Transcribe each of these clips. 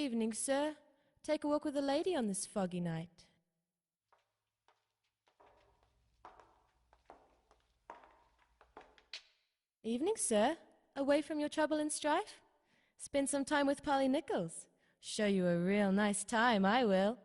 Evening, sir. Take a walk with a lady on this foggy night. Evening, sir. Away from your trouble and strife? Spend some time with Polly Nichols. Show you a real nice time, I will.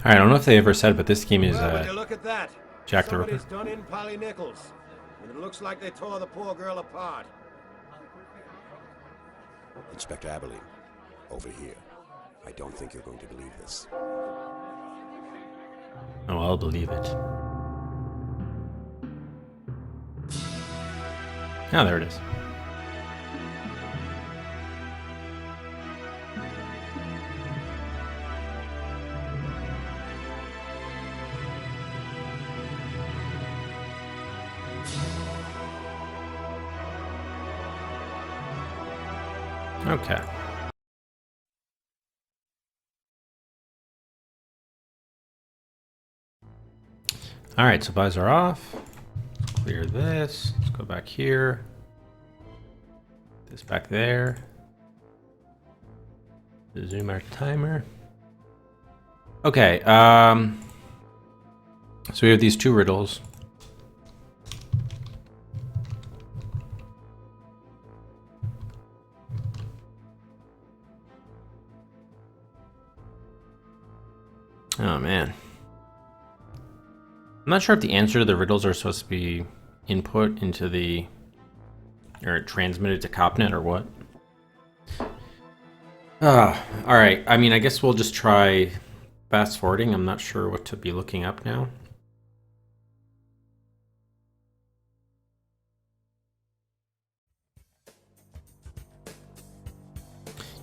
Alright, I don't know if they ever said, but this game is Would you look at that? Jack the Ripper. Somebody's done in Polly Nichols. And it looks like they tore the poor girl apart. Inspector Abilene, over here. I don't think you're going to believe this. Oh, I'll believe it. Ah, there it is. Okay. Alright, supplies are off. Clear this. Let's go back here. This back there. Zoom our timer. Okay, so we have these two riddles. Oh man. I'm not sure if the answer to the riddles are supposed to be input into the, or transmitted to CopNet or what. Alright, I mean, I guess we'll just try fast forwarding. I'm not sure what to be looking up now.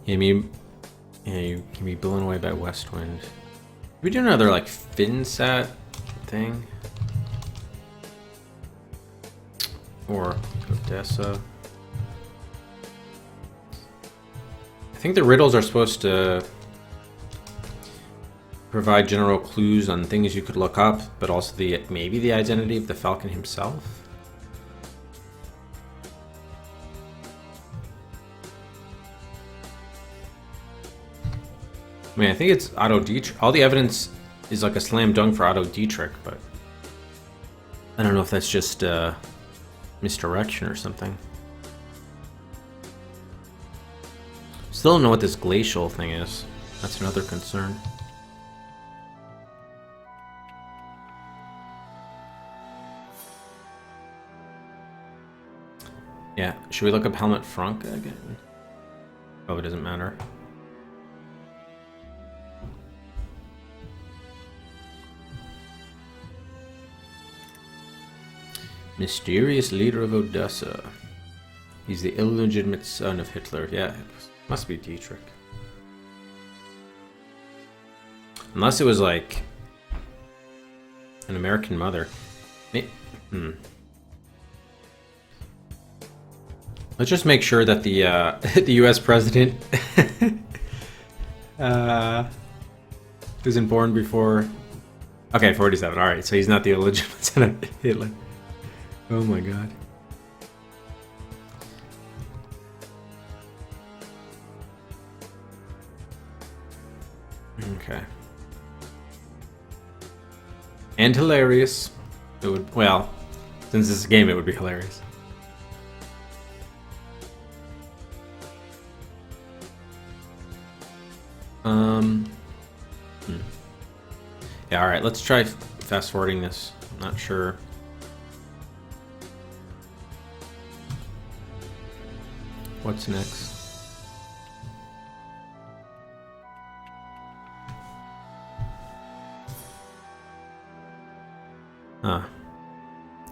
You can be blown away by west wind. We do another like FinSat thing, or Odessa. I think the riddles are supposed to provide general clues on things you could look up, but also maybe the identity of the Falcon himself. I mean, I think it's Otto Dietrich. All the evidence is like a slam dunk for Otto Dietrich, but I don't know if that's just misdirection or something. Still don't know what this glacial thing is. That's another concern. Yeah, should we look up Helmut Frank again? Oh, it doesn't matter. Mysterious leader of Odessa. He's the illegitimate son of Hitler. Yeah, it must be Dietrich. Unless it was like an American mother. Let's just make sure that the the U.S. president wasn't born before. Okay, 47. All right, so he's not the illegitimate son of Hitler. Oh my god. Okay. And hilarious. It would, well, since this is a game, it would be hilarious. Yeah, alright, let's try fast forwarding this. I'm not sure. What's next? Huh.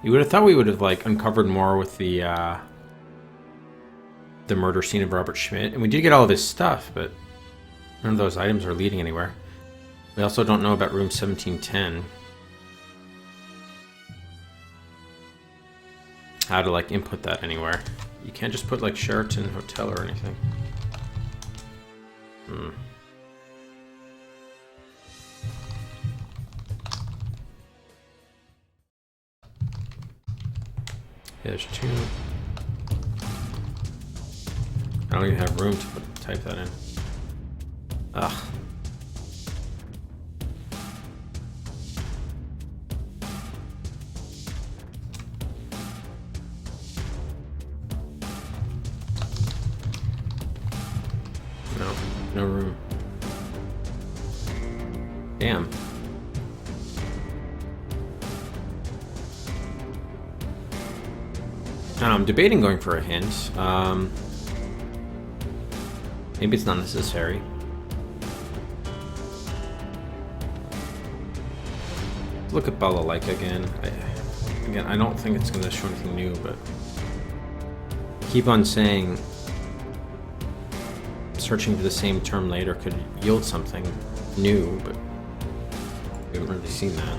You would have thought we would have like uncovered more with the murder scene of Robert Schmidt, and we did get all of his stuff, but none of those items are leading anywhere. We also don't know about room 1710. How to like input that anywhere. You can't just put like Sheraton Hotel or anything. Yeah, there's two. I don't even have room to type that in. Ugh. No room. Damn. I'm debating going for a hint. Maybe it's not necessary. Look at Balalaika again. I don't think it's going to show anything new, but keep on saying searching for the same term later could yield something new, but we haven't really seen that.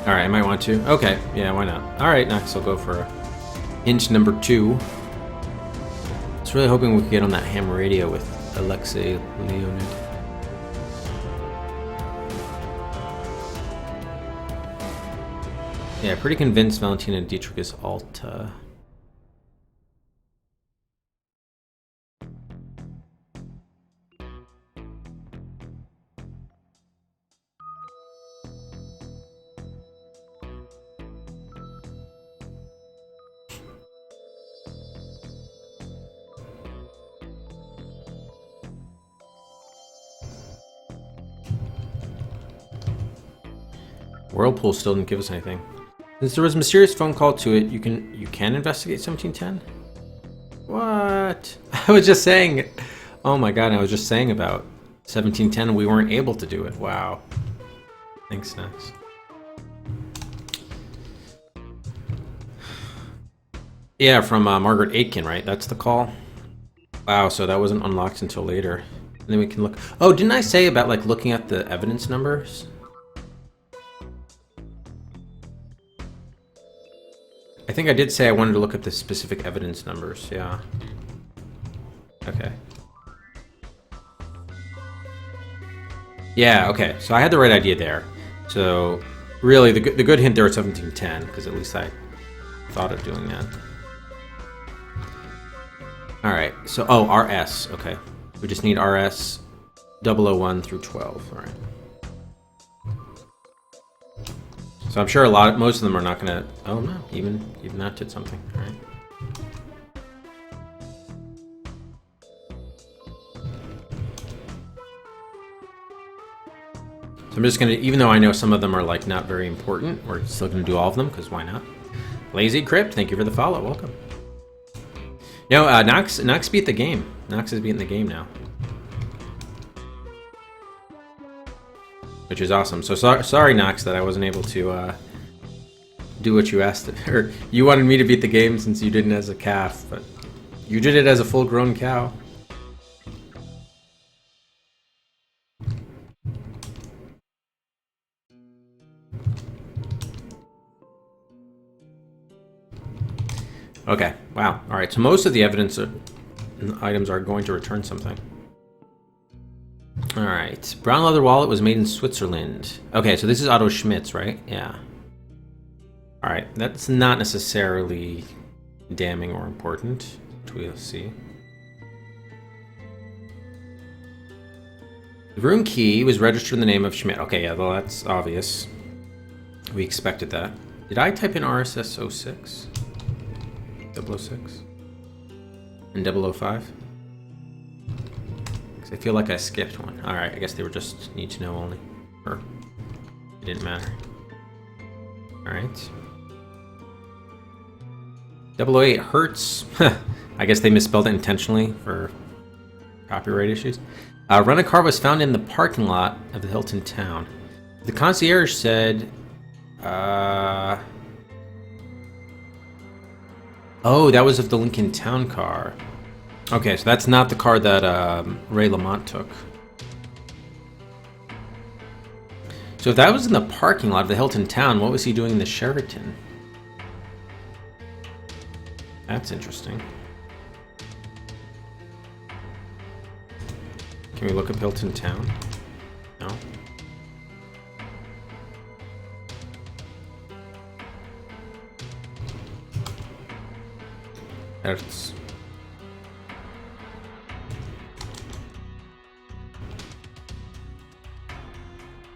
Alright, I might want to. Okay, yeah, why not? Alright, next I'll go for hint number 2. I was really hoping we could get on that ham radio with Alexei Leonid. Yeah, pretty convinced Valentina Dietrich is Alta. Whirlpool still didn't give us anything. Since there was a mysterious phone call to it, you can investigate 1710? What? I was just saying. Oh my god, I was just saying about 1710 and we weren't able to do it. Wow. Thanks, Nax. Yeah, from Margaret Aitken, right? That's the call? Wow, so that wasn't unlocked until later. And then we can look. Oh, didn't I say about like looking at the evidence numbers? I think I did say I wanted to look at the specific evidence numbers, yeah. Okay. Yeah, okay, so I had the right idea there. So, really, the good hint there is 1710, because at least I thought of doing that. Alright, so, oh, RS, okay. We just need RS 001 through 12, alright. So I'm sure most of them are not gonna. Oh no, even that did something. All right. So I'm just gonna, even though I know some of them are like not very important, we're still gonna do all of them because why not? Lazy Crypt, thank you for the follow. Welcome. No, Nox beat the game. Nox is beating the game now, which is awesome. So sorry, Nox, that I wasn't able to do what you asked, or you wanted me to beat the game since you didn't as a calf, but you did it as a full-grown cow. Okay, wow. All right, so most of the evidence items are going to return something. All right, brown leather wallet was made in Switzerland. Okay, so this is Otto Schmidt's, right? Yeah. All right, that's not necessarily damning or important, which we'll see. The room key was registered in the name of Schmidt. Okay, yeah, well, that's obvious. We expected that. Did I type in RSS 06? 006? And 005? Because I feel like I skipped one. Alright, I guess they were just need to know only. Or it didn't matter. Alright. 008 Hertz. I guess they misspelled it intentionally for copyright issues. Rent-a-car was found in the parking lot of the Hilton Town. The concierge said... Oh, that was of the Lincoln Town car. Okay, so that's not the car that Ray Lamont took. So if that was in the parking lot of the Hilton Town, what was he doing in the Sheraton? That's interesting. Can we look up Hilton Town? No. That's...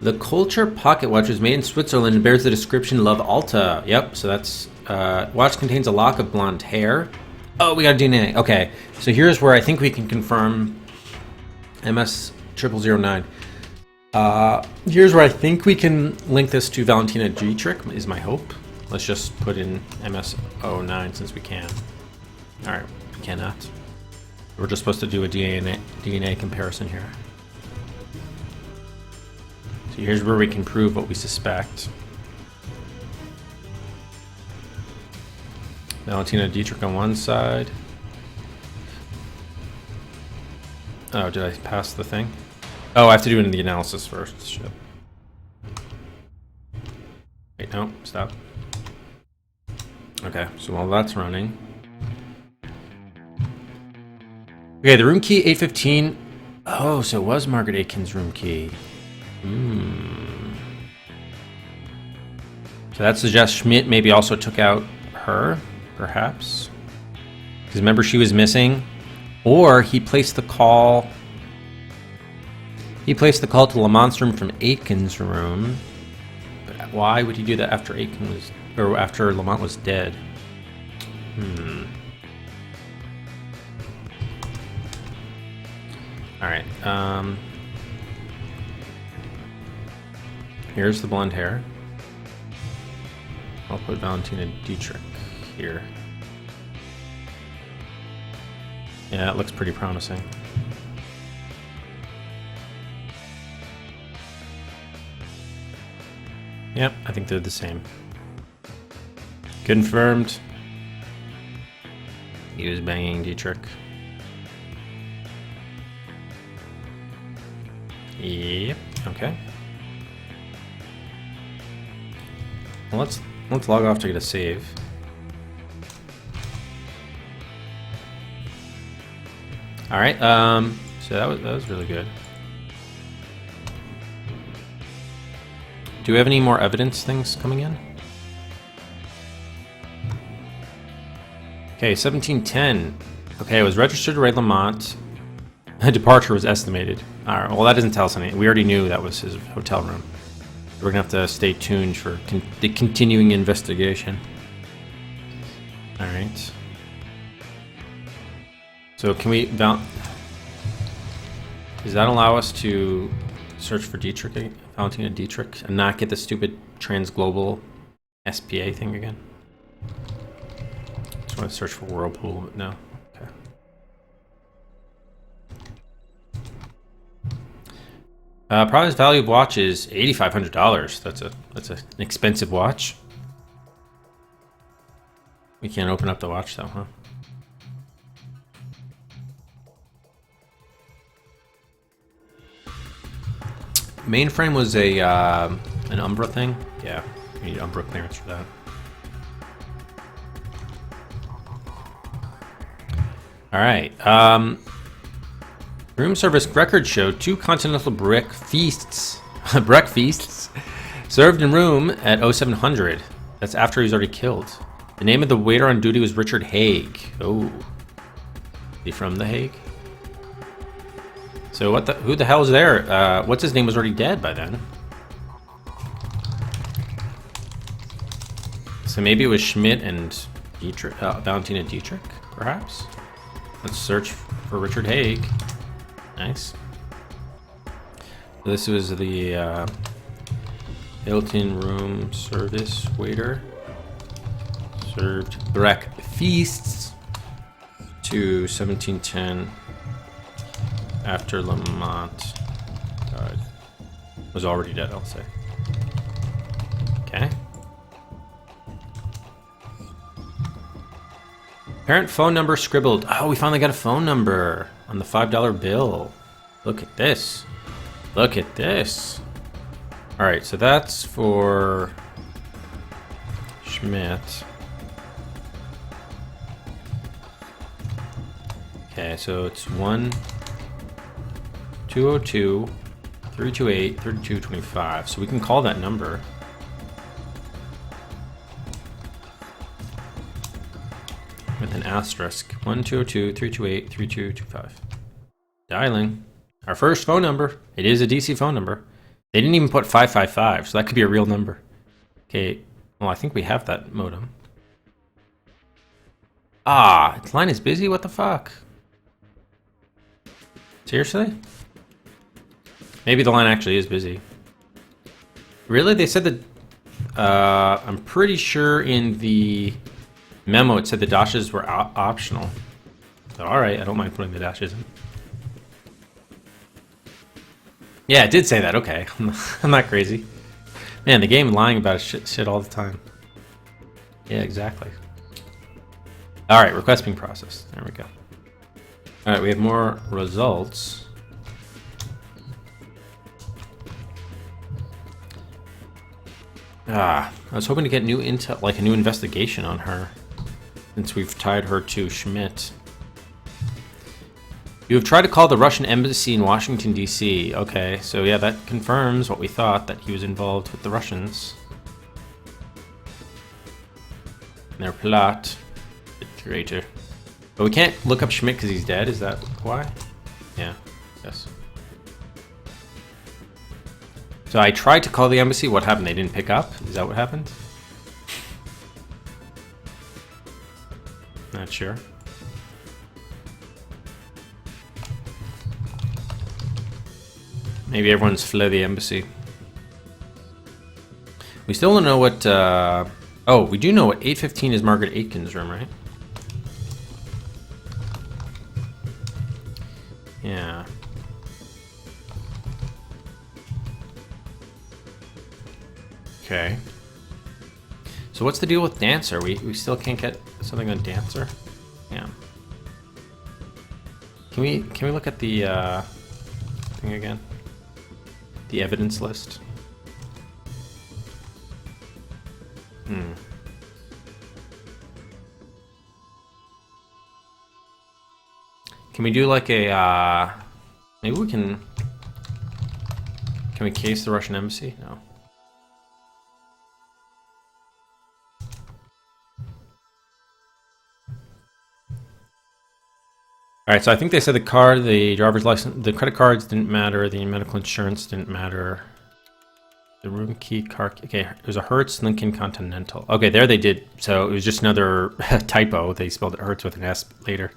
The Culture pocket watch was made in Switzerland and bears the description Love Alta. Yep, so that's... watch contains a lock of blonde hair. Oh, we got a DNA. Okay, so here's where I think we can confirm MS 0009. Here's where I think we can link this to Valentina Dietrich, is my hope. Let's just put in MS 09 since we can. Alright, we cannot. We're just supposed to do a DNA comparison here. So here's where we can prove what we suspect. Valentina Dietrich on one side. Oh, did I pass the thing? Oh, I have to do it in the analysis first. Shit. Wait, no, stop. Okay, so while that's running... Okay, the room key 815. Oh, so it was Margaret Aitken's room key. So that suggests Schmidt maybe also took out her, perhaps. Because remember, she was missing. Or he placed the call... He placed the call to Lamont's room from Aitken's room. But why would he do that after Aitken was... Or after Lamont was dead? Alright, here's the blonde hair. I'll put Valentina Dietrich here. Yeah, it looks pretty promising. Yep, I think they're the same. Confirmed. He was banging Dietrich. Yep. Okay. Well, let's log off to get a save. All right. So that was really good. Do we have any more evidence things coming in? Okay, 1710. Okay, it was registered to Ray Lamont. A departure was estimated. All right, well, that doesn't tell us anything. We already knew that was his hotel room. We're gonna have to stay tuned for the continuing investigation. All right. So can we... Does that allow us to search for Dietrich, Valentina Dietrich, and not get the stupid transglobal SPA thing again? Just want to search for Whirlpool, but no. Okay. Prize value of watch is $8,500. That's an expensive watch. We can't open up the watch though, huh? Mainframe was a an Umbra thing. Yeah, we need Umbra clearance for that. All right. Room service records show 2 continental breakfasts served in room at 0700. That's after he was already killed. The name of the waiter on duty was Richard Haig. Oh, is he from The Hague? So what the? Who the hell is there? What's his name was already dead by then. So maybe it was Schmidt and Dietrich, Valentina Dietrich, perhaps. Let's search for Richard Haig. Nice. So this was the Hilton room service waiter. Served Grec feasts to 1710 after Lamont was already dead, I'll say. Okay. Parent phone number scribbled. Oh, we finally got a phone number on the $5 bill. Look at this. Look at this. All right, so that's for Schmidt. Okay, so it's 1-202-328-3225. So we can call that number. With an asterisk. 1-202-328-3225. Dialing. Our first phone number. It is a DC phone number. They didn't even put 555, so that could be a real number. Okay, well, I think we have that modem. Ah, its line is busy? What the fuck? Seriously? Maybe the line actually is busy. Really? They said that... I'm pretty sure in the memo it said the dashes were optional. So, alright, I don't mind putting the dashes in. Yeah, it did say that. Okay, I'm not crazy. Man, the game lying about shit all the time. Yeah, exactly. All right, request being processed. There we go. All right, we have more results. I was hoping to get new intel, like a new investigation on her, since we've tied her to Schmidt. You have tried to call the Russian embassy in Washington, D.C. Okay, so yeah, that confirms what we thought, that he was involved with the Russians. And their plot. The traitor. But we can't look up Schmidt because he's dead, is that why? Yeah, yes. So I tried to call the embassy, what happened? They didn't pick up? Is that what happened? Not sure. Maybe everyone's fled the embassy. We still don't know what... oh, we do know what 815 is Margaret Aitken's room, right? Yeah. Okay. So what's the deal with Dancer? We still can't get something on Dancer? Yeah. Can we look at the thing again? The evidence list. Can we do like a maybe we can we case the Russian embassy? No. All right, so I think they said the card, the driver's license, the credit cards didn't matter, the medical insurance didn't matter. The room key card, okay, it was a Hertz Lincoln Continental. Okay, there they did, so it was just another typo. They spelled it Hertz with an S later.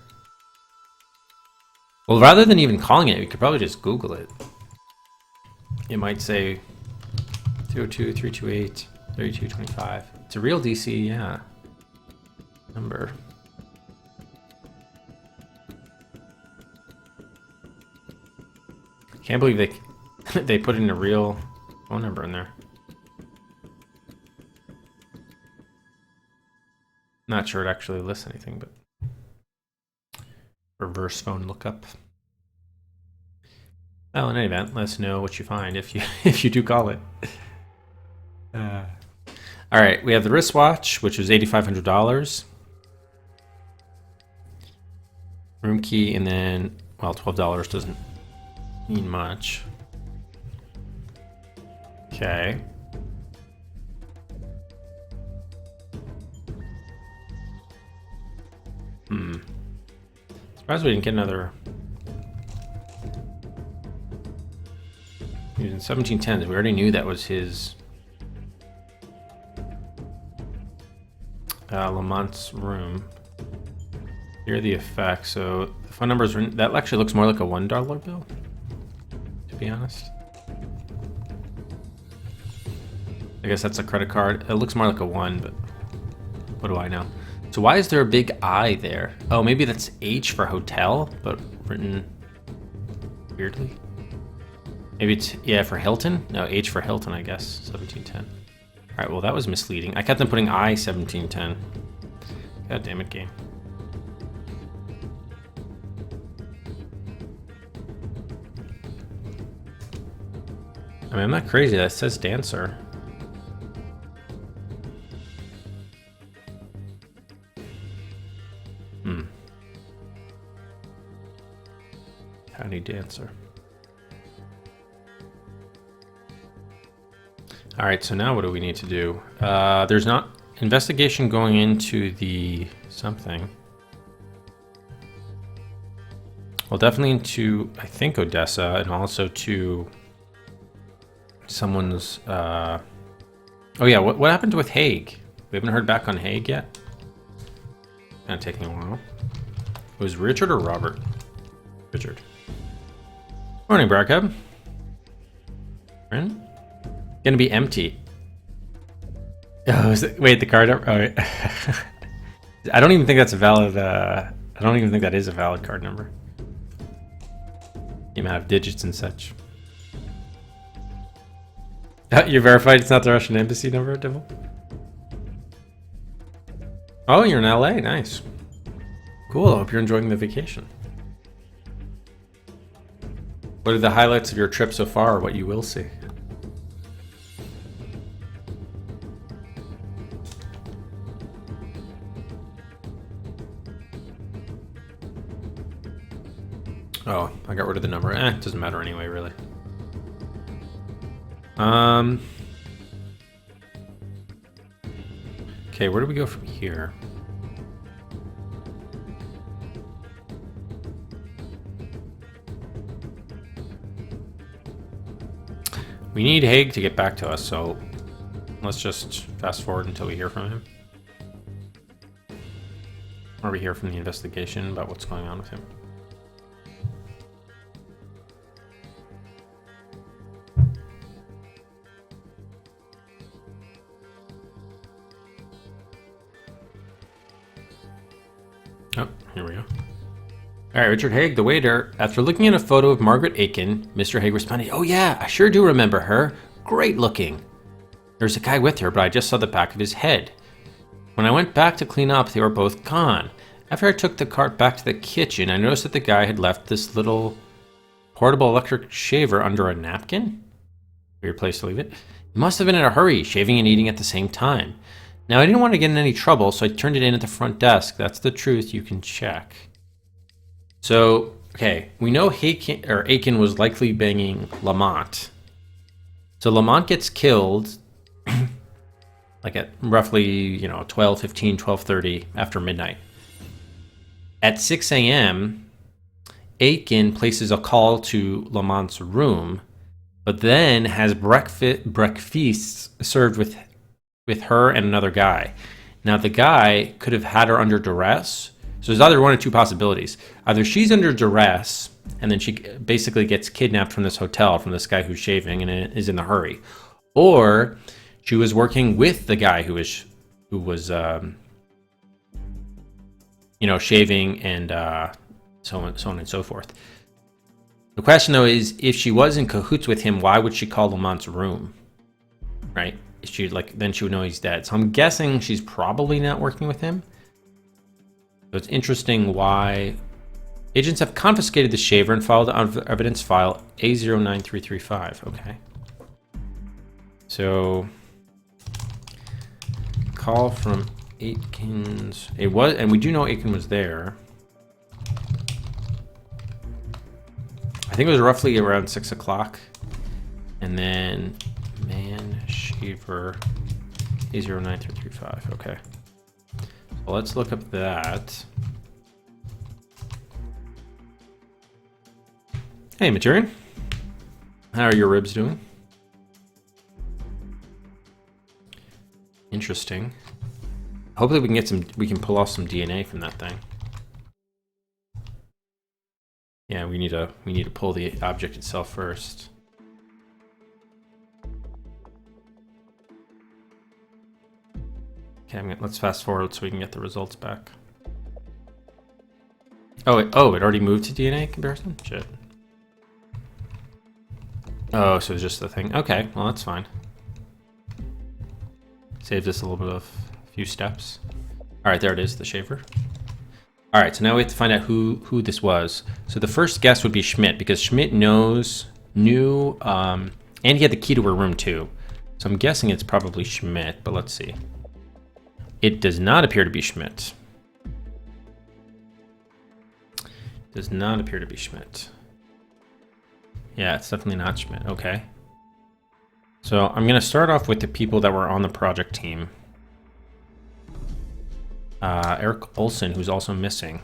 Well, rather than even calling it, we could probably just Google it. It might say 202-328-3225. It's a real DC, yeah, number. Can't believe they put in a real phone number in there. Not sure it actually lists anything, but reverse phone lookup. Well, in any event, let us know what you find if you do call it. All right, we have the wristwatch, which was $8,500. Room key, and then well, $12 doesn't mean much. Okay. Surprised we didn't get another He's in 1710s. We already knew that was his Lamont's room. Here are the effects. So the phone numbers that actually looks more like a $1 bill, to be honest. I guess that's a credit card. It looks more like a 1, but what do I know? So why is there a big I there? Oh, maybe that's H for hotel, but written weirdly. Maybe it's, yeah, for Hilton? No, H for Hilton, I guess. 1710. All right, well, that was misleading. I kept them putting I 1710. God damn it, game. I mean, I'm not crazy. That says dancer. Tiny dancer. All right, so now what do we need to do? There's not investigation going into the something. Well, definitely into, I think, Odessa, and also to someone's, oh yeah, what happened with Hague? We haven't heard back on Hague yet. Kind of taking a while. It was Richard or Robert? Richard. Morning, Brad. Gonna be empty. Oh, wait, the card. Oh, wait. I don't even think that's a valid. I don't even think that is a valid card number. The amount of digits and such. You're verified. It's not the Russian embassy number, Devil. Oh, you're in LA. Nice. Cool. I hope you're enjoying the vacation. What are the highlights of your trip so far, or what you will see? Oh, I got rid of the number. It doesn't matter anyway, really. Okay, where do we go from here? We need Hague to get back to us, so let's just fast forward until we hear from him. Or we hear from the investigation about what's going on with him. Oh, here we go. All right, Richard Hague, the waiter. After looking at a photo of Margaret Aiken, Mr. Hague responded, "Oh yeah, I sure do remember her. Great looking. There's a guy with her, but I just saw the back of his head. When I went back to clean up, they were both gone. After I took the cart back to the kitchen, I noticed that the guy had left this little portable electric shaver under a napkin. Weird place to leave it. He must have been in a hurry, shaving and eating at the same time. Now, I didn't want to get in any trouble, so I turned it in at the front desk. That's the truth. You can check." So, okay, we know Aiken was likely banging Lamont. So Lamont gets killed like at roughly, 12:15, 12:30 after midnight. At 6 a.m., Aiken places a call to Lamont's room, but then has breakfasts served with her and another guy. Now, the guy could have had her under duress. So there's either one or two possibilities. Either she's under duress, and then she basically gets kidnapped from this hotel, from this guy who's shaving and is in a hurry. Or she was working with the guy who was shaving and so on and so forth. The question, though, is if she was in cahoots with him, why would she call Lamont's room? Right? Then she would know he's dead. So I'm guessing she's probably not working with him. So it's interesting why agents have confiscated the shaver and filed the evidence file A09335. Okay. So call from Aiken's. It was, and we do know Aiken was there. I think it was roughly around 6 o'clock. And then man shaver A09335. Okay. Well, let's look up that. Hey, Maturian. How are your ribs doing? Interesting. Hopefully we can get some. We can pull off some DNA from that thing. Yeah, we need to pull the object itself first. Okay, let's fast forward so we can get the results back. Oh, it already moved to DNA comparison? Shit. Oh, so it's just the thing. Okay, well that's fine. Saves us a little bit of a few steps. All right, there it is, the shaver. All right, so now we have to find out who this was. So the first guess would be Schmidt, because Schmidt knew, and he had the key to her room too. So I'm guessing it's probably Schmidt, but let's see. It does not appear to be Schmidt. Does not appear to be Schmidt. Yeah, it's definitely not Schmidt. Okay. So I'm going to start off with the people that were on the project team. Eric Olson, who's also missing.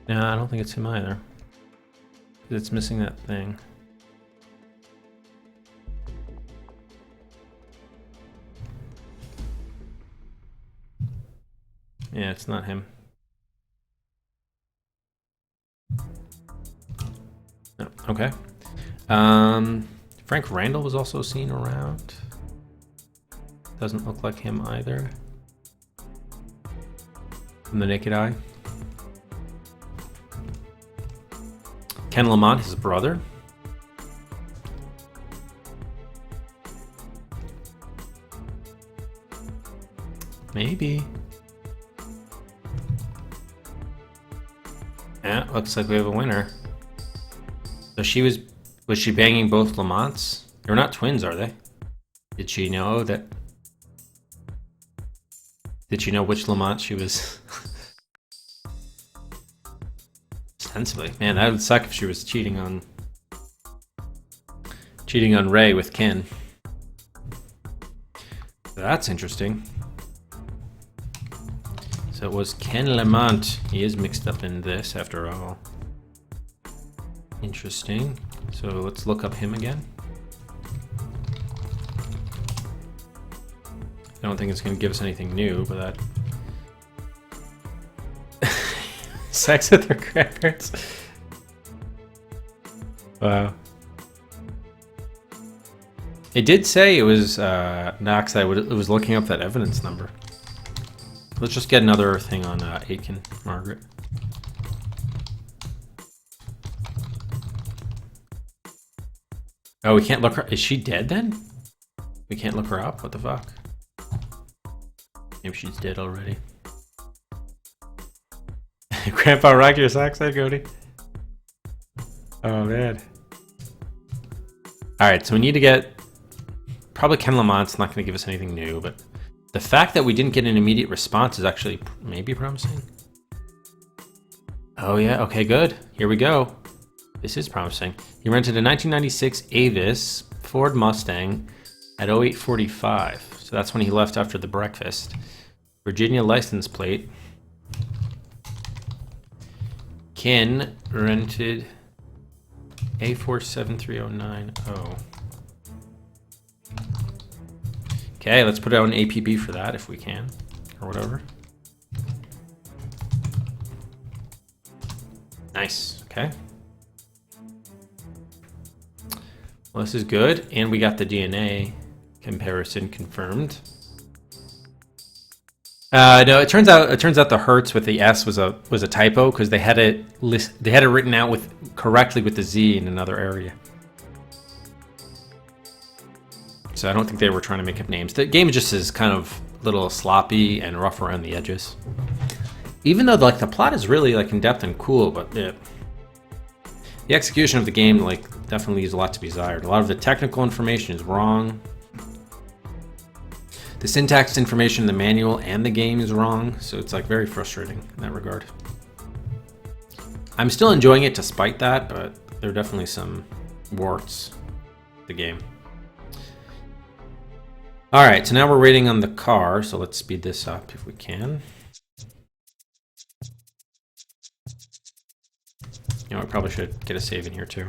No, I don't think it's him either. It's missing that thing. Yeah, it's not him. No, okay. Frank Randall was also seen around. Doesn't look like him either. From the naked eye. Ken Lamont, his brother. Maybe. Yeah, looks like we have a winner. So was she banging both Lamonts? They're not twins, are they? Did she know that? Did she know which Lamont she was? Ostensibly. Man, that would suck if she was cheating on Ray with Ken. That's interesting. So it was Ken Lamont. He is mixed up in this after all. Interesting. So let's look up him again. I don't think it's going to give us anything new, but that... Sex with their grandparents? Wow. It did say it was Knox. It was looking up that evidence number. Let's just get another thing on Aitken, Margaret. Oh, we can't look her. Is she dead then? We can't look her up? What the fuck? Maybe she's dead already. Grandpa, rock your socks there, Cody. Oh, man. Alright, so we need to get... Probably Ken Lamont's not going to give us anything new, but... The fact that we didn't get an immediate response is actually maybe promising. Oh, yeah. Okay, good. Here we go. This is promising. He rented a 1996 Avis Ford Mustang at 08:45. So that's when he left after the breakfast. Virginia license plate. Ken rented A473090. Okay, let's put out an APB for that if we can, or whatever. Nice, okay. Well, this is good, and we got the DNA comparison confirmed. No, it turns out the Hertz with the S was a typo because they had it written out correctly with the Z in another area. So I don't think they were trying to make up names. The game just is kind of a little sloppy and rough around the edges. Even though the plot is really in depth and cool, but the execution of the game definitely leaves a lot to be desired. A lot of the technical information is wrong. The syntax information in the manual and the game is wrong, so it's very frustrating in that regard. I'm still enjoying it despite that, but there are definitely some warts to the game. All right, so now we're waiting on the car, so let's speed this up if we can. You know, I probably should get a save in here too.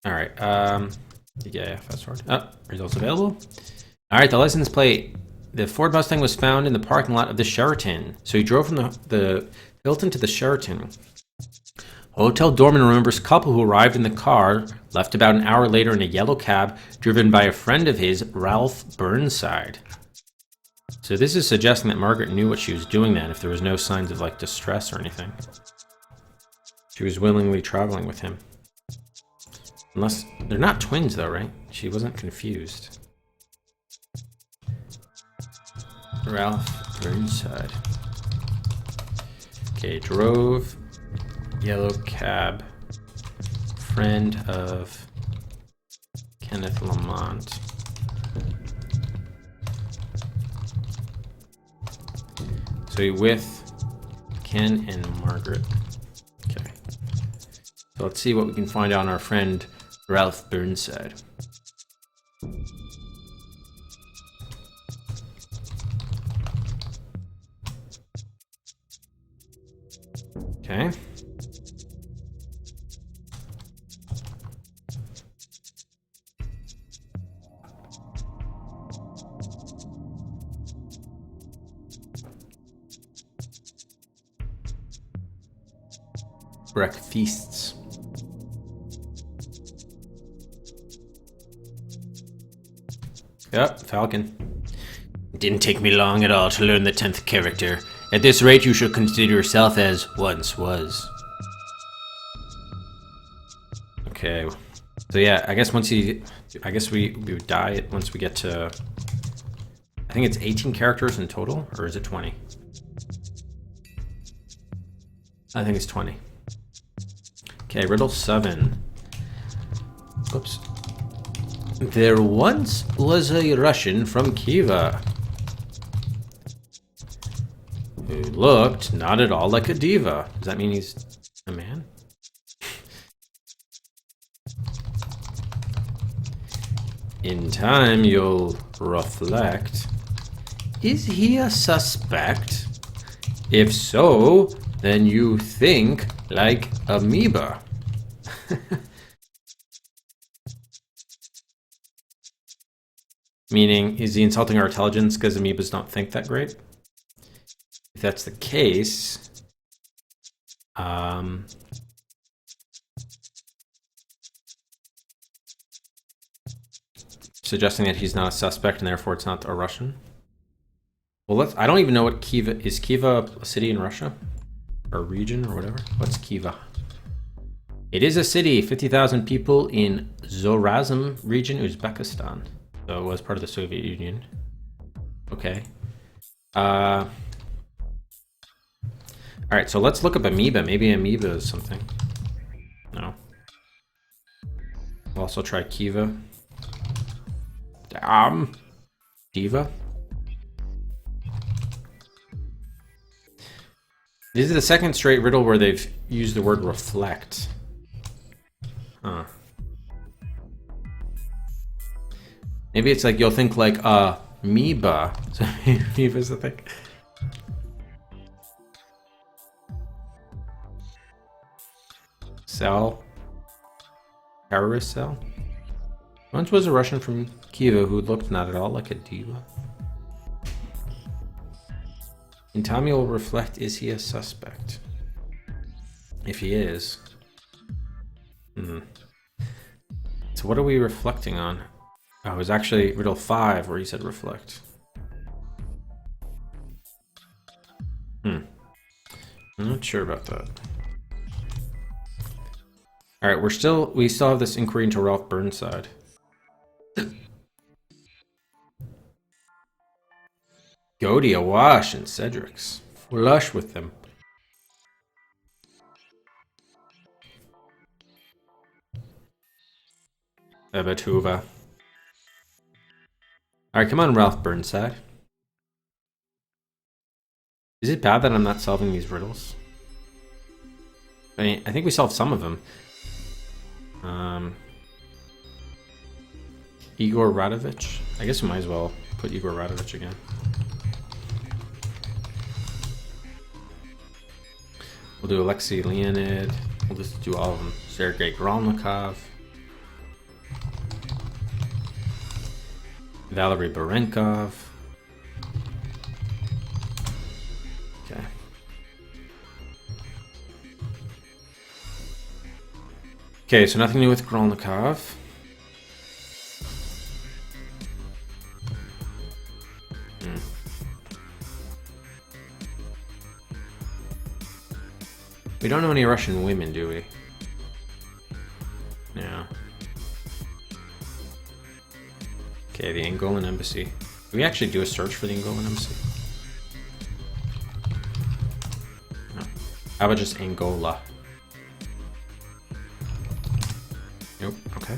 Alright, yeah, fast forward. Oh, results available. Alright, the license plate. The Ford Mustang was found in the parking lot of the Sheraton. So he drove from the Hilton to the Sheraton. Hotel doorman remembers a couple who arrived in the car, left about an hour later in a yellow cab, driven by a friend of his, Ralph Burnside. So this is suggesting that Margaret knew what she was doing then, if there was no signs of, like, distress or anything. She was willingly traveling with him. Unless, they're not twins though, right? She wasn't confused. Ralph Burnside. Okay, drove, yellow cab, friend of Kenneth Lamont. So he with Ken and Margaret. Okay. So let's see what we can find out on our friend Ralph Burnside. Okay. Breakfasts. Yep, Falcon. Didn't take me long at all to learn the 10th character. At this rate, you should consider yourself as once was. Okay. So yeah, I guess once he... I guess we would die once we get to... I think it's 18 characters in total, or is it 20? I think it's 20. Okay, riddle 7. Oops. There once was a Russian from Kiva who looked not at all like a diva. Does that mean he's a man? In time, you'll reflect. Is he a suspect? If so, then you think like amoeba. Meaning, is he insulting our intelligence because amoebas don't think that great? If that's the case, suggesting that he's not a suspect and therefore it's not a Russian. Well, I don't even know what Kiva is. Kiva a city in Russia? Or region or whatever? What's Kiva? It is a city, 50,000 people in Zorazm region, Uzbekistan. So it was part of the Soviet Union. Okay. Alright, so let's look up amoeba. Maybe amoeba is something. No. We'll also try Kiva. Diva. This is the second straight riddle where they've used the word reflect. Huh. Maybe it's like you'll think like amoeba. So amoeba's the thing. Cell. Terrorist cell. Once was a Russian from Kiva who looked not at all like a diva. In time you'll reflect, is he a suspect? If he is. So what are we reflecting on? Oh, it was actually riddle 5 where he said reflect. I'm not sure about that. Alright, we still have this inquiry into Ralph Burnside. Gody awash and Cedric's. Flush with them. Ebatuva. Alright, come on, Ralph Burnside. Is it bad that I'm not solving these riddles? I mean, I think we solved some of them. Igor Radovich? I guess we might as well put Igor Radovich again. We'll do Alexei Leonid. We'll just do all of them. Sergei Gromnikov. Valery Barenkov. Okay. Okay, so nothing new with Gromnikov. We don't know any Russian women, do we? No. Okay, the Angolan embassy. Do we actually do a search for the Angolan embassy? No. How about just Angola? Nope, okay.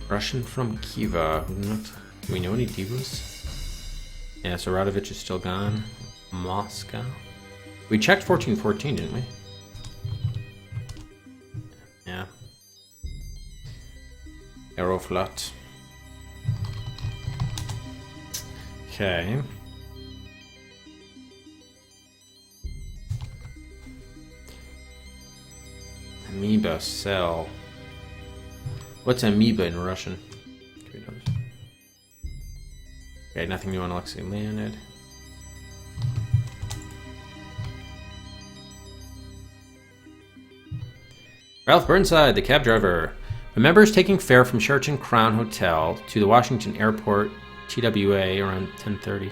Russian from Kiva. Do we know any divas? Yeah, so Radovich is still gone. Moscow. We checked 1414, didn't we? Yeah. Aeroflot. Okay. Amoeba cell. What's amoeba in Russian? Can we notice? Okay, nothing new on Alexei Leonid. Ralph Burnside, the cab driver, remembers taking fare from Sheraton Crown Hotel to the Washington Airport TWA around 10:30.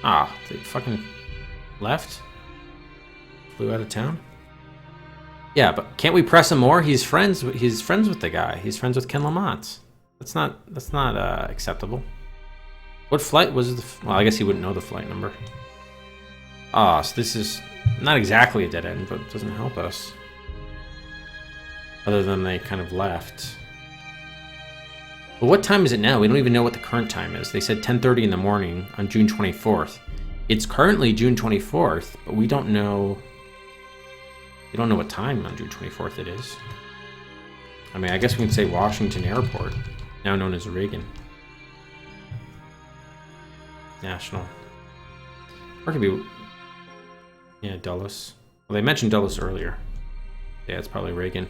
Ah, they fucking left? Flew out of town? Yeah, but can't we press him more? He's friends with the guy. He's friends with Ken Lamont. That's not acceptable. What flight was the... Well, I guess he wouldn't know the flight number. Ah, so this is not exactly a dead end, but it doesn't help us. Other than they kind of left. But what time is it now? We don't even know what the current time is. They said 10:30 in the morning on June 24th. It's currently June 24th, but we don't know... We don't know what time on June 24th it is. I mean, I guess we can say Washington Airport, now known as Reagan. National. Or it could be... Yeah, Dulles. Well, they mentioned Dulles earlier. Yeah, it's probably Reagan.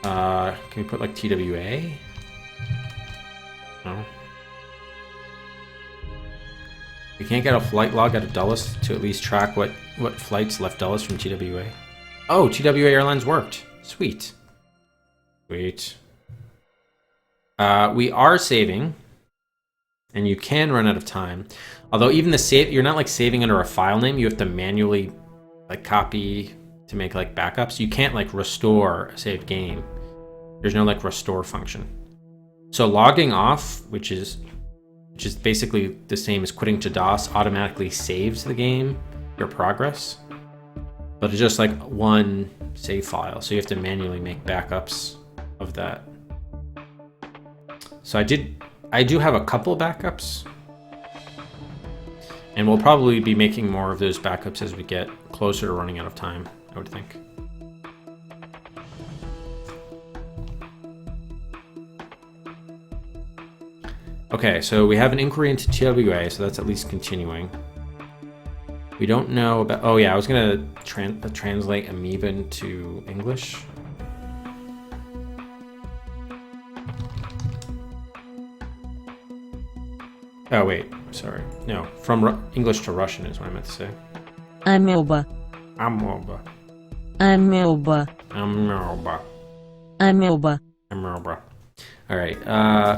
Can we put like TWA? No. We can't get a flight log out of Dulles to at least track what flights left Dulles from TWA. Oh, TWA Airlines worked. Sweet. Sweet. We are saving, and you can run out of time. Although even the save, you're not like saving under a file name. You have to manually like copy to make like backups. You can't like restore a saved game. There's no like restore function. So logging off, which is basically the same as quitting to DOS, automatically saves the game, your progress. But it's just like one save file, so you have to manually make backups of that. So I do have a couple backups. And we'll probably be making more of those backups as we get closer to running out of time, I would think. Okay, so we have an inquiry into TWA, so that's at least continuing. We don't know about... Oh yeah, I was going to translate amoeba into English. Oh wait, sorry. No, from English to Russian is what I meant to say. Amoeba. Amoeba. Amoeba. Amoeba. Amoeba. Amoeba. All right.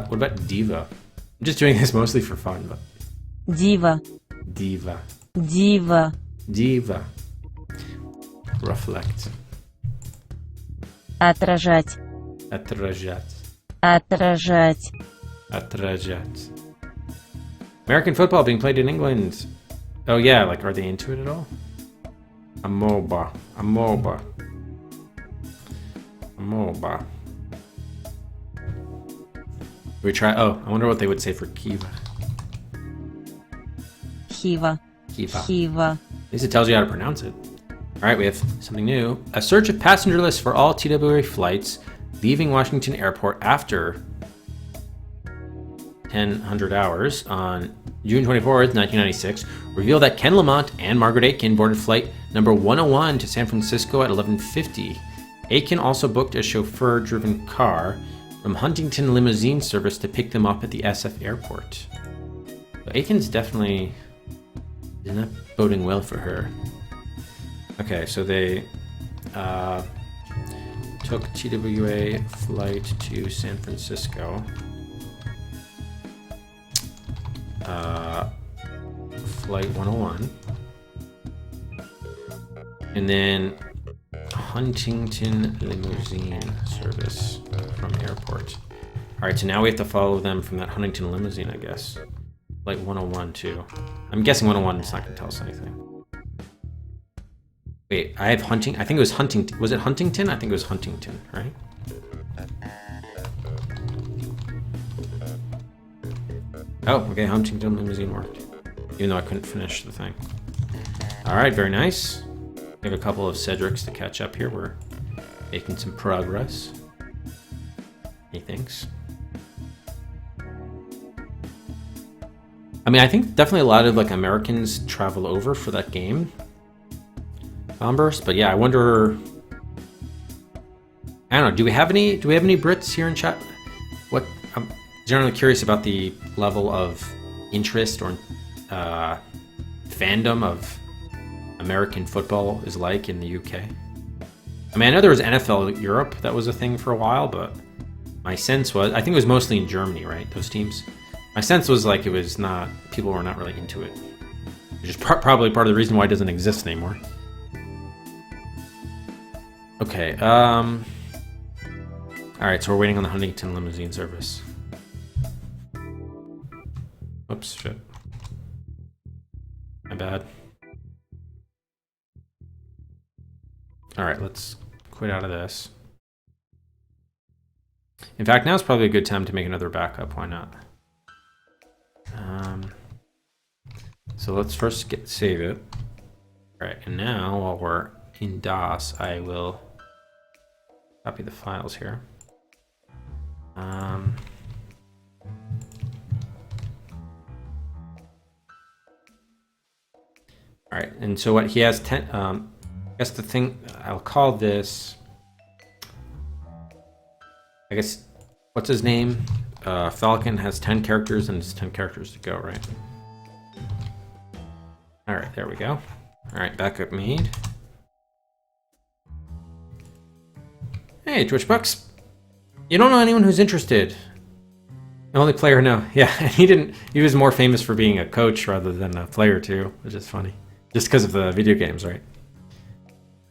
What about diva? I'm just doing this mostly for fun, but. Diva. Diva. Diva. Diva. Reflect. Отражать. Отражать. Отражать. Отражать. American football being played in England. Oh yeah, like are they into it at all? Amoeba. Amoeba. Amoeba. We try. Oh, I wonder what they would say for Kiva. Hiva. Kiva. Hiva. At least it tells you how to pronounce it. All right, we have something new. A search of passenger lists for all TWA flights leaving Washington Airport after 1000 Hours on June 24th, 1996, revealed that Ken Lamont and Margaret Aiken boarded flight number 101 to San Francisco at 11:50. Aiken also booked a chauffeur-driven car from Huntington Limousine Service to pick them up at the SF airport. So Aiken's definitely not boding well for her. Okay, so they took TWA flight to San Francisco. Flight 101. And then Huntington Limousine Service from airport. Alright, so now we have to follow them from that Huntington limousine, I guess. Flight 101 too. I'm guessing 101 is not going to tell us anything. Wait, I have I think it was Huntington. Was it Huntington? I think it was Huntington, right? Oh, okay, Huntington limousine worked. Even though I couldn't finish the thing. Alright, very nice. We have a couple of Cedrics to catch up here. We're making some progress. Methinks. I mean, I think definitely a lot of like Americans travel over for that game. Bombers, but yeah, I wonder. I don't know. Do we have any Brits here in chat? What I'm generally curious about the level of interest or fandom of American football is like in the UK. I mean, I know there was NFL Europe that was a thing for a while, but my sense was, I think it was mostly in Germany, right? Those teams. My sense was like it was not, people were not really into it. Which is probably part of the reason why it doesn't exist anymore. Okay, alright, so we're waiting on the Huntington limousine service. Oops, shit. My bad. Alright, let's quit out of this. In fact, now's probably a good time to make another backup, why not? So let's first save it. Alright, and now while we're in DOS, I will copy the files here. Alright, and so what he has 10, I guess the thing, I'll call this, I guess, what's his name? Falcon has 10 characters and it's 10 characters to go, right? Alright, there we go. Alright, backup made. Hey, Twitchbucks. You don't know anyone who's interested. The only player, no. Yeah, he was more famous for being a coach rather than a player too, which is funny. Just because of the video games, right?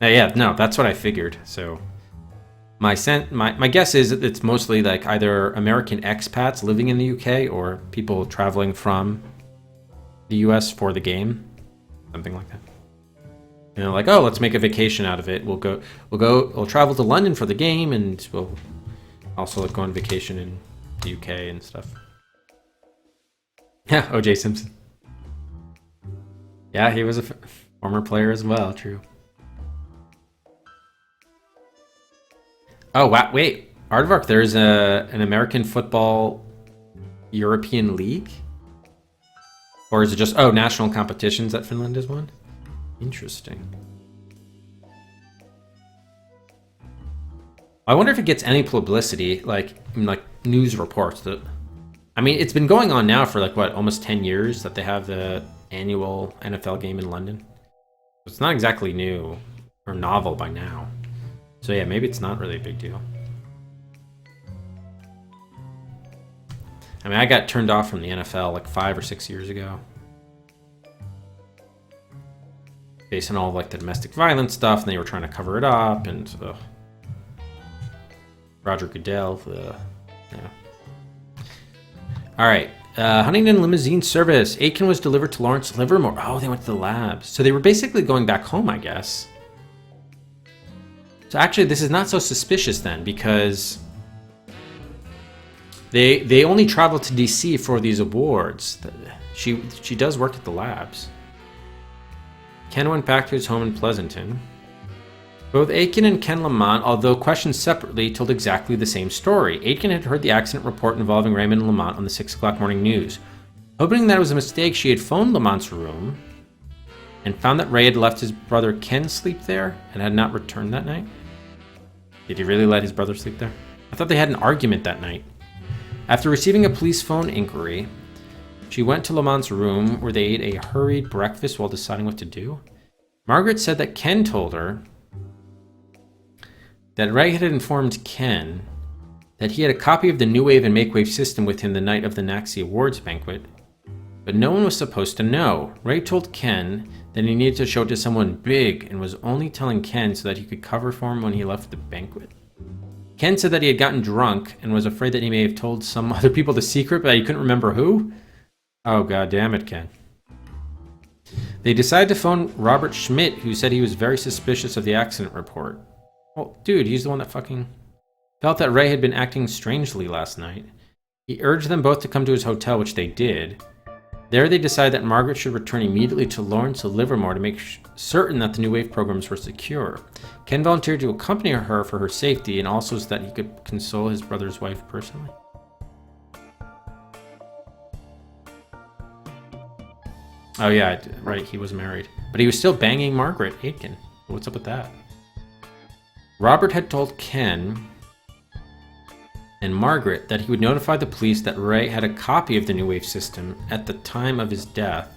Yeah, no, that's what I figured. So my guess is that it's mostly like either American expats living in the UK or people traveling from the US for the game. Something like that. You know, like, oh, let's make a vacation out of it. We'll travel to London for the game, and we'll also go on vacation in the UK and stuff. Yeah, OJ Simpson. Yeah, he was a former player as well, true. Oh, wow, wait. Aardvark, there's an American football European League? Or is it just, oh, national competitions that Finland has won? Interesting. I wonder if it gets any publicity, like news reports that. I mean, it's been going on now for like what, almost 10 years that they have the annual NFL game in London. It's not exactly new or novel by now. So yeah, maybe it's not really a big deal. I mean, I got turned off from the NFL like 5 or 6 years ago. Based on all like the domestic violence stuff, and they were trying to cover it up, and Roger Goodell, yeah. All right, Huntington Limousine Service. Aiken was delivered to Lawrence Livermore. Oh, they went to the labs. So they were basically going back home, I guess. So actually, this is not so suspicious then, because they only traveled to DC for these awards. She does work at the labs. Ken went back to his home in Pleasanton. Both Aitken and Ken Lamont, although questioned separately, told exactly the same story. Aitken had heard the accident report involving Raymond Lamont on the 6 o'clock morning news. Hoping that it was a mistake, she had phoned Lamont's room and found that Ray had left his brother Ken sleep there and had not returned that night. Did he really let his brother sleep there? I thought they had an argument that night. After receiving a police phone inquiry, she went to Lamont's room where they ate a hurried breakfast while deciding what to do. Margaret said that Ken told her that Ray had informed Ken that he had a copy of the New Wave and Make Wave system with him the night of the Naxi Awards banquet, but no one was supposed to know. Ray told Ken that he needed to show it to someone big and was only telling Ken so that he could cover for him when he left the banquet. Ken said that he had gotten drunk and was afraid that he may have told some other people the secret, but he couldn't remember who. Oh, god damn it, Ken. They decided to phone Robert Schmidt, who said he was very suspicious of the accident report. Well, dude, he's the one that fucking felt that Ray had been acting strangely last night. He urged them both to come to his hotel, which they did. There they decided that Margaret should return immediately to Lawrence of Livermore to make certain that the New Wave programs were secure. Ken volunteered to accompany her for her safety and also so that he could console his brother's wife personally. Oh yeah, right, he was married. But he was still banging Margaret Aitken. What's up with that? Robert had told Ken and Margaret that he would notify the police that Ray had a copy of the New Wave system at the time of his death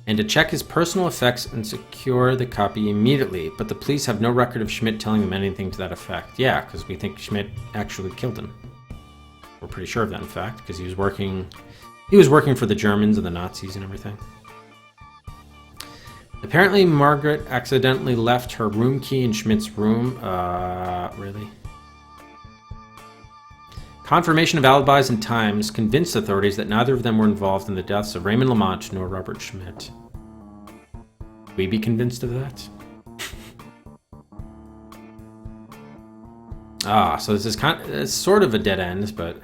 and to check his personal effects and secure the copy immediately, but the police have no record of Schmidt telling them anything to that effect. Yeah, because we think Schmidt actually killed him. We're pretty sure of that, in fact, because he was working for the Germans and the Nazis and everything. Apparently, Margaret accidentally left her room key in Schmidt's room. Really? Confirmation of alibis and times convinced authorities that neither of them were involved in the deaths of Raymond Lamont nor Robert Schmidt. We be convinced of that? So this is it's sort of a dead end, but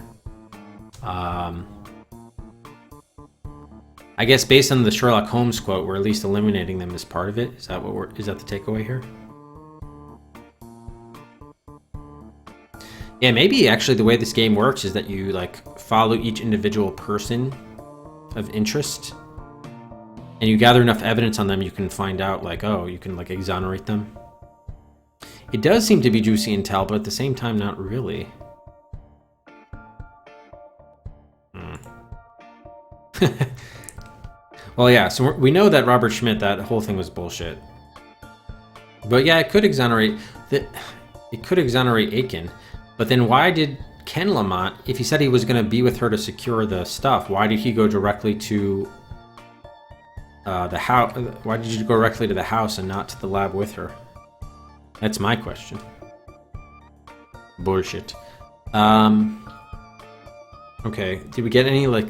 I guess based on the Sherlock Holmes quote, we're at least eliminating them as part of it. Is that is that the takeaway here? Yeah, maybe actually the way this game works is that you like follow each individual person of interest and you gather enough evidence on them, you can find out like, oh, you can like exonerate them. It does seem to be juicy intel, but at the same time, not really. Well, yeah, so we know that Robert Schmidt, that whole thing was bullshit. But yeah, it could exonerate Aitken. But then why did Ken Lamont, if he said he was going to be with her to secure the stuff, why did he go directly to the house? Why did you go directly to the house and not to the lab with her? That's my question. Bullshit. Okay, did we get any, like...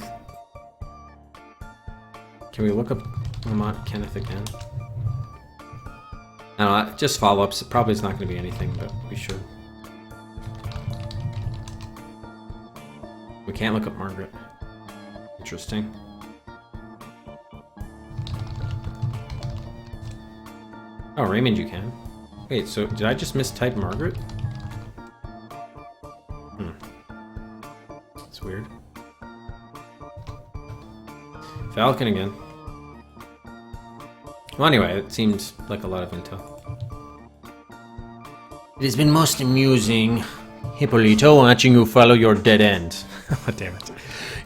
Can we look up Lamont Kenneth again? I don't know, just follow-ups. Probably it's not going to be anything, but we should. We can't look up Margaret. Interesting. Oh, Raymond you can. Wait, so did I just mistype Margaret? That's weird. Falcon again. Well, anyway, it seemed like a lot of intel. It has been most amusing, Hippolito, watching you follow your dead end. Oh, damn it.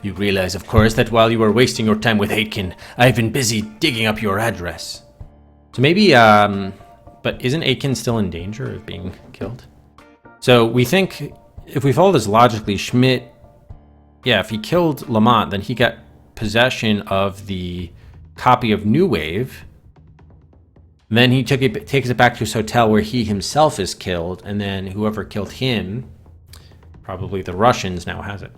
You realize, of course, that while you were wasting your time with Aitken, I've been busy digging up your address. So maybe, but isn't Aitken still in danger of being killed? So we think, if we follow this logically, Schmidt, yeah, if he killed Lamont, then he got possession of the copy of New Wave. Then he takes it back to his hotel where he himself is killed, and then whoever killed him, probably the Russians, now has it.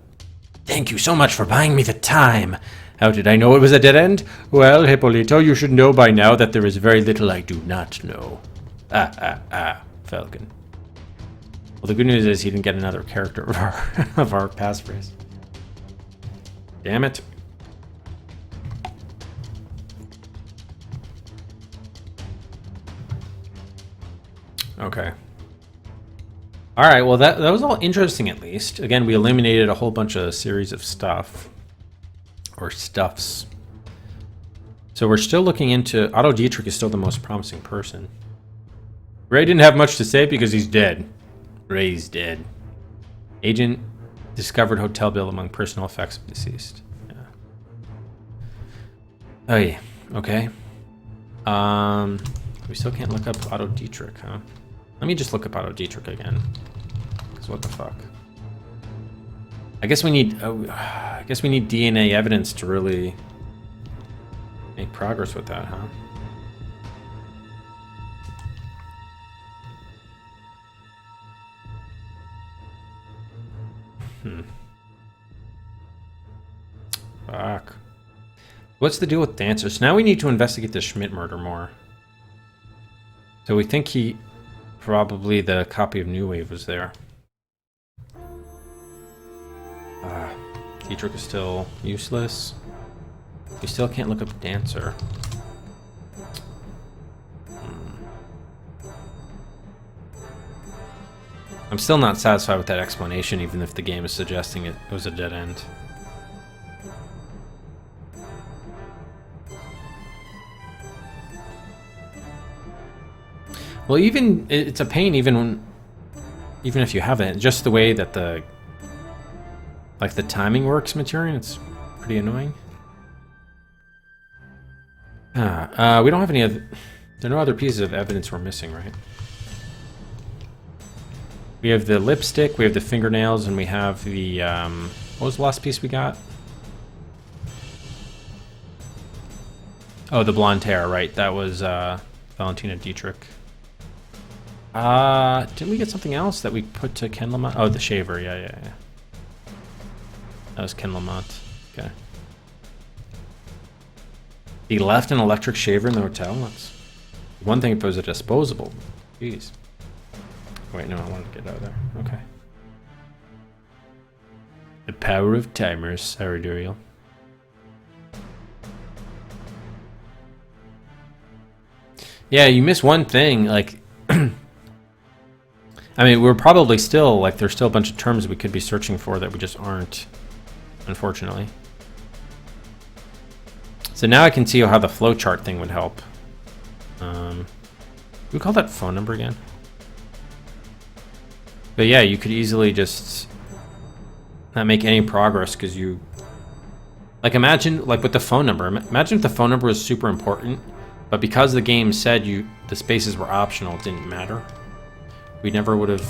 Thank you so much for buying me the time. How did I know it was a dead end? Well, Hippolito, you should know by now that there is very little I do not know. Falcon. Well, the good news is he didn't get another character of our passphrase. Damn it. Okay. All right. Well, that was all interesting. At least, again, we eliminated a whole bunch of series of stuff or stuffs. So we're still looking into Otto Dietrich is still the most promising person. Ray didn't have much to say because he's dead. Ray's dead. Agent discovered hotel bill among personal effects of deceased. Yeah. Oh yeah. Okay. We still can't look up Otto Dietrich, huh? Let me just look up Otto Dietrich again. Cause what the fuck? I guess we need. I guess we need DNA evidence to really make progress with that, huh? Fuck. What's the deal with dancers? Now we need to investigate the Schmidt murder more. So we think probably the copy of New Wave was there. Dietrich is still useless. We still can't look up dancer. I'm still not satisfied with that explanation, even if the game is suggesting it was a dead end. Well, it's a pain even if you have it. Just the way that the timing works, Maturian, it's pretty annoying. We don't have any other. There are no other pieces of evidence we're missing, right? We have the lipstick, we have the fingernails, and we have the what was the last piece we got? Oh, the blonde hair, right? That was Valentina Dietrich. Didn't we get something else that we put to Ken Lamont? Oh, the shaver. Yeah. That was Ken Lamont. Okay. He left an electric shaver in the hotel? That's one thing if it was a disposable. Jeez. Wait, no, I wanted to get out of there. Okay. The power of timers. Sorry, Duriel. Yeah, you miss one thing, like... I mean, we're probably still, like, there's still a bunch of terms we could be searching for that we just aren't, unfortunately. So now I can see how the flowchart thing would help. We call that phone number again? But yeah, you could easily just not make any progress because you... Like, imagine, like, with the phone number. Imagine if the phone number was super important, but because the game said the spaces were optional, it didn't matter. We never would have...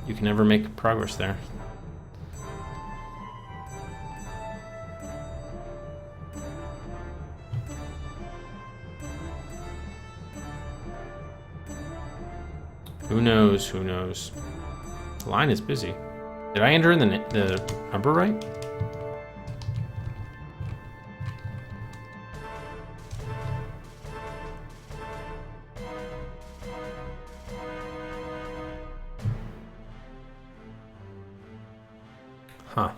You can never make progress there. Who knows? Who knows? The line is busy. Did I enter in the number right? Huh.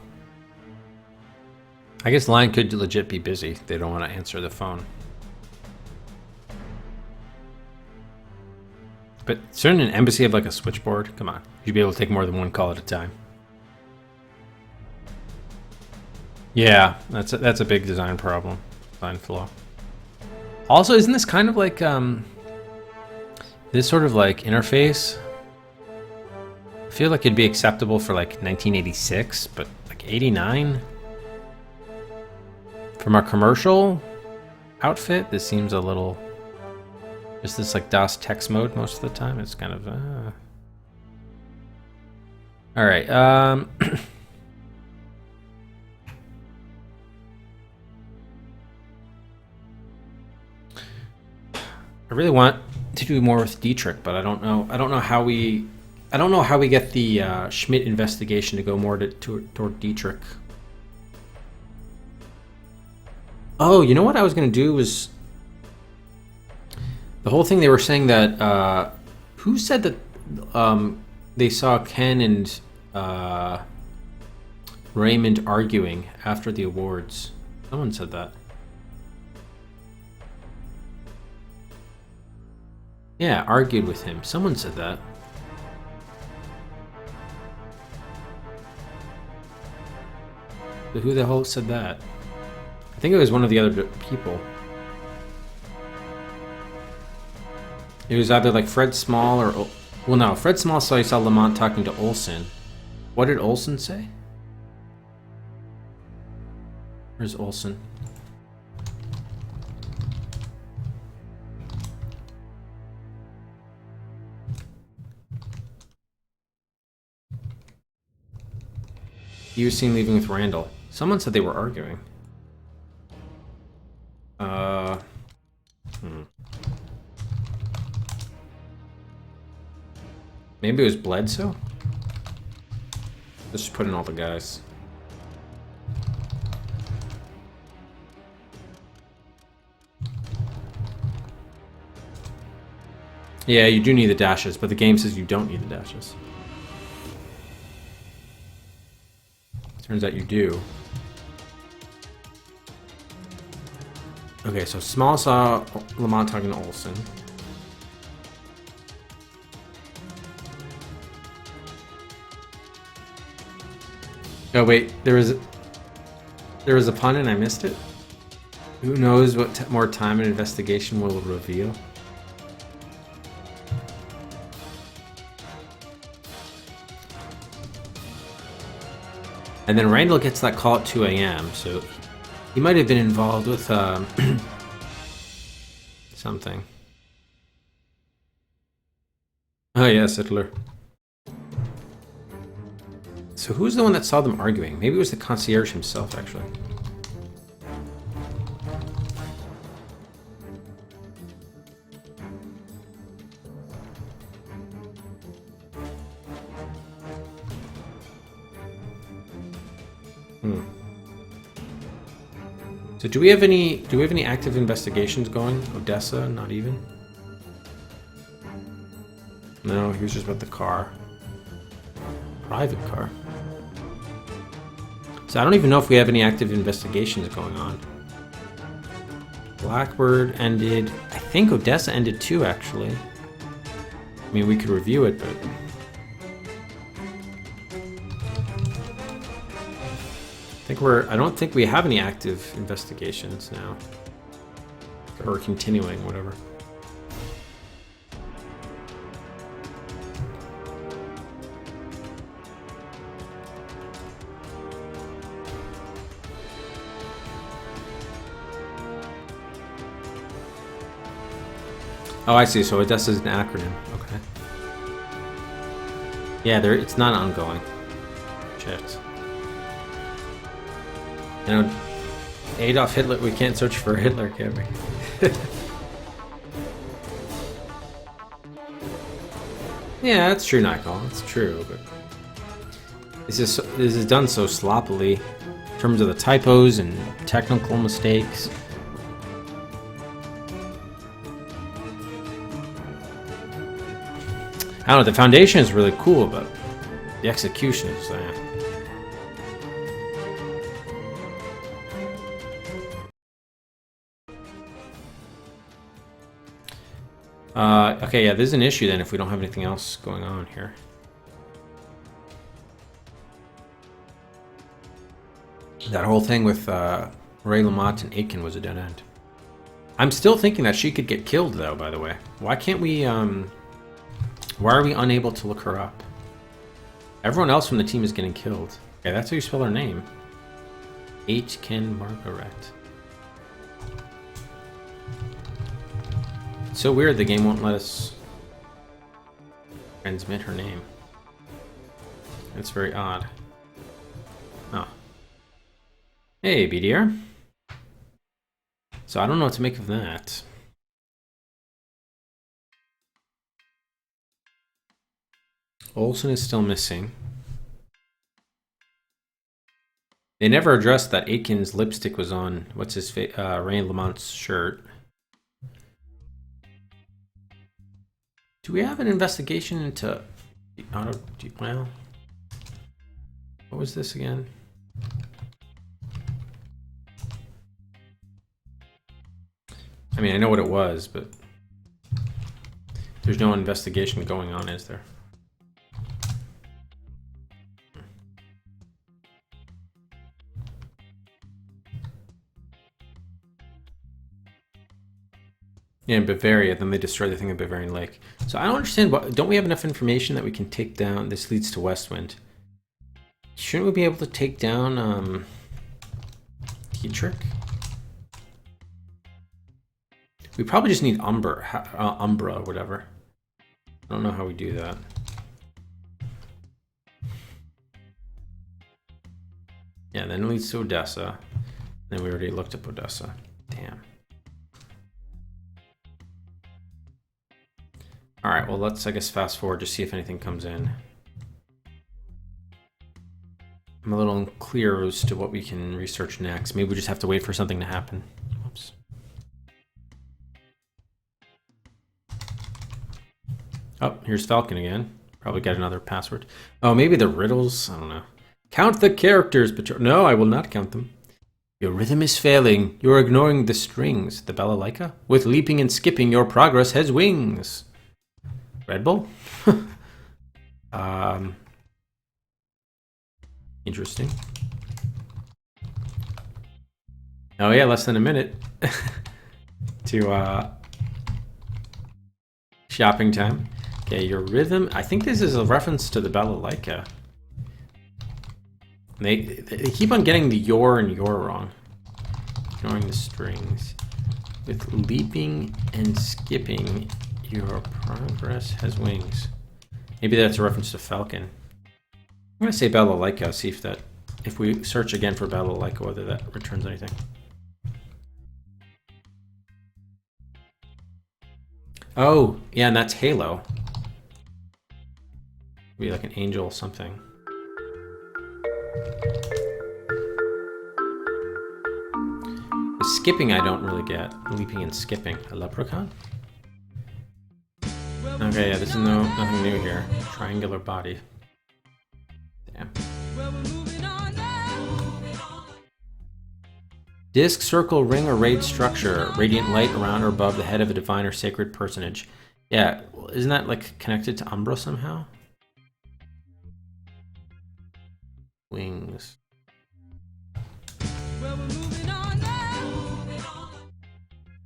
I guess line could legit be busy. They don't want to answer the phone. But shouldn't an embassy have like a switchboard? Come on. You'd be able to take more than one call at a time. Yeah, that's a big design problem. Design flaw. Also, isn't this kind of like this sort of like interface? I feel like it'd be acceptable for like 1986, but like 89? From our commercial outfit, this seems a little... Is this like DOS text mode most of the time? It's kind of... Alright, I really want to do more with Dietrich, but I don't know how we get the Schmidt investigation to go more toward Dietrich. Oh, you know what I was going to do was... The whole thing they were saying that... who said that they saw Ken and Raymond arguing after the awards? Someone said that. Yeah, argued with him. Someone said that. But who the hell said that? I think it was one of the other people. It was either like Fred Small or... Well, no. Fred Small saw he saw Lamont talking to Olsen. What did Olsen say? Where's Olsen? He was seen leaving with Randall. Someone said they were arguing. Maybe it was Bledsoe? Let's just put in all the guys. Yeah, you do need the dashes, but the game says you don't need the dashes. Turns out you do. Okay, so Small saw Lamont talking to Olsen. Oh wait, there was a pun and I missed it? Who knows what more time an investigation will reveal? And then Randall gets that call at 2 a.m., so he might have been involved with something. Oh yes, Hitler. So who's the one that saw them arguing? Maybe it was the concierge himself, actually. So do we have any active investigations going? Odessa, not even? No, he was just about the car. Private car. So I don't even know if we have any active investigations going on. Blackbird ended. I think Odessa ended too, actually. I mean, we could review it, but... I don't think we have any active investigations now. Or continuing, whatever. Oh, I see. So Odessa is an acronym. Okay. Yeah, it's not ongoing. Checked. You know, Adolf Hitler, we can't search for Hitler, can we? Yeah, that's true, Nikol. That's true, but this is done so sloppily in terms of the typos and technical mistakes. I don't know, the foundation is really cool, but the execution is okay, yeah, there's an issue then if we don't have anything else going on here. That whole thing with Ray Lamont and Aiken was a dead end. I'm still thinking that she could get killed, though, by the way. Why can't we, why are we unable to look her up? Everyone else from the team is getting killed. Okay, that's how you spell her name. Aitken Margaret. It's so weird the game won't let us transmit her name. It's very odd. Oh. Hey, BDR. So I don't know what to make of that. Olsen is still missing. They never addressed that Aiken's lipstick was on what's his face, Ray Lamont's shirt. Do we have an investigation into the auto? Well, what was this again? I mean, I know what it was, but There's no investigation going on, is there? Yeah, in Bavaria, then they destroy the thing in Bavarian Lake. So I don't understand, don't we have enough information that we can take down, this leads to Westwind. Shouldn't we be able to take down, Dietrich? We probably just need Umbra or whatever. I don't know how we do that. Yeah, then it leads to Odessa. Then we already looked up Odessa. Damn. All right, well, let's, I guess, fast forward to see if anything comes in. I'm a little unclear as to what we can research next. Maybe we just have to wait for something to happen. Oops. Oh, here's Falcon again. Probably got another password. Oh, maybe the riddles? I don't know. Count the characters, but no, I will not count them. Your rhythm is failing. You're ignoring the strings. The balalaika? With leaping and skipping, your progress has wings. Red Bull? Interesting. Oh yeah, less than a minute to shopping time. Okay, your rhythm. I think this is a reference to the balalaika. They keep on getting the your and your wrong. Ignoring the strings. With leaping and skipping, your progress has wings. Maybe that's a reference to Falcon. I'm gonna say balalaika, see if we search again for balalaika, whether that returns anything. Oh, yeah, and that's Halo. Be like an angel or something. The skipping I don't really get. Leaping and skipping. A leprechaun? Okay, yeah, this is nothing new here. Triangular body. Damn. Disc, circle, ring, or rayed structure. Radiant light around or above the head of a divine or sacred personage. Yeah, isn't that like connected to Umbra somehow? Wings.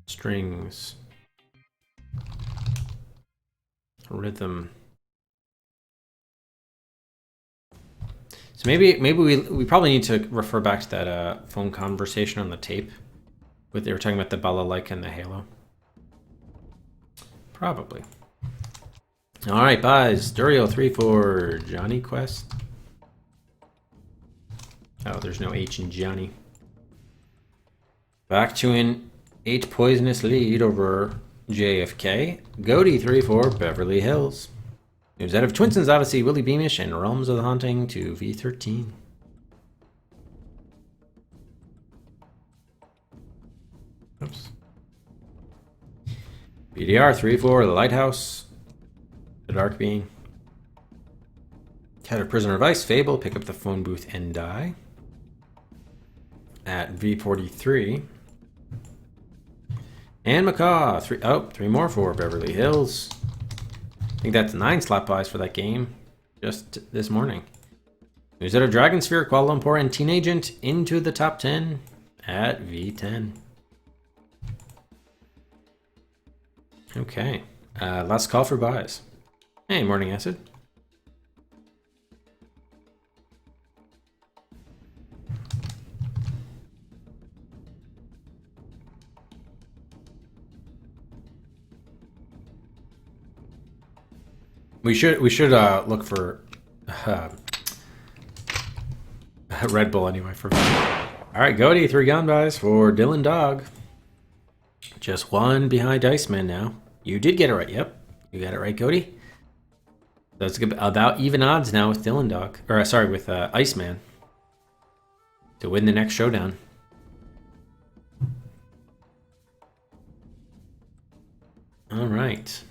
Strings. Rhythm. So maybe we probably need to refer back to that phone conversation on the tape. They were talking about the balalaika and the halo. Probably. All right, buys. Durio 3 for Johnny Quest. Oh, there's no H in Johnny. Back to an 8 poisonous lead over JFK. Goaty 3 for Beverly Hills. News out of Twinson's Odyssey, Willie Beamish, and Realms of the Haunting to V13. Oops. BDR 3 for The Lighthouse. The Dark Being. Cat of Prisoner of Ice, Fable, pick up the phone booth and die. At V43. And Macaw, 3 more for Beverly Hills. I think that's 9 slap buys for that game just this morning. News out of Dragon Sphere, Kuala Lumpur, and Teen Agent into the top 10 at V10. Okay, last call for buys. Hey, Morning Acid. We should look for Red Bull anyway. All right, Goaty 3 gun buys for Dylan Dog. Just 1 behind Iceman now. You did get it right. Yep, you got it right, Goaty. So it's about even odds now with Dylan Dog, or sorry, with Iceman to win the next showdown. All right.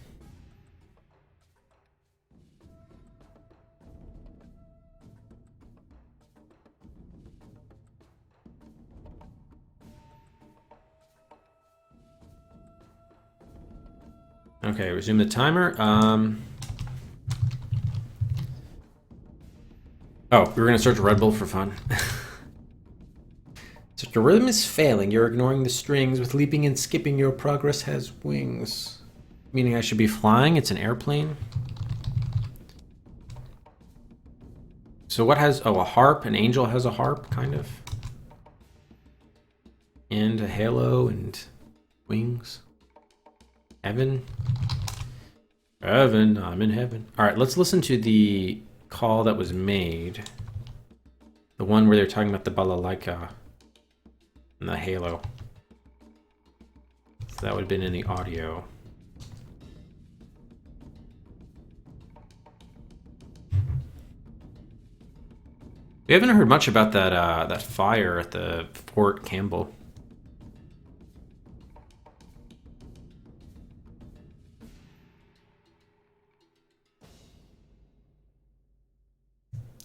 Okay, resume the timer. Oh, we were gonna search Red Bull for fun. So your rhythm is failing. You're ignoring the strings. With leaping and skipping, your progress has wings. Meaning I should be flying? It's an airplane? So what has... Oh, a harp? An angel has a harp, kind of. And a halo and wings. Heaven. Heaven, I'm in heaven. Alright, let's listen to the call that was made. The one where they're talking about the balalaika and the halo. So that would have been in the audio. We haven't heard much about that that fire at the Fort Campbell.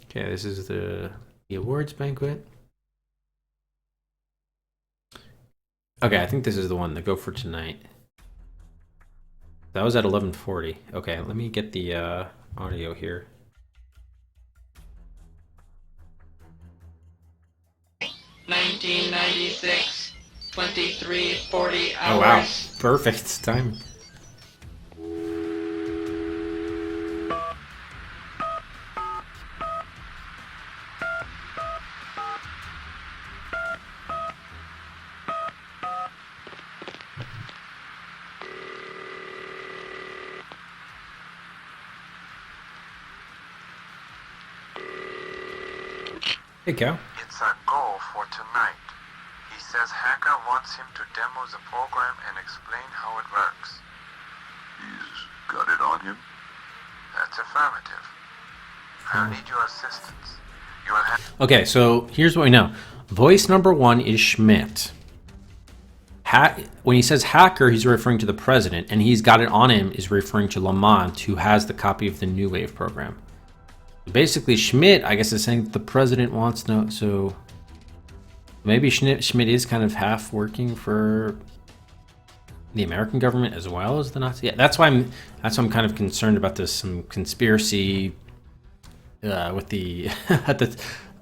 Okay, this is the awards banquet. Okay, I think this is the one, the Go for Tonight. That was at 11:40. Okay, let me get the audio here. 1996, 23:40 hours. Oh wow, perfect time. Hey, Cal. It's a go for tonight. He says Hacker wants him to demo the program and explain how it works. He's got it on him? That's affirmative. I'll need your assistance. You will have... Okay, so here's what we know. Voice number 1 is Schmidt. When he says hacker, he's referring to the president, and he's got it on him is referring to Lamont, who has the copy of the New Wave program. Basically, Schmidt, I guess, is saying that the president wants no. So maybe Schmidt is kind of half working for the American government as well as the Nazi. Yeah, that's why I'm kind of concerned about this some conspiracy with the at the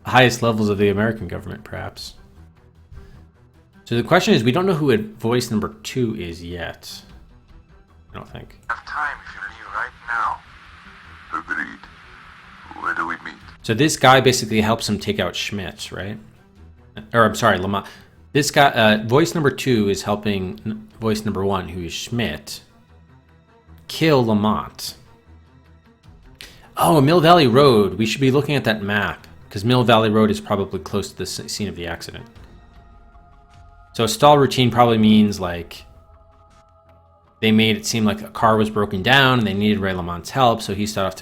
highest levels of the American government, perhaps. So the question is, we don't know who voice number 2 is yet. I don't think. have time if you leave right now. Agreed. Where do we meet? So this guy basically helps him take out Schmidt, right? Or I'm sorry, Lamont. This guy, voice number 2 is helping voice number 1, who is Schmidt, kill Lamont. Oh, Mill Valley Road. We should be looking at that map, because Mill Valley Road is probably close to the scene of the accident. So a stall routine probably means like they made it seem like a car was broken down and they needed Ray Lamont's help, so he got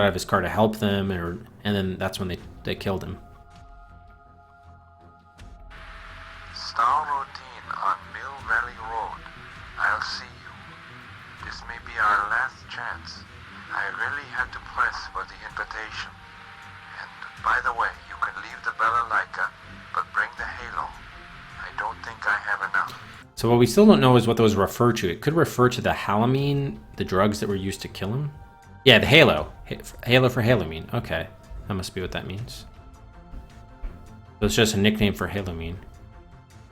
out of his car to help them, and then that's when they killed him. Star routine on Mill Valley Road. I'll see you. This may be our last chance. I really had to press for the invitation. And by the way, you can leave the balalaika, but bring the halo. I don't think I have enough. So what we still don't know is what those refer to. It could refer to the halamine, the drugs that were used to kill him. Yeah, the halo. Halo for halamine. Okay, that must be what that means. So it's just a nickname for halamine.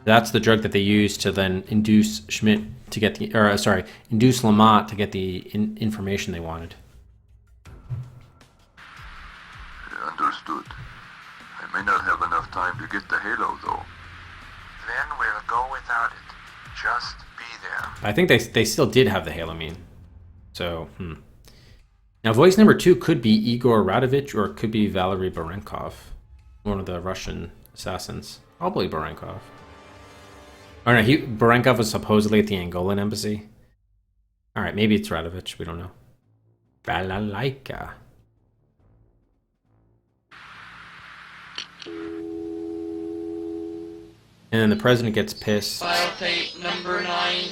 That's the drug that they used to then induce Schmidt to get induce Lamont to get the information they wanted. Understood. I may not have enough time to get the halo, though. Then we'll go without it. Just be there. I think they still did have the halamine. So, Now, voice number 2 could be Igor Radovich, or it could be Valery Barenkov, one of the Russian assassins. Probably Barenkov. Oh no, Barenkov was supposedly at the Angolan embassy. All right, maybe it's Radovich. We don't know. Balalaika. And then the president gets pissed. File tape number 9.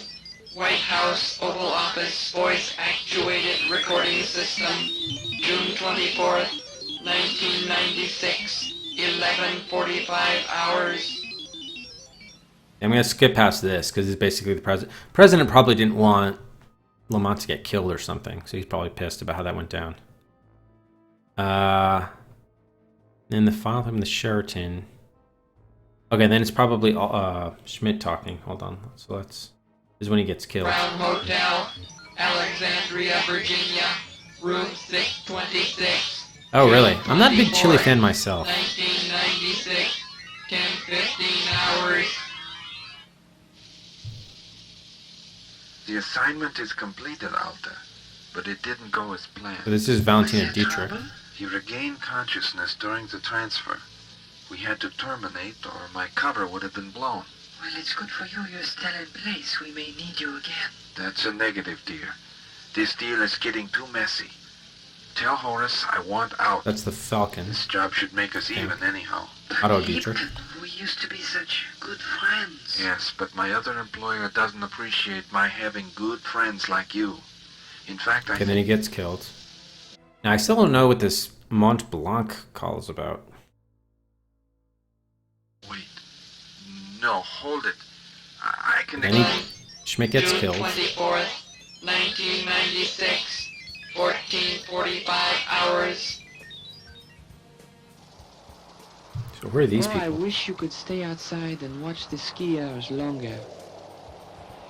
White House Oval Office Voice Actuated Recording System. June 24th, 1996. 11:45 hours. I'm going to skip past this because it's basically the president. President probably didn't want Lamont to get killed or something, so he's probably pissed about how that went down. Then the file from the Sheraton. Okay, then it's probably Schmidt talking. Hold on. So this is when he gets killed. Crown Hotel, Alexandria, Virginia, room 626. Oh, really? I'm not a big Chili fan myself. 1996, 10:15 hours. The assignment is completed, Alta, but it didn't go as planned. So this is Valentina Dietrich. He regained consciousness during the transfer. We had to terminate, or my cover would have been blown. Well, it's good for you you're still in place. We may need you again. That's a negative, dear. This deal is getting too messy. Tell Horace I want out. That's the Falcon. This job should make us even anyhow. Otto Dietrich. We used to be such good friends. Yes, but my other employer doesn't appreciate my having good friends like you. In fact, I Okay, then he gets killed. Now, I still don't know what this Mont Blanc call is about. Wait. No, hold it. I can... Then Schmidt gets June killed. 24th, 1996, 14:45 hours. So who are these I people? wish you could stay outside and watch the skiers longer.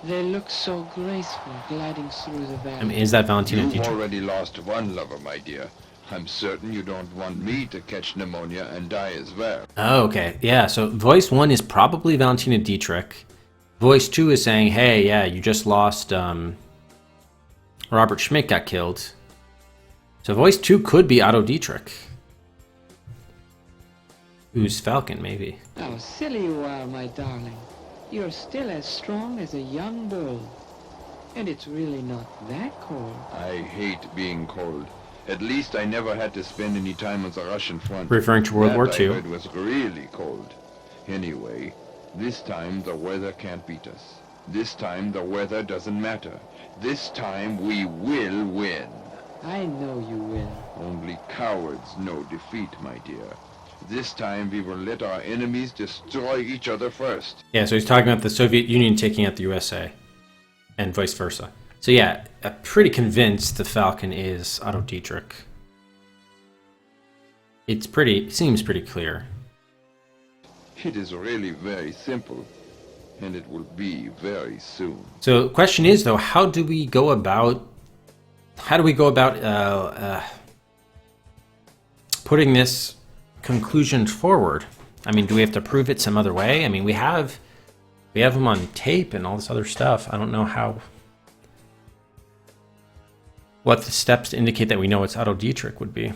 They look so graceful gliding through the valley. I mean, is that Valentina You've Dietrich? already lost one lover, my dear. I'm certain you don't want me to catch pneumonia and die as well. Oh, okay. Yeah, so voice 1 is probably Valentina Dietrich. Voice 2 is saying, hey, yeah, you just lost, Robert Schmidt got killed. So voice 2 could be Otto Dietrich. Who's Falcon, maybe. How silly you are, my darling. You're still as strong as a young bull. And it's really not that cold. I hate being cold. At least I never had to spend any time on the Russian front. Referring to World That War I II. heard was really cold. Anyway, this time the weather can't beat us. This time the weather doesn't matter. This time we will win. I know you will. Only cowards know defeat, my dear. This time we will let our enemies destroy each other first. Yeah, so he's talking about the Soviet Union taking out the USA. And vice versa. So yeah, I'm pretty convinced the Falcon is Otto Dietrich. It seems pretty clear. It is really very simple, and it will be very soon. So the question is, though, how do we go about putting this conclusion forward? I mean, do we have to prove it some other way? I mean, we have him on tape and all this other stuff. I don't know what the steps to indicate that we know it's Otto Dietrich would be.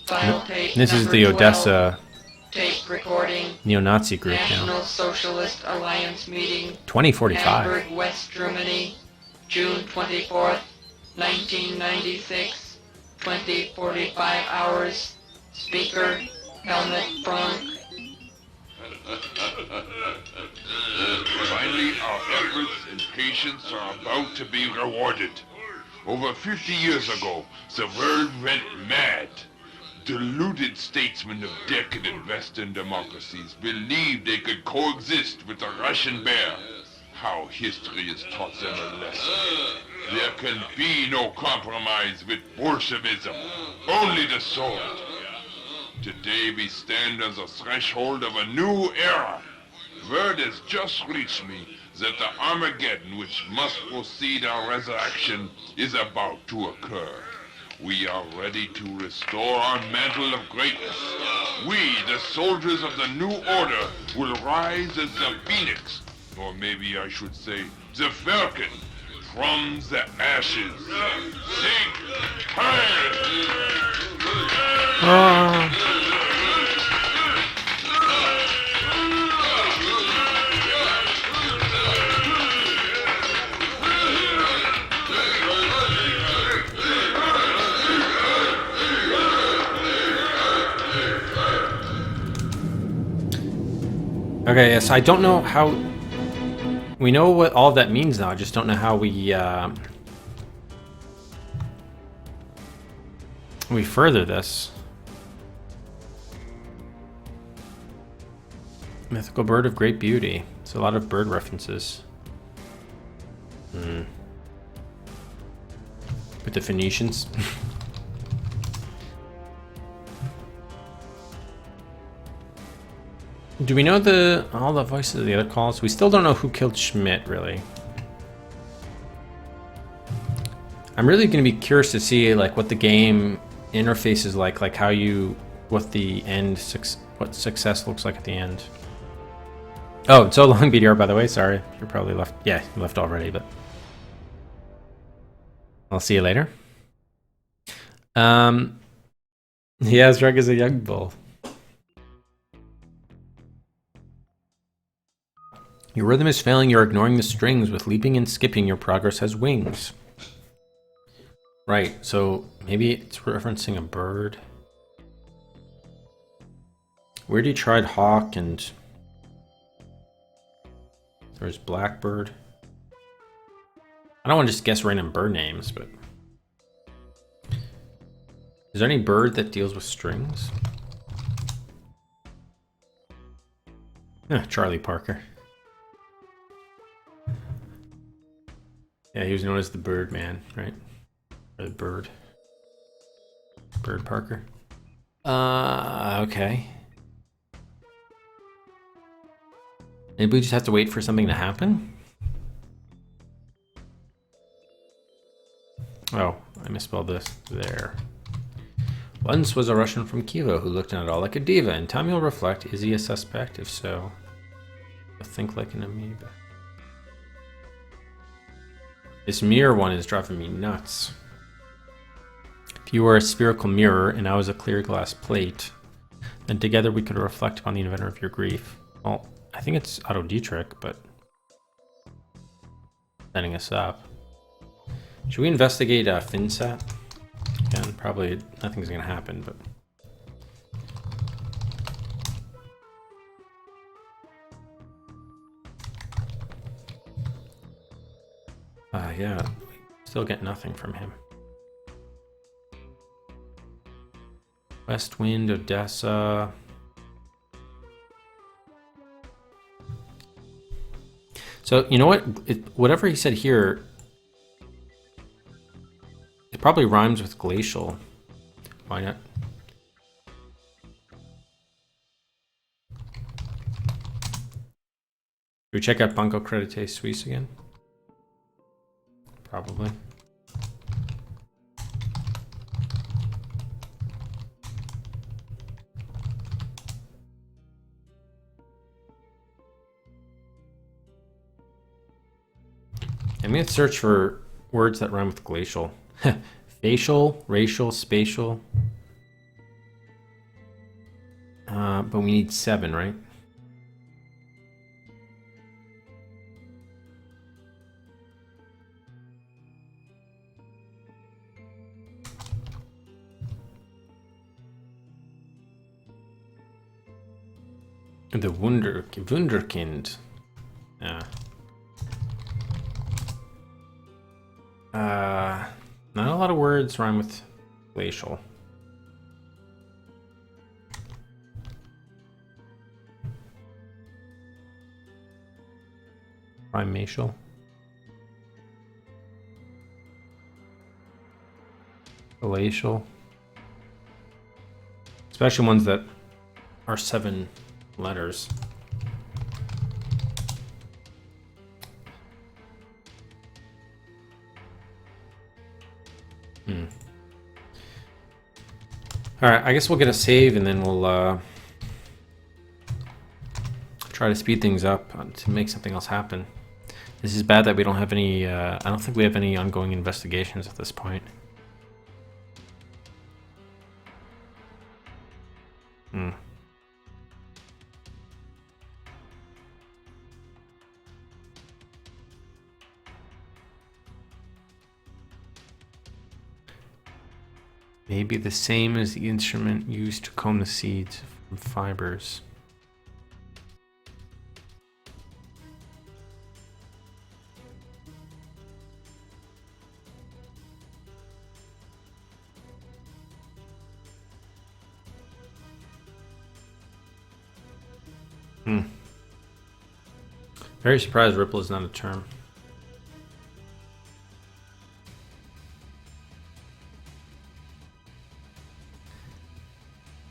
File tape This is number the 12. Odessa Tape recording. neo-Nazi group National now. Socialist Alliance meeting. 2045. Hamburg, West Germany, June 24th, 1996, 20:45 hours. Speaker, Helmut Frank. Finally, our efforts and patience are about to be rewarded. Over 50 years ago, the world went mad. Deluded statesmen of decadent Western democracies believed they could coexist with the Russian bear. How history has taught them a lesson. There can be no compromise with Bolshevism, only the sword. Today we stand on the threshold of a new era. Word has just reached me that the Armageddon which must precede our resurrection is about to occur. We are ready to restore our mantle of greatness. We, the soldiers of the new order, will rise as the phoenix, or maybe I should say, the falcon, from the ashes. Sing heil! Okay, yes, I don't know how... We know what all of that means now, I just don't know how we further this. Mythical bird of great beauty. There's a lot of bird references. With the Phoenicians. Do we know all the voices of the other calls? We still don't know who killed Schmidt, really. I'm really going to be curious to see like what the game interface is like how you, what the end, what success looks like at the end. Oh, it's so long, BDR, by the way. Sorry, you're probably left. Yeah, you left already, but I'll see you later. Yeah, as drunk as a young bull. Your rhythm is failing, you're ignoring the strings. With leaping and skipping, your progress has wings. Right, so maybe it's referencing a bird. We already tried hawk and there's blackbird. I don't want to just guess random bird names, but is there any bird that deals with strings? Charlie Parker. Yeah, he was known as the Bird Man, right? Or the Bird. Bird Parker. Okay. Maybe we just have to wait for something to happen? Oh, I misspelled this. There. Once was a Russian from Kiev who looked at it all like a diva. In time you'll reflect, is he a suspect? If so, think like an amoeba. This mirror one is driving me nuts. If you were a spherical mirror and I was a clear glass plate, then together we could reflect upon the inventor of your grief. Well, I think it's Otto Dietrich, but setting us up. Should we investigate FinSat? Again, probably nothing's gonna happen, but yeah, still get nothing from him. West Wind, Odessa. So, you know what? Whatever he said here, it probably rhymes with glacial. Why not? Should we check out Banco Credite Suisse again? Probably. I'm going to search for words that rhyme with glacial. Facial, racial, spatial. But we need 7, right? The Wunderkind. Yeah. Not a lot of words rhyme with glacial. Primatial. Glacial. Especially ones that are 7 letters. Alright, I guess we'll get a save and then we'll try to speed things up to make something else happen. This is bad that we don't have any, I don't think we have any ongoing investigations at this point. Maybe the same as the instrument used to comb the seeds from fibers. Very surprised Ripple is not a term.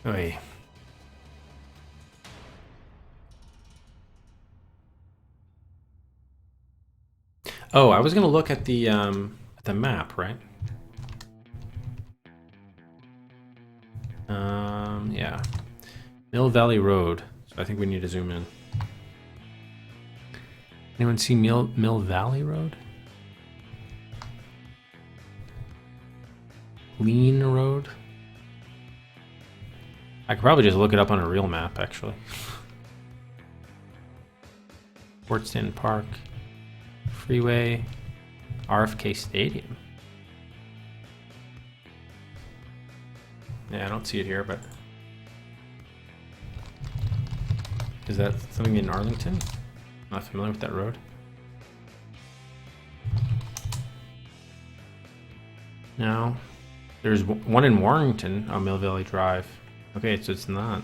Oy. Oh, I was gonna look at the map, right? Yeah. Mill Valley Road. So I think we need to zoom in. Anyone see Mill Valley Road? Lean Road? I could probably just look it up on a real map, actually. Fort Stanton Park. Freeway. RFK Stadium. Yeah, I don't see it here, but... Is that something in Arlington? Not familiar with that road. No. There's one in Warrington on Mill Valley Drive. Okay, so it's not.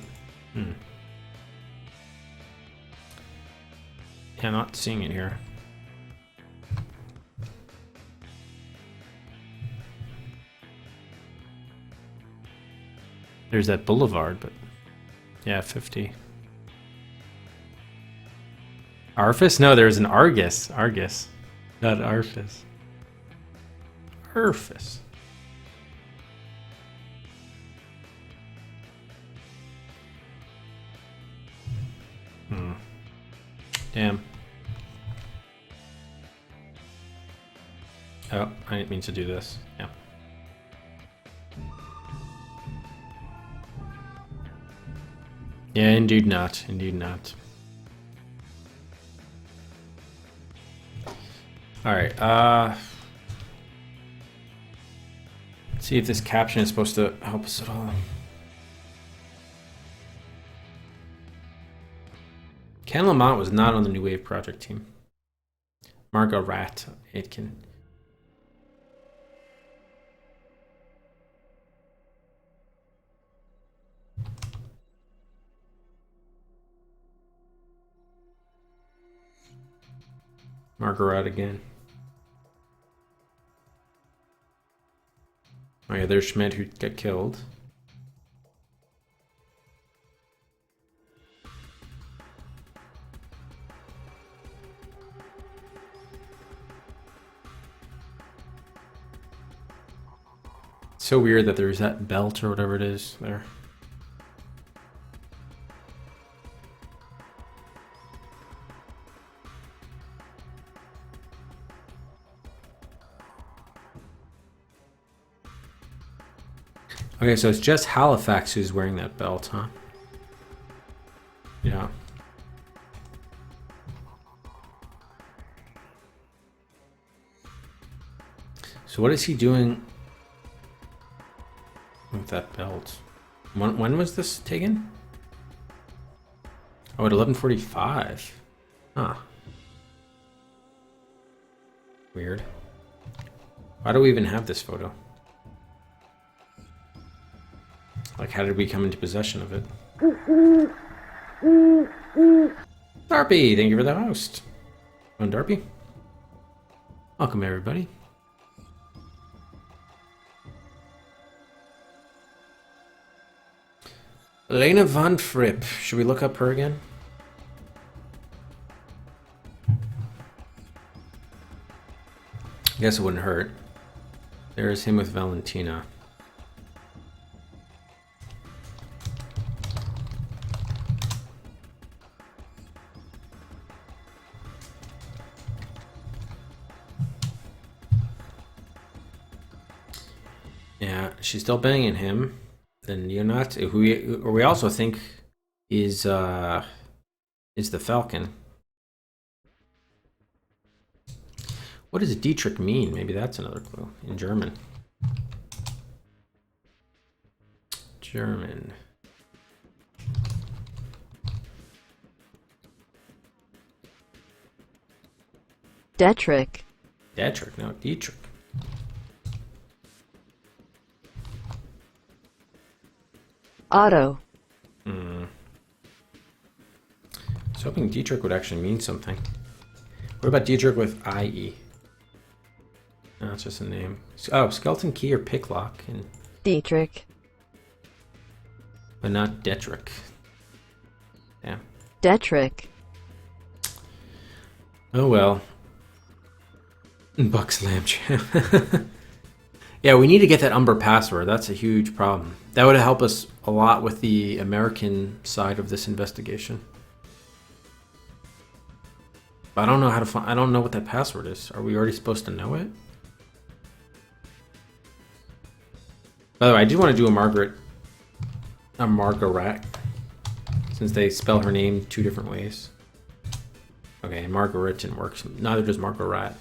Yeah, not seeing it here. There's that boulevard, but yeah, 50. Arfus? No, there's an Argus. Argus. Not Arfus. Arfus. Damn. Oh, I didn't mean to do this. Yeah. Yeah, indeed not. Indeed not. Alright, let's see if this caption is supposed to help us at all. Ken Lamont was not on the New Wave project team. Margaret Aitken. Margaret again. Oh yeah, there's Schmidt who got killed. It's so weird that there's that belt or whatever it is there. Okay, so it's just Halifax who's wearing that belt, huh? Yeah. So what is he doing with that belt? When was this taken? Oh, at 11:45. Huh. Weird. Why do we even have this photo? Like, how did we come into possession of it? Darby, thank you for the host. On Darby. Welcome, everybody. Elena Von Fripp. Should we look up her again? I guess it wouldn't hurt. There's him with Valentina. Yeah, she's still banging him. Then Leonat, who we also think is the Falcon. What does Dietrich mean? Maybe that's another clue in German. German. Dietrich. Dietrich, no, Dietrich. Otto. I was hoping Dietrich would actually mean something. What about Dietrich with IE? No, it's just a name. Oh, skeleton key or pick lock, and Dietrich. but not Detrick. Yeah. Detrick. Oh well. Buck Slam Champ. Yeah, we need to get that Umber password. That's a huge problem. That would help us a lot with the American side of this investigation. I don't know how to find. I don't know what that password is. Are we already supposed to know it? By the way, I do want to do a Margaret, since they spell her name two different ways. Okay, Margaret didn't work. Neither does Margaret.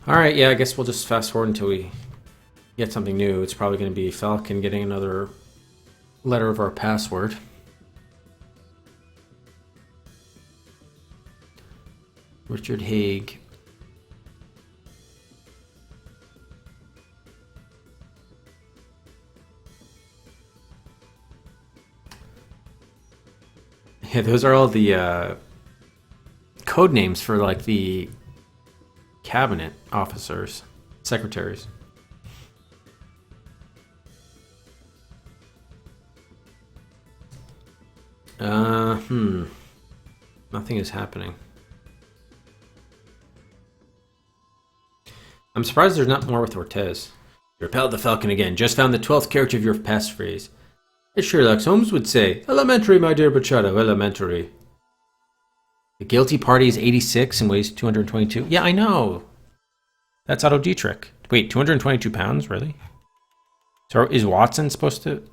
Alright, yeah, I guess we'll just fast forward until we get something new. It's probably going to be Falcon getting another letter of our password. Richard Haig. Yeah, those are all the code names for like the cabinet officers, secretaries. Nothing is happening. I'm surprised there's not more with Ortez. You repelled the Falcon again. Just found the 12th character of your passphrase. As Sherlock Holmes would say, elementary, my dear Machado, elementary. The guilty party is 86 and weighs 222. Yeah, I know. That's Otto Dietrich. Wait, 222 pounds? Really? So is Watson supposed to...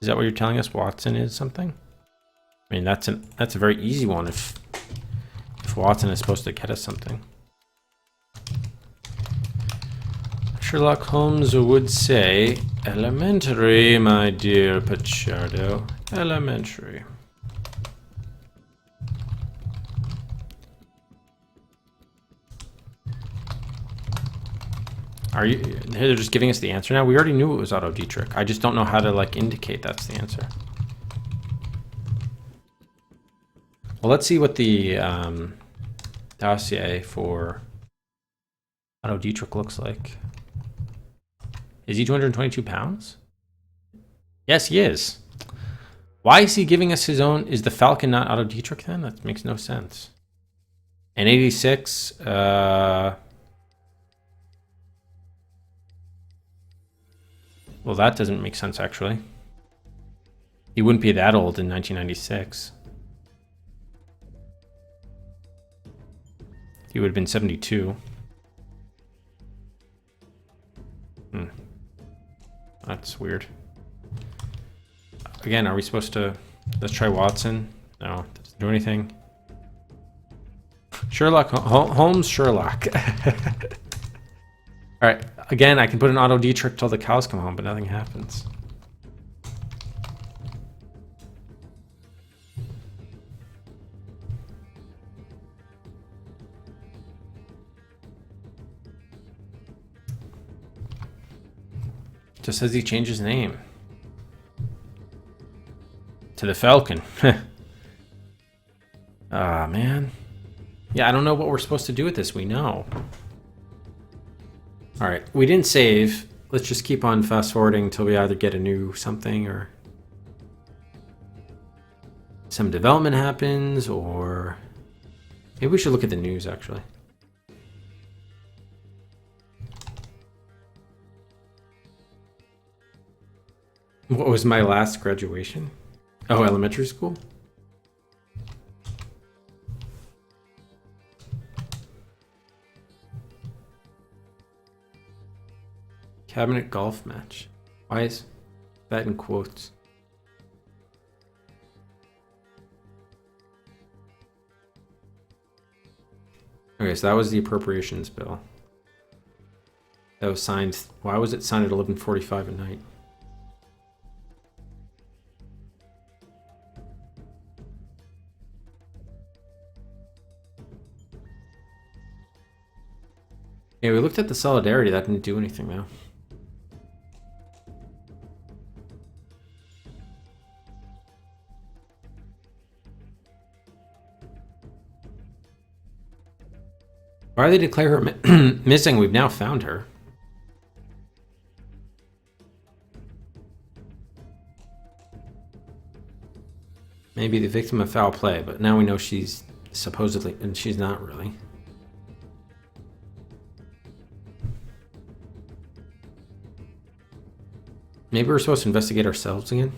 Is that what you're telling us? Watson is something? I mean, that's a very easy one if Watson is supposed to get us something. Sherlock Holmes would say, elementary, my dear Pachardo. Elementary. Are you... They're just giving us the answer now? We already knew it was Otto Dietrich. I just don't know how to, like, indicate that's the answer. Well, let's see what the dossier for Otto Dietrich looks like. Is he 222 pounds? Yes, he is. Why is he giving us his own? Is the Falcon not Otto Dietrich then? That makes no sense. And 86, well, that doesn't make sense, actually. He wouldn't be that old in 1996. He would have been 72. That's weird. Again, are we supposed to... Let's try Watson. No, doesn't do anything. Sherlock Holmes, Sherlock. Alright, again, I can put an Otto Dietrich till the cows come home, but nothing happens. Just says he changed his name to the Falcon. Ah, man. Yeah, I don't know what we're supposed to do with this. We know. Alright, we didn't save. Let's just keep on fast forwarding until we either get a new something or some development happens, or maybe we should look at the news, actually. What was my last graduation? Oh, elementary school? Cabinet golf match. Why is that in quotes? Okay, so that was the appropriations bill. That was signed. Why was it signed at 11:45 at night? Yeah, we looked at the solidarity. That didn't do anything, though. Why did they declare her missing? We've now found her. Maybe the victim of foul play, but now we know she's supposedly, and she's not really. Maybe we're supposed to investigate ourselves again?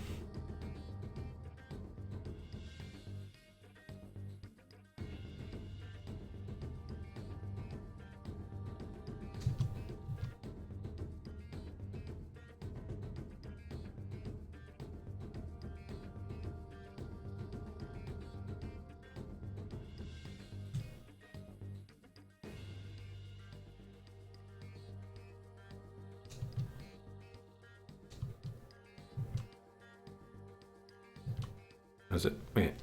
Is it? Wait.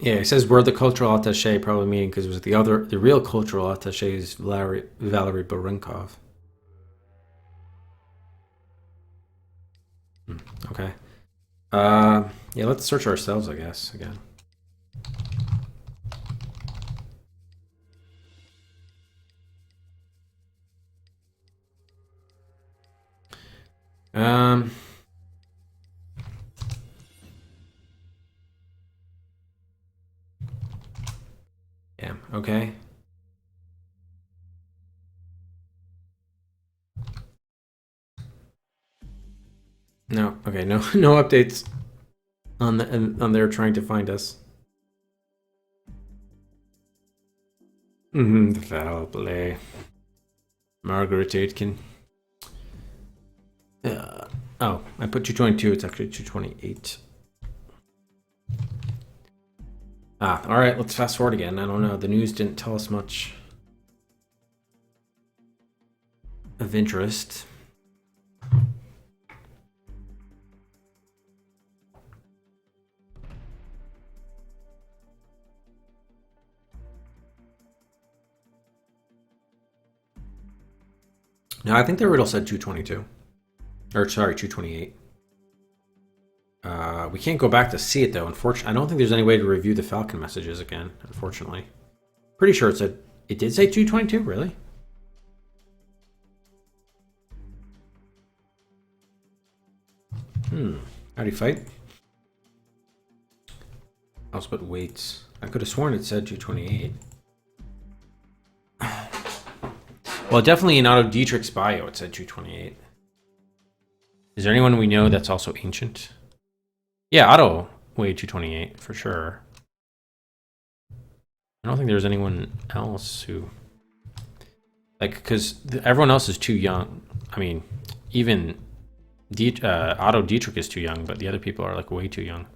Yeah, he says we're the cultural attaché, probably meaning because it was the real cultural attaché is Valery Barenkov. Okay. Yeah, let's search ourselves, I guess, again. Yeah, okay. No, okay, no updates on their trying to find us. The foul play. Margaret Aitken. Oh, I put 222, it's actually 228. Alright, let's fast forward again. I don't know, the news didn't tell us much of interest. No, I think the riddle said 222. Or, sorry, 228. We can't go back to see it, though, unfortunately. I don't think there's any way to review the Falcon messages again, unfortunately. Pretty sure it did say 222, really? How'd he fight? I'll put weights. I could have sworn it said 228. Well, definitely in Otto Dietrich's bio, it said 228. Is there anyone we know that's also ancient? Yeah, Otto weighed 228 for sure. I don't think there's anyone else who, like, because everyone else is too young. I mean, even Otto Dietrich is too young, but the other people are like way too young.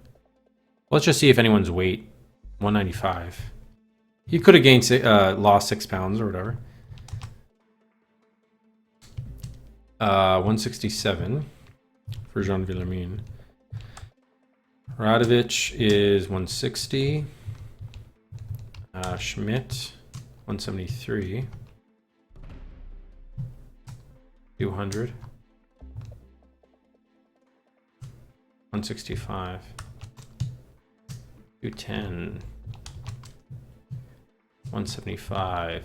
Let's just see if anyone's weight 195. He could have gained lost 6 pounds or whatever. 167 for Jean Villermine. Radovich is 160. Schmidt 173. 200. 165. 210. 175.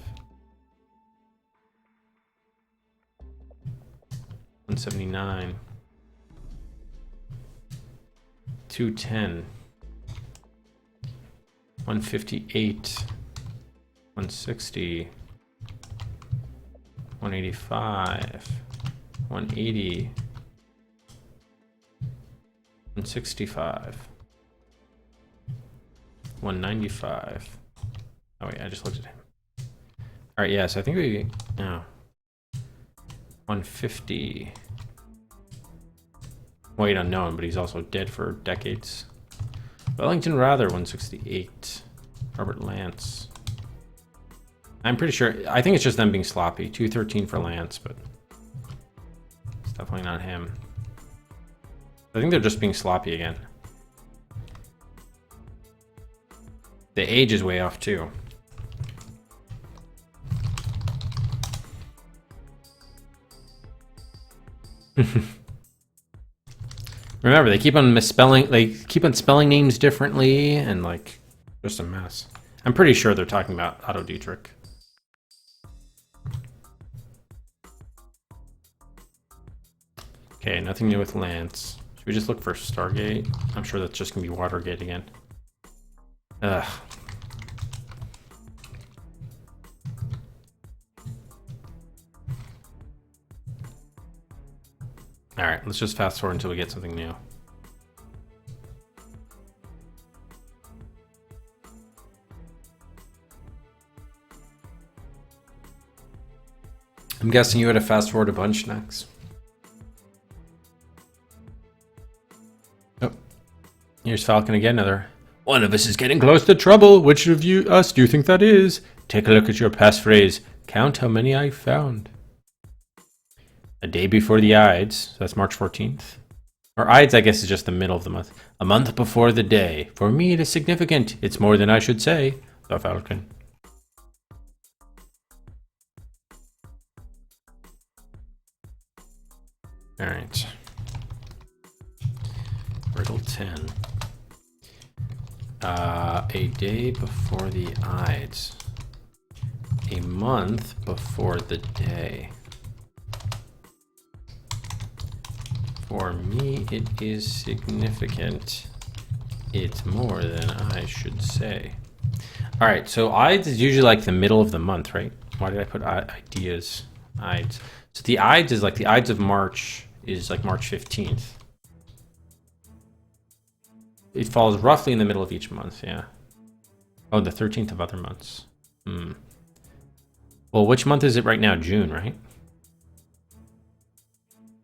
179. 210. 158. 160. 185. 180. 165. 195. Oh wait, I just looked at him. Alright, yeah, so I think we... Oh. 150. Weight unknown, but he's also dead for decades. Wellington Rather, 168. Robert Lance. I'm pretty sure... I think it's just them being sloppy. 213 for Lance, but... It's definitely not him. I think they're just being sloppy again. The age is way off too. Remember, they keep on misspelling, spelling names differently, and like, just a mess. I'm pretty sure they're talking about Otto Dietrich. Okay, nothing new with Lance. Should we just look for Stargate? I'm sure that's just gonna be Watergate again. Ugh. Alright, let's just fast forward until we get something new. I'm guessing you had to fast forward a bunch next. Oh, here's Falcon again. Another. One of us is getting close to trouble. Which of us do you think that is? Take a look at your passphrase. Count how many I found. A day before the Ides, so that's March 14th. Or Ides, I guess, is just the middle of the month. A month before the day. For me, it is significant. It's more than I should say. The Falcon. All right. Riddle 10. A day before the Ides. A month before the day. For me, it is significant. It's more than I should say. All right, so Ides is usually like the middle of the month, right? Why did I put ideas? Ides. So the Ides is like the Ides of March is like March 15th. It falls roughly in the middle of each month, yeah. Oh, the 13th of other months. Well, which month is it right now? June, right?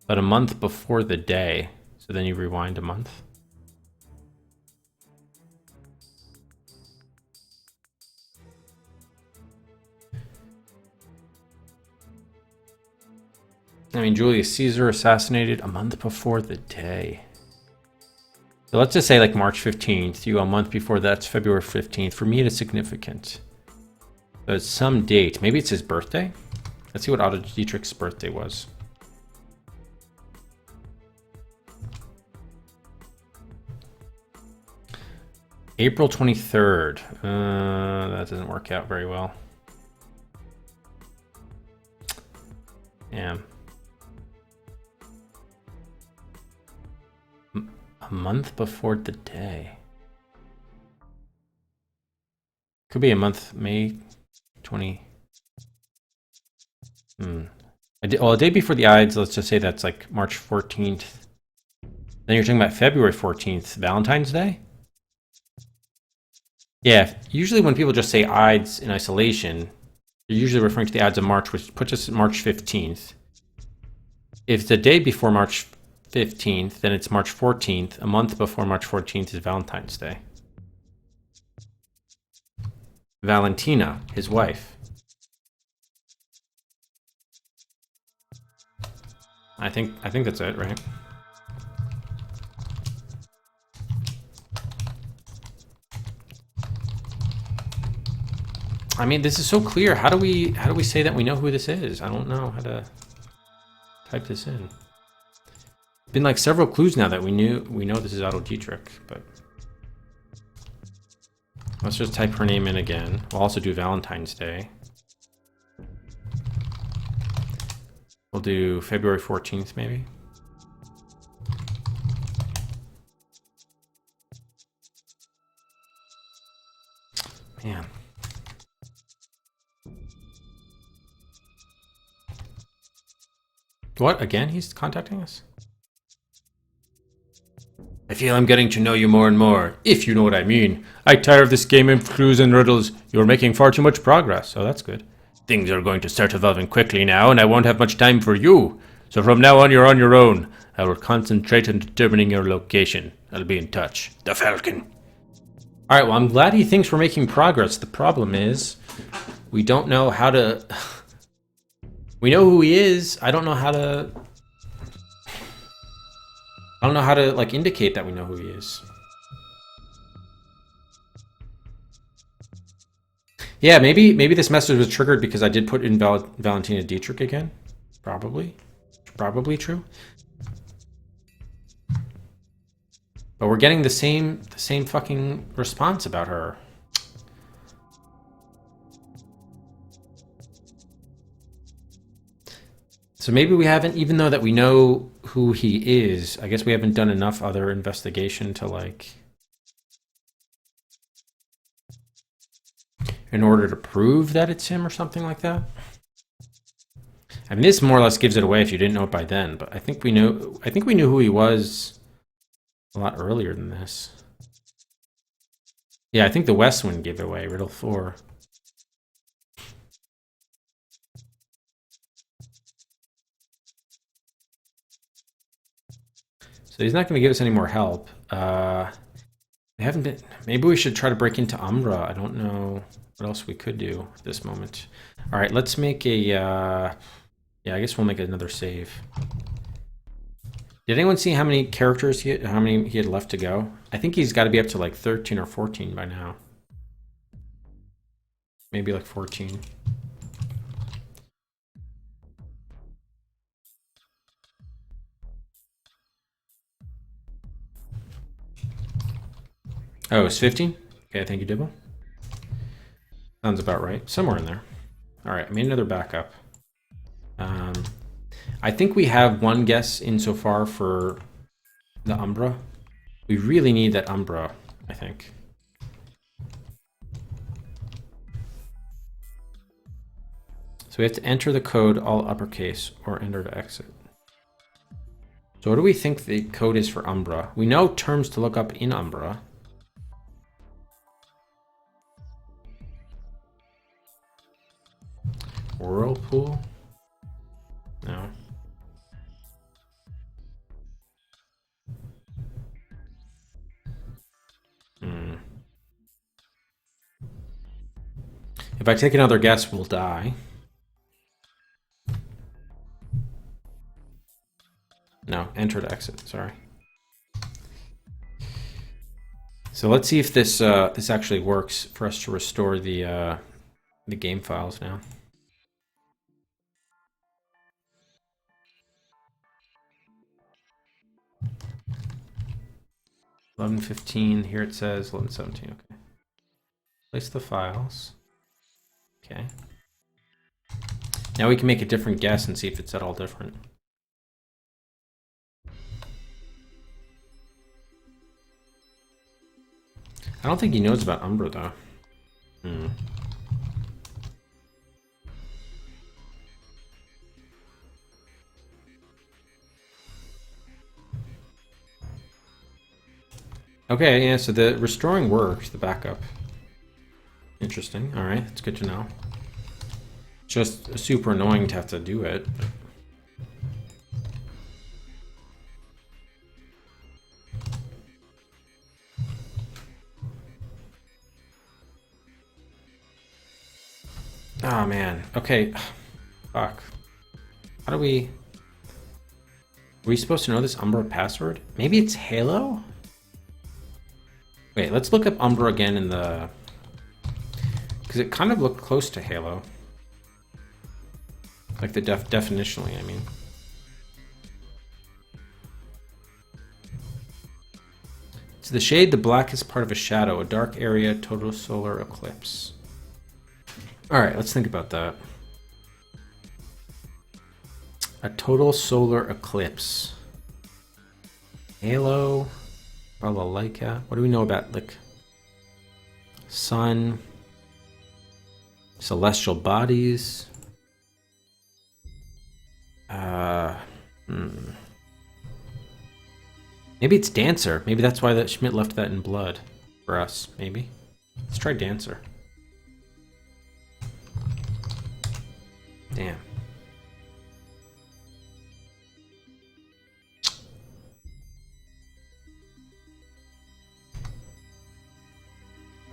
But a month before the day. So then you rewind a month. I mean, Julius Caesar assassinated a month before the day. So let's just say like March 15th. You go a month before that's February 15th. For me, it is significant. So it's some date. Maybe it's his birthday? Let's see what Otto Dietrich's birthday was. April 23rd. That doesn't work out very well. Yeah. A month before the day. Could be a month, May 20. Well, a day before the Ides, let's just say that's like March 14th. Then you're talking about February 14th, Valentine's Day? Yeah, usually when people just say Ides in isolation, they're usually referring to the Ides of March, which puts us at March 15th. If it's a day before March 15th, then it's March 14th. A month before March 14th is Valentine's Day. Valentina, his wife. I think that's it, right? I mean, this is so clear. How do we say that we know who this is? I don't know how to type this in. Been like several clues now that we know this is Otto Dietrich, but let's just type her name in again. We'll also do Valentine's Day. We'll do February 14th, maybe. Man. What? Again? He's contacting us? I feel I'm getting to know you more and more, if you know what I mean. I tire of this game of clues and riddles. You're making far too much progress, so that's good. Things are going to start evolving quickly now, and I won't have much time for you. So from now on, you're on your own. I will concentrate on determining your location. I'll be in touch. The Falcon. Alright, well, I'm glad he thinks we're making progress. The problem is, we don't know how to... We know who he is. I don't know how to... I don't know how to like indicate that we know who he is. Yeah, maybe this message was triggered because I did put in Valentina Dietrich again. Probably true. But we're getting the same fucking response about her. So maybe we haven't, even though that we know who he is, I guess we haven't done enough other investigation to like, in order to prove that it's him or something like that. I mean, this more or less gives it away if you didn't know it by then, but I think we knew who he was a lot earlier than this. Yeah, I think the West one gave it away, Riddle 4. So he's not going to give us any more help. We haven't been... Maybe we should try to break into Umbra. I don't know what else we could do at this moment. All right, let's make a... yeah, I guess we'll make another save. Did anyone see how many characters he had left to go? I think he's got to be up to like 13 or 14 by now. Maybe like 14. Oh, it's 15? Okay, thank you, Dibble. Sounds about right. Somewhere in there. All right, I made another backup. I think we have one guess insofar for the Umbra. We really need that Umbra, I think. So we have to enter the code all uppercase or enter to exit. So what do we think the code is for Umbra? We know terms to look up in Umbra. Whirlpool? No. If I take another guess, we'll die. No, enter to exit, sorry. So let's see if this this actually works for us to restore the game files now. $11:15, here it says 11:17, okay. Place the files. Okay. Now we can make a different guess and see if it's at all different. I don't think he knows about Umbra though. Okay, yeah, so the restoring worked, the backup. Interesting. All right, that's good to know. Just super annoying to have to do it. Oh man. Okay. Fuck. How do we... Were we supposed to know this Umbra password? Maybe it's Halo? Wait, let's look up Umbra again in the... Because it kind of looked close to Halo. Like the definitionally, I mean. To the shade, the blackest part of a shadow, a dark area, total solar eclipse. Alright, let's think about that. A total solar eclipse. Halo, Balalaika. What do we know about, like, sun, celestial bodies? Maybe it's Dancer. Maybe that's why that Schmidt left that in blood for us. Maybe. Let's try Dancer. Damn.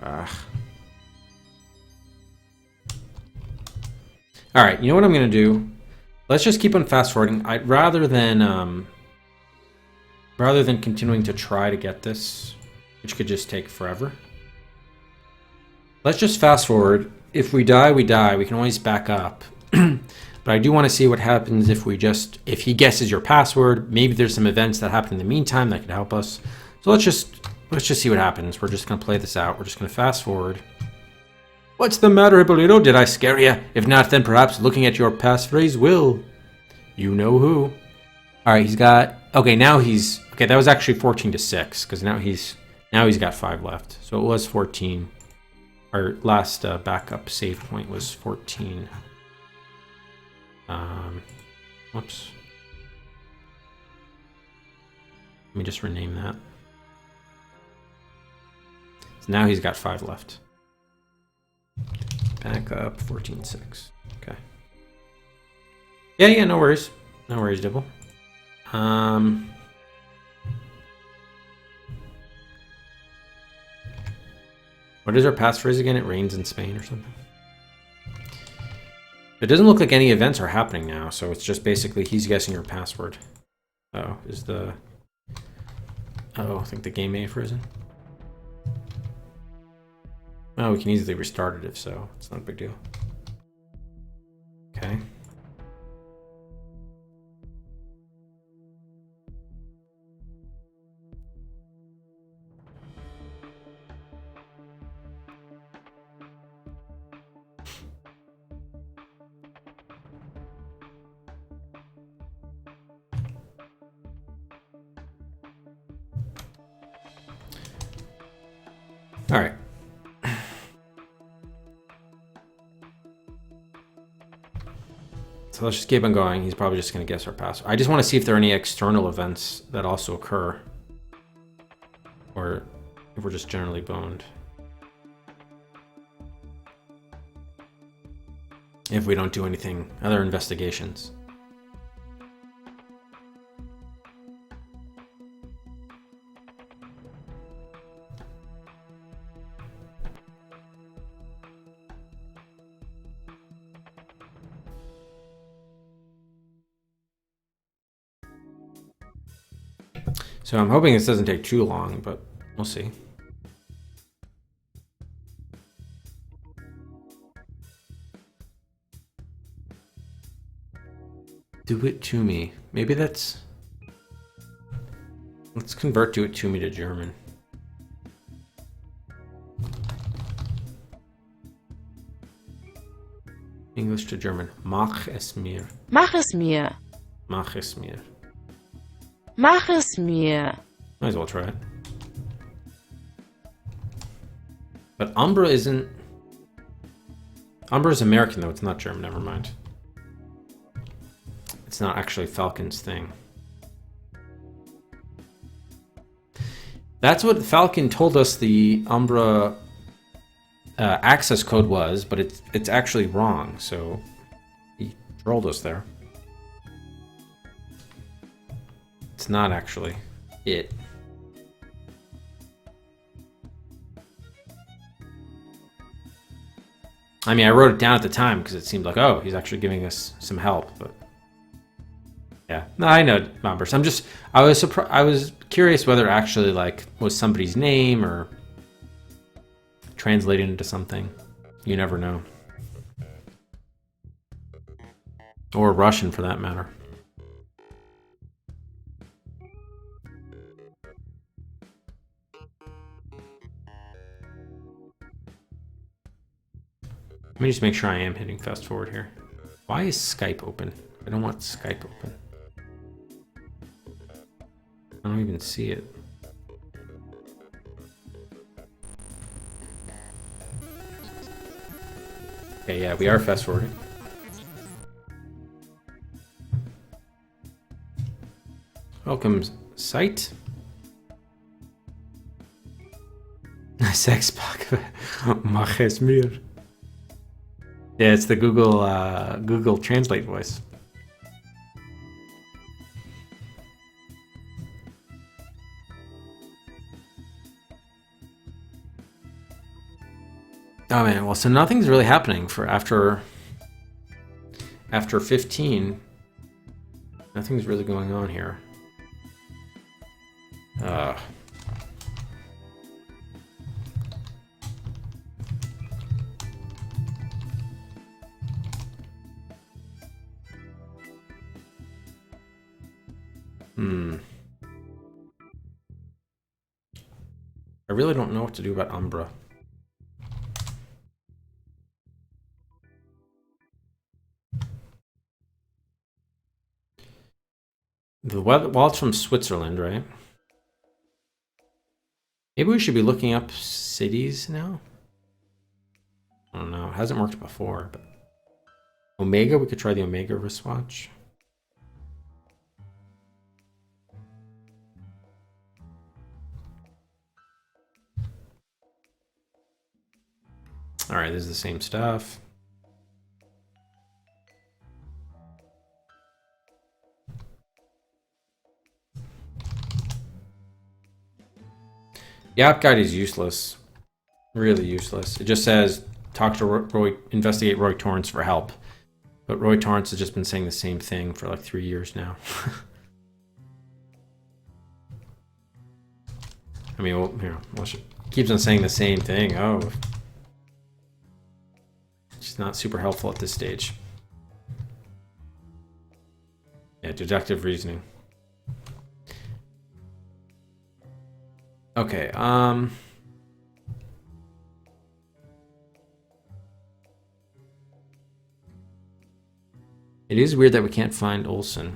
All right, you know what I'm gonna do? Let's just keep on fast forwarding. I'd rather than Rather than continuing to try to get this, which could just take forever. Let's just fast forward. If we die, we die. We can always back up. But I do want to see what happens if he guesses your password. Maybe there's some events that happen in the meantime that could help us. So let's just see what happens. We're just going to play this out. We're just going to fast forward. What's the matter, Hippolito? Did I scare you? If not, then perhaps looking at your passphrase will. You know who. All right, he's got... Okay, now he's... Okay, that was actually 14-6, because now he's got 5 left. So it was 14. Our last backup save point was 14. Whoops. Let me just rename that. So now he's got 5 left. Backup 14-6. Okay. Yeah, no worries. No worries, Dibble. What is our passphrase again? It rains in Spain or something? It doesn't look like any events are happening now, so it's just basically he's guessing your password. Oh, I think the game may have frozen. Oh, we can easily restart it if so. It's not a big deal. Okay. All right. So let's just keep on going. He's probably just going to guess our password. I just want to see if there are any external events that also occur. Or if we're just generally boned. If we don't do anything, other investigations. So I'm hoping this doesn't take too long, but we'll see. Do it to me. Maybe that's... Let's convert do it to me to German. English to German. Mach es mir. Mach es mir. Mach es mir. Mach es mir. Might as well try it. But Umbra isn't... Umbra is American though, it's not German, never mind. It's not actually Falcon's thing. That's what Falcon told us the Umbra access code was, but it's actually wrong, so he trolled us there. It's not actually it. I mean, I wrote it down at the time because it seemed like, oh, he's actually giving us some help, but yeah. No, I know numbers. I was curious whether it actually like was somebody's name or translated into something. You never know. Or Russian for that matter. Let me just make sure I am hitting fast forward here. Why is Skype open? I don't want Skype open. I don't even see it. Okay, yeah, we are fast forwarding. Welcome, site. Sex pack. Mach es mir. Yeah, it's the Google Translate voice. Oh man, well, so nothing's really happening for after 15. Nothing's really going on here. I really don't know what to do about Umbra. The wallet's from Switzerland, right? Maybe we should be looking up cities now? I don't know. It hasn't worked before, but... Omega? We could try the Omega wristwatch. Alright, this is the same stuff. The app guide is useless. Really useless. It just says, talk to Roy, investigate Roy Torrance for help. But Roy Torrance has just been saying the same thing for like 3 years now. I mean, well, she keeps on saying the same thing. Oh. She's not super helpful at this stage. Yeah, deductive reasoning. Okay, it is weird that we can't find Olsen.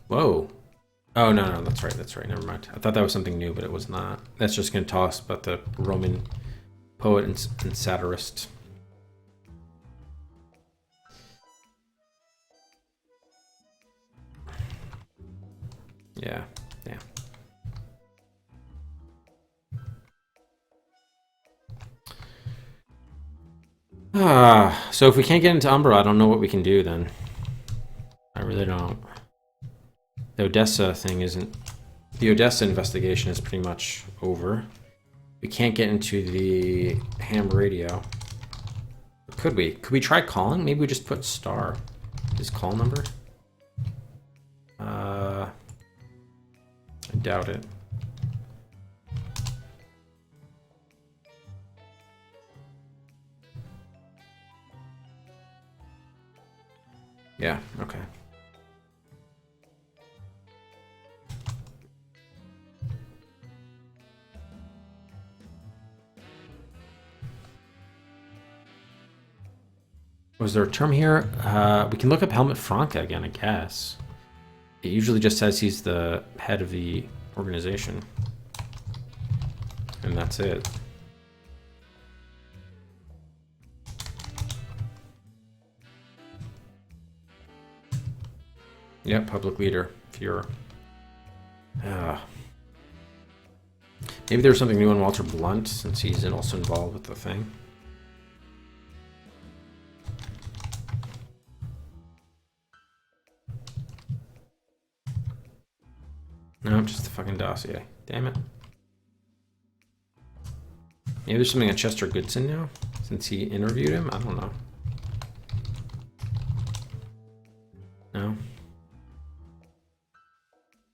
Whoa. Oh, no, that's right, never mind. I thought that was something new, but it was not. That's just going to tell us about the Roman poet and satirist. Yeah. So if we can't get into Umbra, I don't know what we can do then. I really don't. The Odessa thing isn't... The Odessa investigation is pretty much over. We can't get into the ham radio. Could we? Could we try calling? Maybe we just put star. His call number? I doubt it. Yeah, okay. Was there a term here? We can look up Helmut Franke again, I guess. It usually just says he's the head of the organization. And that's it. Yep, public leader, Fuhrer. Maybe there's something new on Walter Blunt, since he's also involved with the thing. No, just the fucking dossier. Damn it. Maybe there's something on Chester Goodson now, since he interviewed him? I don't know. No?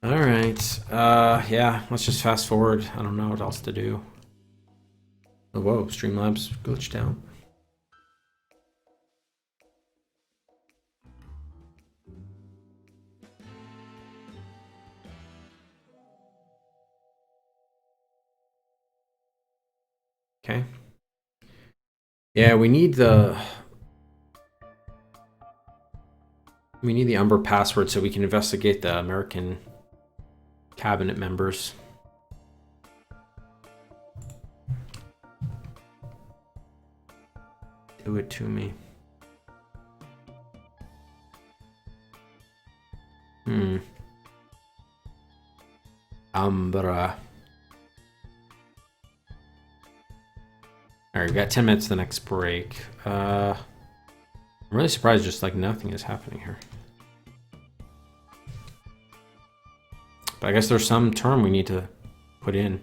Alright, yeah, let's just fast forward. I don't know what else to do. Oh, whoa, Streamlabs glitched out. Okay. Yeah, we need the Umber password so we can investigate the American cabinet members. Do it to me. Umbra. Alright, we got 10 minutes to the next break. I'm really surprised just like nothing is happening here. But I guess there's some term we need to put in.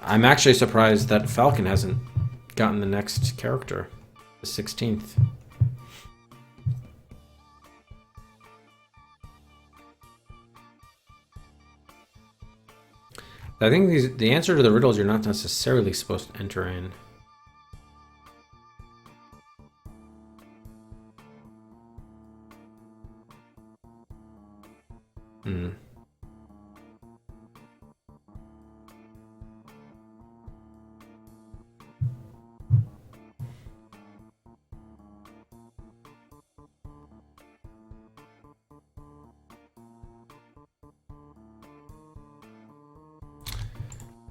I'm actually surprised that Falcon hasn't gotten the next character, the 16th. I think the answer to the riddles you're not necessarily supposed to enter in. Hmm.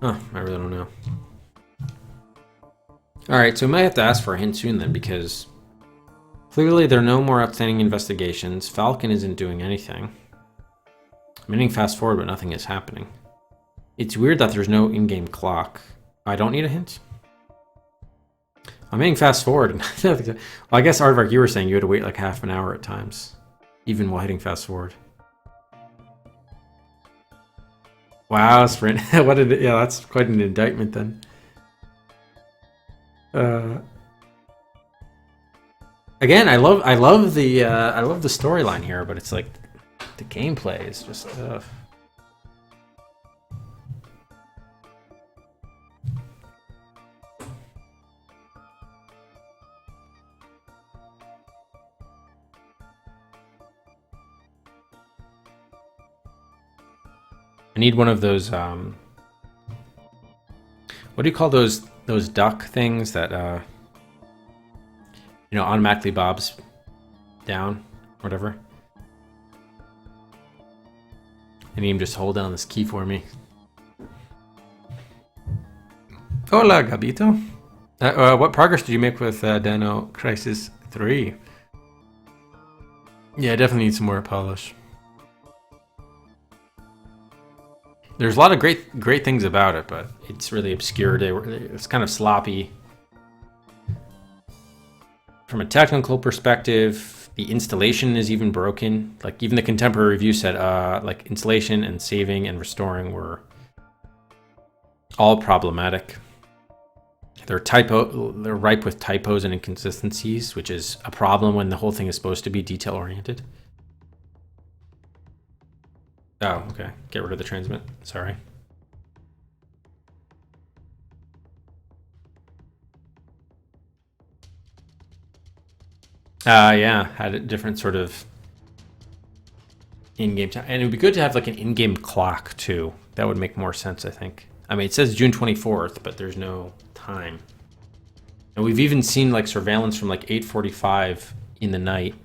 Huh, I really don't know. Alright, so we might have to ask for a hint soon then, because clearly there are no more outstanding investigations. Falcon isn't doing anything. I'm hitting fast forward, but nothing is happening. It's weird that there's no in-game clock. I don't need a hint? I'm hitting fast forward. Well, I guess, Aardvark, you were saying you had to wait like half an hour at times, even while hitting fast forward. Wow, sprint. What did it, yeah, that's quite an indictment then. Again, I love the storyline here, but it's like the gameplay is just I need one of those what do you call those duck things that you know, automatically bobs down, whatever. I need him just hold down this key for me. Hola, Gabito. What progress did you make with Dino Crisis 3? Yeah, I definitely need some more polish. There's a lot of great things about it, but it's really obscure. It's kind of sloppy. From a technical perspective, the installation is even broken. Like, even the contemporary review said, like, installation and saving and restoring were all problematic. They're ripe with typos and inconsistencies, which is a problem when the whole thing is supposed to be detail-oriented. Oh, okay. Get rid of the transmit. Sorry. Yeah, had a different sort of in-game time. And it would be good to have like an in-game clock too. That would make more sense, I think. I mean, it says June 24th, but there's no time. And we've even seen like surveillance from like 8:45 in the night,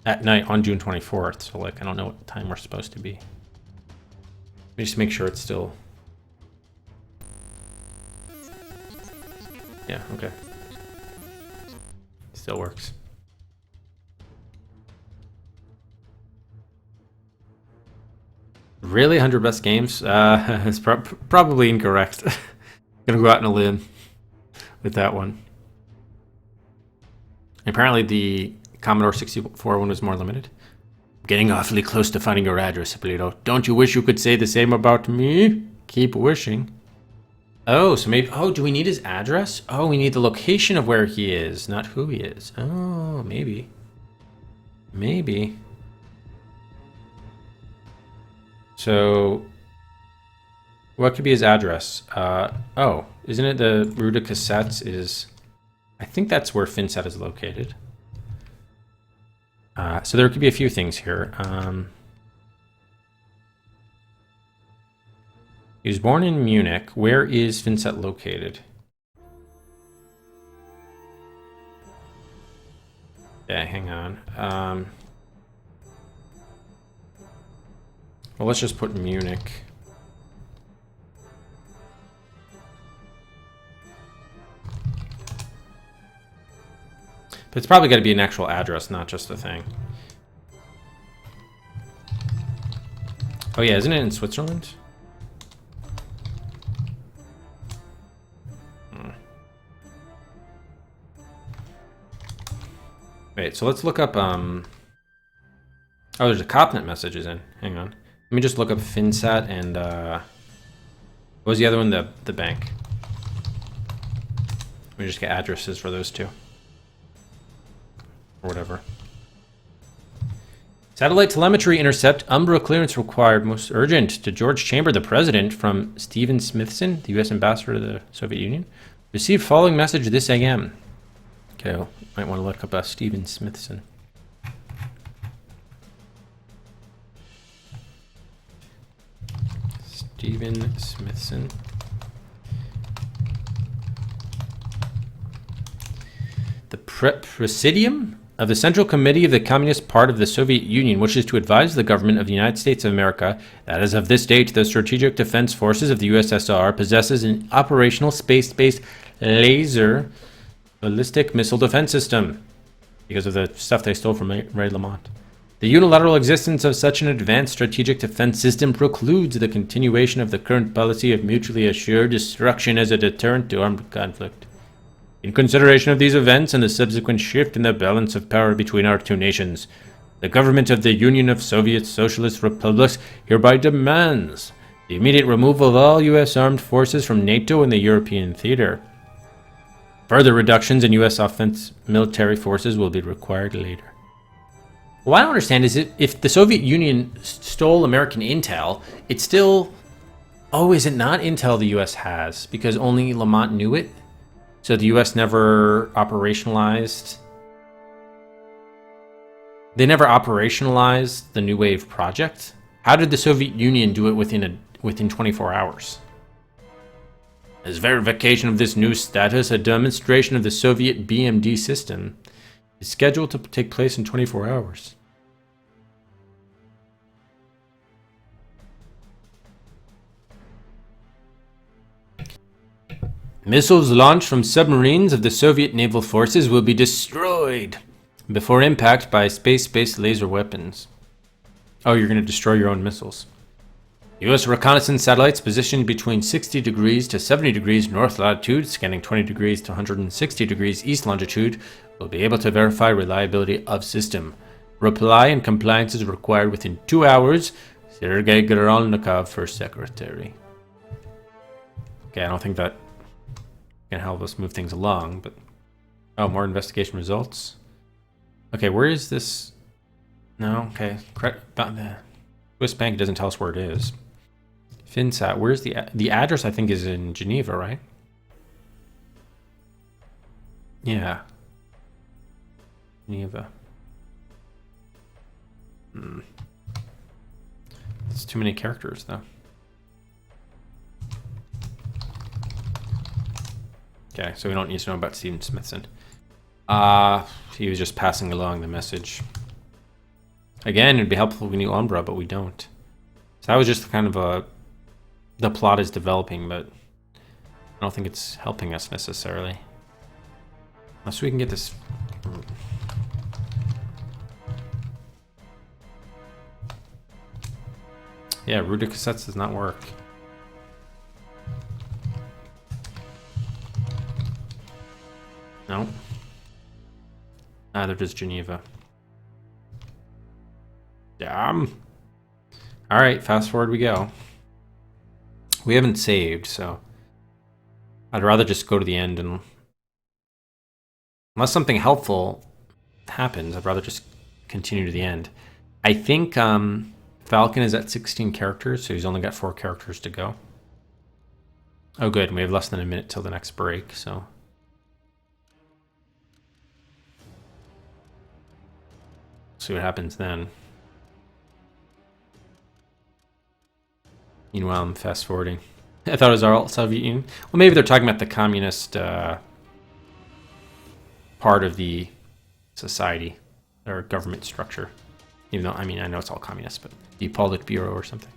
at night on June 24th. So like, I don't know what time we're supposed to be. Let me just make sure it's still... Yeah, okay. Still works. Really? 100 best games? It's probably incorrect. Gonna go out on a limb with that one. Apparently the Commodore 64 one was more limited. Getting awfully close to finding your address, Hippolito. Don't you wish you could say the same about me? Keep wishing. Oh, so maybe... Oh, do we need his address? Oh, we need the location of where he is, not who he is. Oh, maybe. Maybe. So... What could be his address? Oh, isn't it the Rue de Cassettes is... I think that's where FinSat is located. So there could be a few things here. He was born in Munich. Where is FinSat located? Yeah, hang on. Well, let's just put Munich. But it's probably got to be an actual address, not just a thing. Oh yeah, isn't it in Switzerland? Wait, so let's look up, oh, there's a Copnet messages in. Hang on. Let me just look up FinSat and, what was the other one? The bank. Let me just get addresses for those two. Or whatever. Satellite telemetry intercept. Umbra clearance required. Most urgent. To George Chamber, the president, from Stephen Smithson, the U.S. ambassador to the Soviet Union. Received following message this AM. Okay, well, might want to look up Stephen Smithson. Steven Smithson. The Presidium of the Central Committee of the Communist Part of the Soviet Union wishes to advise the government of the United States of America that as of this date, the Strategic Defense Forces of the USSR possesses an operational space-based laser ballistic missile defense system because of the stuff they stole from Ray Lamont. The unilateral existence of such an advanced strategic defense system precludes the continuation of the current policy of mutually assured destruction as a deterrent to armed conflict. In consideration of these events and the subsequent shift in the balance of power between our two nations, the government of the Union of Soviet Socialist Republics hereby demands the immediate removal of all U.S. armed forces from NATO and the European theater. Further reductions in U.S. offense military forces will be required later. What I don't understand is if the Soviet Union stole American intel, it's still... Oh, is it not intel the U.S. has? Because only Lamont knew it? So the U.S. never operationalized... They never operationalized the New Wave project? How did the Soviet Union do it within 24 hours? As verification of this new status, a demonstration of the Soviet BMD system is scheduled to take place in 24 hours. Missiles launched from submarines of the Soviet naval forces will be destroyed before impact by space-based laser weapons. Oh, you're going to destroy your own missiles. U.S. reconnaissance satellites positioned between 60 degrees to 70 degrees north latitude, scanning 20 degrees to 160 degrees east longitude, will be able to verify reliability of system. Reply and compliance is required within 2 hours. Sergei Geralnikov, First Secretary. Okay, I don't think that can help us move things along, but... Oh, more investigation results. Okay, where is this? No, okay. Swiss Bank doesn't tell us where it is. FinSat, where's the address? I think is in Geneva, right? Yeah. Geneva. It's too many characters, though. Okay, so we don't need to know about Steven Smithson. He was just passing along the message. Again, it'd be helpful if we knew Umbra, but we don't. So that was just kind of the plot is developing, but I don't think it's helping us necessarily. Unless we can get this... Yeah, route to cassettes does not work. No. Neither does Geneva. Damn. Alright, fast forward we go. We haven't saved, so... I'd rather just go to the end and... Unless something helpful happens, I'd rather just continue to the end. I think Falcon is at 16 characters, so he's only got 4 characters to go. Oh good, and we have less than a minute till the next break, so... See what happens then. Meanwhile, I'm fast forwarding. I thought it was all Soviet Union. Well, maybe they're talking about the communist part of the society or government structure. Even though, I mean, I know it's all communist, but the Politburo or something.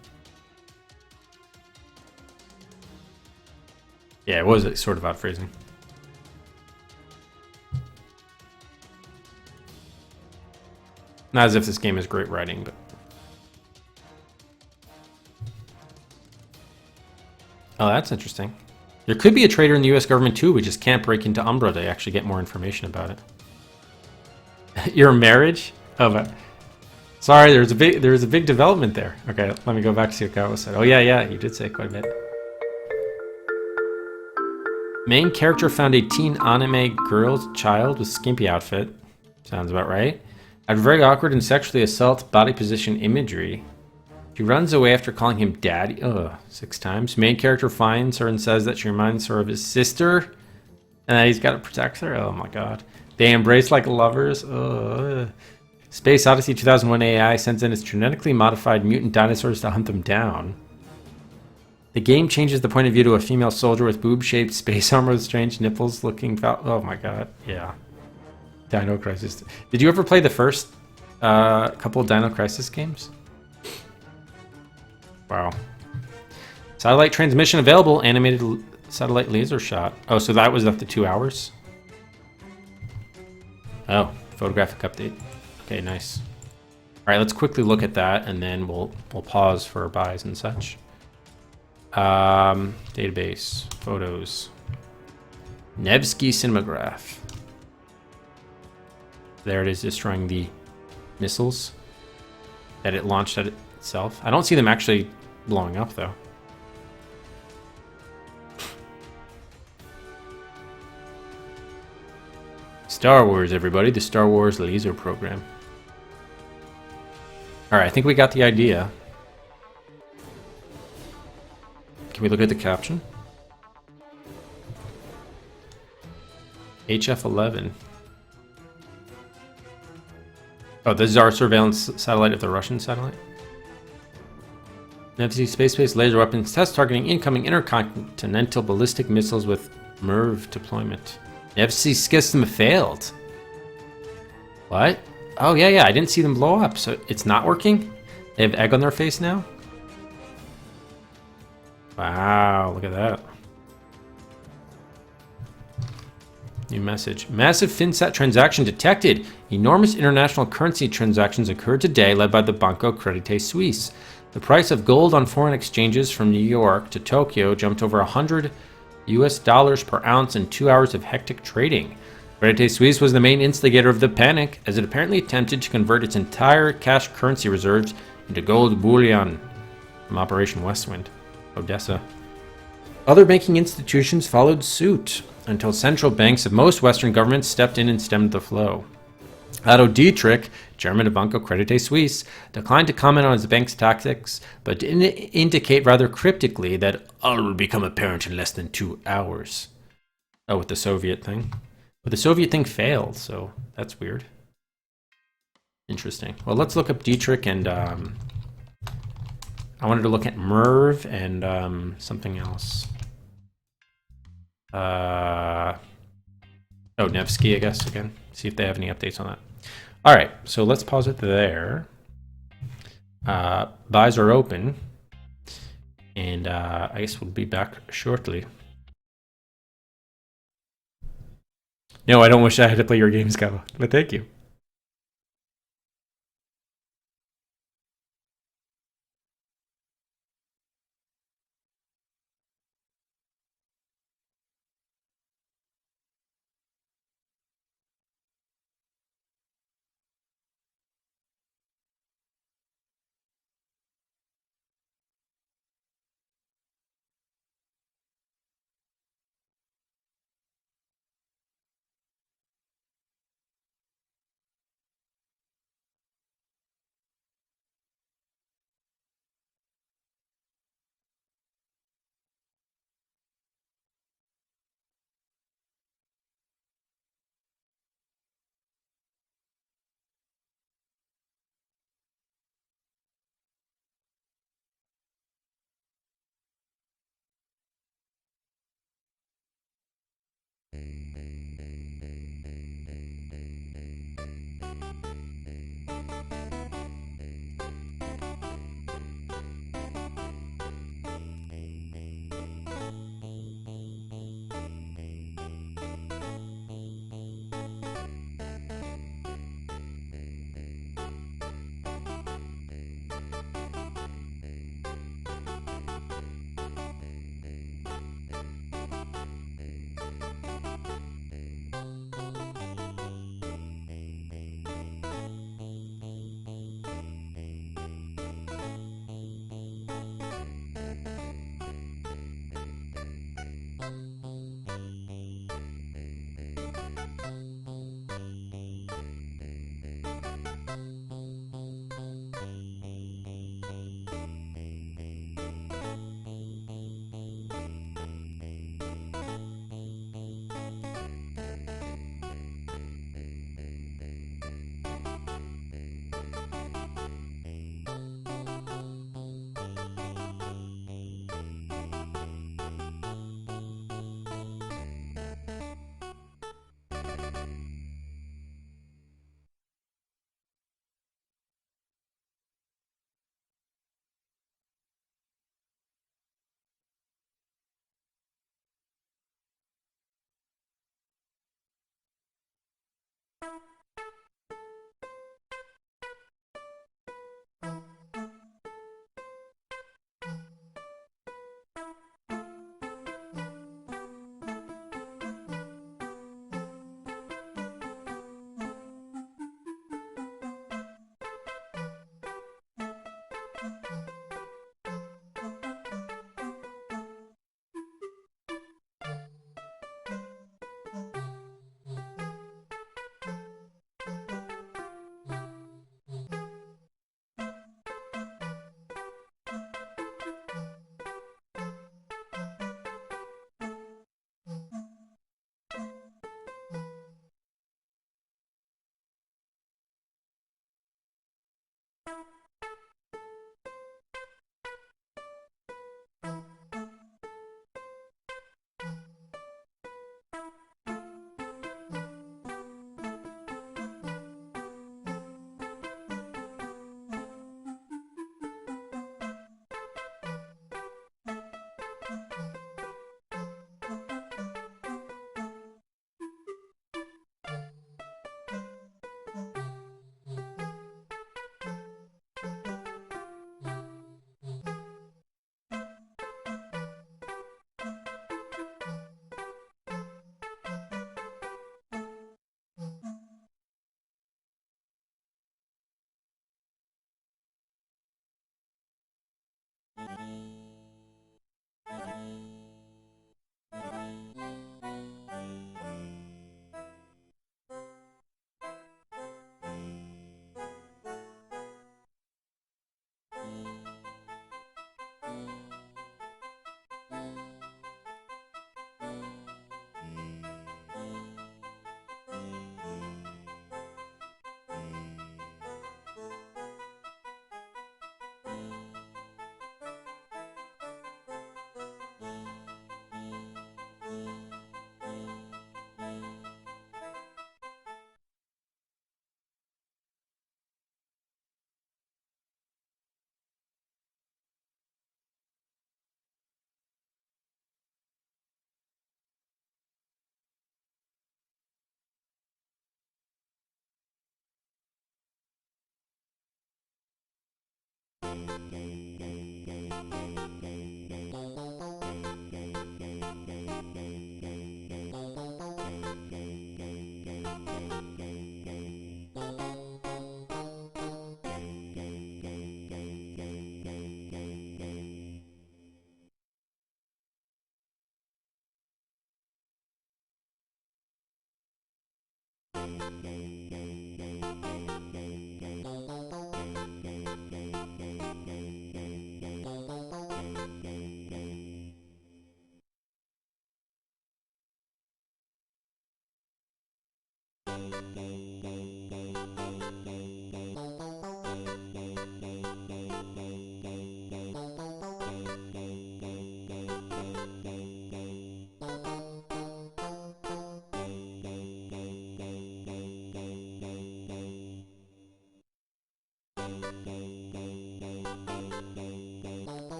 Yeah, it was sort of odd phrasing. Not as if this game is great writing, but... Oh, that's interesting. There could be a traitor in the US government too, we just can't break into Umbra to actually get more information about it. Your marriage? Oh, but... Sorry, there was a big development there. Okay, let me go back to see what Gawa said. Oh yeah, you did say quite a bit. Main character found a teen anime girl child with skimpy outfit. Sounds about right. Had very awkward and sexually assault body position imagery. She runs away after calling him daddy. 6 times. Main character finds her and says that she reminds her of his sister. And that he's got to protect her. Oh my god. They embrace like lovers. Space Odyssey 2001 AI sends in its genetically modified mutant dinosaurs to hunt them down. The game changes the point of view to a female soldier with boob-shaped space armor with strange nipples looking oh my god, yeah. Dino Crisis. Did you ever play the first couple of Dino Crisis games? Wow. Satellite transmission available, animated satellite laser shot. Oh, so that was up to 2 hours? Oh, photographic update. Okay, nice. All right, let's quickly look at that, and then we'll pause for buys and such. Database, photos. Nevsky Cinematograph. There it is, destroying the missiles that it launched at itself. I don't see them actually blowing up, though. Star Wars, everybody. The Star Wars laser program. Alright, I think we got the idea. Can we look at the caption? HF-11. Oh, this is our surveillance satellite of the Russian satellite. Nevsky space-based laser weapons test targeting incoming intercontinental ballistic missiles with MIRV deployment. Nevsky system failed. What? Oh, yeah, I didn't see them blow up, so it's not working? They have egg on their face now? Wow, look at that. New message. Massive FinSat transaction detected. Enormous international currency transactions occurred today, led by the Banco Credite Suisse. The price of gold on foreign exchanges from New York to Tokyo jumped over $100 per ounce in 2 hours of hectic trading. Credite Suisse was the main instigator of the panic, as it apparently attempted to convert its entire cash currency reserves into gold bullion from Operation Westwind, Odessa. Other banking institutions followed suit, until central banks of most Western governments stepped in and stemmed the flow. Otto Dietrich, chairman of Banco Credite Suisse, declined to comment on his bank's tactics, but did indicate rather cryptically that all will become apparent in less than 2 hours. Oh, with the Soviet thing? But the Soviet thing failed, so that's weird. Interesting. Well, let's look up Dietrich, and I wanted to look at MIRV and something else. Nevsky, I guess, again. See if they have any updates on that. All right, so let's pause it there. Buys are open. And I guess we'll be back shortly. No, I don't wish I had to play your games, Gabo, but thank you.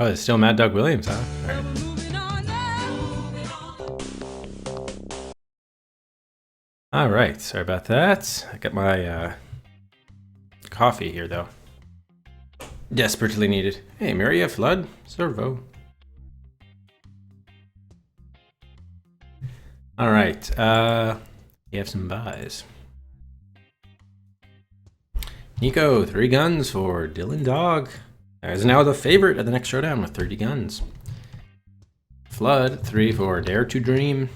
Oh, it's still Mad Dog Williams, huh? All right, sorry about that. I got my coffee here, though. Desperately needed. Hey, Maria, Flood, Servo. All right, you have some buys. Nico, 3 guns for Dylan Dog. Is now the favorite at the next showdown with 30 guns. Flood, 3 for Dare to Dream.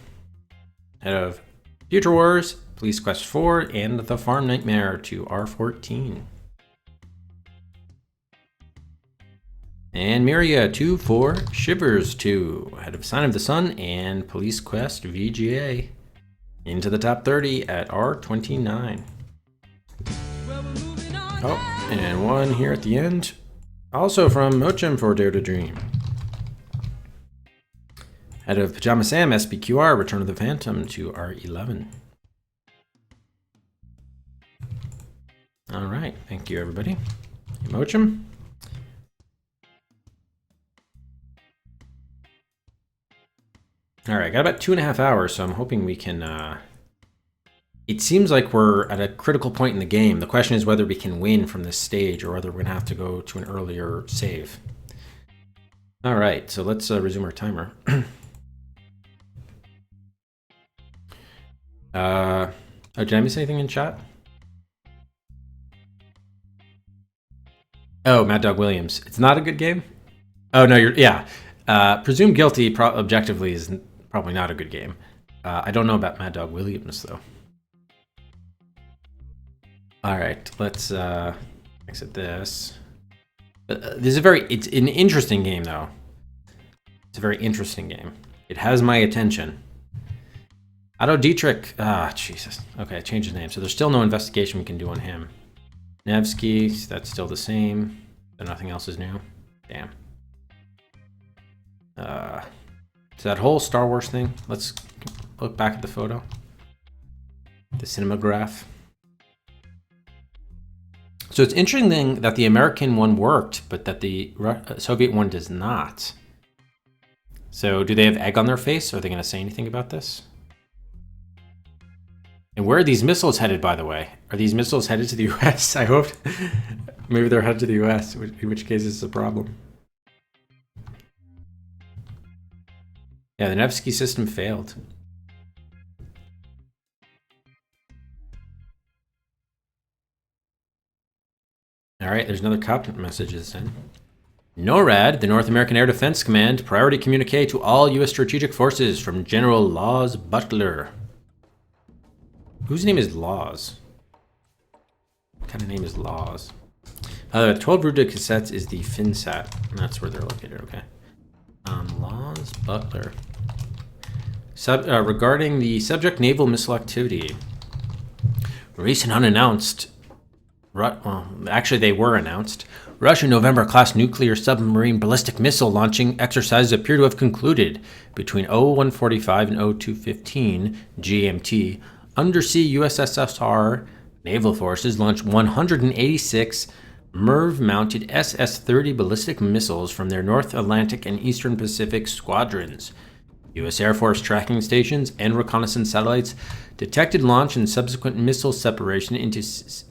Head of Future Wars, Police Quest 4, and The Farm Nightmare to R14. And Miria 2 for Shivers 2, ahead of Sign of the Sun and Police Quest VGA. Into the top 30 at R29. Oh, and one here at the end. Also from Mochum for Dare to Dream. Ahead of Pajama Sam, SBQR, Return of the Phantom to R11. All right, thank you everybody. Mochum. All right, got about 2.5 hours, so I'm hoping we can. It seems like we're at a critical point in the game. The question is whether we can win from this stage or whether we're going to have to go to an earlier save. All right, so let's resume our timer. Oh, did I miss anything in chat? Oh, Mad Dog Williams. It's not a good game? Oh, no, yeah. Presumed Guilty objectively is probably not a good game. I don't know about Mad Dog Williams, though. All right, let's exit this. This is it's an interesting game, though. It's a very interesting game. It has my attention. Otto Dietrich, Jesus. Okay, change his name. So there's still no investigation we can do on him. Nevsky, that's still the same. So nothing else is new. Damn. So that whole Star Wars thing, let's look back at the photo. The cinematograph. So it's interesting that the American one worked, but that the Soviet one does not. So do they have egg on their face? Are they going to say anything about this? And where are these missiles headed, by the way? Are these missiles headed to the US? I hope. Maybe they're headed to the US, in which case it's a problem. Yeah, the Nevsky system failed. All right, there's another cop messages in. NORAD, the North American Air Defense Command, priority communique to all U.S. strategic forces from General Laws Butler. Whose name is Laws? What kind of name is Laws? 12 Rue de Cassettes is the FinSat, and that's where they're located, okay. Laws Butler. Regarding the subject naval missile activity. Recent unannounced... Well, actually, they were announced. Russian November-class nuclear submarine ballistic missile launching exercises appear to have concluded between 0145 and 0215 GMT. Undersea USSR naval forces launched 186 MIRV-mounted SS-30 ballistic missiles from their North Atlantic and Eastern Pacific squadrons. U.S. Air Force tracking stations and reconnaissance satellites detected launch and subsequent missile separation into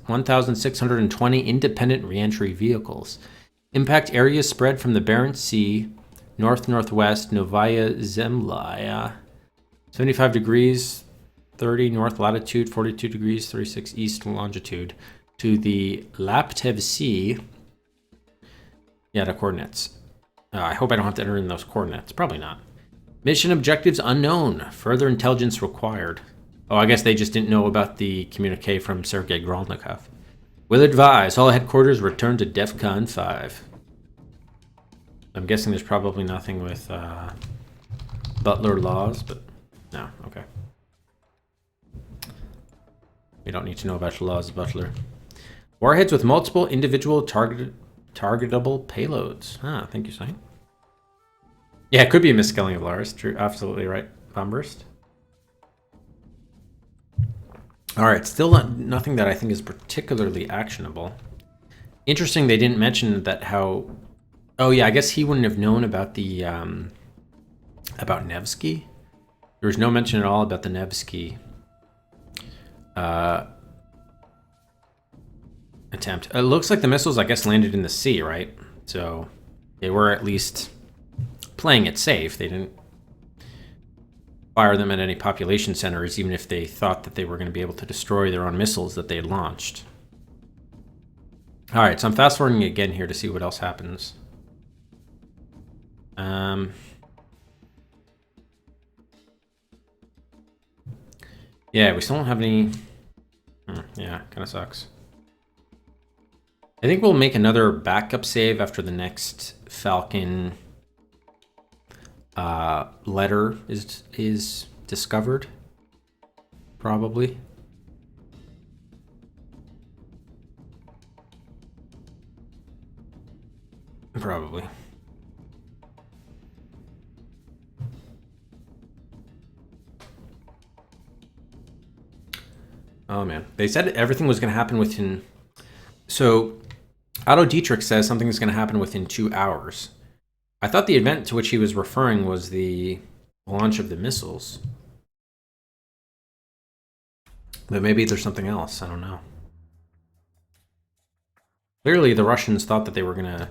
1,620 independent reentry vehicles. Impact areas spread from the Barents Sea, north-northwest Novaya Zemlya, 75 degrees, 30 north latitude, 42 degrees, 36 east longitude, to the Laptev Sea. Yeah, the coordinates. I hope I don't have to enter in those coordinates. Probably not. Mission objectives unknown. Further intelligence required. Oh, I guess they just didn't know about the communique from Sergei Grolnikov. Will advise all headquarters return to DEFCON 5. I'm guessing there's probably nothing with Butler Laws, but no, okay. We don't need to know about Laws Butler. Warheads with multiple individual targetable payloads. Thank you, Saint. Yeah, it could be a misspelling of Lars. True, absolutely right. Bombburst. All right, still nothing that I think is particularly actionable. Interesting, they didn't mention that how... Oh yeah, I guess he wouldn't have known about the about Nevsky. There was no mention at all about the Nevsky attempt. It looks like the missiles, I guess, landed in the sea, right? So they were at least playing it safe. They didn't fire them at any population centers, even if they thought that they were going to be able to destroy their own missiles that they had launched. All right, so I'm fast forwarding again here to see what else happens. Yeah, we still don't have any... yeah, kind of sucks. I think we'll make another backup save after the next Falcon letter is discovered. Probably. Probably. Oh man, they said everything was going to happen within... So, Otto Dietrich says something is going to happen within 2 hours. I thought the event to which he was referring was the launch of the missiles. But maybe there's something else, I don't know. Clearly the Russians thought that they were going to...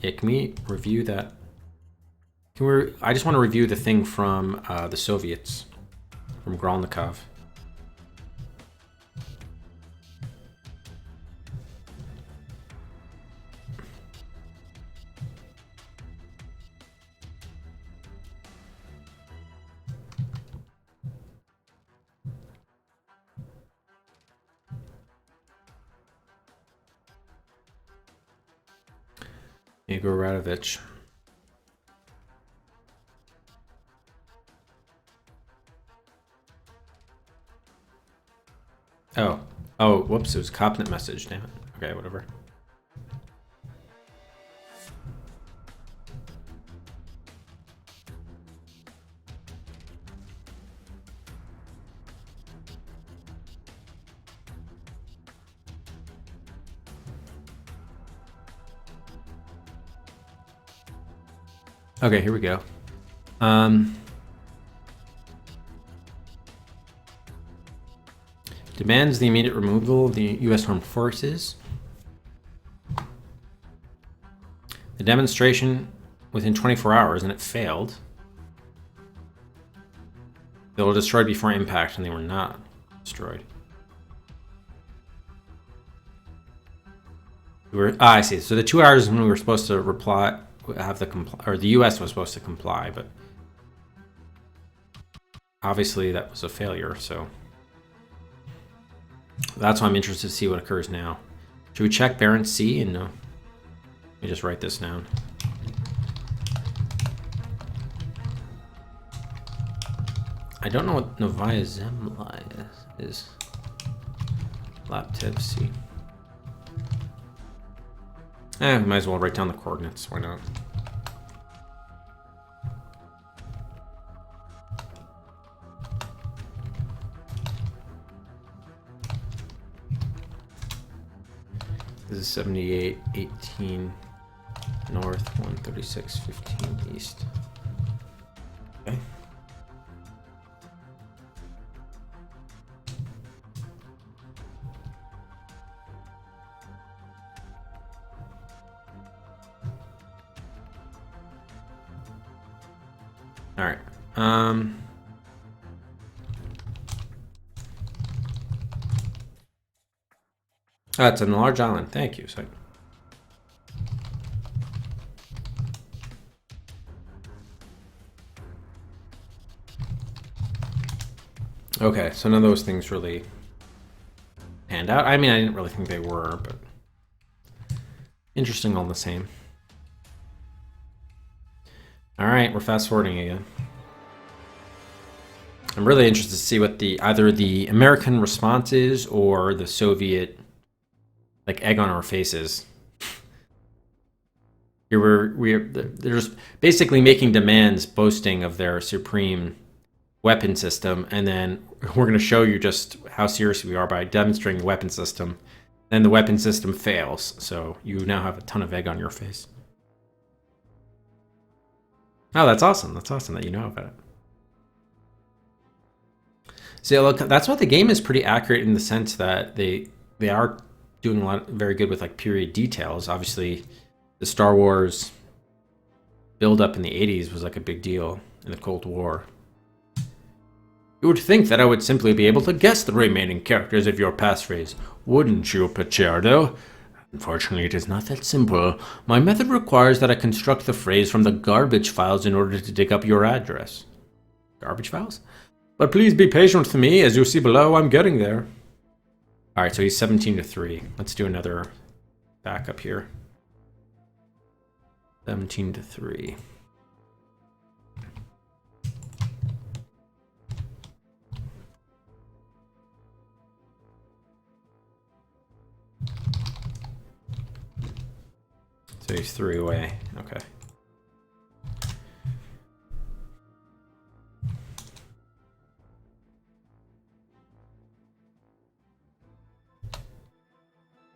Yeah, can we review that? I just want to review the thing from the Soviets, from Gralnikov. Igor Radovich. Oh, whoops, it was a Copnet message, damn it. Okay, whatever. Okay, here we go. Demands the immediate removal of the U.S. armed forces. The demonstration within 24 hours, and it failed. They were destroyed before impact, and they were not destroyed. I see. So the 2 hours when we were supposed to reply, or the U.S. was supposed to comply, but obviously that was a failure. So that's why I'm interested to see what occurs now. Should we check Barents Sea? And let me just write this down. I don't know what Novaya Zemlya is. Laptev Sea. We might as well write down the coordinates. Why not? This is 78, 18 north, 136, 15 east. Okay. All right. Oh, it's a large island. Thank you. So, okay, so none of those things really panned out. I mean, I didn't really think they were, but interesting all the same. All right, we're fast forwarding again. I'm really interested to see what either the American response is or the Soviet, like, egg on our faces. They're just basically making demands, boasting of their supreme weapon system, and then we're going to show you just how serious we are by demonstrating the weapon system. Then the weapon system fails, so you now have a ton of egg on your face. Oh, that's awesome. That's awesome that you know about it. See, look, that's what the game is pretty accurate in the sense that they are doing very good with like period details. Obviously, the Star Wars build up in the 80s was like a big deal in the Cold War. You would think that I would simply be able to guess the remaining characters of your passphrase, wouldn't you, Pachardo? Unfortunately, it is not that simple. My method requires that I construct the phrase from the garbage files in order to dig up your address. Garbage files? But please be patient with me. As you see below, I'm getting there. Alright, so he's 17 to 3. Let's do another backup here. 17 to 3. So he's 3 away. Okay.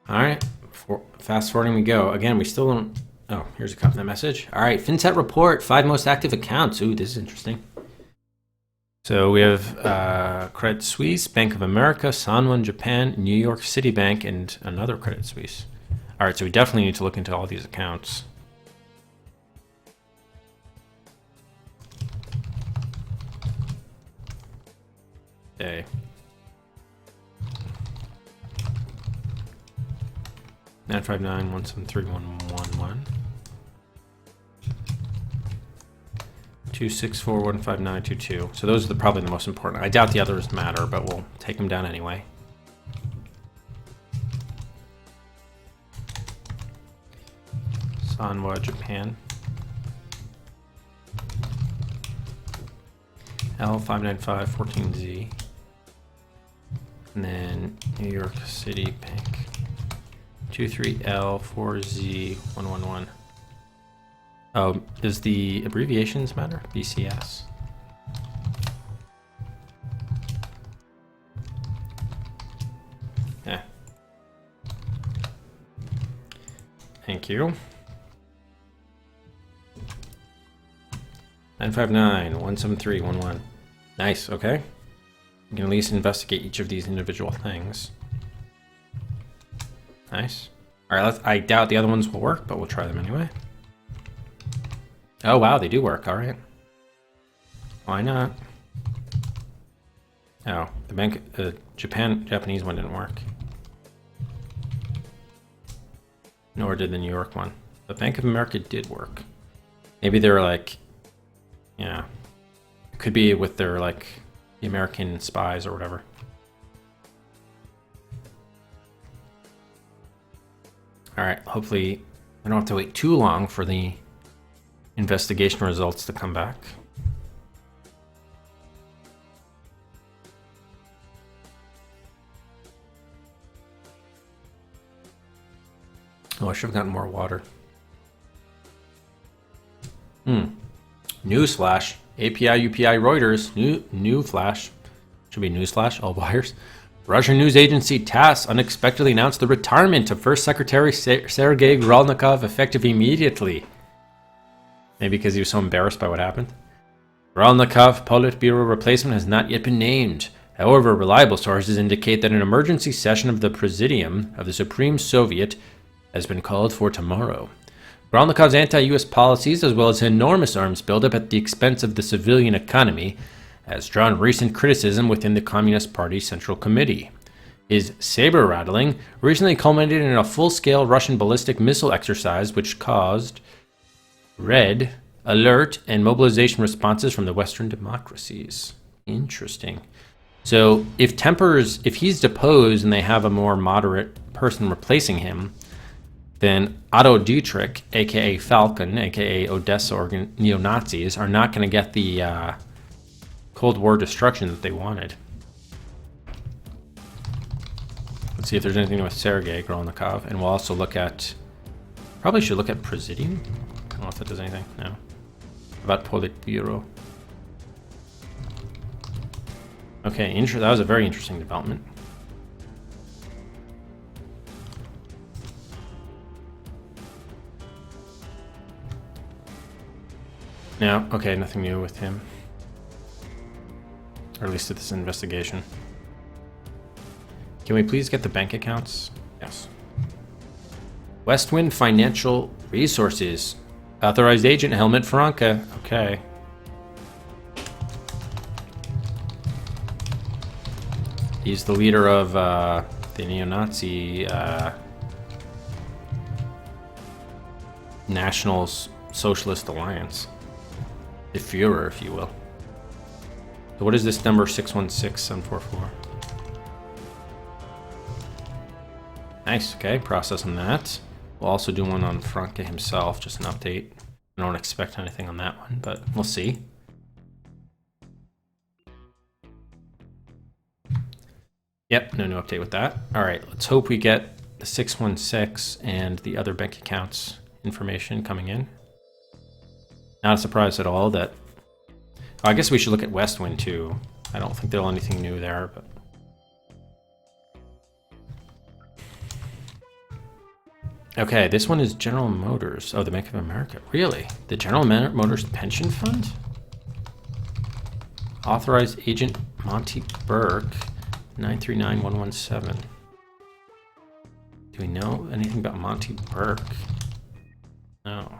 Alright, fast forwarding we go. Again, we still don't... Oh, here's a copy of that message. Alright, FinTech report, 5 most active accounts. Ooh, this is interesting. So we have Credit Suisse, Bank of America, Sanwan Japan, New York City Bank, and another Credit Suisse. Alright, so we definitely need to look into all these accounts. Okay. 959-173-111. 264-159-22. So those are probably the most important. I doubt the others matter, but we'll take them down anyway. Sanwa, Japan. L595-14Z. And then New York City Bank. 23L4Z111. Oh, does the abbreviations matter? BCS. Yeah. Thank you. 959-173-11. Nice, okay. We can at least investigate each of these individual things. Nice. Alright, I doubt the other ones will work, but we'll try them anyway. Oh wow, they do work, alright. Why not? Oh, the Japanese one didn't work. Nor did the New York one. The Bank of America did work. Maybe they're like, yeah. It could be with their like, the American spies or whatever. Alright, hopefully I don't have to wait too long for the investigation results to come back. Oh, I should have gotten more water. Newsflash. API, UPI, Reuters. New flash. Should be newsflash, all wires. Russian news agency TASS unexpectedly announced the retirement of First Secretary Sergei Gralnikov effective immediately. Maybe because he was so embarrassed by what happened. Gralnikov Politburo replacement has not yet been named. However, reliable sources indicate that an emergency session of the Presidium of the Supreme Soviet has been called for tomorrow. Gralnikov's anti-US policies, as well as enormous arms buildup at the expense of the civilian economy, has drawn recent criticism within the Communist Party Central Committee. His saber-rattling recently culminated in a full-scale Russian ballistic missile exercise which caused red alert and mobilization responses from the Western democracies. Interesting. So if he's deposed and they have a more moderate person replacing him, then Otto Dietrich, aka Falcon, aka Odessa neo-Nazis, are not going to get the Cold War destruction that they wanted. Let's see if there's anything with Sergei Gralnikov, and we'll also look at... Probably should look at Presidium. I don't know if that does anything. No. About Politburo. Okay, that was a very interesting development. No, okay, nothing new with him. Or at least at this investigation. Can we please get the bank accounts? Yes. Westwind Financial Resources. Authorized agent Helmut Franke. Okay. He's the leader of the neo-Nazi National Socialist Alliance. The Führer, if you will. So what is this number 616744? Nice, okay, processing that. We'll also do one on Franke himself, just an update. I don't expect anything on that one, but we'll see. Yep, no new update with that. All right, let's hope we get the 616 and the other bank accounts information coming in. Not a surprise at all that... I guess we should look at Westwind too. I don't think there'll anything new there, but... Okay, this one is General Motors. Oh, the Bank of America. Really? The General Motors Pension Fund? Authorized Agent Monty Burke, 939117. Do we know anything about Monty Burke? No.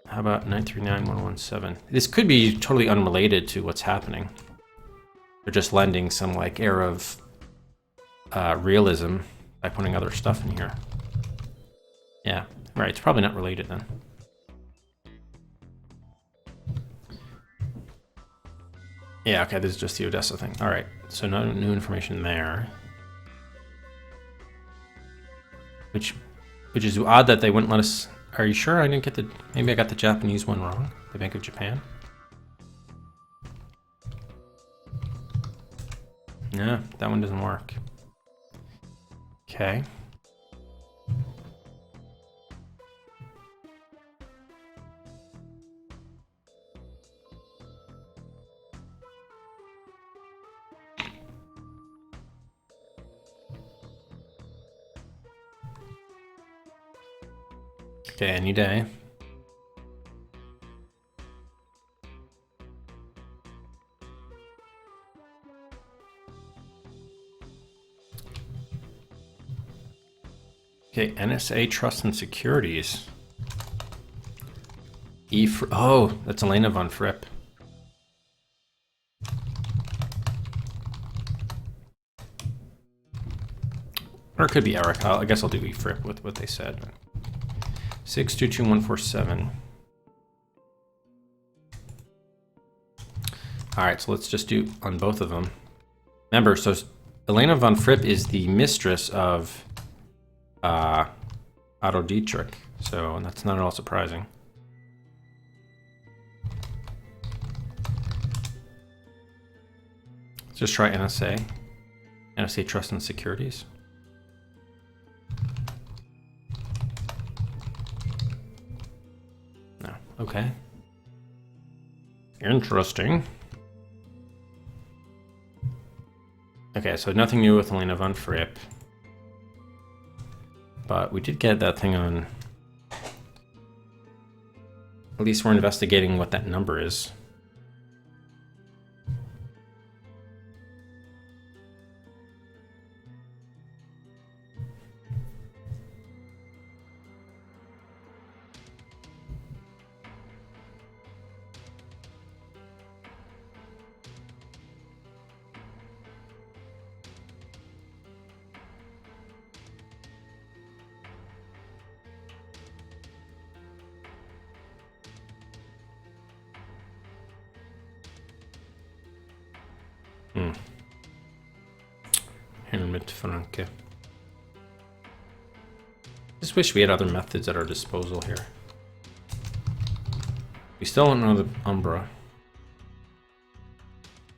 How about 939117? This could be totally unrelated to what's happening. They're just lending some like air of realism by putting other stuff in here. Yeah, right, it's probably not related then. Yeah, okay, this is just the Odessa thing. All right, so no new information there. Which is odd that they wouldn't let us... Are you sure I didn't get the... Maybe I got the Japanese one wrong? The Bank of Japan? No, that one doesn't work. Okay. Okay, any day. Okay, NSA Trust and Securities. Oh, that's Elena von Fripp. Or it could be Eric. I guess I'll do E. Fripp with what they said. 622147. All right, so let's just do on both of them. Remember, so Elena von Fripp is the mistress of Otto Dietrich, so that's not at all surprising. Let's just try NSA. NSA Trust and Securities. No, okay. Interesting. Okay, so nothing new with Elena von Fripp. But we did get that thing on... At least we're investigating what that number is. Helmut Franke. Just wish we had other methods at our disposal here. We still don't know the Umbra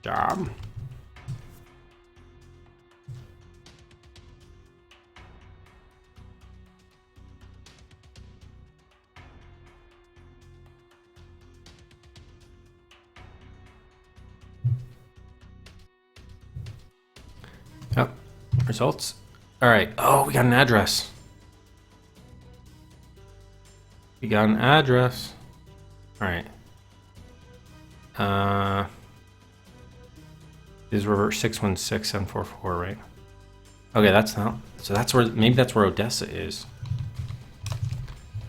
job. Yep. Results. All right. Oh, we got an address. We got an address. All right. This is reverse 616744, right? Okay, that's not. So that's where, maybe that's where Odessa is.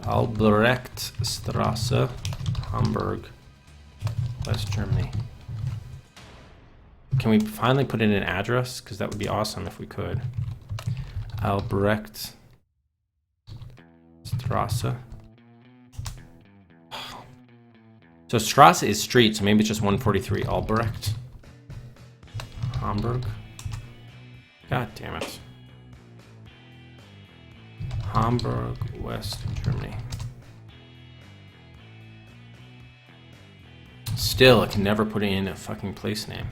Albrechtstrasse, Hamburg, West Germany. Can we finally put in an address? Because that would be awesome if we could. Albrechtstrasse. So Strasse is street, so maybe it's just 143 Albrecht. Hamburg. God damn it. Hamburg, West Germany. Still, I can never put in a fucking place name.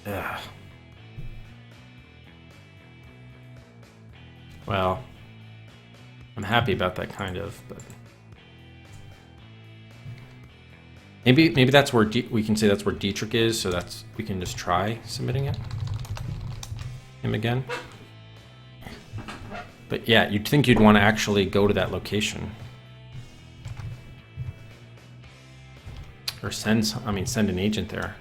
Ugh. Well, I'm happy about that kind of, but maybe that's where we can say that's where Dietrich is, so that's we can just try submitting it. Him again. But yeah, you'd think you'd want to actually go to that location. Or send an agent there.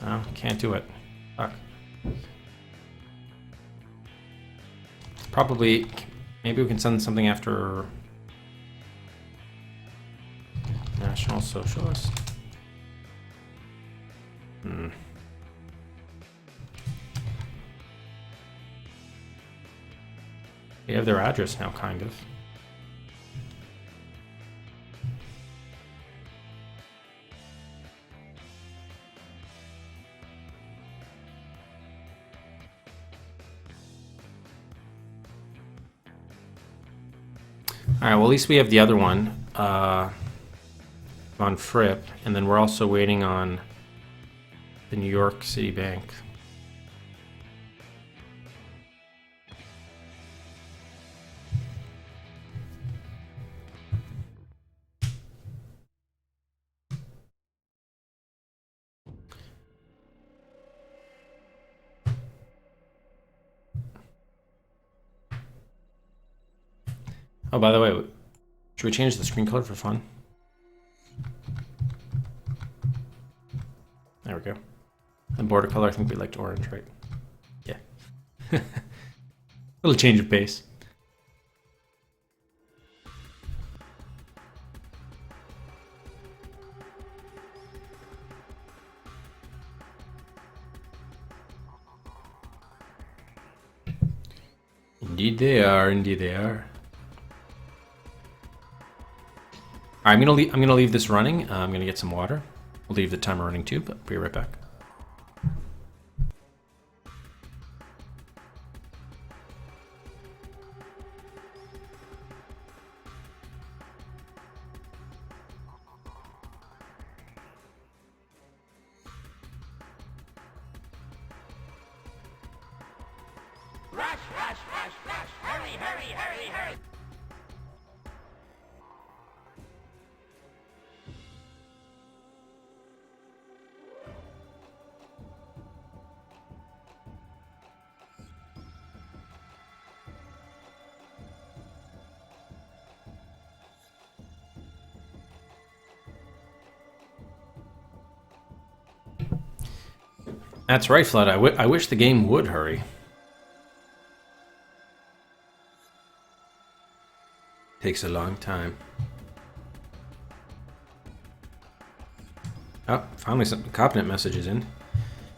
Oh, can't do it. Fuck. Probably, maybe we can send something after National Socialist. We have their address now, kind of. All right, well, at least we have the other one on Fripp, and then we're also waiting on the New York City Bank. Oh, by the way, should we change the screen color for fun? There we go. And border color, I think we liked orange, right? Yeah. Little change of pace. Indeed they are, indeed they are. I'm gonna leave this running. I'm gonna get some water. We'll leave the timer running too, but be right back. Rush, rush, rush, rush! Hurry, hurry, hurry, hurry! That's right, Flood. I wish the game would hurry. Takes a long time. Oh, finally some Copnet messages in.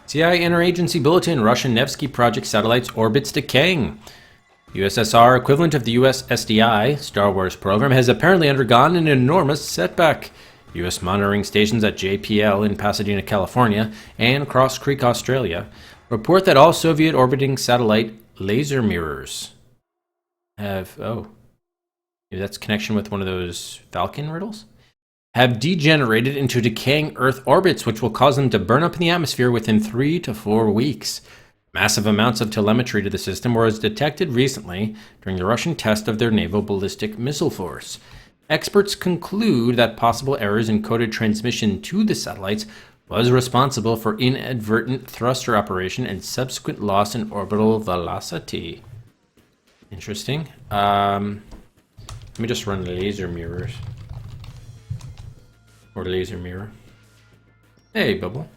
CIA Interagency Bulletin, Russian Nevsky Project satellites orbits decaying. USSR equivalent of the US SDI, Star Wars program, has apparently undergone an enormous setback. U.S. monitoring stations at JPL in Pasadena, California, and Cross Creek, Australia, report that all Soviet orbiting satellite laser mirrors have... Oh. Maybe that's connection with one of those Falcon riddles? Have degenerated into decaying Earth orbits, which will cause them to burn up in the atmosphere within 3 to 4 weeks. Massive amounts of telemetry to the system were detected recently during the Russian test of their naval ballistic missile force. Experts conclude that possible errors in coded transmission to the satellites was responsible for inadvertent thruster operation and subsequent loss in orbital velocity. Interesting. Let me just run laser mirrors. Or laser mirror. Hey, Bubble.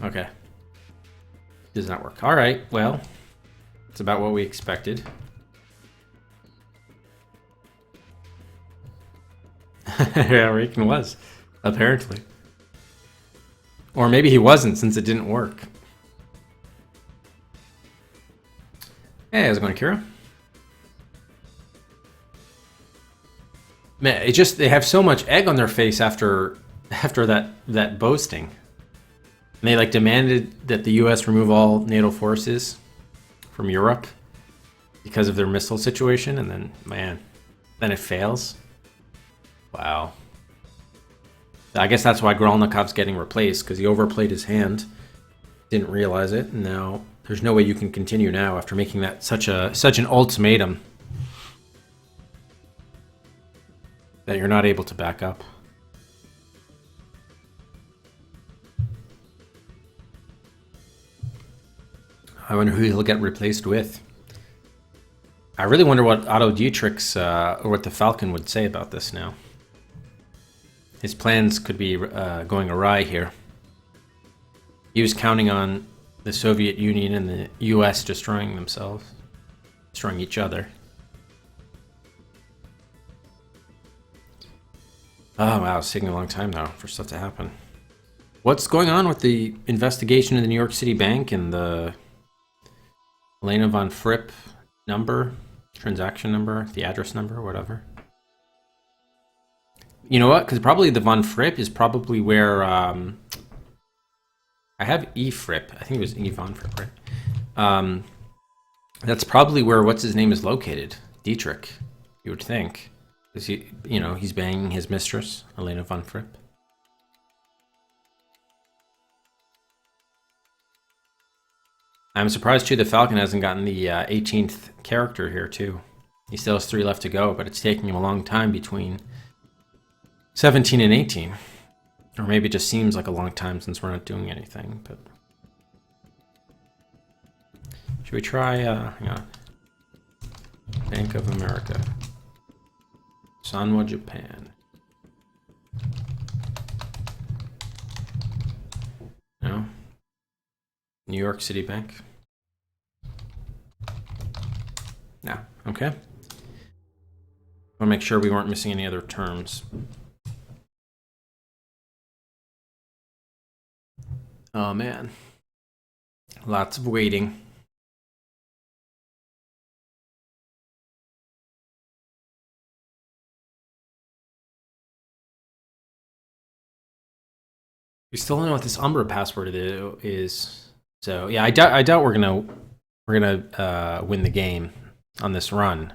Okay. Does not work. Alright, well. It's about what we expected. Yeah, Raken was, apparently. Or maybe he wasn't, since it didn't work. Hey, how's it going, Kira? Man, they have so much egg on their face after that boasting. And they like demanded that the US remove all NATO forces from Europe because of their missile situation, and then, man, then it fails. Wow. I guess that's why Grolnikov's getting replaced, because he overplayed his hand, didn't realize it, and now there's no way you can continue now after making that such an ultimatum that you're not able to back up. I wonder who he'll get replaced with. I really wonder what Otto Dietrich's or what the Falcon would say about this now. His plans could be going awry here. He was counting on the Soviet Union and the US destroying themselves, destroying each other. Oh wow, it's taking a long time now for stuff to happen. What's going on with the investigation in the New York City bank and the Elena von Fripp number, transaction number, the address number, whatever? You know what? Because probably the von Fripp is probably where I have E Fripp. I think it was E von Fripp, right? That's probably where what's his name is located, Dietrich. You would think, because he's banging his mistress, Elena von Fripp. I'm surprised too the Falcon hasn't gotten the 18th character here too. He still has 3 left to go, but it's taking him a long time between 17 and 18. Or maybe it just seems like a long time since we're not doing anything, but... Should we try, hang on. Bank of America. Sanwa, Japan. No? New York City Bank? No. Okay. I want to make sure we weren't missing any other terms. Oh man. Lots of waiting. We still don't know what this Umbra password is. So yeah, I doubt we're gonna win the game on this run.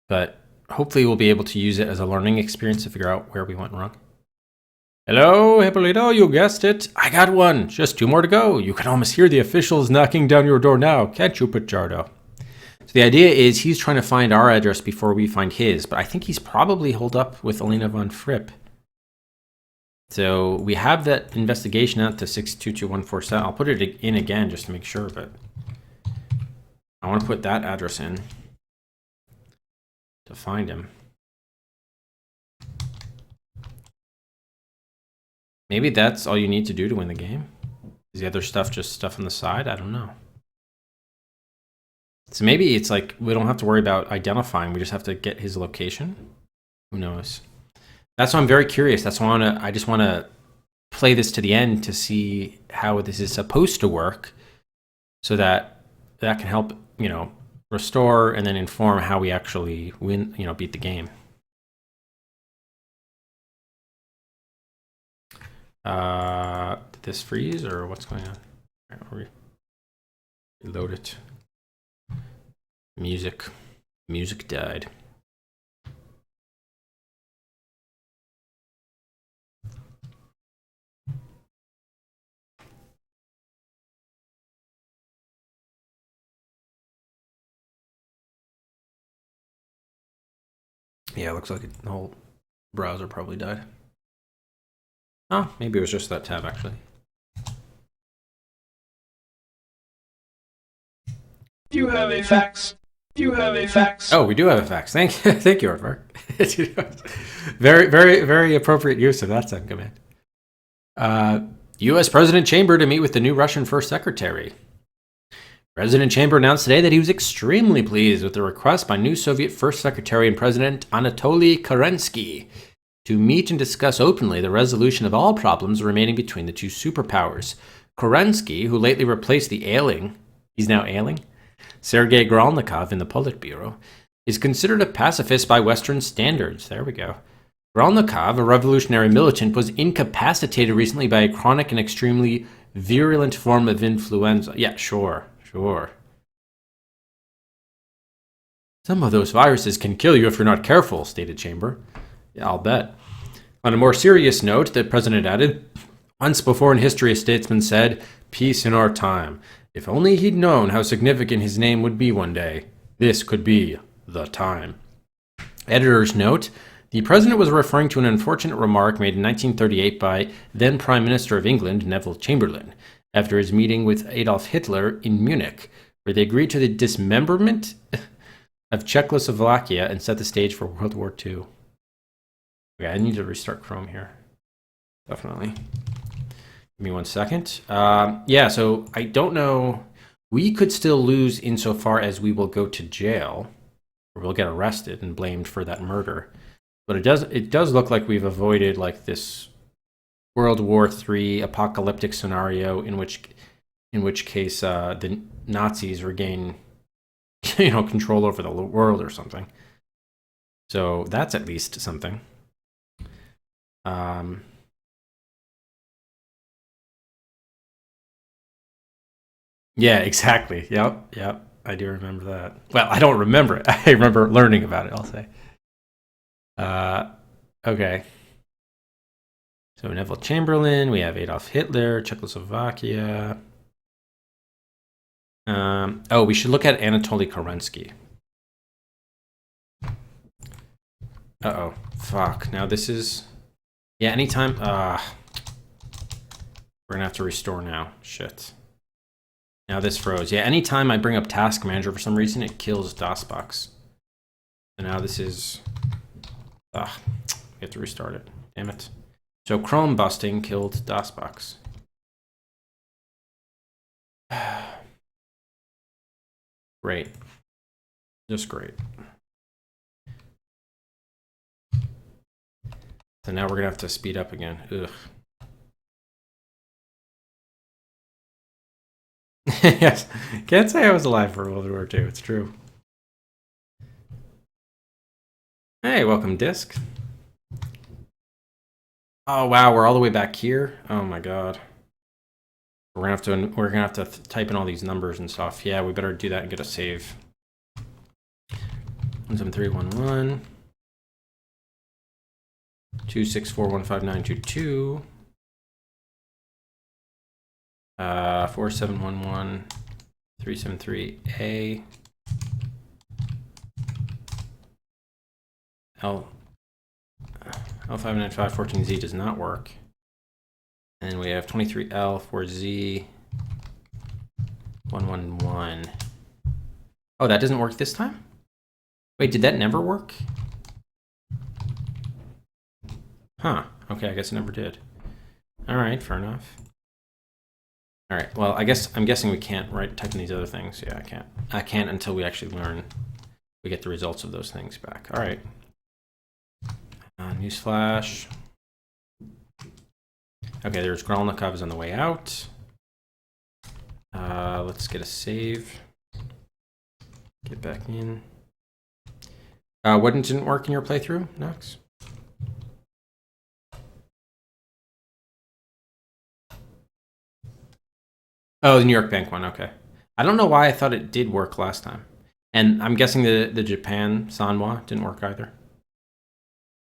But hopefully we'll be able to use it as a learning experience to figure out where we went wrong. Hello, Hippolito, you guessed it. I got one. Just 2 more to go. You can almost hear the officials knocking down your door now, can't you, Pichardo? So the idea is he's trying to find our address before we find his, but I think he's probably holed up with Elena von Fripp. So we have that investigation out to 622147. I'll put it in again just to make sure, but I want to put that address in to find him. Maybe that's all you need to do to win the game. Is the other stuff just stuff on the side? I don't know. So maybe it's like we don't have to worry about identifying. We just have to get his location. Who knows? That's why I'm very curious. That's why I just want to play this to the end to see how this is supposed to work, so that can help, restore and then inform how we actually win, beat the game. Did this freeze or what's going on? Right, reload it. Music died. Yeah, it looks like the whole browser probably died. Oh, maybe it was just that tab, actually. Do you have a fax? Do you have a fax? Oh, we do have a fax. Thank you, Aardvark. Very, very, very appropriate use of that sound command. U.S. President Chamber to meet with the new Russian First Secretary. President Chamber announced today that he was extremely pleased with the request by new Soviet First Secretary and President Anatoly Kerensky to meet and discuss openly the resolution of all problems remaining between the two superpowers. Kerensky, who lately replaced the ailing, he's now ailing, Sergei Gralnikov in the Politburo is considered a pacifist by Western standards. There we go. Gralnikov, a revolutionary militant, was incapacitated recently by a chronic and extremely virulent form of influenza. Yeah, sure. Some of those viruses can kill you if you're not careful, stated Chamber. Yeah, I'll bet. On a more serious note, the president added, once before in history a statesman said, peace in our time. If only he'd known how significant his name would be one day. This could be the time. Editor's note, the president was referring to an unfortunate remark made in 1938 by then Prime Minister of England, Neville Chamberlain, after his meeting with Adolf Hitler in Munich, where they agreed to the dismemberment of Czechoslovakia and set the stage for World War II. Okay, I need to restart Chrome here. Definitely. Give me 1 second. Yeah, so I don't know. We could still lose insofar as we will go to jail, or we'll get arrested and blamed for that murder. But it does look like we've avoided like this World War III apocalyptic scenario in which case the Nazis regain control over the world or something. So that's at least something. Yeah, exactly. Yep. I do remember that. Well, I don't remember it. I remember learning about it, I'll say. Okay. So Neville Chamberlain, we have Adolf Hitler, Czechoslovakia. We should look at Anatoly Kerensky. Uh-oh. Fuck. Now this is... Yeah, anytime... We're gonna have to restore now. Shit. Now this froze. Yeah, anytime I bring up Task Manager for some reason, it kills DOSBox. So now this is... we have to restart it. Damn it. So Chrome busting killed DOSBox. Great. Just great. So now we're going to have to speed up again. Ugh. Yes. Can't say I was alive for World War II. It's true. Hey, welcome, Disc. Oh, wow. We're all the way back here. Oh, my God. We're gonna have to type in all these numbers and stuff. Yeah, we better do that and get a save. 17311 2641592 4711 373A L59514Z does not work. And we have 23L4Z 111. Oh, that doesn't work this time? Wait, did that never work? Huh. Okay, I guess it never did. All right, fair enough. All right, well, I'm guessing we can't type in these other things. Yeah, I can't. I can't until we actually learn. We get the results of those things back. All right. Newsflash. Okay, there's Gralnikov is on the way out. Let's get a save. Get back in. What didn't work in your playthrough, Nox? Oh, the New York Bank one, okay. I don't know why I thought it did work last time. And I'm guessing the Japan Sanwa didn't work either.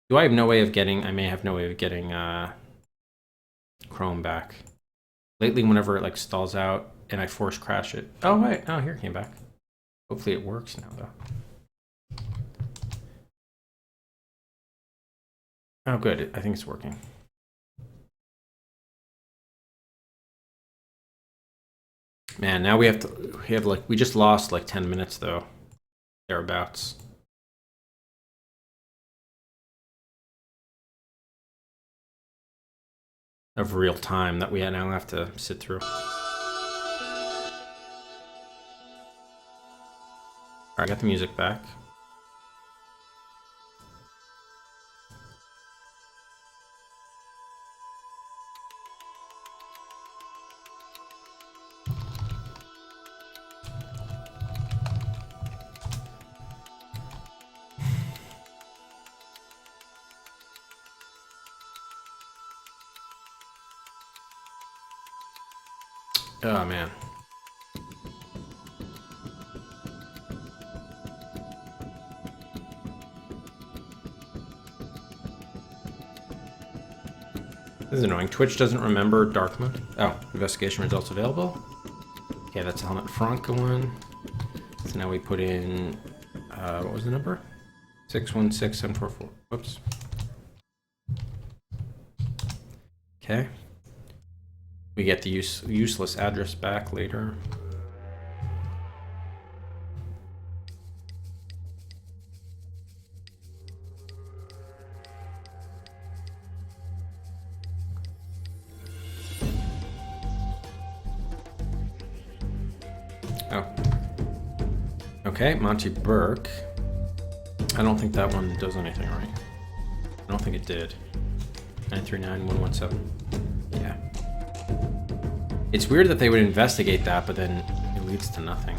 Do I have no way of getting... I may have no way of getting Chrome back. Lately, whenever it like stalls out and I force crash it... Oh, wait. Oh, here it came back. Hopefully it works now, though. Oh, good. I think it's working. Man, now we just lost like 10 minutes though. Thereabouts. Of real time that we now have to sit through. Alright, I got the music back. Oh, man. This is annoying. Twitch doesn't remember dark mode. Oh, investigation results available. Okay, that's the Helmut Franca one. So now we put in, what was the number? 616744. Whoops. Okay. We get the useless address back later. Oh. Okay, Monty Burke. I don't think that one does anything right. I don't think it did. 939117. Yeah. It's weird that they would investigate that, but then it leads to nothing.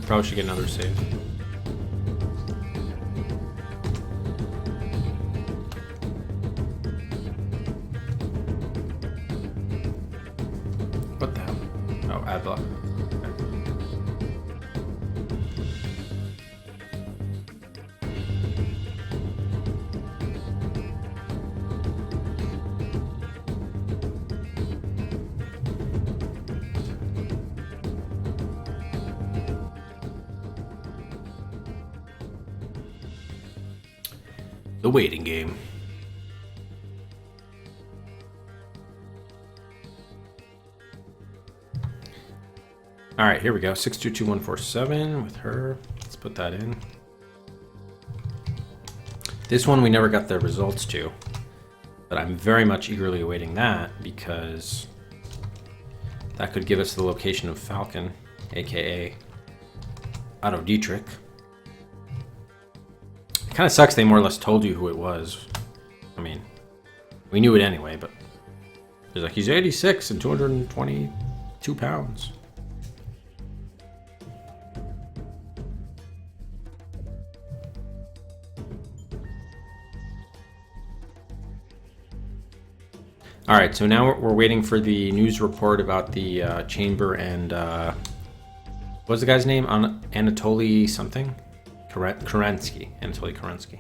Probably should get another save. What the hell? Oh, ad block. The waiting game. All right, here we go. 622147 with her. Let's put that in. This one we never got the results to, but I'm very much eagerly awaiting that because that could give us the location of Falcon, aka Otto Dietrich. It kind of sucks they more or less told you who it was. I mean, we knew it anyway, but it's like he's 86 and 222 pounds. All right, so now we're waiting for the news report about the chamber and what was the guy's name? Anatoly something? Kerensky. Anatoly Kerensky.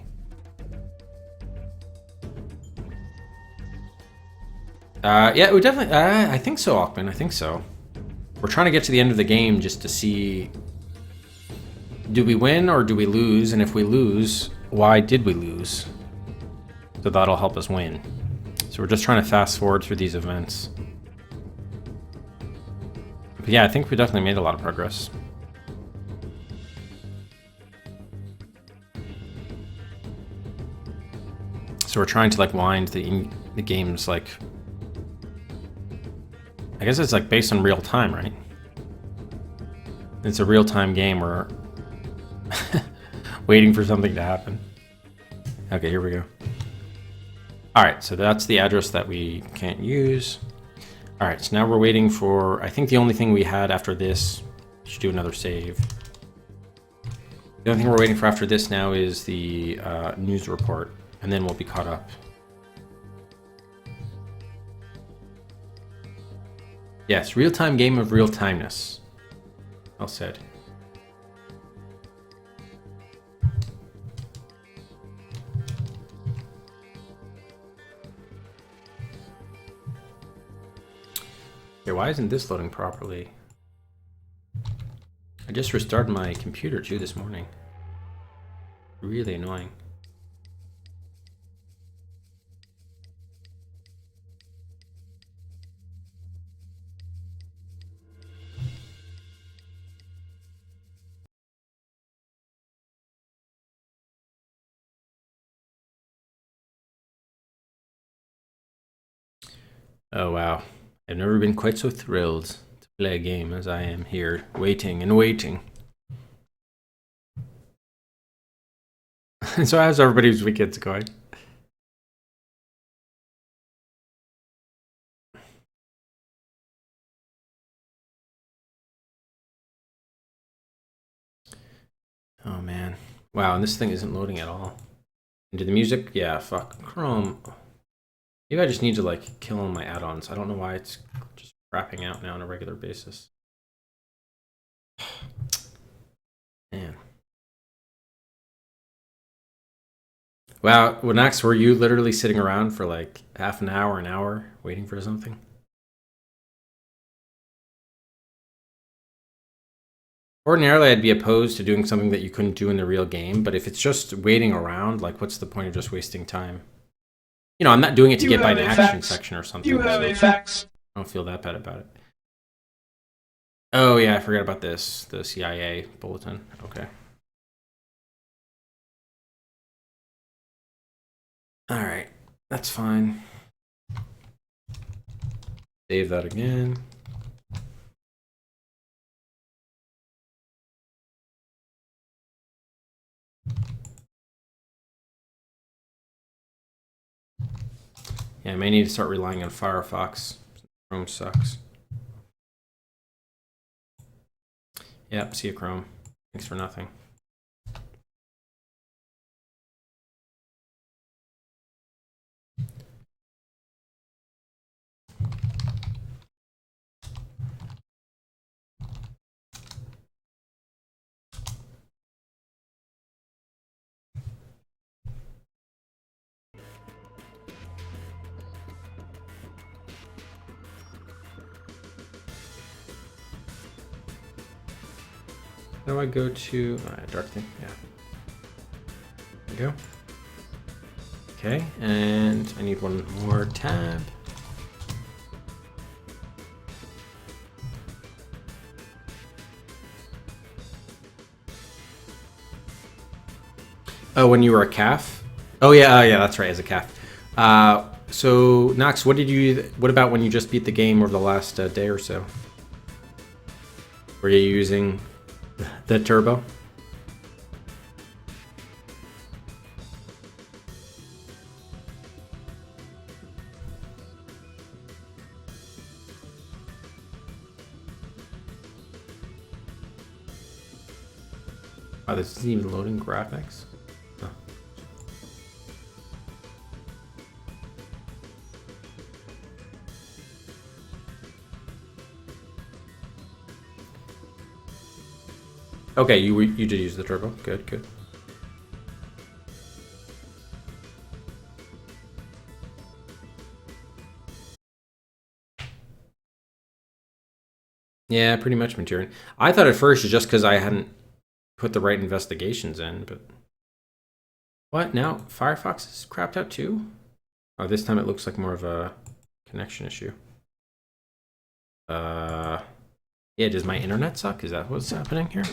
Yeah, we definitely. I think so, Aukman. I think so. We're trying to get to the end of the game just to see, do we win or do we lose? And if we lose, why did we lose? So that'll help us win. So we're just trying to fast forward through these events. But yeah, I think we definitely made a lot of progress. So we're trying to like wind the games like, I guess it's like based on real time, right? It's a real time game. We're waiting for something to happen. Okay, here we go. All right, so that's the address that we can't use. All right, so now we're waiting for, I think the only thing we had after this, should do another save. The only thing we're waiting for after this now is the news report, and then we'll be caught up. Yes, real-time game of real-timeness. Well said. Okay, why isn't this loading properly? I just restarted my computer too this morning. Really annoying. Oh wow. I've never been quite so thrilled to play a game as I am here, waiting and waiting. So how's everybody's weekends going? Oh man. Wow, and this thing isn't loading at all. Into the music? Yeah, fuck. Chrome. Maybe I just need to like kill all my add-ons. I don't know why it's just crapping out now on a regular basis. Man. Wow, well, Nax, were you literally sitting around for like half an hour, waiting for something? Ordinarily, I'd be opposed to doing something that you couldn't do in the real game, but if it's just waiting around, like, what's the point of just wasting time? You know, I'm not doing it to get by an action section or something. You have a fax. I don't feel that bad about it. Oh, yeah, I forgot about this. The CIA bulletin. Okay. All right. That's fine. Save that again. Yeah, I may need to start relying on Firefox. Chrome sucks. Yep, see you, Chrome. Thanks for nothing. How do I go to dark thing? Yeah. There we go. Okay, and I need one more tab. Oh, when you were a calf? Oh yeah, yeah, that's right, as a calf. So Nox, what about when you just beat the game over the last day or so? Were you using the turbo? Oh, this isn't even loading graphics? Oh. Okay, you did use the turbo. Good, good. Yeah, pretty much Manchurian. I thought at first it's just because I hadn't put the right investigations in, but what now? Firefox is crapped out too? Oh, this time it looks like more of a connection issue. Yeah, does my internet suck? Is that what's happening here?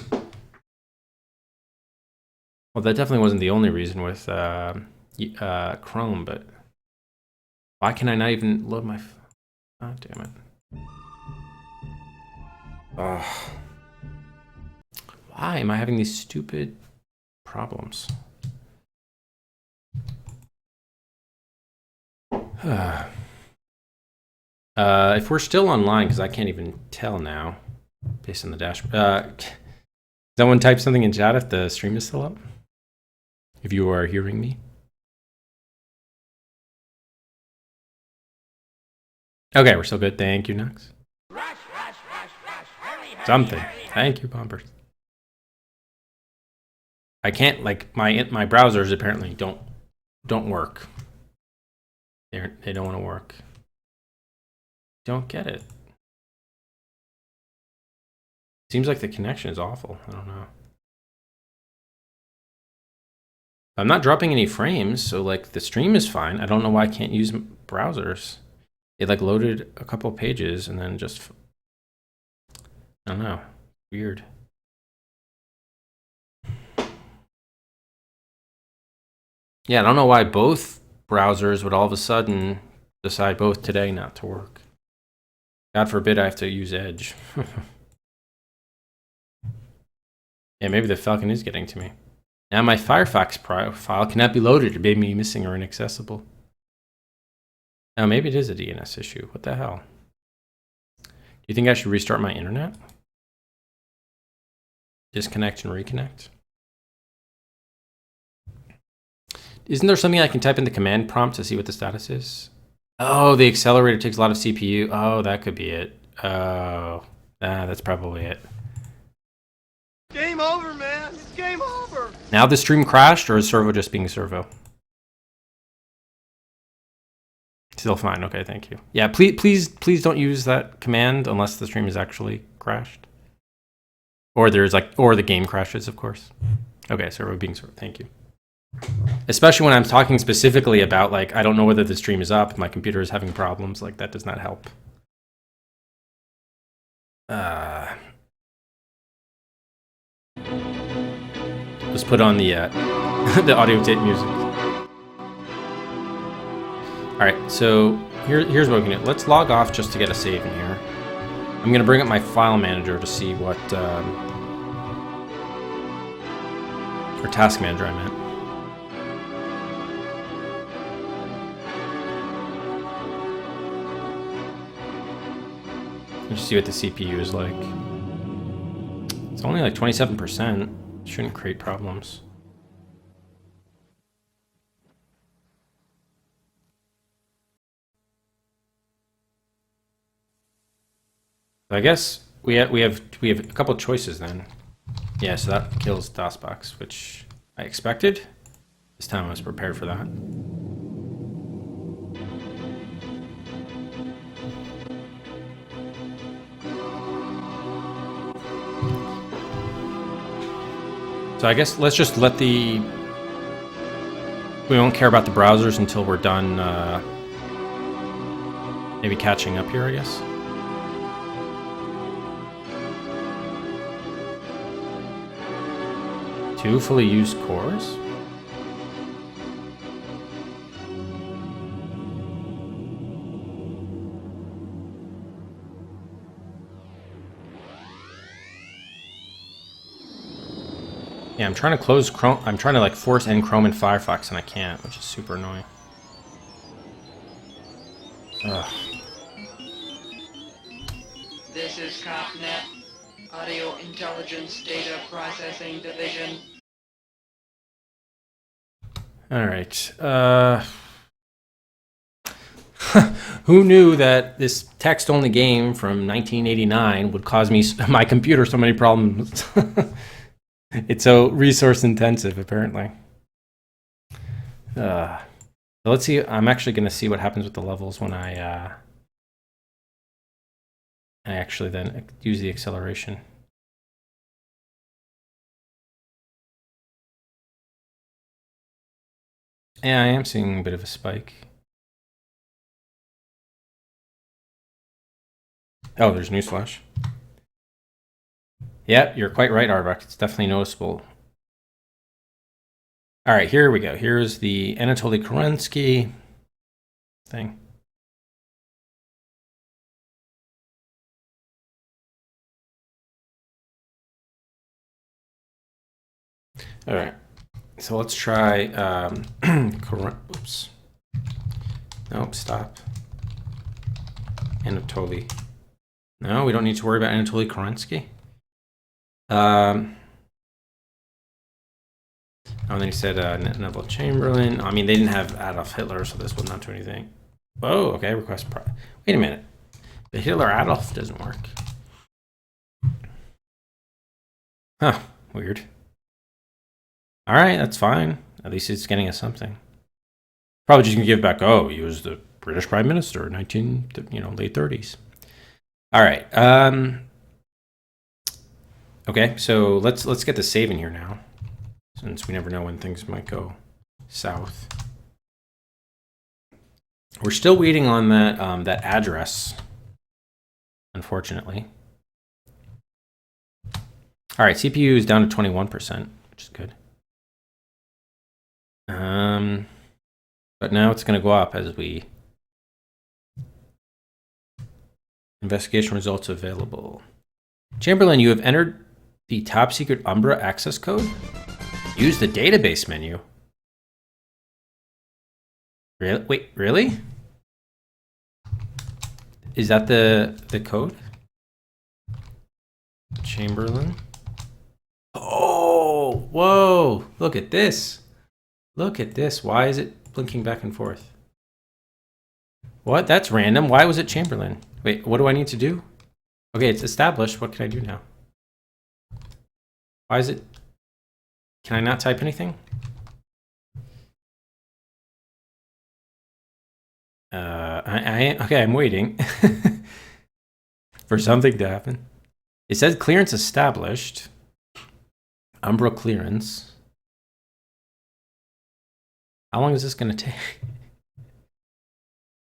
Well, that definitely wasn't the only reason with Chrome, but why can I not even load my? Oh, damn it! Why am I having these stupid problems? If we're still online, because I can't even tell now, based on the dashboard. Someone type something in chat if the stream is still up. If you are hearing me. Okay, we're still good. Thank you, Nux. Something. Thank you, Bombers. I can't, like, my browsers apparently don't work. They don't want to work. Don't get it. Seems like the connection is awful. I don't know. I'm not dropping any frames, so like the stream is fine. I don't know why I can't use browsers. It like loaded a couple pages and then just, I don't know, weird. Yeah, I don't know why both browsers would all of a sudden decide both today not to work. God forbid I have to use Edge. Yeah, maybe the Falcon is getting to me. Now my Firefox profile cannot be loaded. It may be missing or inaccessible. Now maybe it is a DNS issue. What the hell? Do you think I should restart my internet? Disconnect and reconnect? Isn't there something I can type in the command prompt to see what the status is? Oh, the accelerator takes a lot of CPU. Oh, that could be it. Oh, that's probably it. Game over, man. It's game over. Now the stream crashed, or is servo just being servo? Still fine. Okay, thank you. Yeah, please don't use that command unless the stream is actually crashed, or the game crashes, of course. Okay, servo being servo. Thank you. Especially when I'm talking specifically about, like, I don't know whether the stream is up, my computer is having problems, like, that does not help. Let's put on the the audio tape music. Alright, so here's what we can do. Let's log off just to get a save in here. I'm going to bring up my file manager to see what... or task manager, I meant. Let's see what the CPU is like. It's only like 27%. Shouldn't create problems. I guess we have a couple of choices then. Yeah, so that kills DOSBox, which I expected. This time I was prepared for that. So I guess let's just let the... We won't care about the browsers until we're done maybe catching up here, I guess. Two fully used cores? Yeah, I'm trying to close Chrome. I'm trying to like force end Chrome and Firefox, and I can't, which is super annoying. Ugh. This is CopNet, Audio Intelligence Data Processing Division. All right. Who knew that this text-only game from 1989 would cause my computer so many problems? It's so resource intensive, apparently. So let's see. I'm actually going to see what happens with the levels when I actually then use the acceleration. Yeah, I am seeing a bit of a spike. Oh, there's newsflash. Yep, you're quite right, Arbok. It's definitely noticeable. All right, here we go. Here's the Anatoly Kerensky thing. All right, so let's try, oops. Nope, stop. Anatoly. No, we don't need to worry about Anatoly Kerensky. Oh, and then he said Neville Chamberlain. I mean, they didn't have Adolf Hitler, so this would not do anything. Whoa, okay, request. Wait a minute. The Hitler Adolf doesn't work. Huh, weird. All right, that's fine. At least it's getting us something. Probably just gonna give back, oh, he was the British Prime Minister, late 30s. All right. Okay, so let's get the save in here now, since we never know when things might go south. We're still waiting on that that address, unfortunately. All right, CPU is down to 21%, which is good. But now it's going to go up as we... Investigation results available. Chamberlain, you have entered the top secret Umbra access code? Use the database menu. Really? Wait, really? Is that the code? Chamberlain? Oh, whoa, look at this. Look at this. Why is it blinking back and forth? What? That's random. Why was it Chamberlain? Wait, what do I need to do? Okay, it's established. What can I do now? Why is it... Can I not type anything? Okay, I'm waiting for something to happen. It says clearance established. Umbra clearance. How long is this going to take?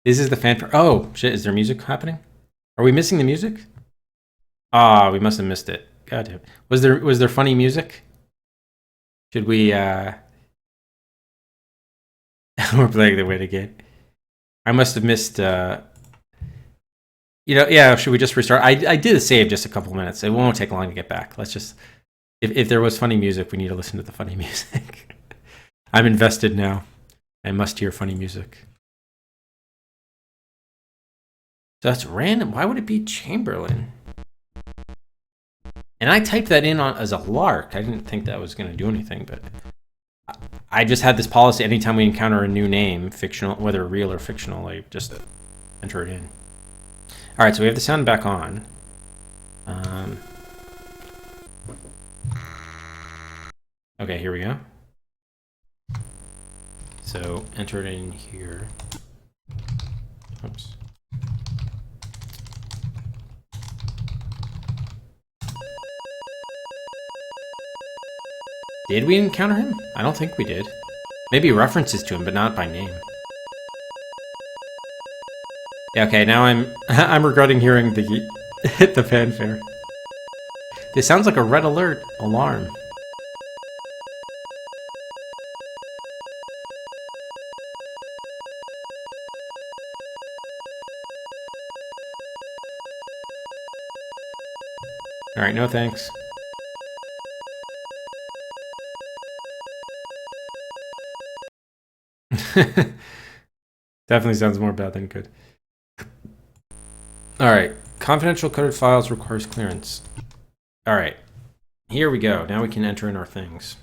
This is the fanfare. Oh, shit. Is there music happening? Are we missing the music? Ah, we must have missed it. God damn. Was there funny music? Should we, we're playing the win again. I must have missed, yeah, should we just restart? I did a save just a couple minutes. It won't take long to get back. Let's just, if there was funny music, we need to listen to the funny music. I'm invested now. I must hear funny music. So that's random. Why would it be Chamberlain? And I typed that in as a lark. I didn't think that was going to do anything, but I just had this policy. Anytime we encounter a new name, fictional, whether real or fictional, I just enter it in. All right, so we have the sound back on. Okay, here we go. So enter it in here. Oops. Did we encounter him? I don't think we did. Maybe references to him, but not by name. Yeah, okay, now I'm regretting hearing the fanfare. This sounds like a red alert alarm. All right, no thanks. Definitely sounds more bad than good. All right, confidential coded files requires clearance. All right, here we go. Now we can enter in our things.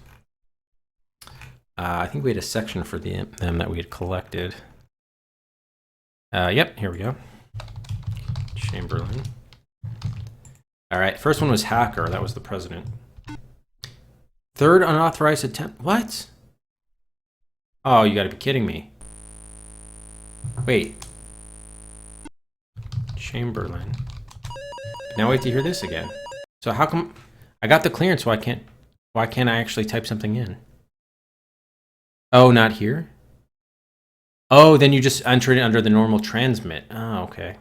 I think we had a section for them that we had collected. Yep, here we go. Chamberlain. All right, first one was hacker. That was the president. Third unauthorized attempt. What? Oh, you gotta be kidding me. Wait. Chamberlain. Now we have to hear this again. So how come I got the clearance? Why can't I actually type something in? Oh, not here? Oh, then you just enter it under the normal transmit. Oh, okay.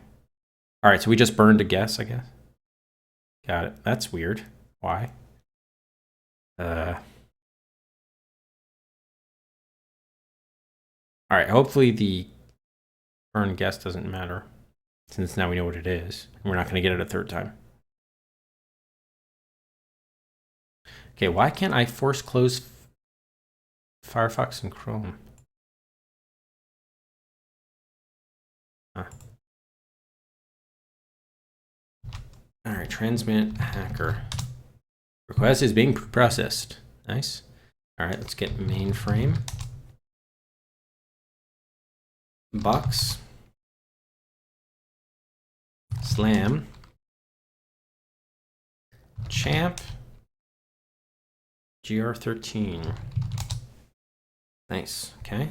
All right, so we just burned a guess, I guess. Got it. That's weird. Why? All right, hopefully the burn guess doesn't matter, since now we know what it is. And we're not going to get it a third time. Okay, why can't I force close Firefox and Chrome? Huh. All right, transmit hacker. Request is being processed. Nice. All right, let's get mainframe. Box. Slam. Champ. GR13. Nice. Okay.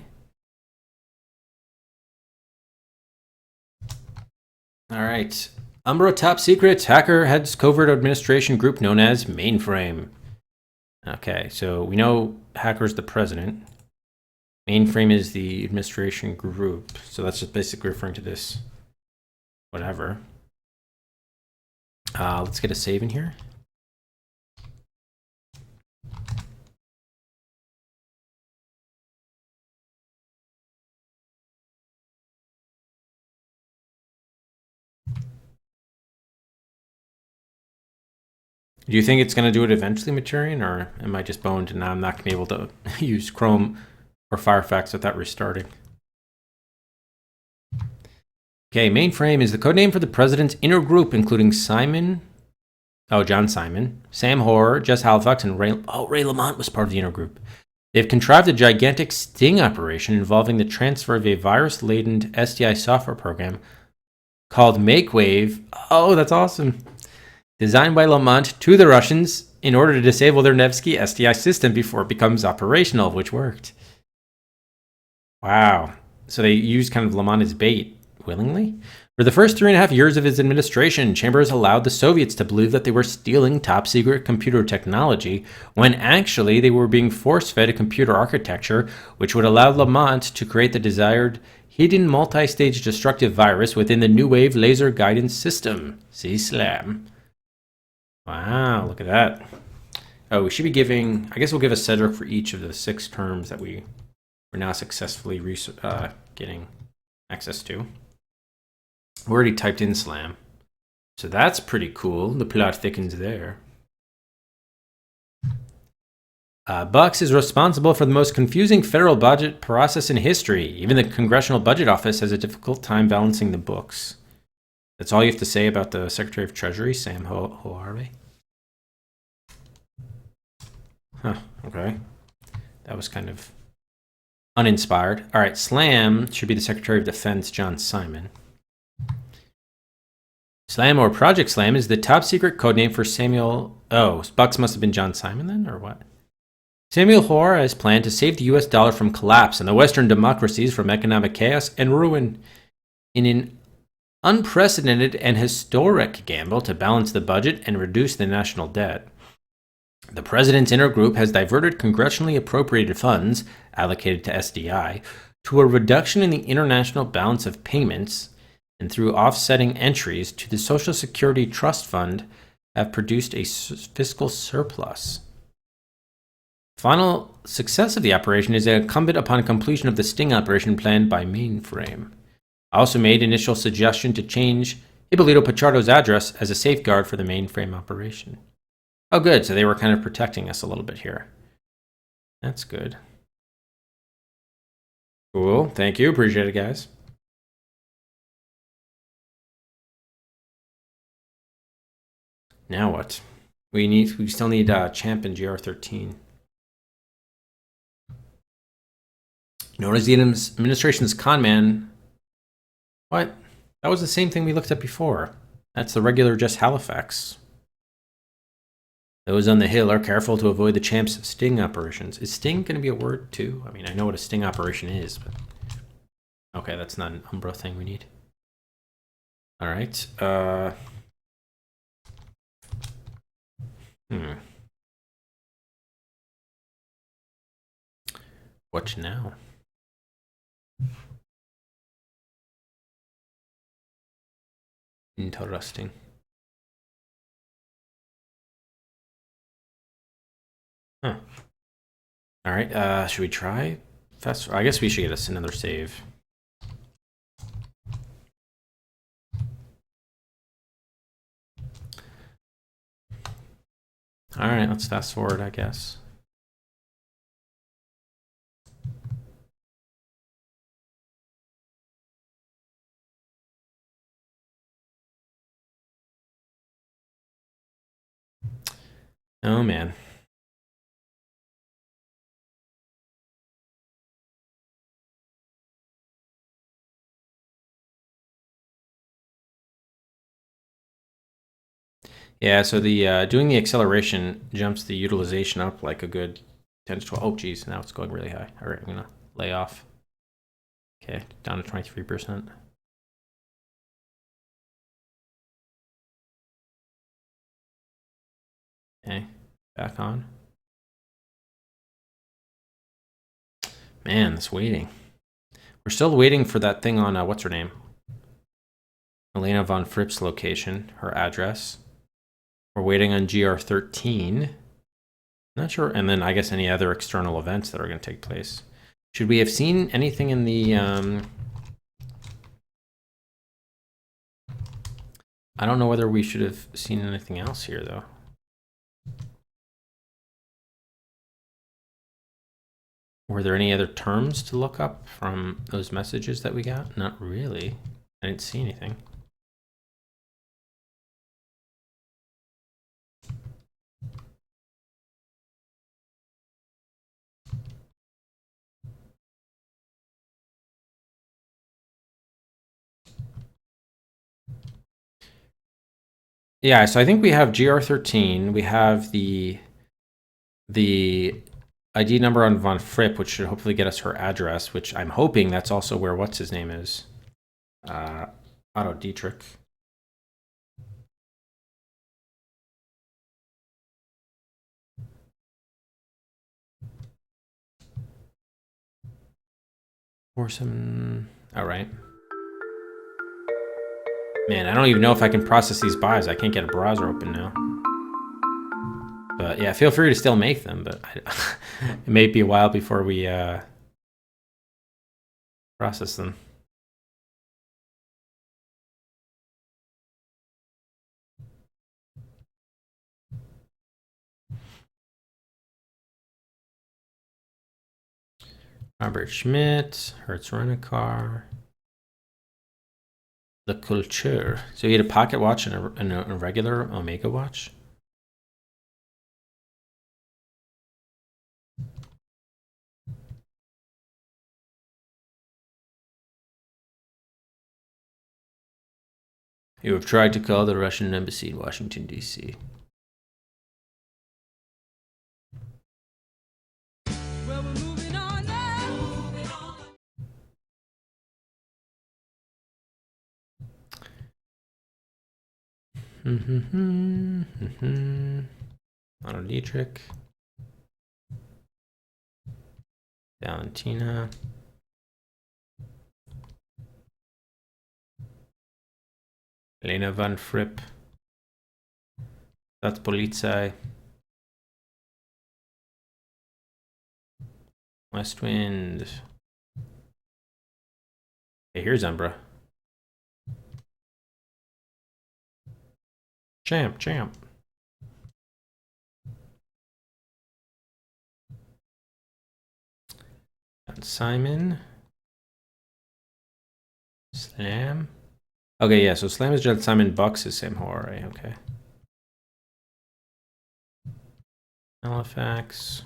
All right. Umbra top secret hacker heads covert administration group known as Mainframe. Okay, so we know hacker's the president. Mainframe is the administration group. So that's just basically referring to this. Whatever. Let's get a save in here. Do you think it's going to do it eventually, Maturian, or am I just boned and now I'm not going to be able to use Chrome or Firefox without restarting? Okay, Mainframe is the codename for the president's inner group, including Simon, John Simon, Sam Hoare, Jess Halifax, and Ray Lamont was part of the inner group. They've contrived a gigantic sting operation involving the transfer of a virus-laden SDI software program called MakeWave. Oh, that's awesome. Designed by Lamont to the Russians in order to disable their Nevsky SDI system before it becomes operational, which worked. Wow. So they used kind of Lamont as bait willingly? For the first 3.5 years of his administration, Chambers allowed the Soviets to believe that they were stealing top-secret computer technology, when actually they were being force-fed a computer architecture which would allow Lamont to create the desired hidden multi-stage destructive virus within the New Wave laser guidance system. See SLAM. Wow, look at that. Oh, we should be giving... I guess we'll give a Cedric for each of the 6 terms that we're now successfully getting access to. We already typed in SLAM. So that's pretty cool. The plot thickens there. Bucks is responsible for the most confusing federal budget process in history. Even the Congressional Budget Office has a difficult time balancing the books. That's all you have to say about the Secretary of Treasury, Sam Hoare? Huh, okay. That was kind of uninspired. All right, SLAM should be the Secretary of Defense, John Simon. SLAM, or Project SLAM, is the top secret codename for Samuel... Oh, Bucks must have been John Simon then, or what? Samuel Hoare has planned to save the US dollar from collapse and the Western democracies from economic chaos and ruin in an unprecedented and historic gamble to balance the budget and reduce the national debt. The president's inner group has diverted congressionally appropriated funds allocated to SDI to a reduction in the international balance of payments, and through offsetting entries to the Social Security Trust Fund have produced a fiscal surplus. Final success of the operation is incumbent upon completion of the sting operation planned by Mainframe. I also made initial suggestion to change Hippolito Pichardo's address as a safeguard for the Mainframe operation. Oh good, so they were kind of protecting us a little bit here. That's good. Cool, thank you, appreciate it guys. Now what? We still need Champ and GR13. Known as the administration's con man. What? That was the same thing we looked at before. That's the regular just Halifax. Those on the Hill are careful to avoid the Champ's sting operations. Is sting going to be a word too? I mean, I know what a sting operation is, but... Okay, that's not an Umbro thing we need. Alright, What now? Interesting. Huh. Alright, should we try fast? I guess we should get us another save. Alright, let's fast forward, I guess. Oh man. Yeah, so the doing the acceleration jumps the utilization up like a good 10 to 12. Oh geez, now it's going really high. All right, I'm gonna lay off. Okay, down to 23%. Okay, back on. Man, it's waiting. We're still waiting for that thing on, what's her name? Elena von Fripp's location, her address. We're waiting on GR13. Not sure, and then I guess any other external events that are going to take place. Should we have seen anything in the, I don't know whether we should have seen anything else here, though. Were there any other terms to look up from those messages that we got? Not really. I didn't see anything. Yeah, so I think we have GR13. We have the ID number on Von Fripp, which should hopefully get us her address, which I'm hoping that's also where what's his name is. Otto Dietrich. Or some. All right. Man, I don't even know if I can process these buys. I can't get a browser open now. But yeah, feel free to still make them, but it may be a while before we process them. Robert Schmidt, Hertz Rent-A-Car, the Culture. So you had a pocket watch and a regular Omega watch? You have tried to call the Russian embassy in Washington, D.C. Well, we're moving on now. Otto Dietrich. Valentina. Lena Van Fripp. That's Polizei. Westwind. Hey, here's Umbra. Champ. And Simon. Slam. Okay, yeah, so Slam is Jet Simon, Bucks is Sam Hoare, okay. Halifax.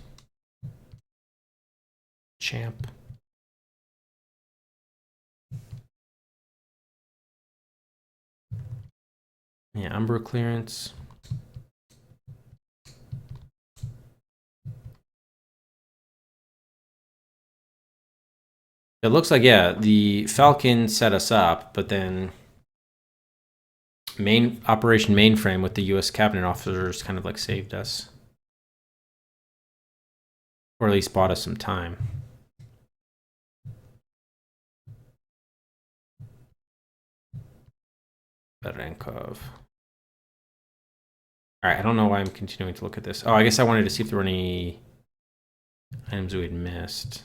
Champ. Yeah, Umbra clearance. It looks like, yeah, the Falcon set us up, but then Operation Mainframe with the U.S. cabinet officers kind of like saved us. Or at least bought us some time. Berenkov. All right, I don't know why I'm continuing to look at this. Oh, I guess I wanted to see if there were any items we had missed.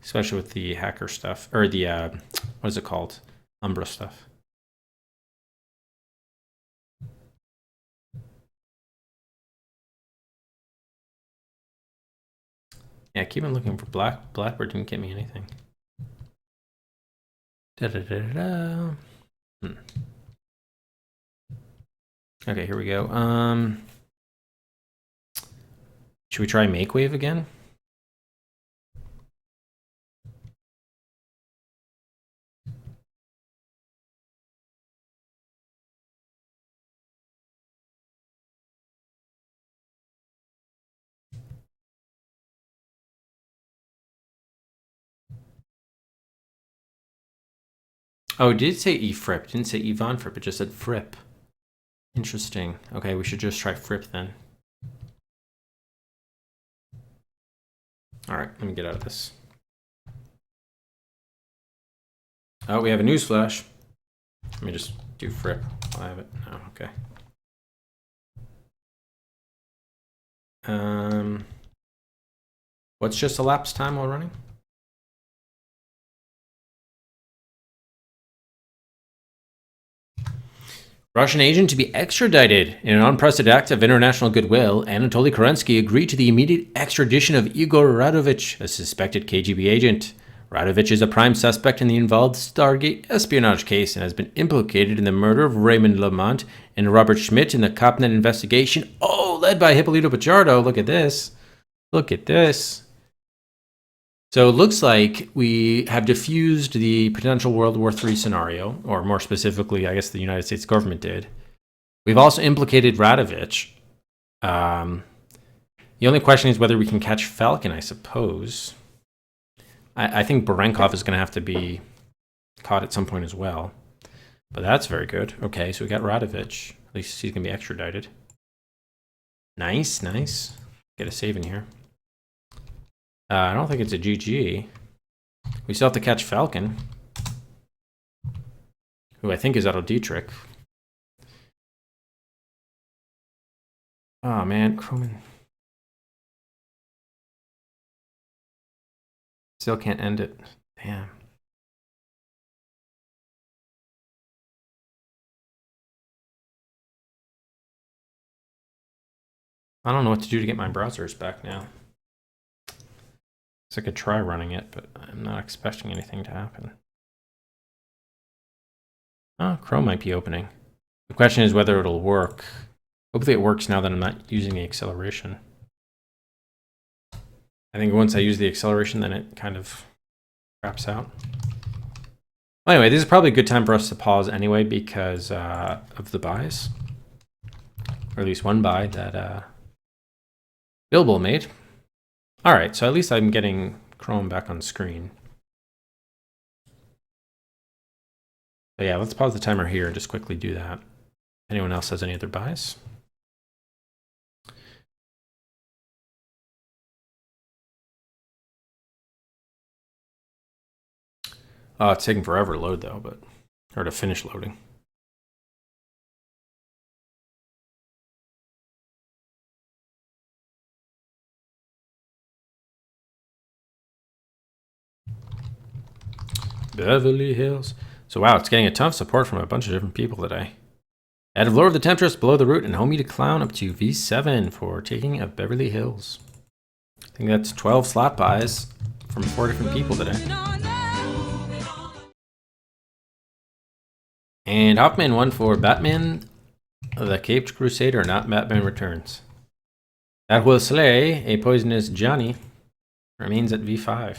Especially with the hacker stuff, or the, what is it called? Umbra stuff. Yeah, I keep on looking for Blackbird didn't get me anything. Okay, here we go. Should we try Make Wave again? Oh, it did say E-Fripp. It didn't say Yvonne Fripp. It just said Fripp. Interesting. Okay, we should just try Fripp then. All right, let me get out of this. Oh, we have a news flash. Let me just do Fripp. I have it. Oh, okay. What's just elapsed time while running? Russian agent to be extradited. In an unprecedented act of international goodwill, Anatoly Kerensky agreed to the immediate extradition of Igor Radovich, a suspected KGB agent. Radovich is a prime suspect in the involved Stargate espionage case and has been implicated in the murder of Raymond Lamont and Robert Schmidt in the Copnet investigation. Oh, led by Hippolito Pichardo. Look at this. Look at this. So it looks like we have diffused the potential World War III scenario, or more specifically, I guess the United States government did. We've also implicated Radovich. The only question is whether we can catch Falcon, I suppose. I think Barenkov is going to have to be caught at some point as well. But that's very good. Okay, so we got Radovich. At least he's going to be extradited. Nice, nice. Get a save in here. I don't think it's a GG. We still have to catch Falcon, who I think is Otto Dietrich. Oh man, Croman. Still can't end it. Damn. I don't know what to do to get my browsers back now. So I could try running it, but I'm not expecting anything to happen. Oh, Chrome might be opening. The question is whether it'll work. Hopefully it works now that I'm not using the acceleration. I think once I use the acceleration, then it kind of craps out. Well, anyway, this is probably a good time for us to pause anyway because of the buys. Or at least one buy that Bilbo made. All right, so at least I'm getting Chrome back on screen. But yeah, let's pause the timer here and just quickly do that. Anyone else has any other buys? Oh, it's taking forever to load though, or to finish loading. Beverly Hills. So wow, it's getting a ton of support from a bunch of different people today. Out of Lord of the Temptress, Below the Root, and Homie to Clown up to V7 for taking of Beverly Hills. I think that's 12 slot buys from 4 different people today. And Hoffman won for Batman, the Caped Crusader, not Batman Returns. That will slay a poisonous Johnny. Remains at V5.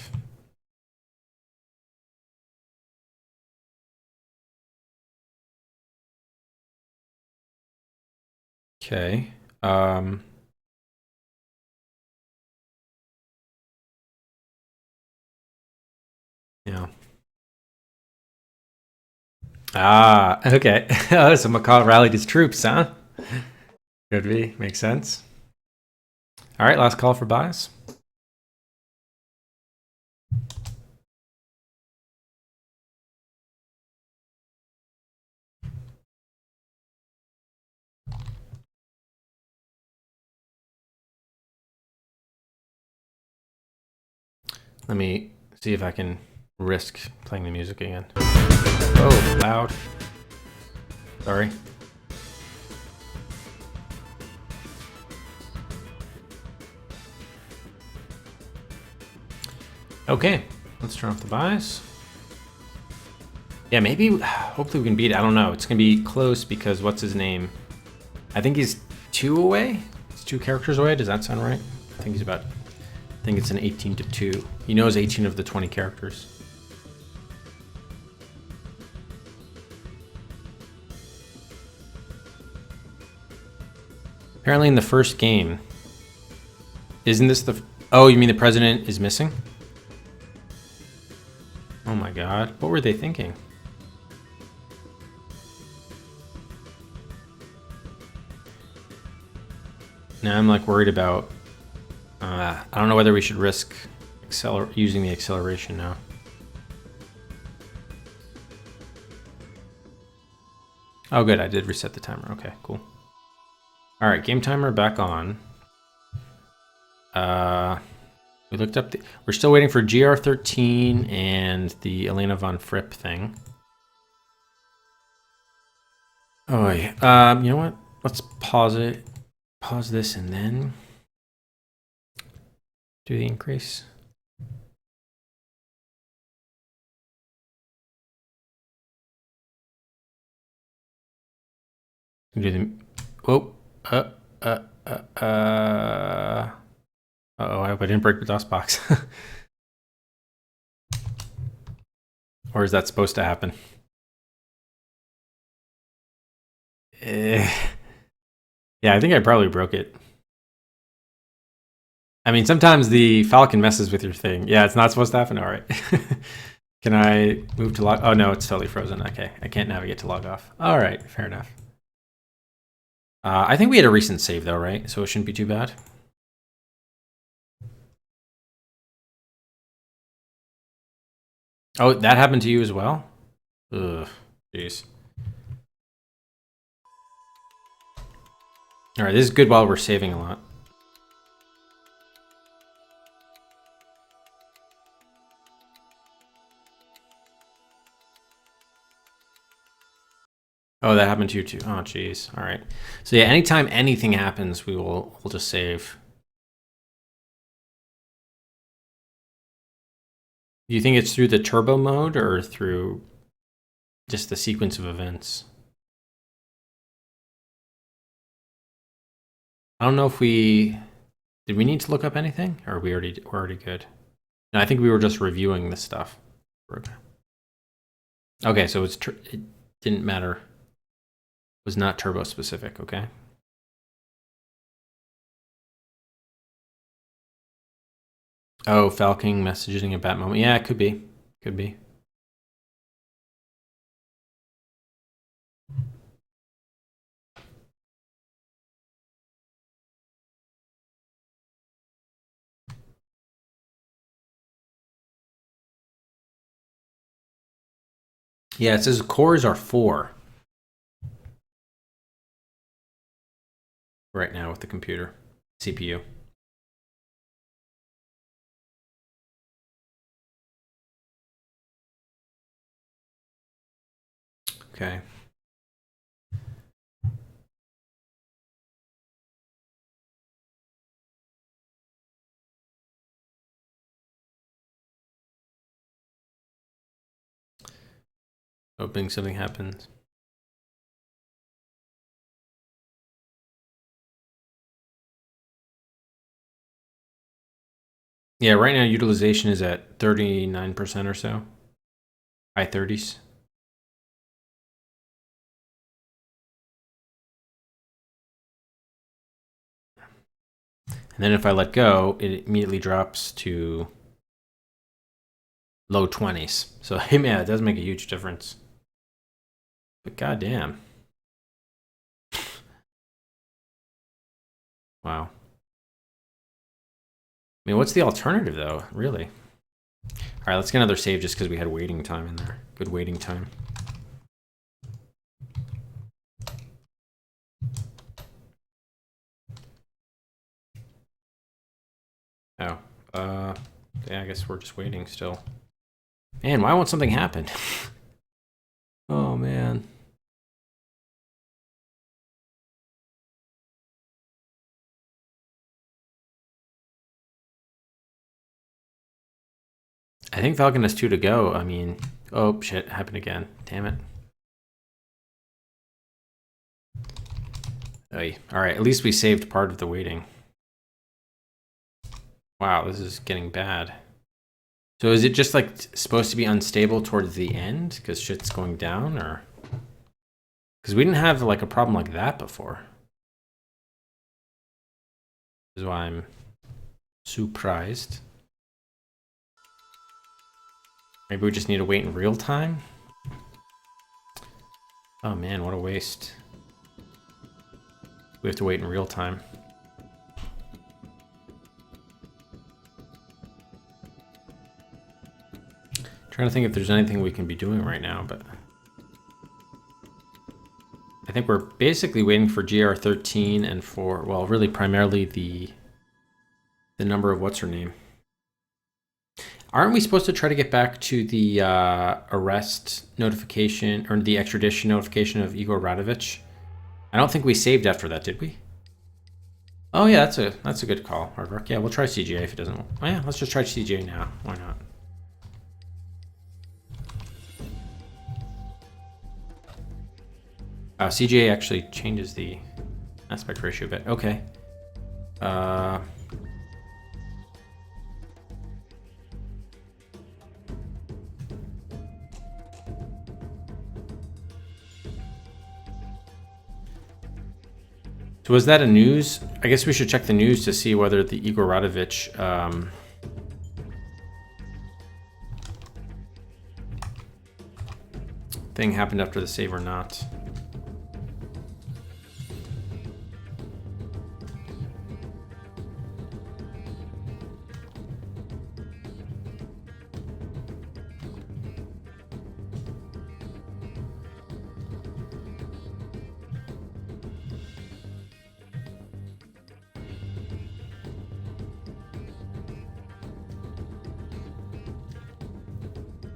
Okay. Yeah. Ah, okay. Oh, so McCall rallied his troops, huh? Could be. Makes sense. All right, last call for buys. Let me see if I can risk playing the music again. Oh, loud. Sorry. Okay, let's turn off the buys. Yeah, maybe, hopefully we can beat it. I don't know. It's going to be close because what's his name? I think he's 2 away. He's 2 characters away. Does that sound right? I think he's about, I think it's an 18 to 2. He knows 18 of the 20 characters. Apparently in the first game, isn't this the, oh, you mean the president is missing? Oh my god, what were they thinking? Now I'm like worried about, I don't know whether we should risk using the acceleration now. Oh good, I did reset the timer, okay, cool. All right, game timer back on. We looked up we're still waiting for GR13 and the Elena von Fripp thing. Oh yeah, you know what? Let's pause it. Pause this and then do the increase. Do the, whoa, uh-oh, I hope I didn't break the DOS box. Or is that supposed to happen? Yeah, I think I probably broke it. I mean, sometimes the Falcon messes with your thing. Yeah, it's not supposed to happen. All right. Can I move to log? Oh no, it's totally frozen. Okay, I can't navigate to log off. All right, fair enough. I think we had a recent save though, right? So it shouldn't be too bad. Oh, that happened to you as well? Ugh, jeez. All right, this is good while we're saving a lot. Oh, that happened to you too. Oh, jeez. All right. So yeah, anytime anything happens, we'll just save. Do you think it's through the turbo mode or through just the sequence of events? I don't know if did we need to look up anything, or we're already good. No, I think we were just reviewing this stuff. Okay, so it didn't matter. It was not turbo specific. Okay. Oh, Falcon messaging at that moment. Yeah, it could be. Could be. Yeah, it says cores are 4 right now with the computer, CPU. Okay. Hoping something happens. Yeah, right now utilization is at 39% or so. High 30s. And then if I let go, it immediately drops to low 20s. So yeah, it does make a huge difference. But goddamn. Wow. I mean, what's the alternative though, really? All right, let's get another save just because we had waiting time in there. Good waiting time. Oh, yeah, I guess we're just waiting still. Man, why won't something happen? Oh, man. I think Falcon has 2 to go. I mean, oh, shit, happened again. Damn it. Oy. All right, at least we saved part of the waiting. Wow, this is getting bad. So is it just like supposed to be unstable towards the end because shit's going down, or? Because we didn't have like a problem like that before. This is why I'm surprised. Maybe we just need to wait in real time? Oh man, what a waste. We have to wait in real time. Trying to think if there's anything we can be doing right now, but I think we're basically waiting for GR13 and for, well, really primarily the number of what's her name. Aren't we supposed to try to get back to the arrest notification or the extradition notification of Igor Radovich? I don't think we saved after that, did we? Oh yeah, that's a good call, hard work. Yeah, we'll try CGA if it doesn't. Oh yeah, let's just try CGA now. Why not? CGA actually changes the aspect ratio a bit. Okay. So was that a news? I guess we should check the news to see whether the Igor Radovich thing happened after the save or not.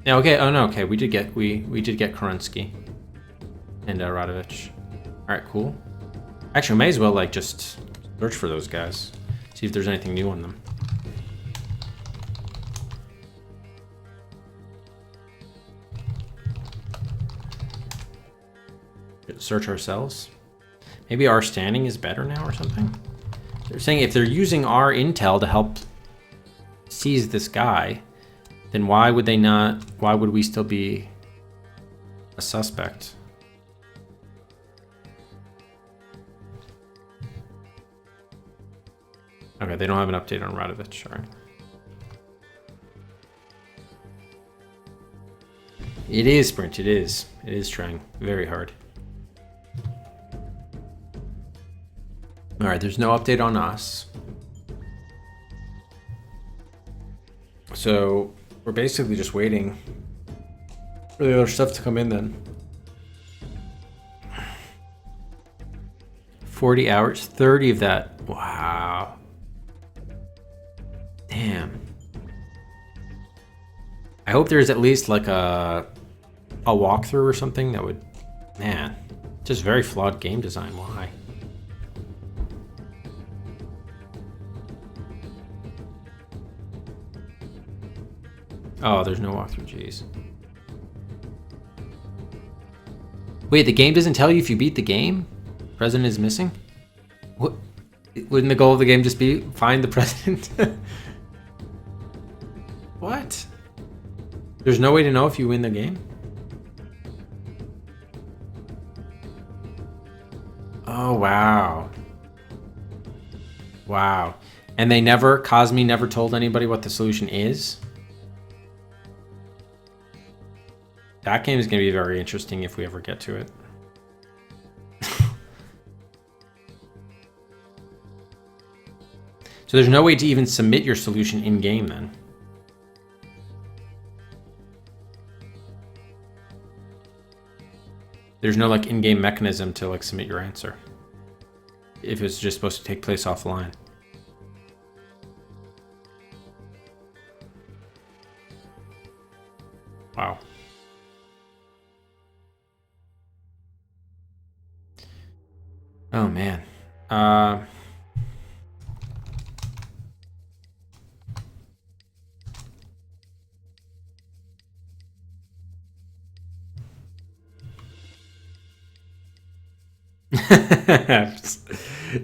Yeah, okay. Oh no, okay. We did get Kerensky and Radovich. All right, cool. Actually, we may as well like just search for those guys, see if there's anything new on them. Search ourselves. Maybe our standing is better now or something. They're saying if they're using our intel to help seize this guy, then why would they not? Why would we still be a suspect? Okay, they don't have an update on Radovich. All right. It is Sprint. It is. It is trying very hard. All right, there's no update on us. So we're basically just waiting for the other stuff to come in then. 40 hours, 30 of that. Wow. Damn. I hope there's at least like a walkthrough or something that would, man, just very flawed game design. Why? Oh, there's no walkthrough, jeez. Wait, the game doesn't tell you if you beat the game? President is missing? What? Wouldn't the goal of the game just be find the president? What? There's no way to know if you win the game? Oh, wow. Wow. And they never, Cosmi never told anybody what the solution is? That game is going to be very interesting if we ever get to it. So there's no way to even submit your solution in-game then. There's no like in-game mechanism to like submit your answer. If it's just supposed to take place offline. Wow. Oh man.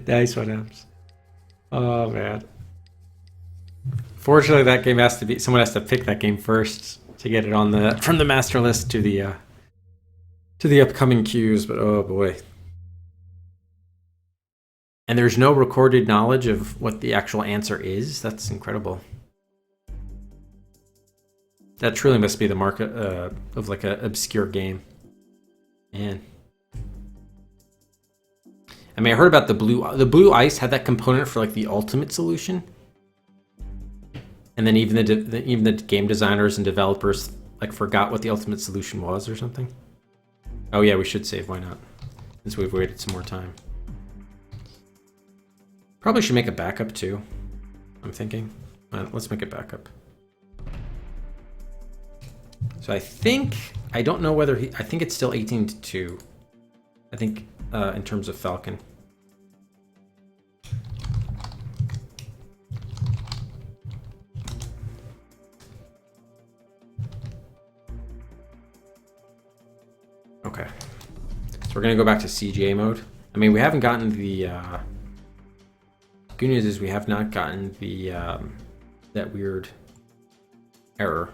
Nice one, Ems. Oh man. Fortunately, that game has to be. Someone has to pick that game first to get it on the from the master list to the upcoming queues. But oh boy. And there's no recorded knowledge of what the actual answer is. That's incredible. That truly must be the mark of like an obscure game. Man. I mean, I heard about the blue ice had that component for like the ultimate solution. And then even the game designers and developers like forgot what the ultimate solution was or something. Oh yeah, we should save. Why not? Since we've waited some more time. Probably should make a backup too. I'm thinking. Let's make a backup. So I don't know whether I think it's still 18-2. I think in terms of Falcon. Okay. So we're gonna go back to CGA mode. I mean, we haven't gotten the good news is we have not gotten the that weird error.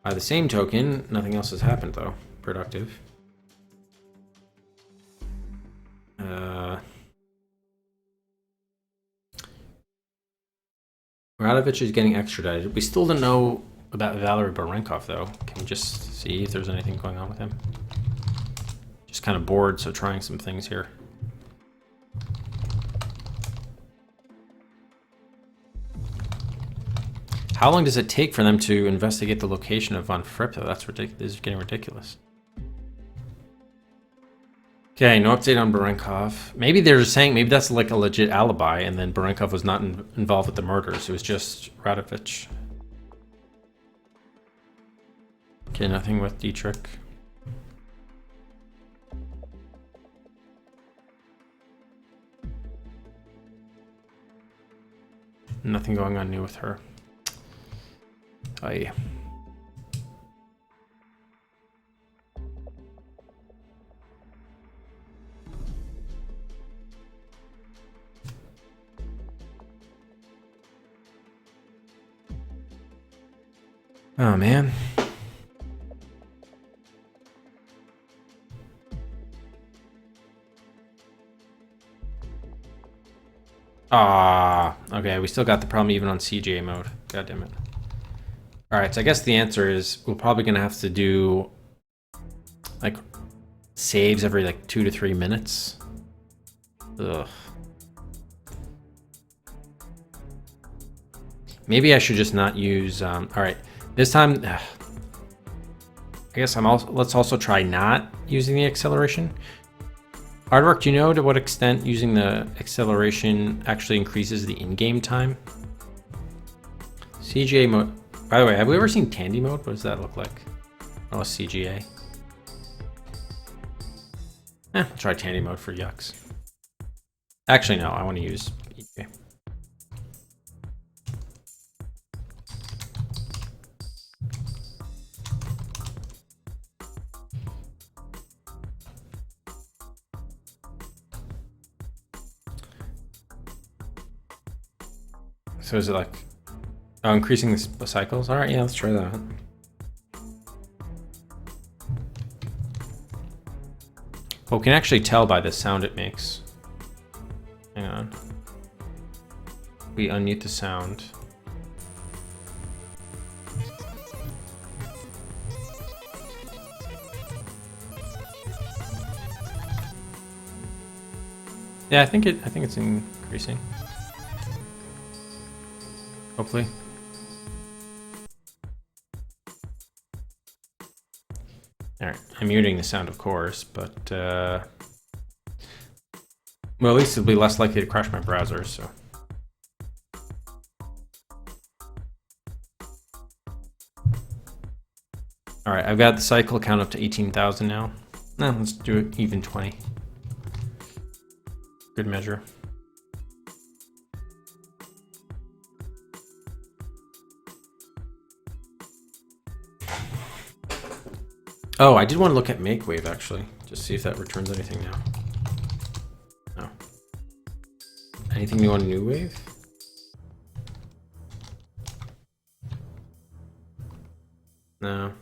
By the same token, nothing else has happened though. Productive. Radovich is getting extradited. We still don't know about Valery Barenkov, though. Can we just see if there's anything going on with him? Just kind of bored, so trying some things here. How long does it take for them to investigate the location of Von Fripp, though? That's ridiculous. This is getting ridiculous. Okay, no update on Barenkov. Maybe they're just saying, maybe that's like a legit alibi, and then Barenkov was not involved with the murders. It was just Radovich. Okay, nothing with Dietrich. Nothing going on new with her. Aye. Oh man. Ah, okay, we still got the problem even on CGA mode. God damn it. Alright, so I guess the answer is we're probably gonna have to do like saves every like 2 to 3 minutes. Ugh. Maybe I should just not use alright. This time I guess let's also try not using the acceleration. Hardwork, do you know to what extent using the acceleration actually increases the in-game time? CGA mode. By the way, have we ever seen Tandy mode? What does that look like? Oh, CGA. Try Tandy mode for yucks. Actually, no, I want to use EJ. So is it like increasing the cycles? All right, yeah, let's try that. Well, we can actually tell by the sound it makes. Hang on. We unmute the sound. Yeah, I think it's increasing. Hopefully. Alright, I'm muting the sound, of course, but well, at least it'll be less likely to crash my browser, so. Alright, I've got the cycle count up to 18,000 now. No, let's do it even 20. Good measure. Oh, I did want to look at Make Wave actually, just see if that returns anything now. No. Anything new on New Wave? No.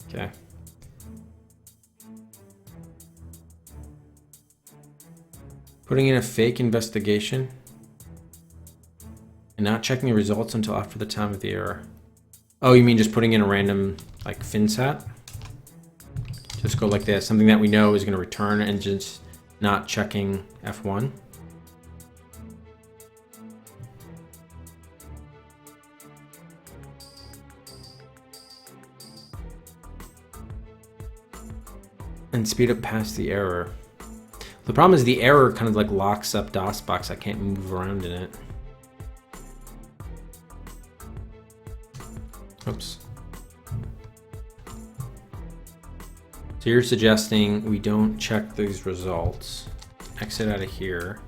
Okay. Putting in a fake investigation and not checking the results until after the time of the error. Oh, you mean just putting in a random like FinSat? Just go like this, something that we know is going to return and just not checking F1. And speed up past the error. The problem is the error kind of like locks up DOSBox. I can't move around in it. Oops. So you're suggesting we don't check these results. Exit out of here.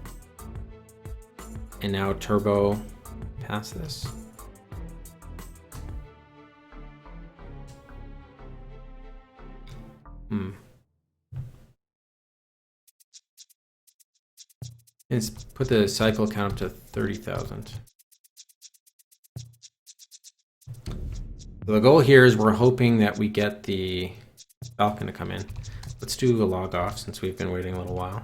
And now turbo past this. Let's put the cycle count up to 30,000. So the goal here is we're hoping that we get the Falcon to come in. Let's do a log off since we've been waiting a little while.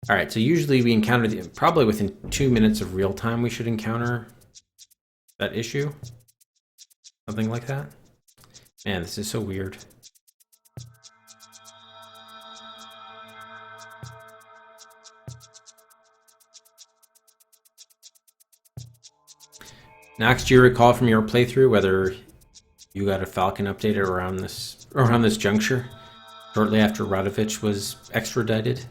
All right, so usually we encounter probably within 2 minutes of real time we should encounter that issue. Something like that. Man, this is so weird. Next, do you recall from your playthrough whether you got a Falcon updated around this juncture, shortly after Radovich was extradited?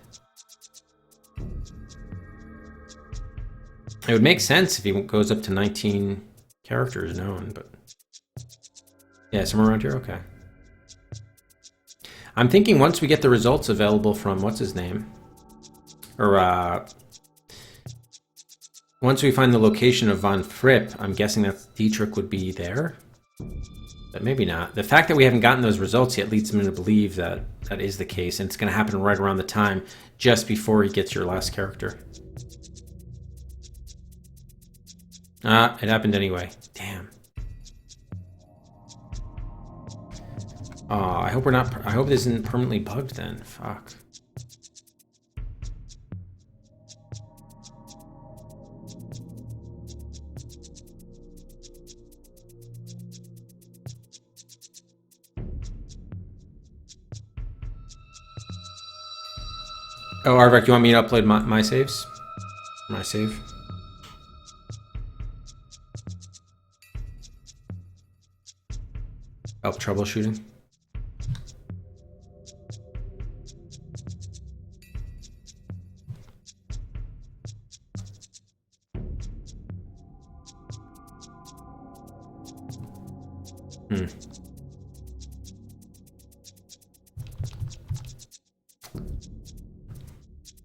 It would make sense if he goes up to 19 characters known, but yeah, somewhere around here. Okay. I'm thinking once we get the results available from what's his name, or once we find the location of Von Fripp, I'm guessing that Dietrich would be there, but maybe not. The fact that we haven't gotten those results yet leads me to believe that that is the case, and it's going to happen right around the time just before he gets your last character. It happened anyway. Damn. Oh, I hope we're not. I hope this isn't permanently bugged then. Fuck. Oh, Arvek, you want me to upload my saves? My save? Help troubleshooting?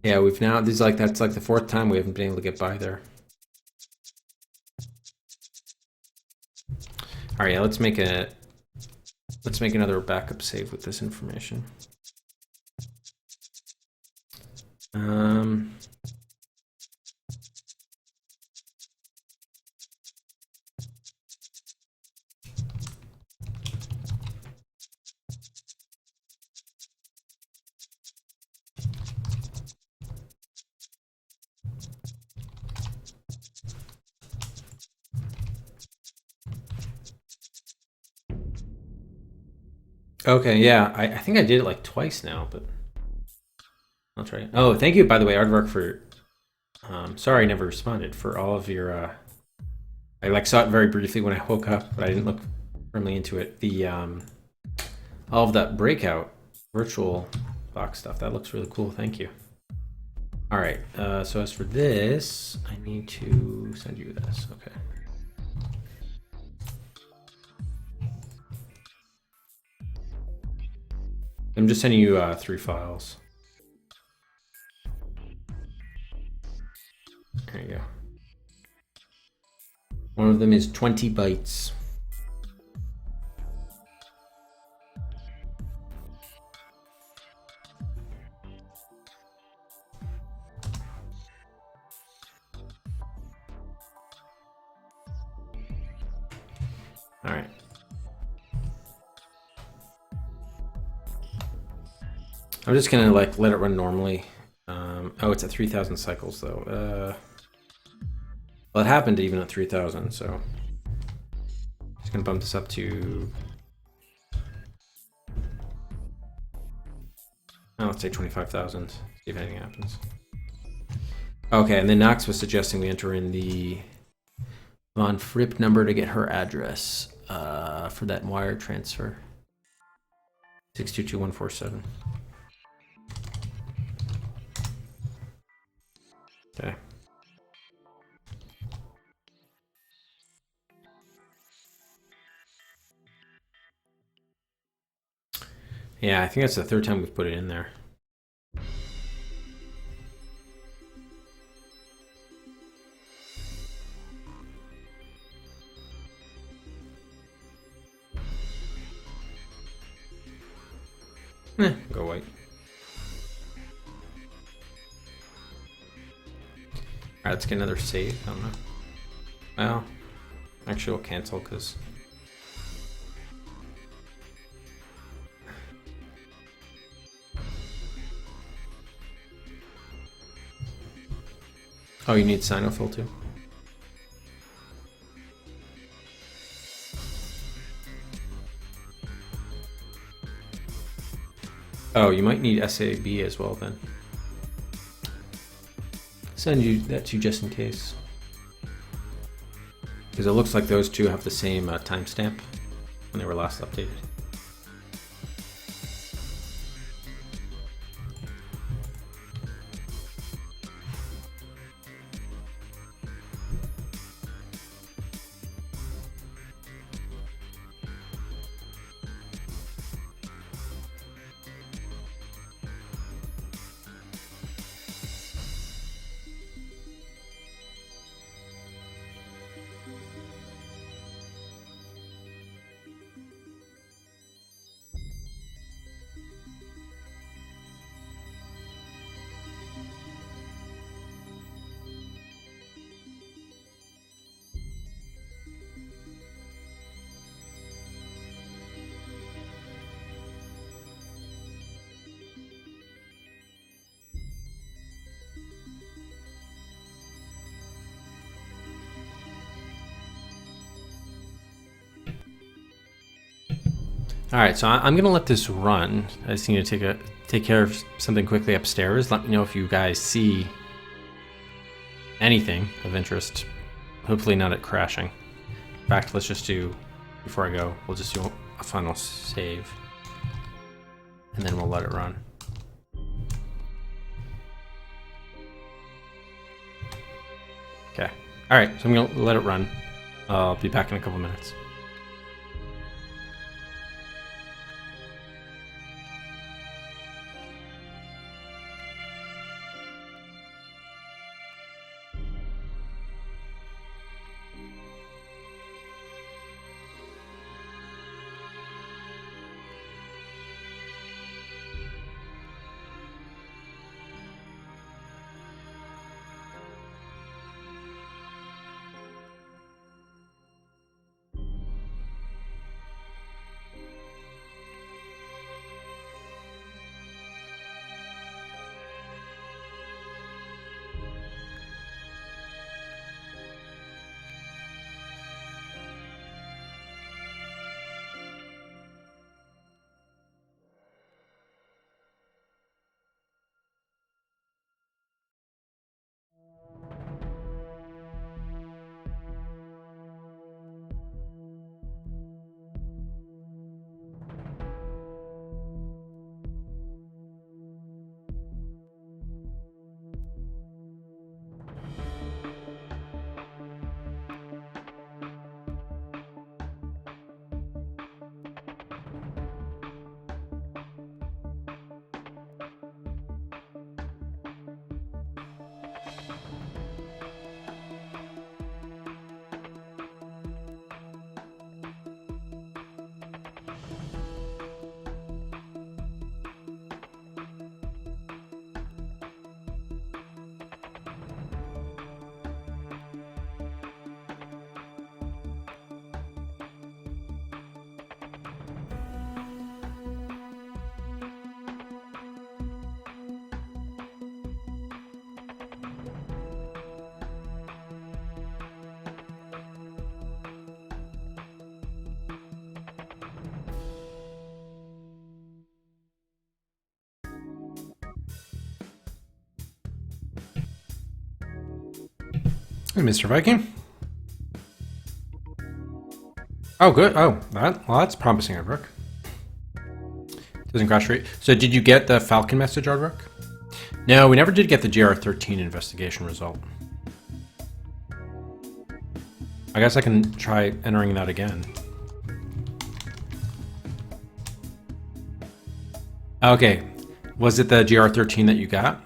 Yeah, we've now, that's like the fourth time we haven't been able to get by there. All right, yeah, let's make another backup save with this information. Okay, yeah, I think I did it like twice now, but I'll try it. Oh, thank you, by the way, Aardvark, for sorry I never responded, for all of your I like saw it very briefly when I woke up, but I didn't look firmly into it. The all of that breakout virtual box stuff, that looks really cool. Thank you. All right, so as for this, I need to send you this. Okay. I'm just sending you 3 files. There you go. One of them is 20 bytes. All right. I'm just gonna like let it run normally. Oh, it's at 3,000 cycles though. Well, it happened even at 3,000, so just gonna bump this up to, let's say 25,000. See if anything happens. Okay, and then Knox was suggesting we enter in the Von Fripp number to get her address for that wire transfer. 622147. Okay. Yeah, I think that's the third time we've put it in there. Go white. Alright, let's get another save. I don't know. Well, actually we'll cancel because... Oh, you need Sinofill too? Oh, you might need SAB as well then. Send you that to you just in case. Because it looks like those two have the same timestamp when they were last updated. Alright, so I'm gonna let this run. I just need to take care of something quickly upstairs. Let me know if you guys see anything of interest. Hopefully not it crashing. In fact, let's just do, before I go, we'll just do a final save. And then we'll let it run. Okay. Alright, so I'm gonna let it run. I'll be back in a couple minutes. Hey, Mr. Viking. Oh, good. Oh, that's promising, Aardvark. Doesn't crash rate. So did you get the Falcon message, Aardvark? No, we never did get the GR13 investigation result. I guess I can try entering that again. Okay. Was it the GR13 that you got?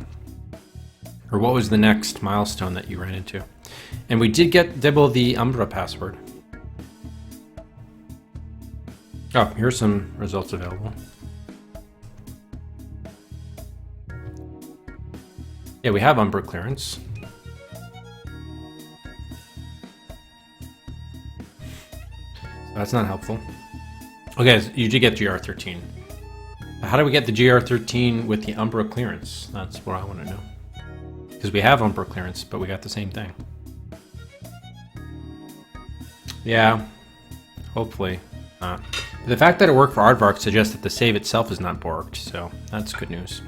Or what was the next milestone that you ran into? And we did get Dibble the Umbra password. Oh, here's some results available. Yeah, we have Umbra clearance. That's not helpful. Okay, so you did get GR13. How do we get the GR13 with the Umbra clearance? That's what I want to know. Because we have Umbra clearance, but we got the same thing. Yeah, hopefully not. The fact that it worked for Aardvark suggests that the save itself is not borked, so that's good news.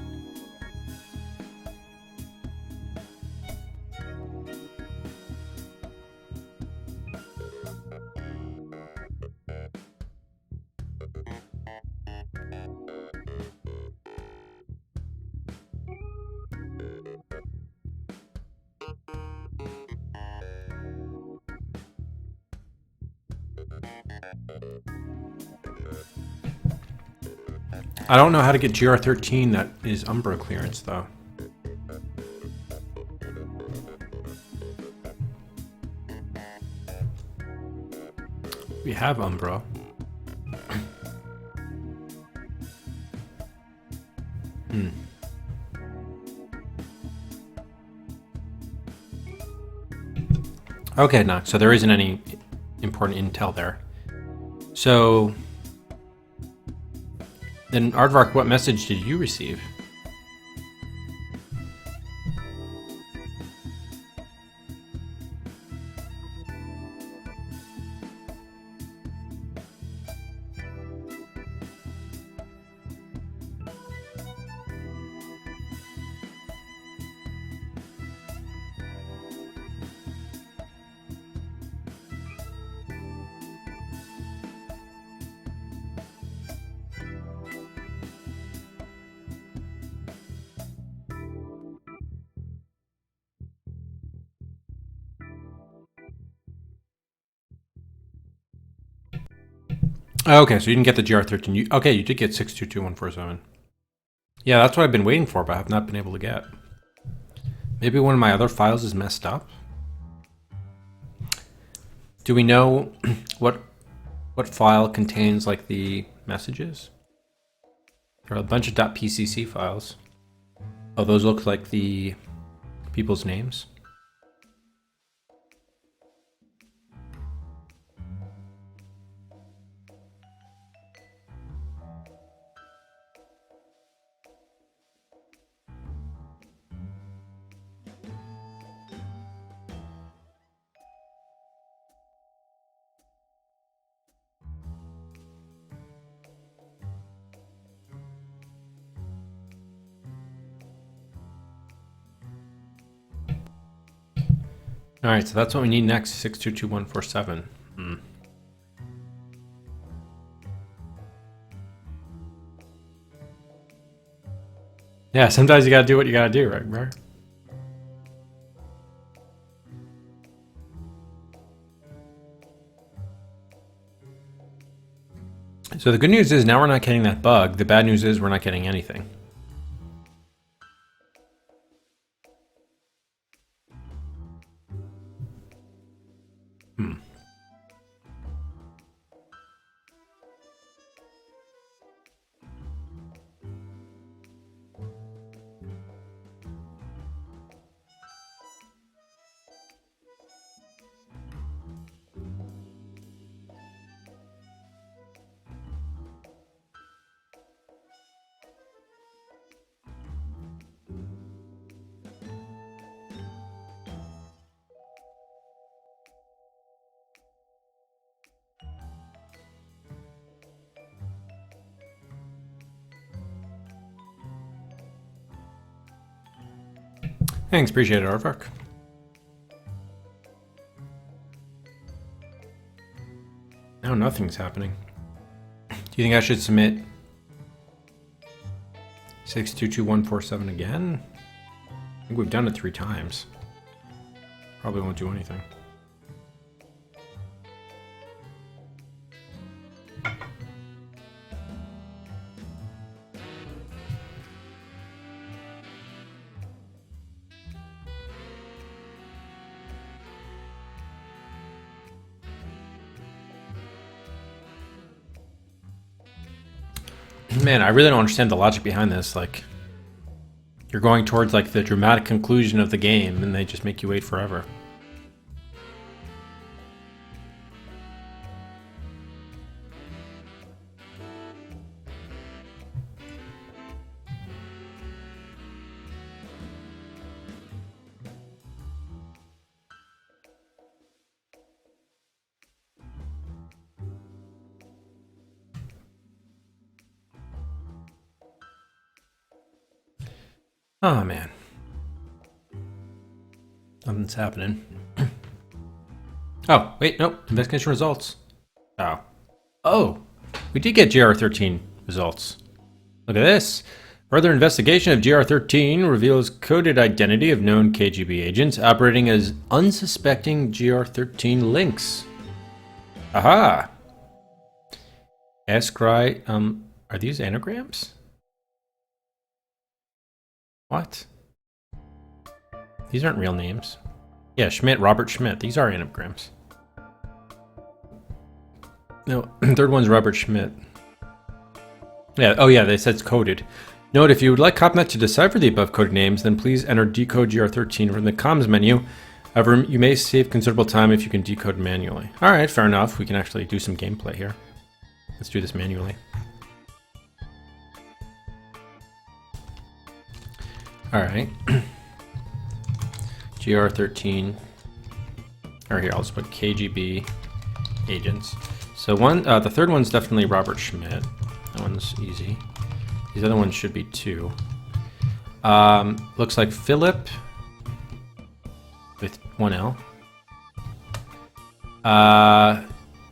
I don't know how to get GR13 that is Umbra clearance, though. We have Umbra. Okay, no, so there isn't any important intel there. So then, Aardvark, what message did you receive? Okay, so you didn't get the GR13. Okay, you did get 622147. Yeah, that's what I've been waiting for, but I have not been able to get. Maybe one of my other files is messed up. Do we know what file contains like the messages? There are a bunch of .pcc files. Oh, those look like the people's names. All right, so that's what we need next, 622147. Yeah, sometimes you gotta do what you gotta do, right, bro? So the good news is now we're not getting that bug. The bad news is we're not getting anything. Thanks, appreciate it, Aardvark. Now nothing's happening. Do you think I should submit 622147 again? I think we've done it 3 times. Probably won't do anything. Man, I really don't understand the logic behind this. Like, you're going towards like the dramatic conclusion of the game and they just make you wait forever. Oh man. Nothing's happening. Oh, wait, nope. Investigation results. Oh. Oh! We did get GR13 results. Look at this. Further investigation of GR13 reveals coded identity of known KGB agents operating as unsuspecting GR13 links. Aha! Escry, are these anagrams? What? These aren't real names. Yeah, Schmidt, Robert Schmidt. These are anagrams. No, third one's Robert Schmidt. Yeah, oh yeah, they said it's coded. Note, if you would like CopNet to decipher the above coded names, then please enter decode GR13 from the comms menu. However, you may save considerable time if you can decode manually. Alright, fair enough. We can actually do some gameplay here. Let's do this manually. Alright. GR13. Or here, I'll just put KGB agents. So the third one's definitely Robert Schmidt. That one's easy. These other ones should be too. Looks like Philip with 1 L.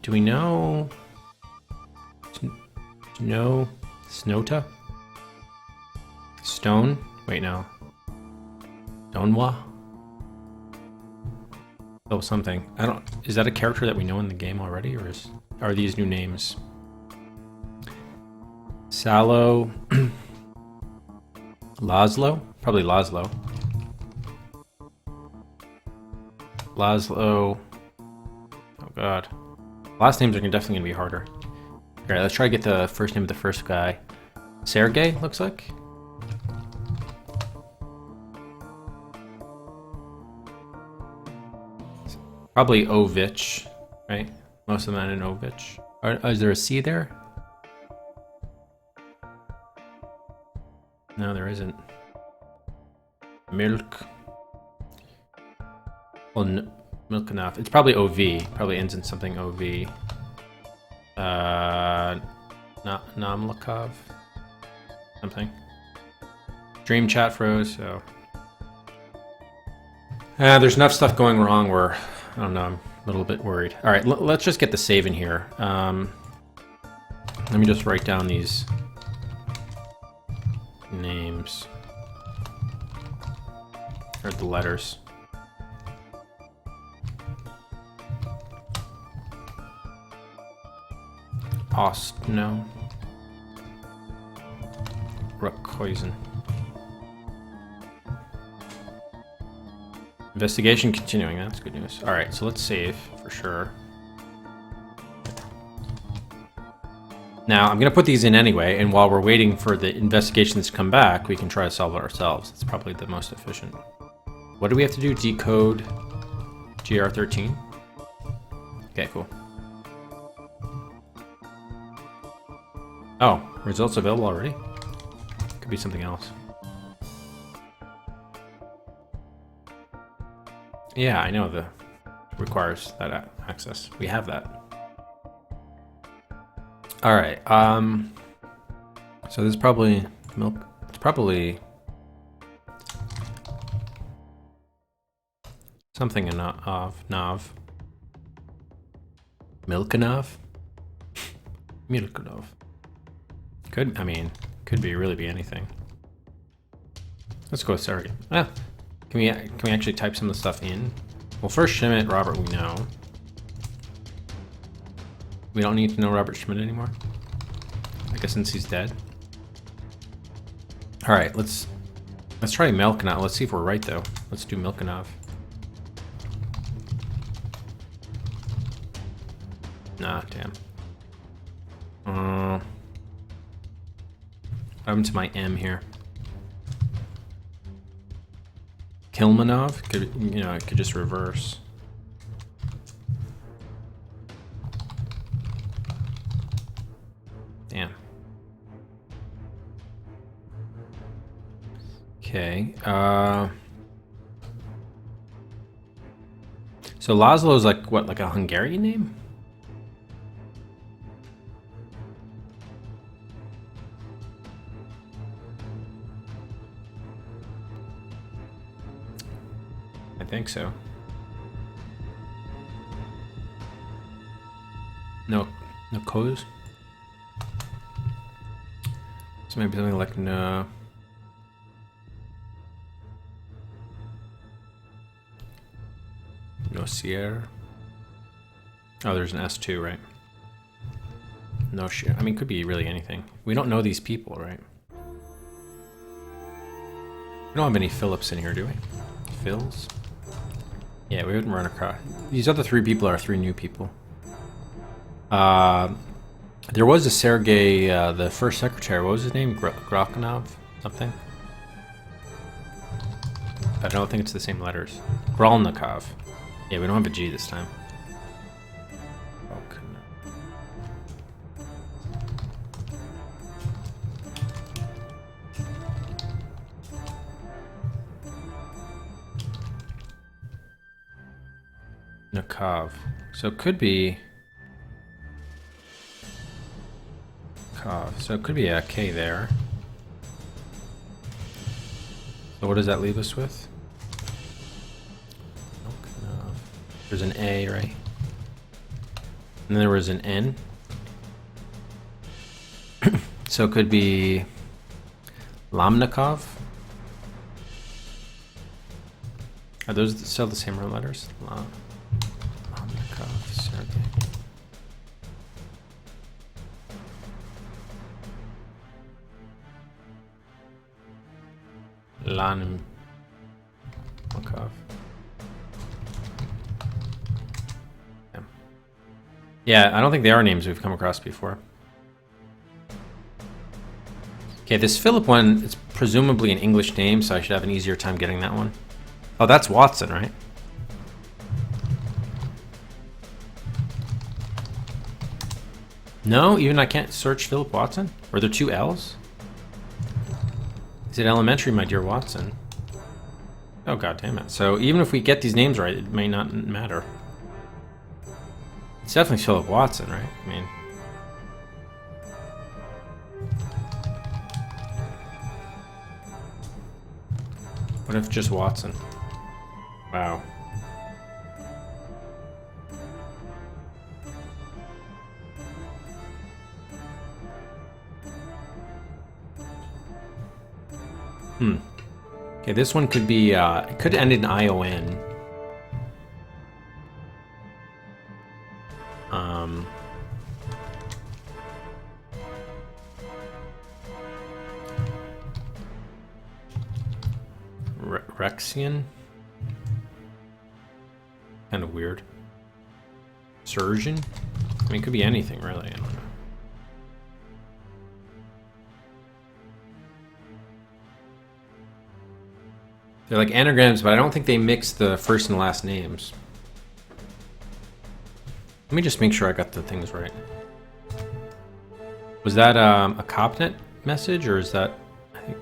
Do we know? Snota? Stone? Wait, no. Stonwa? Oh, something. I don't. Is that a character that we know in the game already, or are these new names? Salo. Laszlo? Probably Laszlo. Laszlo. Oh god. Last names are definitely gonna be harder. Alright, let's try to get the first name of the first guy. Sergey, looks like. Probably Ovich, right? Most of them in Ovich. Is there a C there? No, there isn't. Milk. Well, milk enough. It's probably OV. Probably ends in something OV. Namlikov. Something. Dream chat froze, so. There's enough stuff going wrong where, I don't know, I'm a little bit worried. Alright, let's just get the save in here. Let me just write down these names. Or the letters. Ostno. Ruckhuizen. Investigation continuing, that's good news. Alright, so let's save for sure. Now, I'm going to put these in anyway, and while we're waiting for the investigations to come back, we can try to solve it ourselves. It's probably the most efficient. What do we have to do? Decode GR13? Okay, cool. Oh, results available already? Could be something else. Yeah, I know requires that access. We have that. All right. So this is probably milk. It's probably something of Nav. Milkanov. Milkanov. Could really be anything. Let's go with Sergey. Can we actually type some of the stuff in? Well, first Schmidt, Robert, we know. We don't need to know Robert Schmidt anymore. I guess since he's dead. All right, let's try Melkanov. Let's see if we're right though. Let's do Melkanov. Nah, damn. What happened to my M here? Kilmanov? It could just reverse. Damn. Okay. So Laszlo is like what, like a Hungarian name? I think so. No Cos? So maybe something like no. Nocier. Oh, there's an S2, right? No shit. I mean, it could be really anything. We don't know these people, right? We don't have any Phillips in here, do we? Phils? Yeah, we wouldn't run across. These other 3 people are 3 new people. There was a Sergei, the first secretary. What was his name? Grokhanov? Something? I don't think it's the same letters. Gralnikov. Yeah, we don't have a G this time. Nakov. So it could be Kov. So it could be a K there. So what does that leave us with? There's an A, right? And then there was an N. So it could be Lamnikov. Are those still the same root letters? Lamnikov, Sergey. Lanimkov. Yeah, I don't think they are names we've come across before. Okay, this Philip one is presumably an English name, so I should have an easier time getting that one. Oh, that's Watson, right? No, even I can't search Philip Watson? Are there 2 L's? Is it elementary, my dear Watson? Oh, god damn it. So even if we get these names right, it may not matter. It's definitely Philip Watson, right? I mean... What if just Watson? Wow. Okay, this one could be, it could end in ION. Rexian? Kind of weird. Surgeon? I mean, it could be anything, really. I don't know. They're like anagrams, but I don't think they mix the first and last names. Let me just make sure I got the things right. Was that a CopNet message, or is that... I think,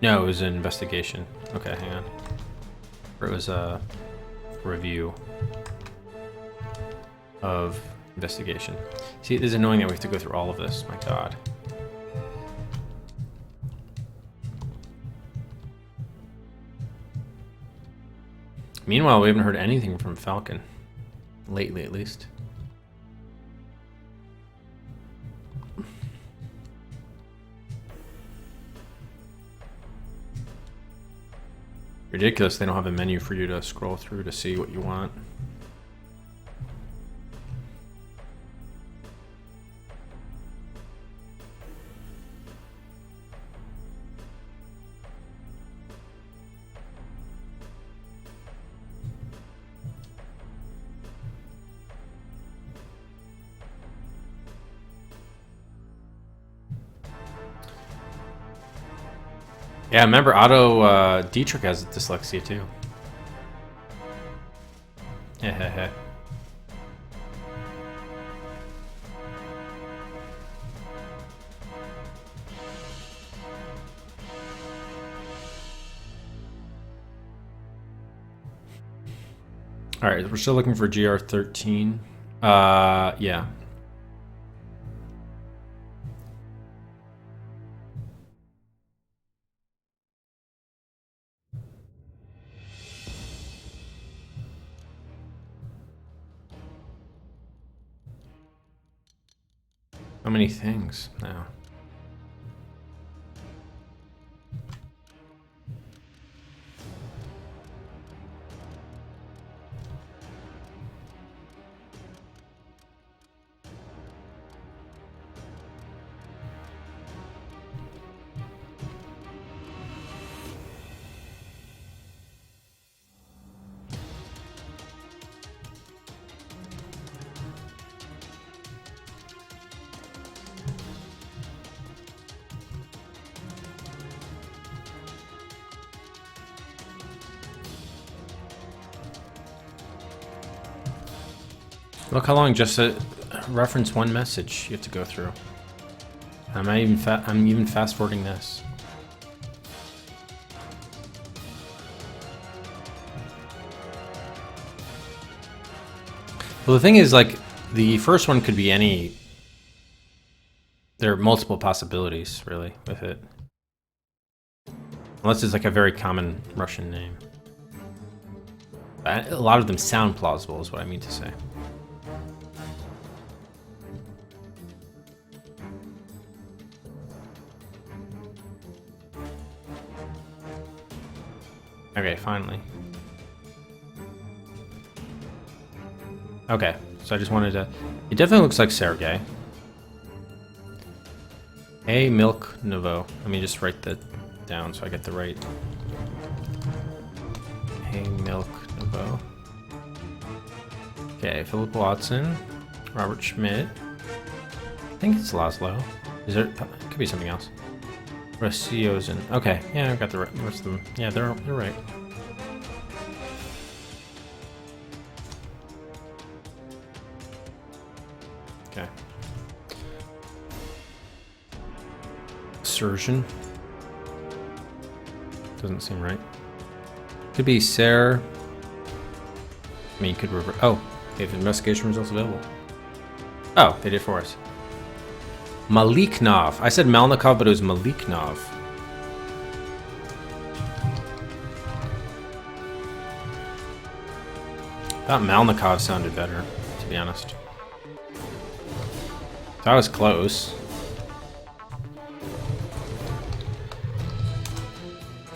no, it was an investigation. Okay, hang on. Or it was a review of investigation. See, it is annoying that we have to go through all of this. My god. Meanwhile, we haven't heard anything from Falcon. Lately, at least. Ridiculous they don't have a menu for you to scroll through to see what you want. Yeah, remember Otto Dietrich has dyslexia too. Hehehe. Alright, we're still looking for GR13. Yeah. How many things now? Look how long just to reference one message you have to go through. I'm even fast forwarding this. Well, the thing is, like, the first one could be any. There are multiple possibilities, really, with it. Unless it's like a very common Russian name. A lot of them sound plausible, is what I mean to say. Okay, finally. Okay, so I just wanted to... It definitely looks like Sergey. A Milk Nouveau. Let me just write that down so I get the right... A Milk Nouveau. Okay, Philip Watson. Robert Schmidt. I think it's Laszlo. Is there... It could be something else. Rasiozin. Okay, yeah, I've got the rest of them. Yeah, they're right. Okay. Surgeon. Doesn't seem right. Could be Sarah. I mean, you could revert. Oh, they have investigation results available. Oh, they did for us. Maliknov. I said Malnikov, but it was Maliknov. Thought Malnikov sounded better, to be honest. That was close.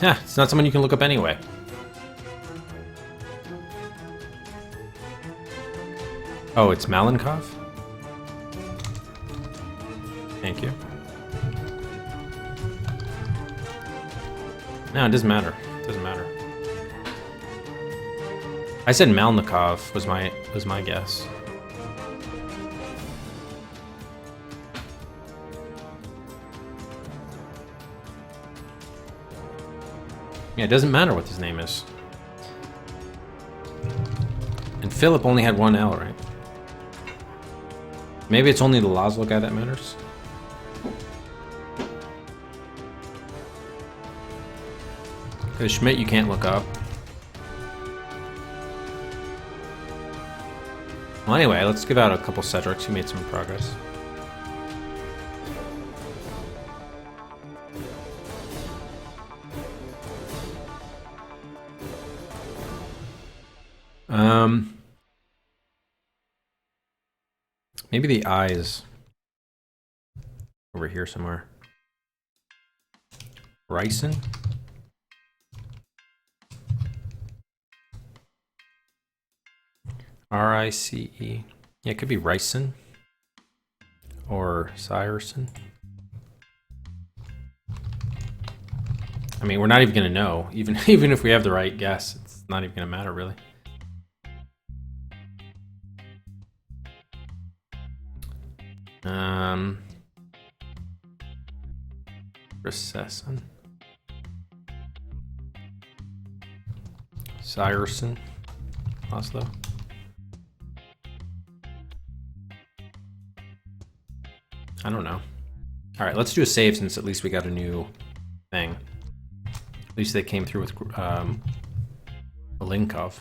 Yeah, it's not someone you can look up anyway. Oh, it's Malenkov? Thank you. No, it doesn't matter. It doesn't matter. I said Malnikov was my guess. Yeah, it doesn't matter what his name is. And Philip only had one L, right? Maybe it's only the Laszlo guy that matters? Because Schmidt you can't look up. Well, anyway, let's give out a couple Cedrics who made some progress. Maybe the eye is over here somewhere. Ryson? R-I-C-E. Yeah, it could be Ryson. Or Syrson. I mean, we're not even gonna know. Even if we have the right guess, it's not even gonna matter, really. Recession. Syrson. Oslo. I don't know. Alright, let's do a save since at least we got a new thing. At least they came through with Linkov.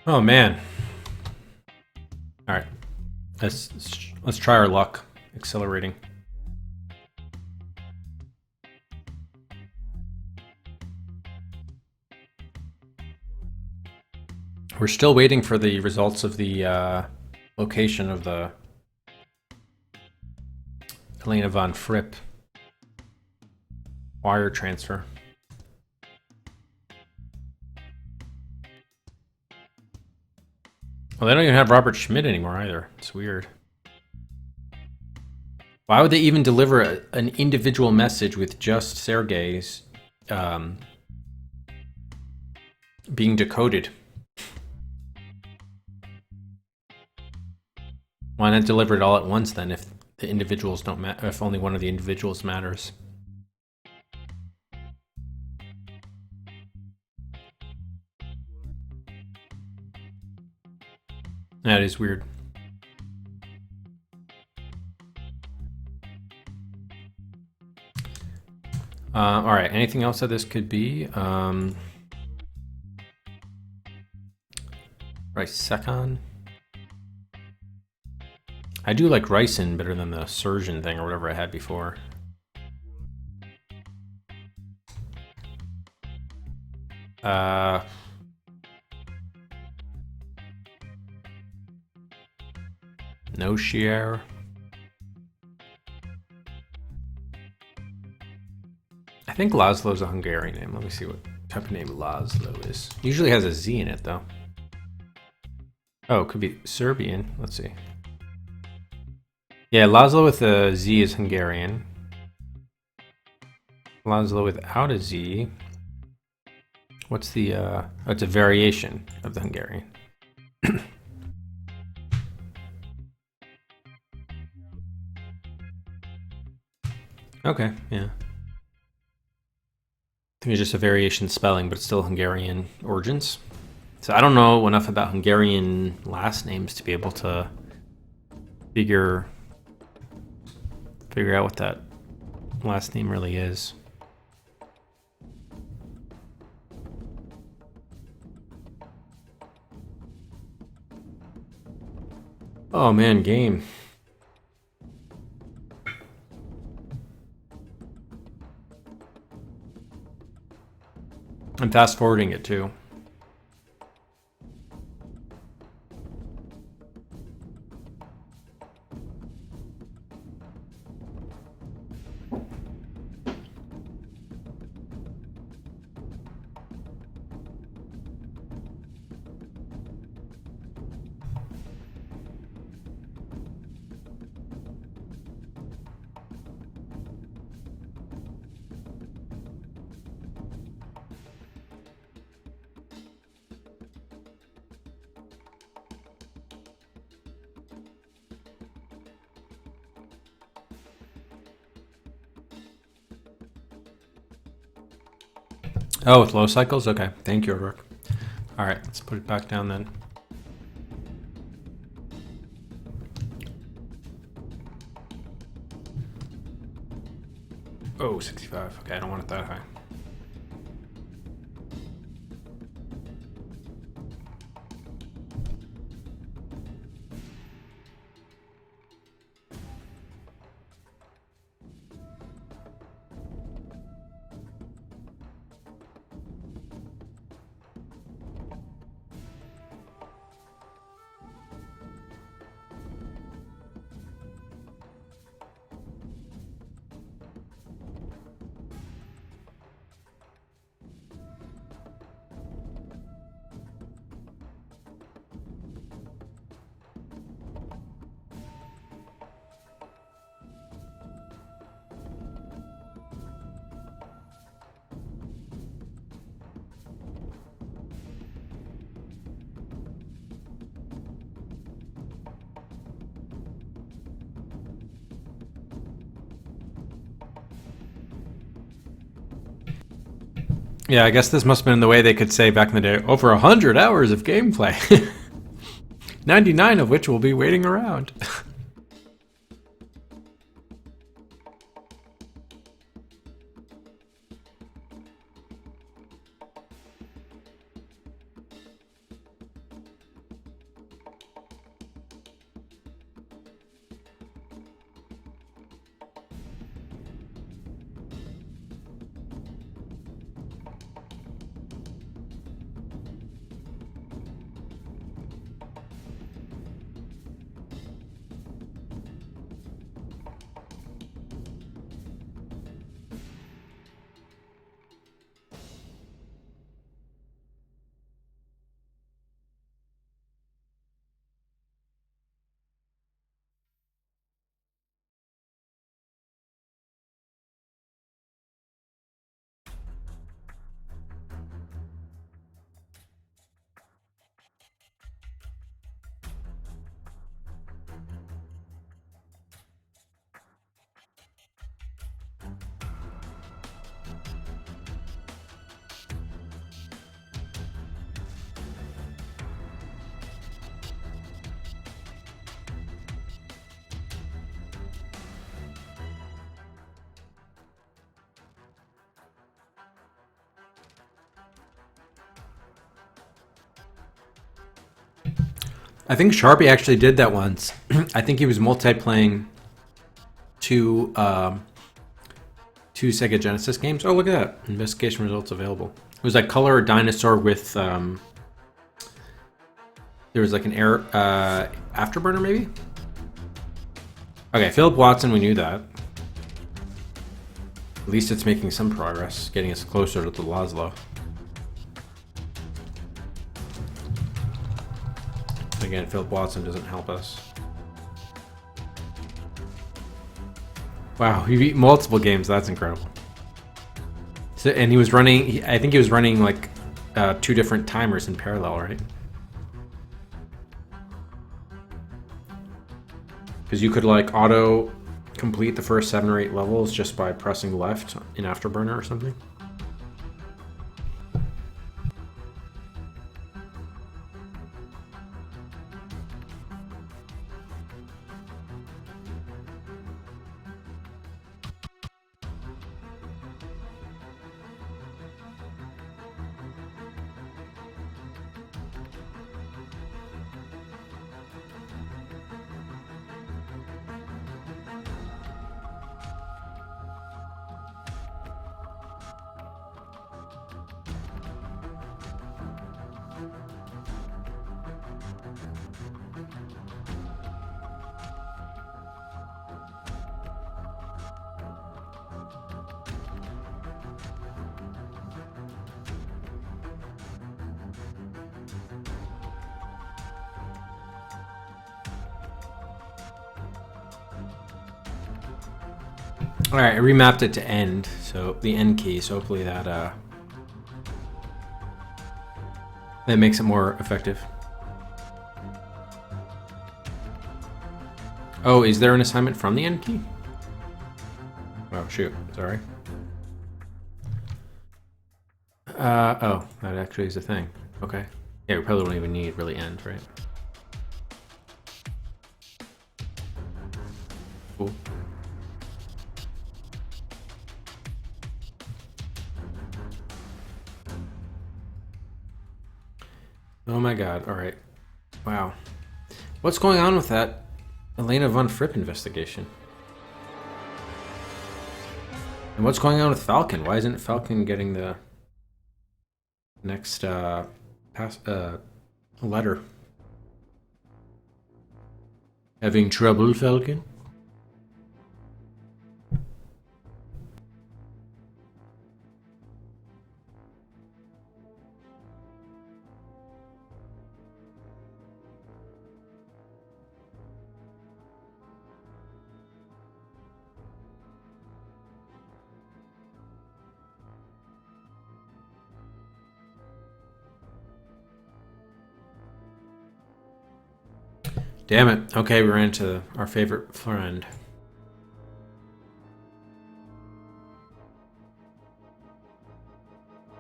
Oh man. All right. Let's try our luck accelerating. We're still waiting for the results of the location of the Elena von Fripp wire transfer. Well, they don't even have Robert Schmidt anymore either. It's weird. Why would they even deliver an individual message with just Sergei's being decoded? Why not deliver it all at once then if the individuals don't matter, if only one of the individuals matters? That is weird. All right, anything else that this could be? Rice-Secon. I do like Ricin better than the Surgeon thing or whatever I had before. No Shier. I think Laszlo's a Hungarian name. Let me see what type of name Laszlo is. Usually has a Z in it though. Oh, it could be Serbian. Let's see. Yeah, Laszlo with a Z is Hungarian. Laszlo without a Z. What's the, oh, it's a variation of the Hungarian. Okay, yeah. I think it's just a variation spelling, but it's still Hungarian origins. So I don't know enough about Hungarian last names to be able to figure out what that last name really is. Oh man, game. I'm fast forwarding it too. Oh, with low cycles? Okay. Thank you, Rook. Alright, let's put it back down then. Oh, 65. Okay, I don't want it that high. Yeah, I guess this must have been the way they could say back in the day, over 100 hours of gameplay. 99 of which will be waiting around. I think Sharpie actually did that once. I think he was multiplaying two Sega Genesis games. Oh, look at that. Investigation results available. It was like Color Dinosaur with there was like an air afterburner maybe. Okay, Philip Watson, we knew that. At least it's making some progress, getting us closer to the Laszlo. Again, Philip Watson doesn't help us. Wow, he beat multiple games. That's incredible. So, and he was running. I think he was running like 2 different timers in parallel, right? Because you could like auto complete the first 7 or 8 levels just by pressing left in Afterburner or something. All right, I remapped it to end, so the end key. So hopefully that that makes it more effective. Oh, is there an assignment from the end key? Oh shoot, sorry. Oh, that actually is a thing. Okay. Yeah, we probably don't even need really end, right? Cool. Oh my god, alright. Wow. What's going on with that Elena von Fripp investigation? And what's going on with Falcon? Why isn't Falcon getting the next letter? Having trouble, Falcon? Damn it. Okay, we ran into our favorite friend.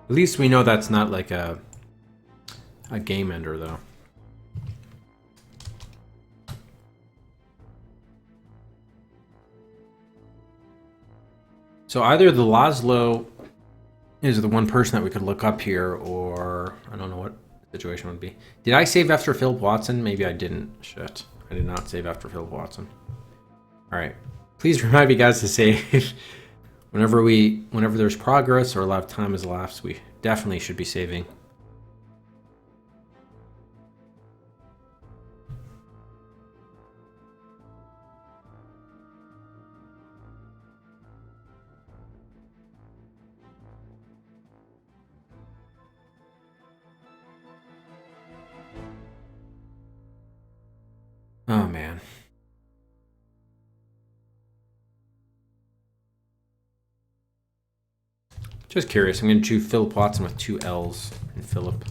At least we know that's not like a game ender, though. So either the Laszlo is the one person that we could look up here, or I don't know what the situation would be. Did I save after Philip Watson? Maybe I didn't. Shit. I did not save after Philip Watson. Alright. Please remind me, guys, to save. Whenever there's progress or a lot of time has elapsed, we definitely should be saving. Oh, man. Just curious. I'm going to choose Philip Watson with 2 L's in Philip.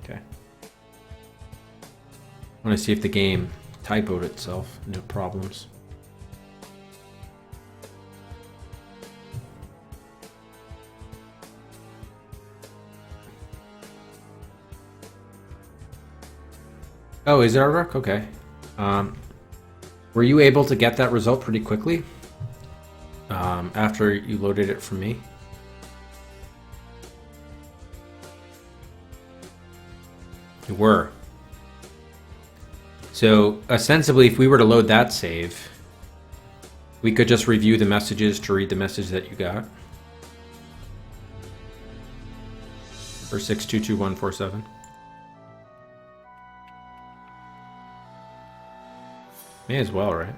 Okay. I want to see if the game typoed itself into problems. Oh, is it artwork? Okay. Were you able to get that result pretty quickly? After you loaded it from me? You were. So, ostensibly, if we were to load that save, we could just review the messages to read the message that you got. For 622147. May as well, right?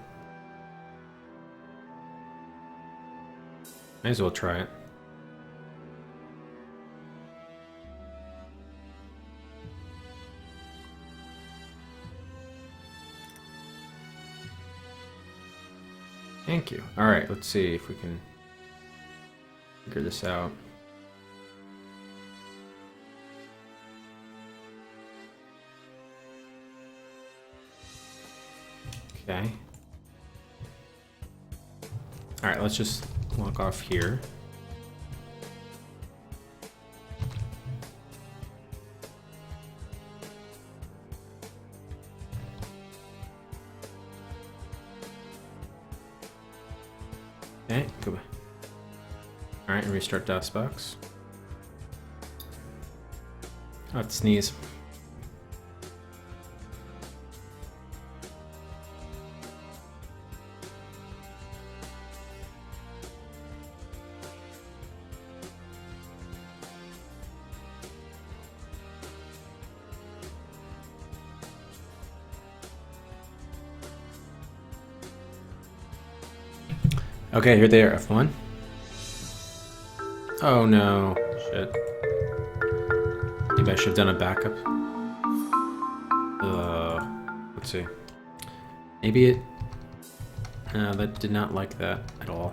May as well try it. Thank you. Alright, let's see if we can figure this out. Okay. Alright, let's just log off here. Okay, go back. Alright, and restart DOSBox. Oh, I'd sneeze. Okay, here they are, F1. Oh no, shit. Maybe I should have done a backup. Let's see. Maybe it... that did not like that at all.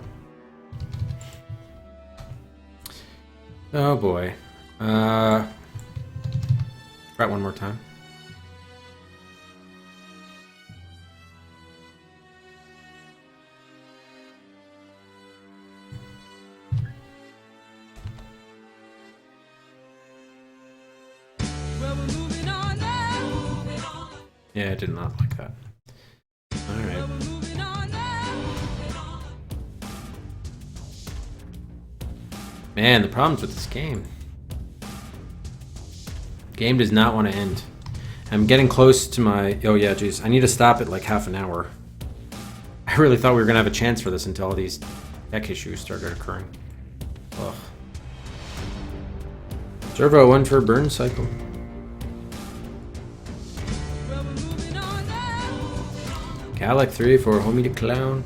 Oh boy. Try it one more time. Yeah, I did not like that. Alright. Man, the problems with this game. Game does not want to end. I'm getting close to my... Oh yeah, geez. I need to stop at like half an hour. I really thought we were going to have a chance for this until all these tech issues started occurring. Ugh. Servo 1 for burn cycle. Gallic 3 for Homie the Clown.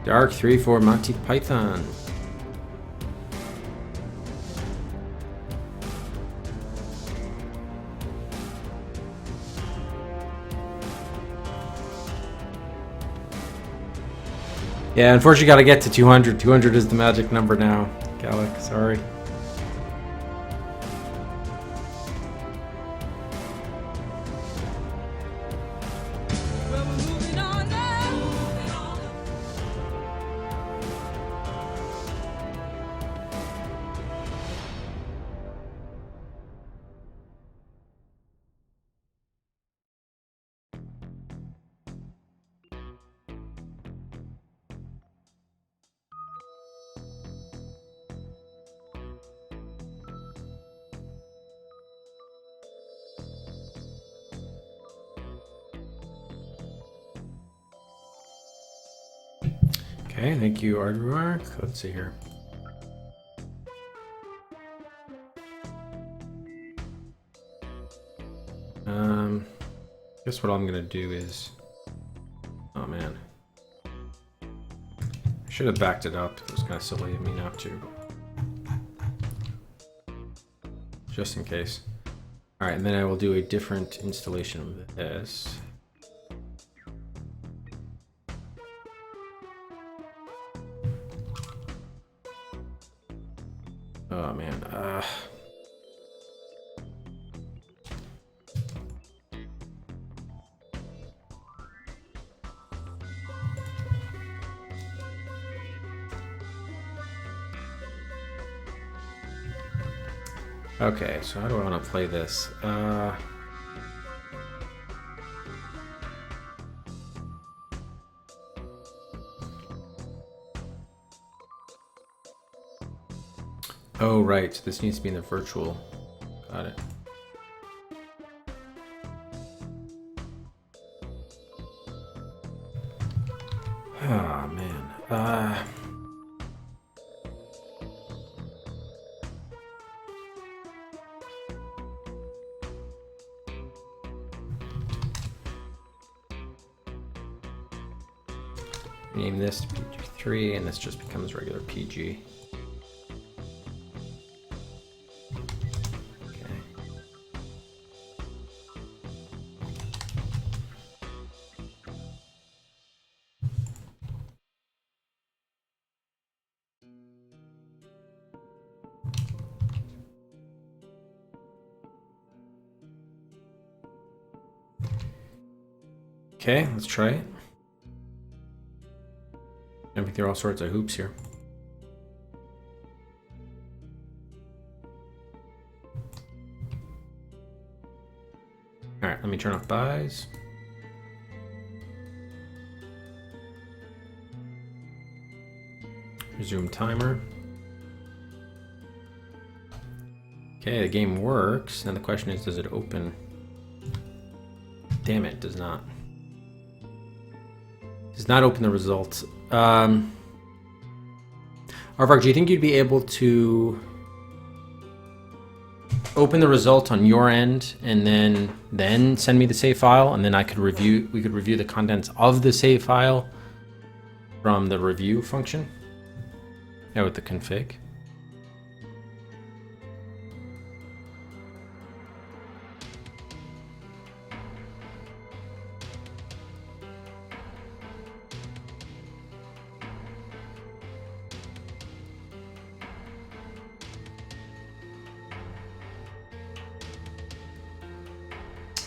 Dark 3 for Monty Python. Yeah, unfortunately gotta get to 200. 200 is the magic number now. Gallic, sorry. Okay, thank you, Aardvark. Let's see here. Guess what I'm gonna do is... Oh man. I should have backed it up. It was kind of silly of me not to. Just in case. Alright, and then I will do a different installation of this. Oh man, okay, so how do I want to play this? Oh, right. So this needs to be in the virtual. Got it. Oh, man. Name this PG3, and this just becomes regular PG. Okay, let's try it. Jumping through all sorts of hoops here. Alright, let me turn off buys. Resume timer. Okay, the game works. Now the question is, does it open? Damn it, it does not. Does not open the results. Arvark, do you think you'd be able to open the result on your end and then send me the save file, and then we could review the contents of the save file from the review function? Yeah, with the config.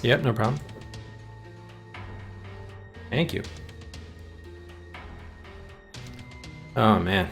Yep, no problem. Thank you. Oh, man.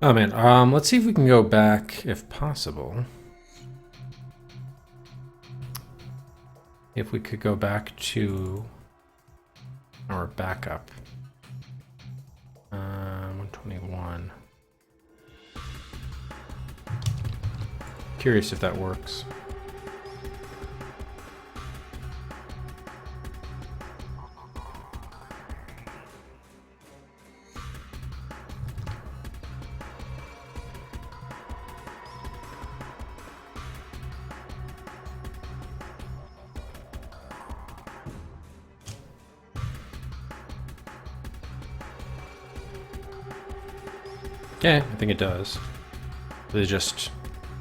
Oh man, let's see if we can go back, if possible. If we could go back to our backup. 121. Curious if that works. Okay, I think it does. It's just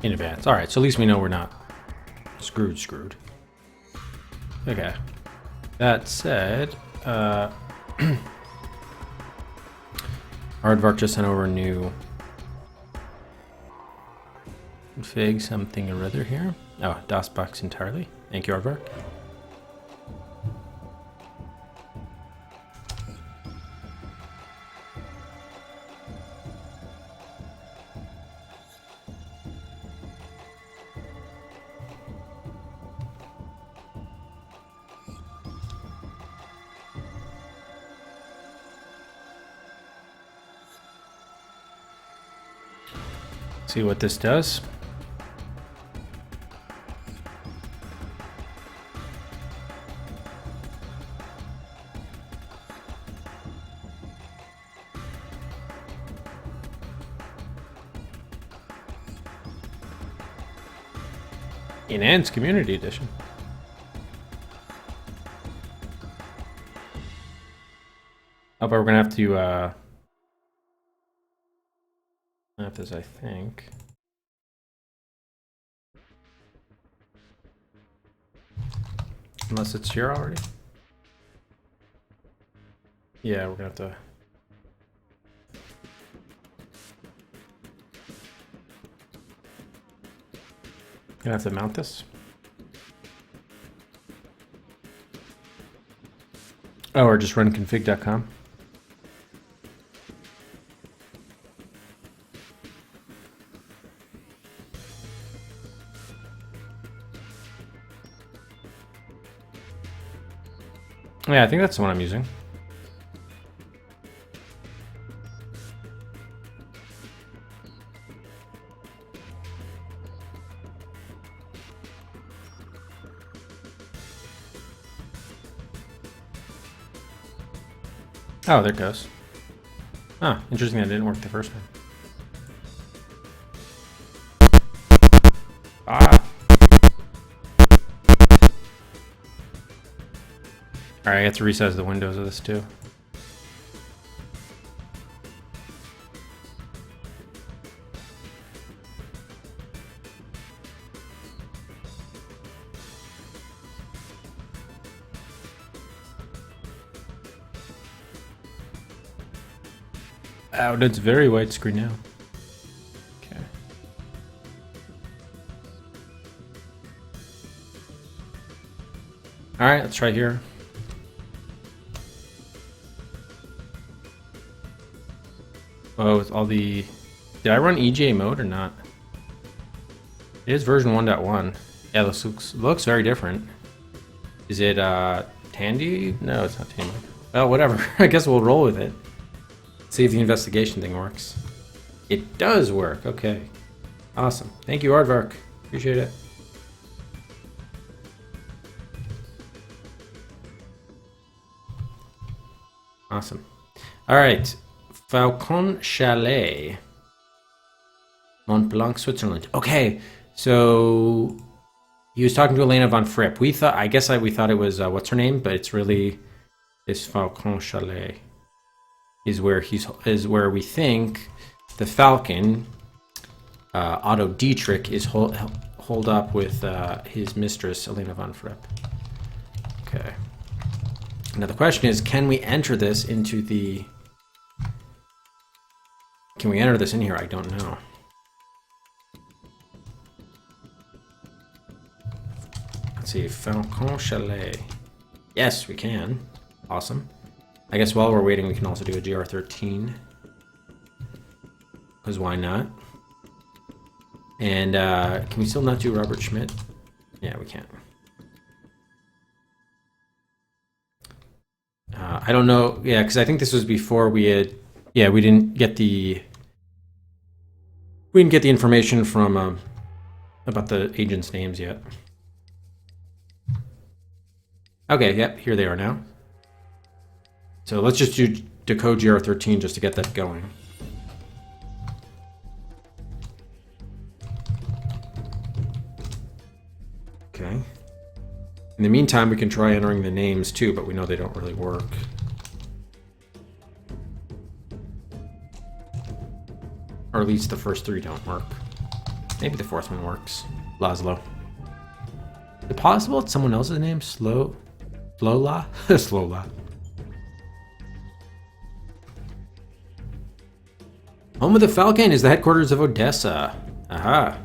in advance. Alright, so at least we know we're not screwed. Okay. That said, Aardvark just sent over a new config something or other here. Oh, DOSBox entirely. Thank you, Aardvark. See what this does. Enhanced Community Edition. Oh, but we're gonna have to have this, I think. Unless it's here already. Yeah, we're gonna have to. Gonna have to mount this. Oh, or just run config.com. Yeah, I think that's the one I'm using. Oh, there it goes. Ah, interesting that didn't work the first time. Ah! Alright, I have to resize the windows of this too. Oh, that's very widescreen now. Okay. Alright, let's try here. Oh, with all the... Did I run EJ mode or not? It is version 1.1. Yeah, this looks very different. Is it Tandy? No, it's not Tandy. Well, whatever. I guess we'll roll with it. See if the investigation thing works. It does work. Okay. Awesome. Thank you, Aardvark. Appreciate it. Awesome. All right. Falcon Chalet. Mont Blanc, Switzerland. Okay. So he was talking to Elena von Fripp. We thought, I guess we thought it was, what's her name? But it's really this Falcon Chalet. Is where we think the Falcon, Otto Dietrich, is holed up with his mistress Elena von Fripp. Okay. Now the question is, can we enter this into the? Can we enter this in here? I don't know. Let's see, Falcon Chalet. Yes, we can. Awesome. I guess while we're waiting, we can also do a GR13. because why not? And can we still not do Robert Schmidt? Yeah, we can. I don't know. Yeah, because I think this was before we had. Yeah, we didn't get the information from about the agents' names yet. Okay, yep, here they are now. So let's just do decode GR13 just to get that going. Okay. In the meantime, we can try entering the names too, but we know they don't really work. Or at least the first three don't work. Maybe the fourth one works. Laszlo. Is it possible it's someone else's name? Slola? Slola. Home of the Falcon is the headquarters of Odessa. Aha.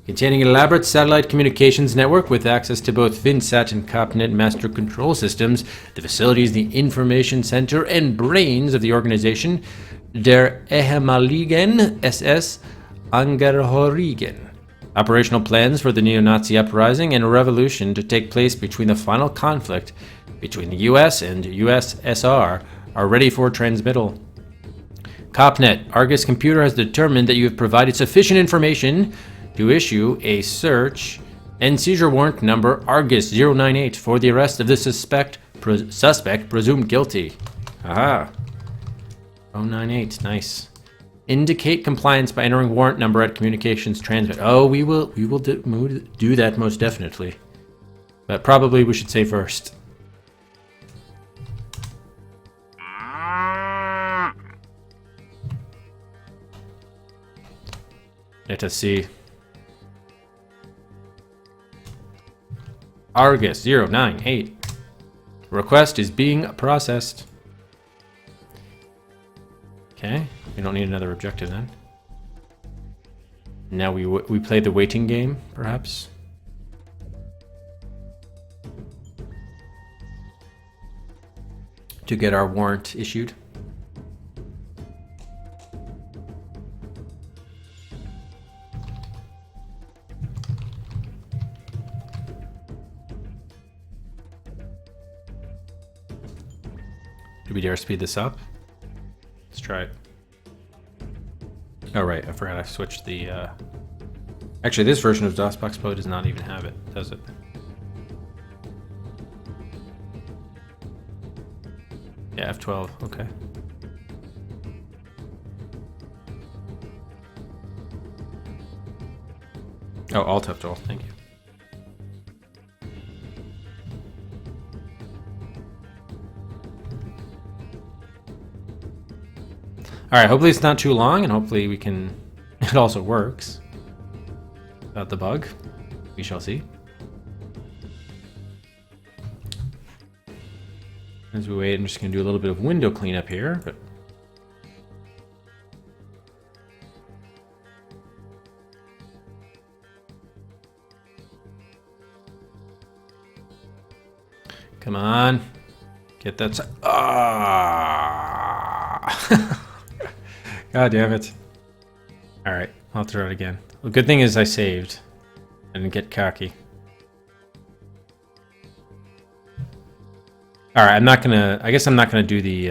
Containing an elaborate satellite communications network with access to both FinSat and COPNet master control systems, the facility is the information center and brains of the organization Der Ehemaligen SS Angehörigen. Operational plans for the neo-Nazi uprising and revolution to take place between the final conflict between the US and USSR are ready for transmittal. COPNet, Argus Computer has determined that you have provided sufficient information to issue a search and seizure warrant number Argus 098 for the arrest of the suspect presumed guilty. Aha. 098, nice. Indicate compliance by entering warrant number at communications transmit. Oh, we will do that most definitely. But probably we should say first. Let us see. Argus 098. Request is being processed. Okay, we don't need another objective then. Now we play the waiting game, perhaps. To get our warrant issued. Do we dare speed this up? Let's try it. Oh right, I forgot I switched the Actually, this version of DOSBox Pro does not even have it, does it? Yeah, F12, okay. Oh, Alt F12, thank you. Alright, hopefully it's not too long, and hopefully we can... it also works. About the bug. We shall see. As we wait, I'm just going to do a little bit of window cleanup here, but... Come on. Get that... Ah! God damn it. Alright, I'll throw it again. The good thing is I saved. I didn't get cocky. Alright, I'm not gonna... I guess I'm not gonna do the...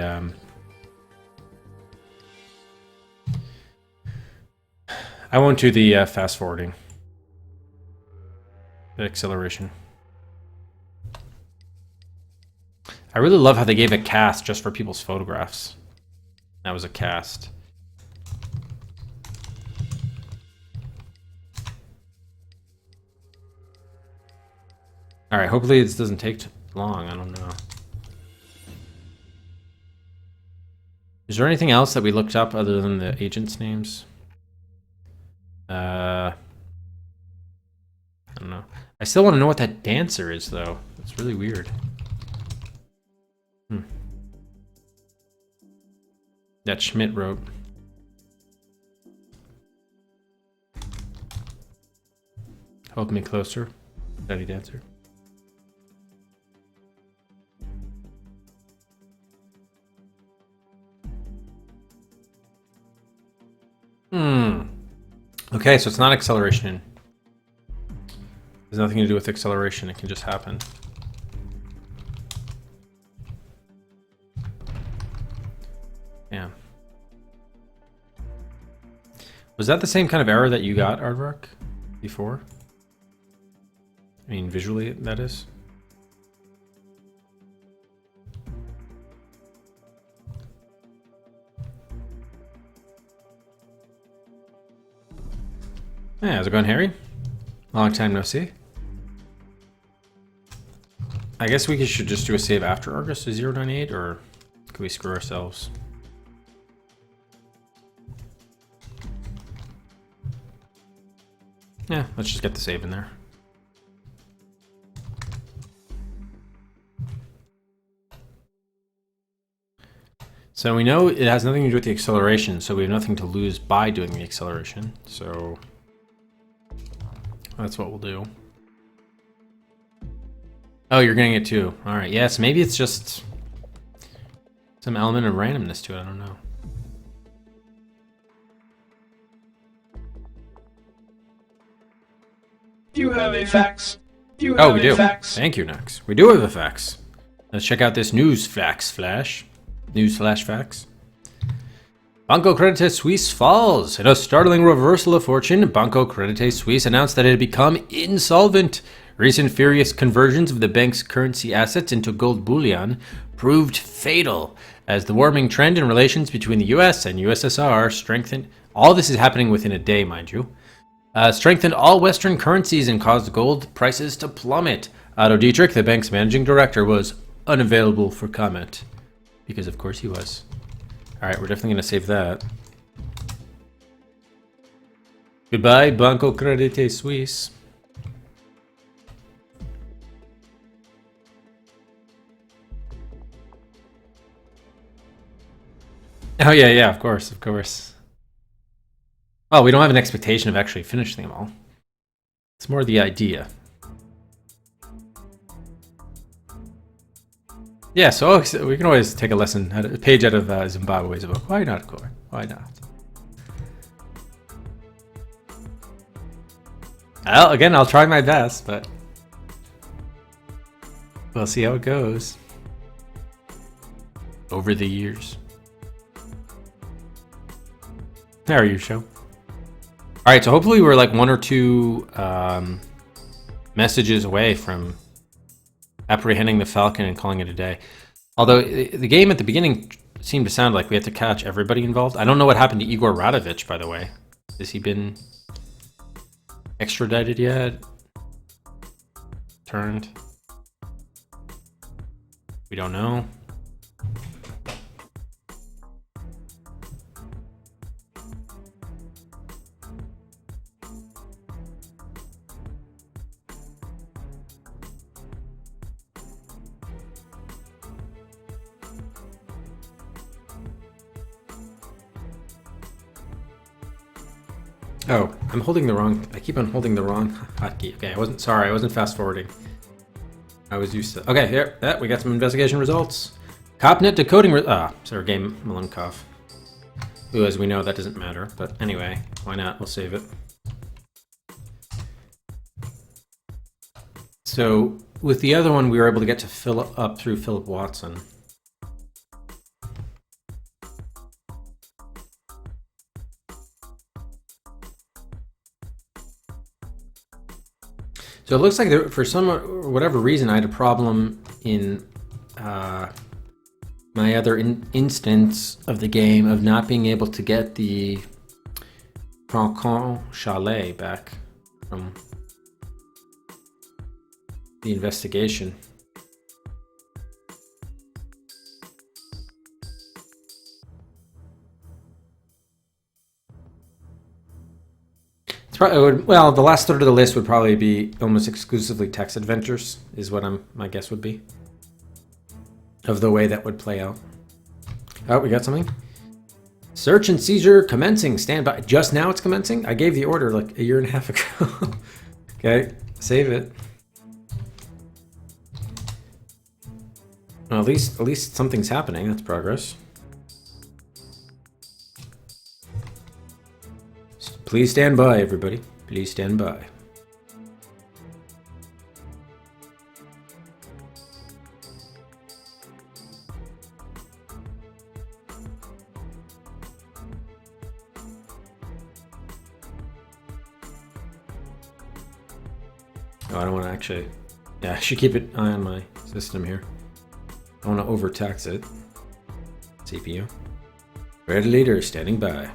I won't do the fast forwarding. The acceleration. I really love how they gave a cast just for people's photographs. That was a cast. Alright, hopefully this doesn't take long, I don't know. Is there anything else that we looked up other than the agents' names? I don't know. I still want to know what that dancer is, though. It's really weird. That Schmidt wrote. Hold me closer, Daddy Dancer. Okay, so it's not acceleration. There's nothing to do with acceleration. It can just happen. Yeah. Was that the same kind of error that you got, Aardvark, before? I mean, visually, that is. Yeah, how's it going, Harry? Long time no see. I guess we should just do a save after Argus to 098, or could we screw ourselves? Yeah, let's just get the save in there. So we know it has nothing to do with the acceleration, so we have nothing to lose by doing the acceleration. So that's what we'll do. Oh, you're getting it too. All right. Yes, maybe it's just some element of randomness to it. I don't know. You have a fax. You Oh, have we a do. fax. Thank you, Nux. We do have a fax. Let's check out this news fax flash. News flash fax. Banco Credite Suisse falls. In a startling reversal of fortune, Banco Credite Suisse announced that it had become insolvent. Recent furious conversions of the bank's currency assets into gold bullion proved fatal as the warming trend in relations between the US and USSR strengthened. All this is happening within a day, mind you. Strengthened all Western currencies and caused gold prices to plummet. Otto Dietrich, the bank's managing director, was unavailable for comment. Because of course he was. Alright, we're definitely going to save that. Goodbye, Banco Credite Suisse. Oh yeah, of course, of course. Well, we don't have an expectation of actually finishing them all. It's more the idea. Yeah, so we can always take a lesson, a page out of Zimbabwe's book. Why not, Core? Why not? Again, I'll try my best, but we'll see how it goes over the years. There you show. All right, so hopefully we're like 1 or 2 messages away from apprehending the Falcon and calling it a day. Although the game at the beginning seemed to sound like we had to catch everybody involved. I don't know what happened to Igor Radovich, by the way. Has he been extradited yet? Turned? We don't know. Oh, I'm holding the wrong. I keep on holding the wrong hotkey. Okay, I wasn't sorry. I wasn't fast forwarding. I was used to. Okay, here. We got some investigation results. CopNet decoding. Sergei Malenkov. Who, as we know, that doesn't matter. But anyway, why not? We'll save it. So with the other one, we were able to get to fill up through Philip Watson. So it looks like there, for some or whatever reason, I had a problem in my other instance of the game of not being able to get the Francon Chalet back from the investigation. Well, the last third of the list would probably be almost exclusively text adventures, is what my guess would be of the way that would play out. Oh, we got something. Search and seizure commencing. Stand by. Just now it's commencing? I gave the order like a year and a half ago. Okay, save it. Well, at least something's happening. That's progress. Please stand by, everybody. Please stand by. Oh, I don't want to actually... Yeah, I should keep an eye on my system here. I don't want to overtax it. CPU. Red leader standing by.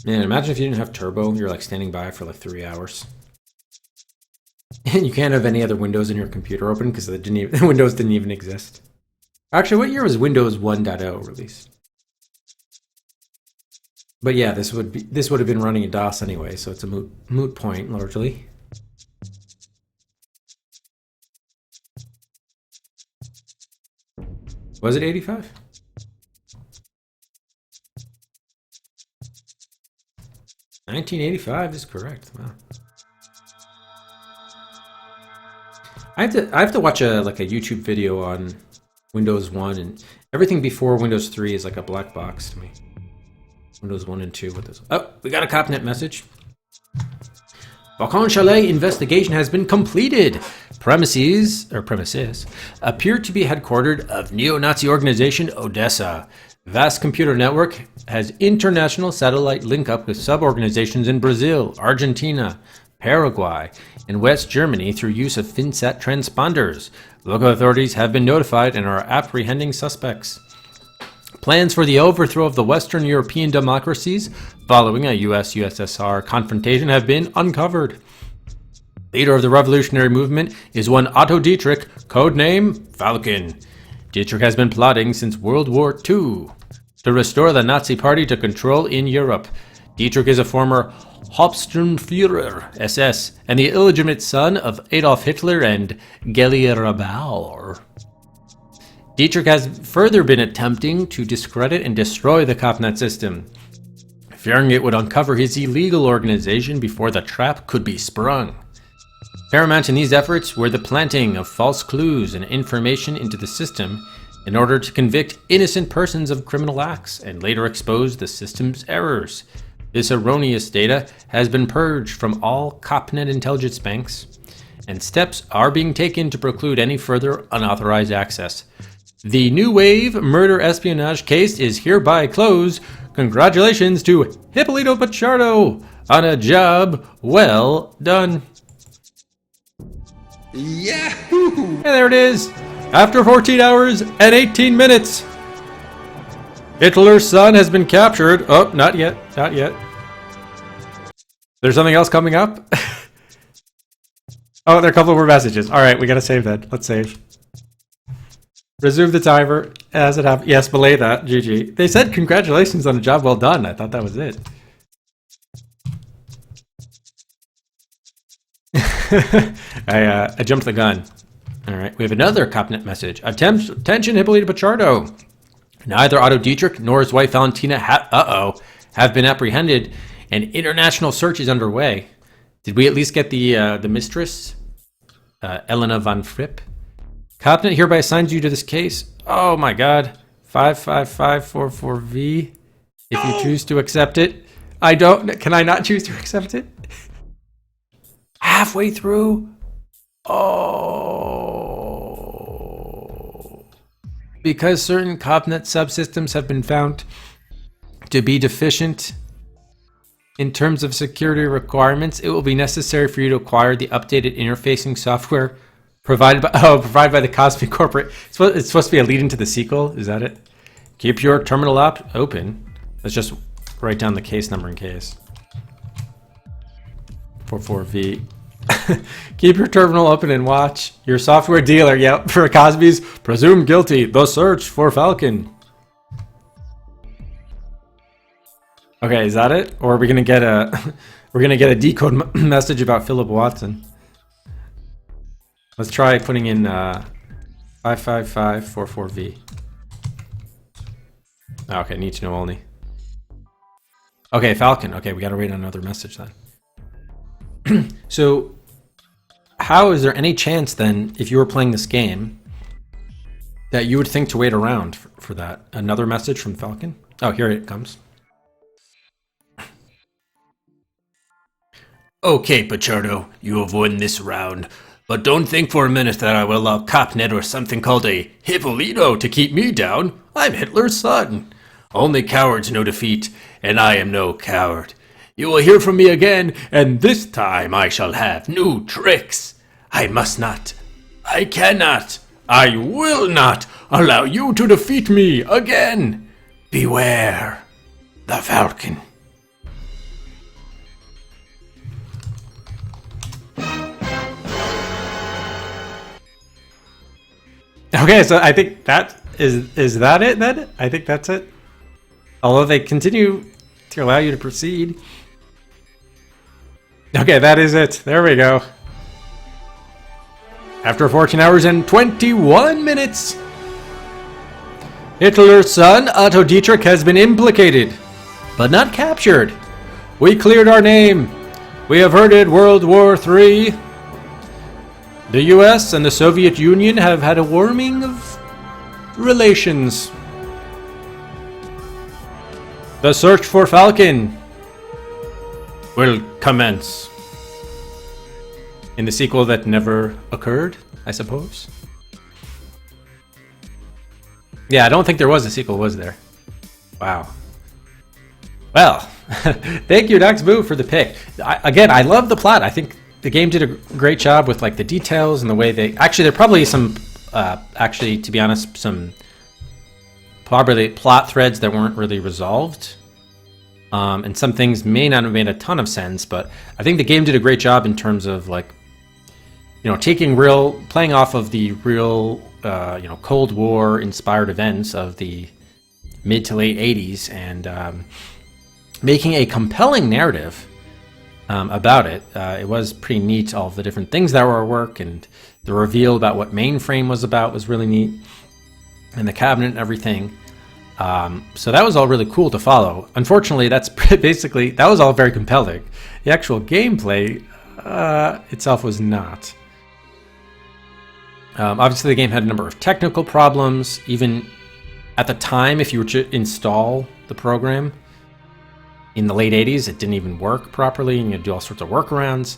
Man, imagine if you didn't have turbo, you're like standing by for like 3 hours. And you can't have any other windows in your computer open because the Windows didn't even exist. Actually, what year was Windows 1.0 released? But yeah, this would have been running in DOS anyway, so it's a moot point largely. Was it 85? $1985 is correct. Wow. I have to watch a YouTube video on Windows 1, and everything before Windows 3 is like a black box to me. Windows 1 and 2 with this. Oh, we got a CopNet message. Balkan Chalet investigation has been completed. Premises appear to be headquartered of neo-Nazi organization Odessa. Vast computer network has international satellite link-up with sub-organizations in Brazil, Argentina, Paraguay, and West Germany through use of FinSat transponders. Local authorities have been notified and are apprehending suspects. Plans for the overthrow of the Western European democracies following a US-USSR confrontation have been uncovered. Leader of the revolutionary movement is one Otto Dietrich, codename Falcon. Dietrich has been plotting since World War II to restore the Nazi Party to control in Europe. Dietrich is a former Hauptsturmführer SS and the illegitimate son of Adolf Hitler and Gellia Bauer. Dietrich has further been attempting to discredit and destroy the CopNet system, fearing it would uncover his illegal organization before the trap could be sprung. Paramount in these efforts were the planting of false clues and information into the system in order to convict innocent persons of criminal acts and later expose the system's errors. This erroneous data has been purged from all CopNet intelligence banks, and steps are being taken to preclude any further unauthorized access. The New Wave murder espionage case is hereby closed. Congratulations to Hippolito Pachardo on a job well done. Yahoo! And there it is. After 14 hours and 18 minutes. Hitler's son has been captured. Oh, not yet. Not yet. There's something else coming up? Oh, there are a couple more messages. All right, we got to save that. Let's save. Resume the timer as it happens. Yes, belay that. GG. They said congratulations on a job well done. I thought that was it. I jumped the gun. All right, we have another CopNet message. Attention, Hippolito Pachardo. Neither Otto Dietrich nor his wife Valentina have been apprehended, and international search is underway. Did we at least get the mistress, Elena von Fripp? CopNet hereby assigns you to this case. Oh my God, 55544V. If you choose to accept it, I don't. Can I not choose to accept it? Halfway through. Oh. Because certain CopNet subsystems have been found to be deficient in terms of security requirements, it will be necessary for you to acquire the updated interfacing software provided by the Cosmi Corporation. It's supposed to be a lead into the sequel. Is that it? Keep your terminal app open. Let's just write down the case number in case. 44V. Keep your terminal open and watch. Your software dealer, yep, for Cosby's presumed guilty. The search for Falcon. Okay, is that it? Or are we gonna get a decode message about Philip Watson? Let's try putting in 55544V. Okay, need to know only. Okay, Falcon. Okay, we gotta read another message then. So, how is there any chance then, if you were playing this game, that you would think to wait around for that? Another message from Falcon? Oh, here it comes. Okay, Pachardo, you have won this round. But don't think for a minute that I will allow Copnet or something called a Hippolito to keep me down. I'm Hitler's son. Only cowards know defeat, and I am no coward. You will hear from me again, and this time I shall have new tricks. I must not. I cannot. I will not allow you to defeat me again. Beware the Falcon. Okay, so I think that is that it then? I think that's it. Although they continue to allow you to proceed. Okay, that is it. There we go. After 14 hours and 21 minutes, Hitler's son, Otto Dietrich, has been implicated, but not captured. We cleared our name. We averted World War III. The US and the Soviet Union have had a warming of relations. The search for Falcon will commence. In the sequel that never occurred, I suppose. Yeah, I don't think there was a sequel, was there? Wow. Well, thank you, Dax Boo, for the pick. Again, I love the plot. I think the game did a great job with like the details and the way they... Actually, there are probably some, to be honest, some probably plot threads that weren't really resolved. And some things may not have made a ton of sense, but I think the game did a great job in terms of like, you know, playing off of the real, Cold War inspired events of the mid to late 80s and making a compelling narrative about it. It was pretty neat, all of the different things that were at work, and the reveal about what Mainframe was about was really neat, and the cabinet and everything. So that was all really cool to follow. Unfortunately, that was all very compelling. The actual gameplay itself was not. Obviously, the game had a number of technical problems. Even at the time, if you were to install the program in the late 80s, it didn't even work properly, and you had to do all sorts of workarounds.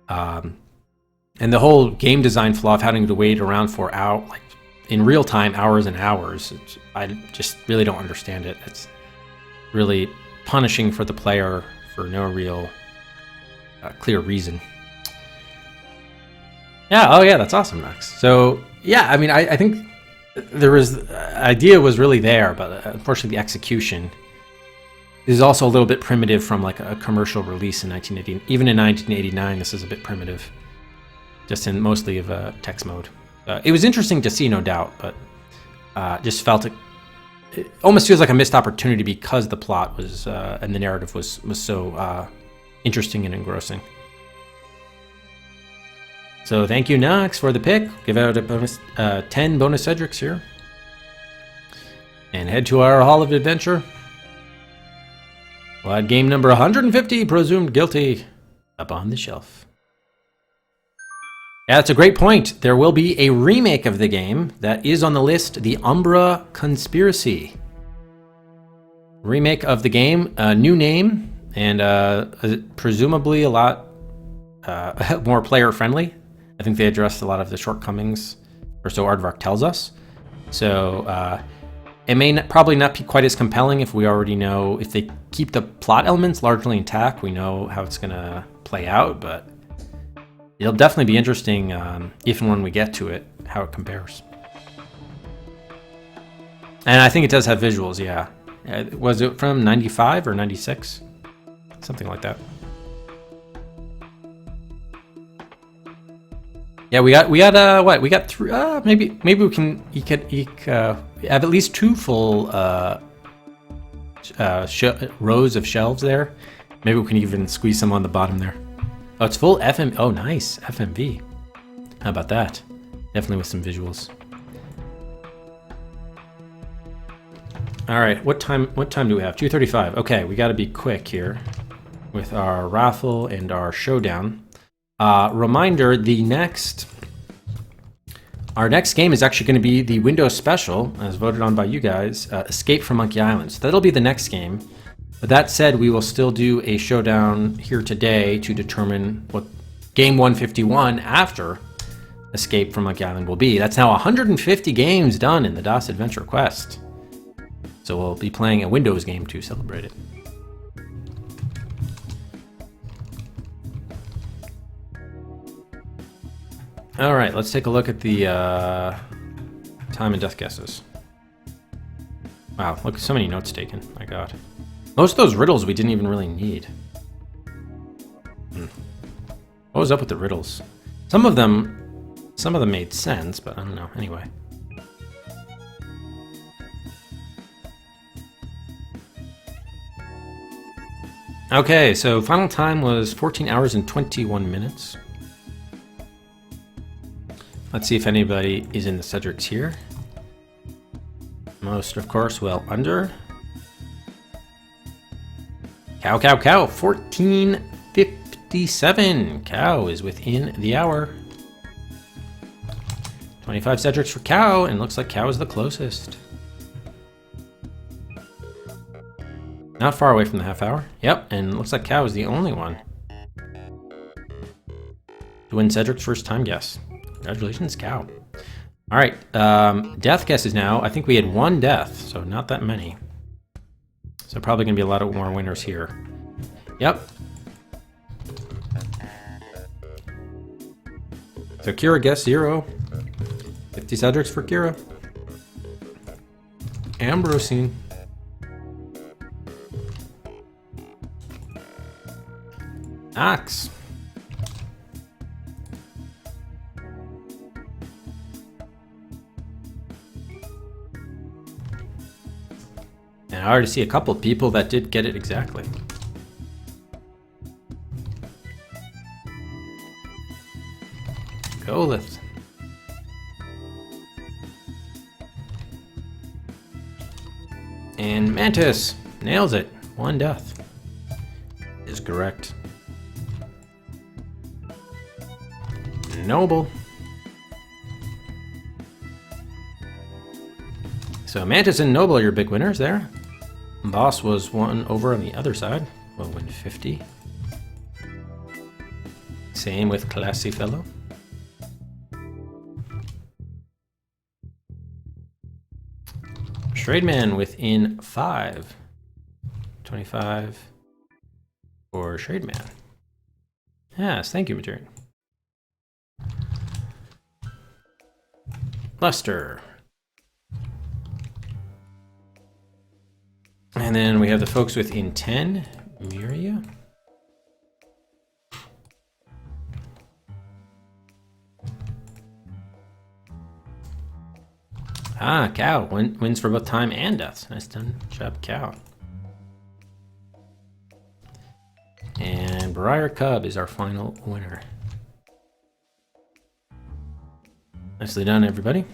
And the whole game design flaw of having to wait around for in real time, hours and hours, I just really don't understand it. It's really punishing for the player for no real clear reason. Yeah, oh yeah, that's awesome, Max. So, yeah, I mean, I think idea was really there, but unfortunately the execution is also a little bit primitive from like a commercial release in 1980. Even in 1989, this is a bit primitive, just in mostly of a text mode. It was interesting to see, no doubt, but just felt it almost feels like a missed opportunity because the plot was and the narrative was so interesting and engrossing. So thank you, Nox, for the pick. Give out a bonus 10 bonus Cedrics here, and head to our Hall of Adventure. We'll add game number 150, Presumed Guilty, up on the shelf. Yeah, that's a great point. There will be a remake of the game that is on the list, The Umbra Conspiracy. Remake of the game, a new name, and presumably a lot more player-friendly. I think they addressed a lot of the shortcomings, or so Aardvark tells us. So it may probably not be quite as compelling if we already know, if they keep the plot elements largely intact, we know how it's going to play out, but it'll definitely be interesting if and when we get to it, how it compares. And I think it does have visuals, yeah. Was it from 95 or 96? Something like that. Yeah, we got what? We got three. Maybe we can have at least two full rows of shelves there. Maybe we can even squeeze some on the bottom there. Oh, it's full FM. Oh, nice FMV. How about that? Definitely with some visuals. All right, what time do we have? 2:35. Okay, we got to be quick here with our raffle and our showdown. Reminder, our next game is actually going to be the Windows Special, as voted on by you guys, Escape from Monkey Island. So that'll be the next game. But that said, we will still do a showdown here today to determine what game 151 after Escape from Monkey Island will be. That's now 150 games done in the DOS Adventure Quest. So we'll be playing a Windows game to celebrate it. All right, let's take a look at the time and death guesses. Wow, look, so many notes taken. My God. Most of those riddles we didn't even really need. What was up with the riddles? Some of them made sense, but I don't know. Anyway. Okay, so final time was 14 hours and 21 minutes. Let's see if anybody is in the Cedrics here. Most, of course, well under. Cow, 14:57. Cow is within the hour. 25 Cedrics for Cow, and looks like Cow is the closest. Not far away from the half hour. Yep, and looks like Cow is the only one to win Cedric's first time guess. Congratulations, Cow. All right, death guesses now. I think we had one death, so not that many. So probably gonna be a lot of more winners here. Yep. So Kira guessed 0. 50 Cedrics for Kira. Ambrosine. Ox. And I already see a couple of people that did get it exactly. Golith. And Mantis nails it. One death is correct. Noble. So Mantis and Noble are your big winners there. Boss was one over on the other side. Will win 50. Same with Classy Fellow. Shrademan within 5. 25 for Shrademan. Yes, thank you, Madrid. Lester. And then we have the folks within 10. Miria. Ah, Cow wins for both time and deaths. Nice done, job, Cow. And Briar Cub is our final winner. Nicely done, everybody.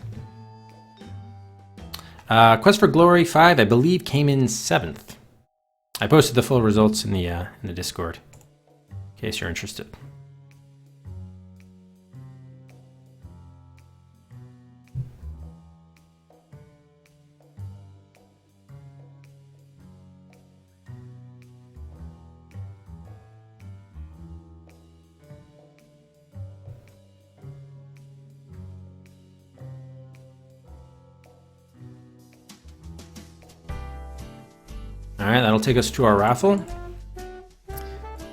Quest for Glory 5, I believe, came in 7th. I posted the full results in the Discord, in case you're interested. All right, that'll take us to our raffle.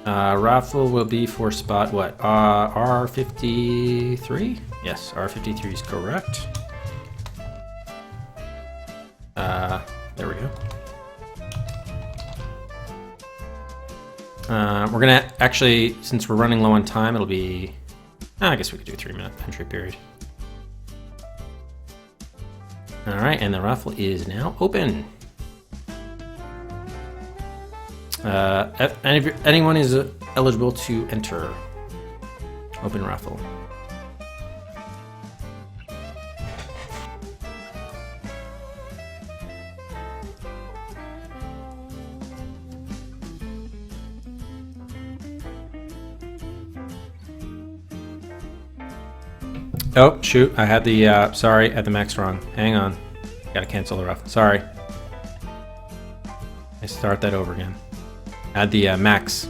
Raffle will be for spot what? R53? Yes, R53 is correct. There we go. We're gonna actually, since we're running low on time, it'll be. I guess we could do a 3-minute entry period. All right, and the raffle is now open. Anyone is eligible to enter. Open raffle. Oh, shoot. I had the, sorry, I had the max wrong. Hang on. Gotta cancel the raffle. Sorry. I start that over again. Add the max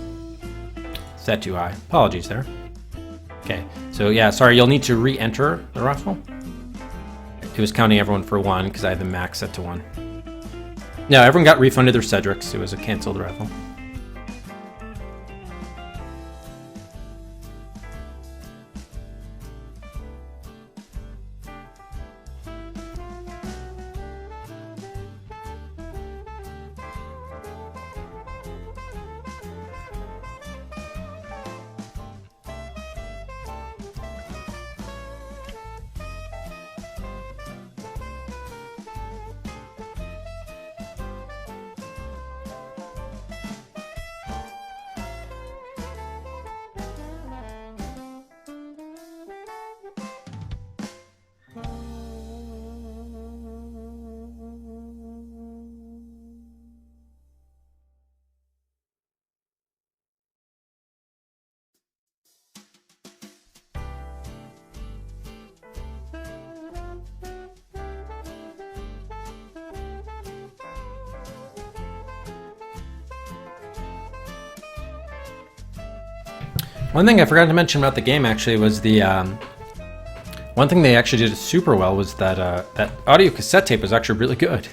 set too high. Apologies there. Okay, so yeah, sorry, you'll need to re-enter the raffle. It was counting everyone for 1 because I had the max set to 1. No, everyone got refunded their Cedrics. It was a canceled raffle. One thing I forgot to mention about the game actually was the one thing they actually did super well was that that audio cassette tape was actually really good.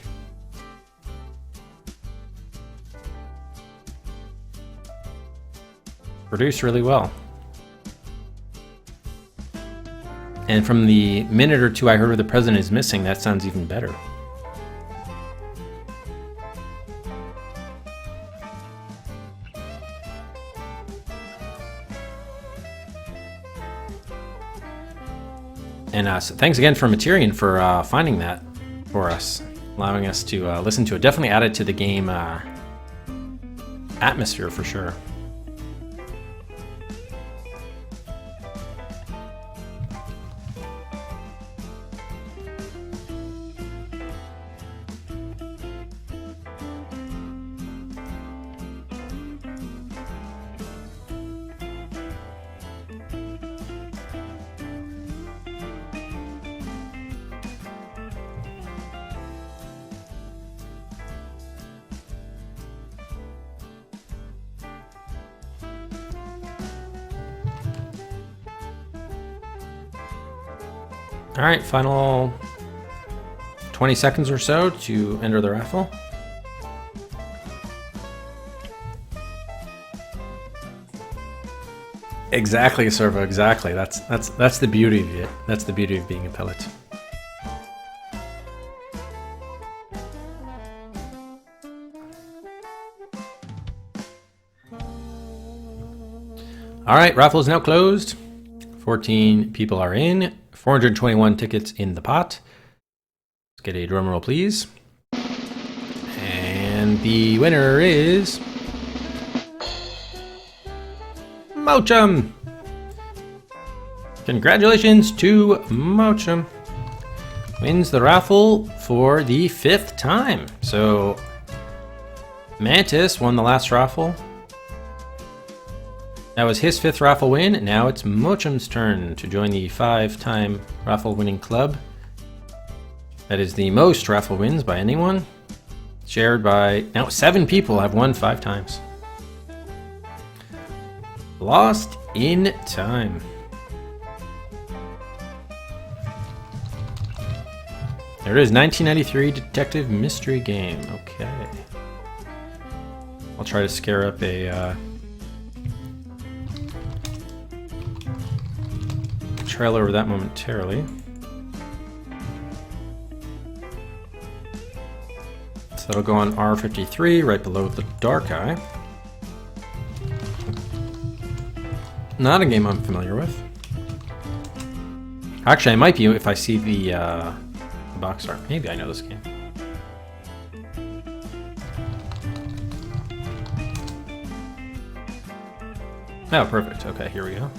Produced really well. And from the minute or two I heard where the president is missing, that sounds even better. And so thanks again for Materian for finding that for us, allowing us to listen to it. Definitely added to the game atmosphere for sure. All right, final 20 seconds or so to enter the raffle. Exactly, Servo, exactly. That's the beauty of it. That's the beauty of being a pellet. All right, raffle is now closed. 14 people are in. 421 tickets in the pot. Let's get a drum roll, please. And the winner is Mochum. Congratulations to Mochum. Wins the raffle for the 5th time. So Mantis won the last raffle. That was his 5th raffle win. Now it's Mochum's turn to join the 5-time raffle winning club. That is the most raffle wins by anyone. Shared by now 7 people have won 5 times. Lost in Time. There it is, 1993 detective mystery game. Okay. I'll try to scare up a trailer of that momentarily. So that'll go on R53 right below the Dark Eye. Not a game I'm familiar with. Actually, I might be if I see the box art. Maybe I know this game. Oh, perfect. Okay, here we go.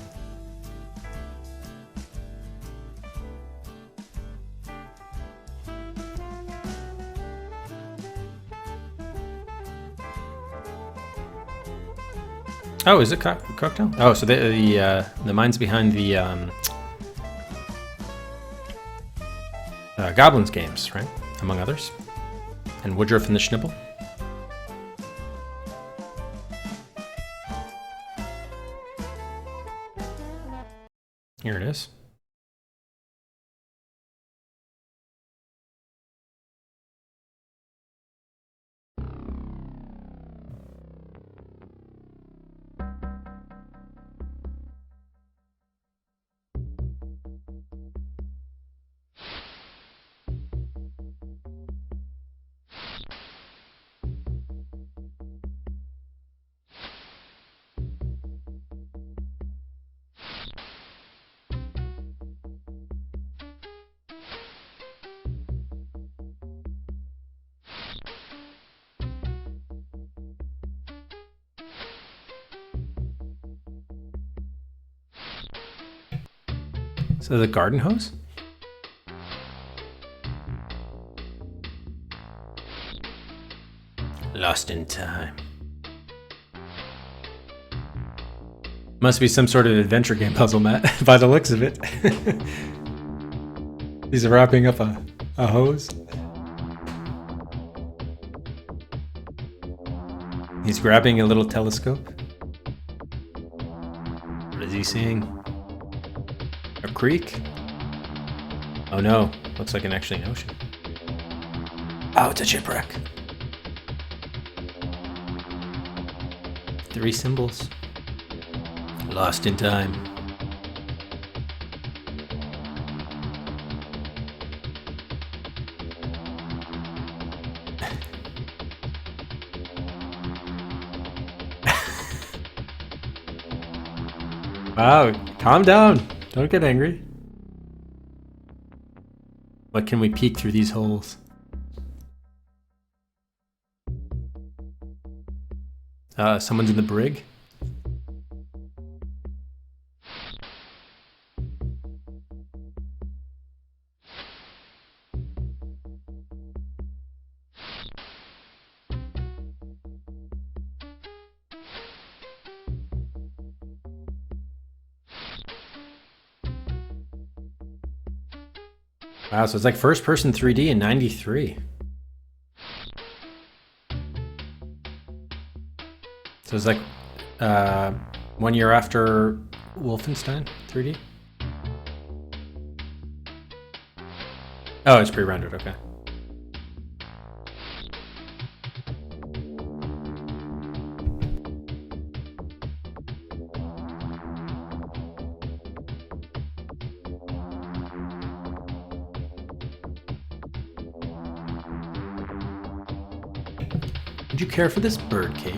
Oh, is it cocktail? Oh, so the mind's behind the Goblins games, right? Among others. And Woodruff and the Schnibble. Here it is. So the garden hose? Lost in time. Must be some sort of adventure game puzzle, Matt, by the looks of it. He's wrapping up a hose. He's grabbing a little telescope. What is he seeing? A creek? Oh no, looks like actually an ocean. Oh, it's a shipwreck. 3 symbols. Lost in time. Wow, calm down. Don't get angry. What can we peek through these holes? Someone's in the brig. Wow, so it's like first person 3D in 93. So it's like 1 year after Wolfenstein 3D? Oh, it's pre-rendered, okay. Would you care for this bird cage?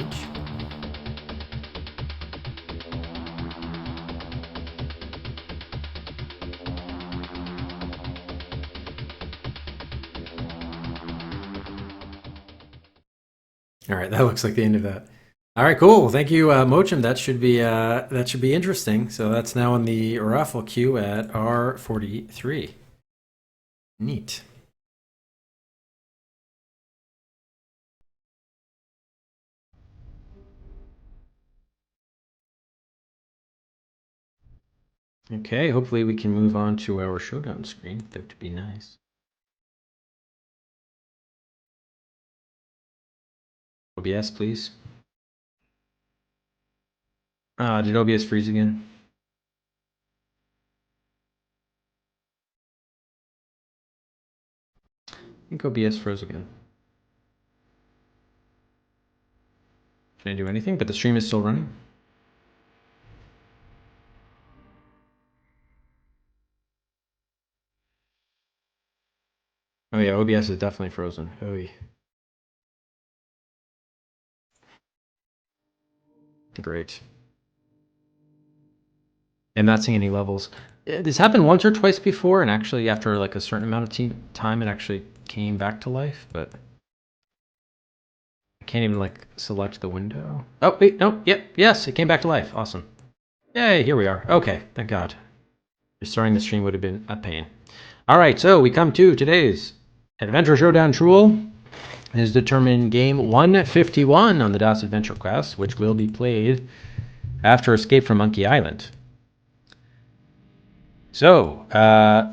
All right, that looks like the end of that. All right, cool. Thank you, Mochim. That should be interesting. So that's now in the raffle queue at R43. Neat. Okay, hopefully we can move on to our showdown screen. That would be nice. OBS, please. Did OBS freeze again? I think OBS froze again. Can I do anything? But the stream is still running. Oh yeah, OBS is definitely frozen. Oh yeah. Great. I'm not seeing any levels. This happened once or twice before, and actually after like a certain amount of time, it actually came back to life, but I can't even like select the window. Oh, wait, no, yep, yes, it came back to life. Awesome. Yay, here we are. Okay, thank God. Restarting the stream would have been a pain. All right, so we come to today's Adventure Showdown Tool. Is determined game 151 on the DOS Adventure Quest, which will be played after Escape from Monkey Island. So,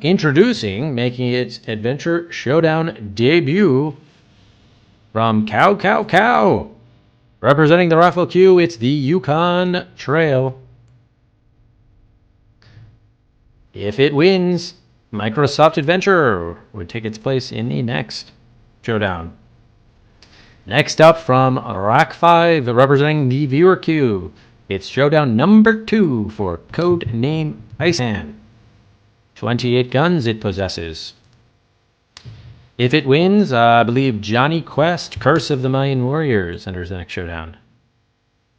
introducing, making its Adventure Showdown debut from Cow Cow Cow. Representing the Raffle Q, it's the Yukon Trail. If it wins, Microsoft Adventure would take its place in the next showdown. Next up from Rack 5, representing the Viewer Queue, it's showdown number 2 for code name Iceman. 28 guns it possesses. If it wins, I believe Johnny Quest, Curse of the Mayan Warriors, enters the next showdown.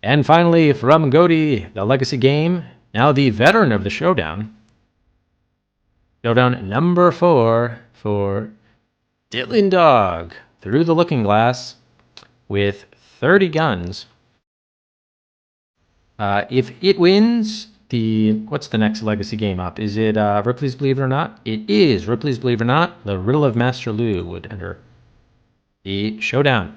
And finally, from Godi, the Legacy game, now the veteran of the showdown. Showdown number 4 for Dylan Dog, Through the Looking Glass, with 30 guns. If it wins, what's the next Legacy game up? Is it Ripley's Believe It or Not? It is Ripley's Believe It or Not. The Riddle of Master Lu would enter the showdown.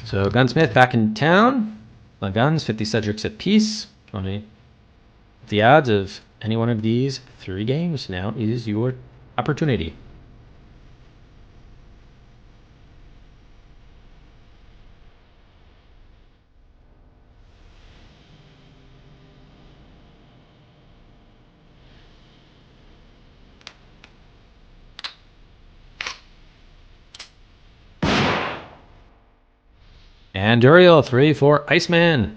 So Gunsmith back in town. The guns, 50 Cedrics apiece. 20. The odds of any one of these 3 games now is your opportunity. And Duriel, 3 for Iceman.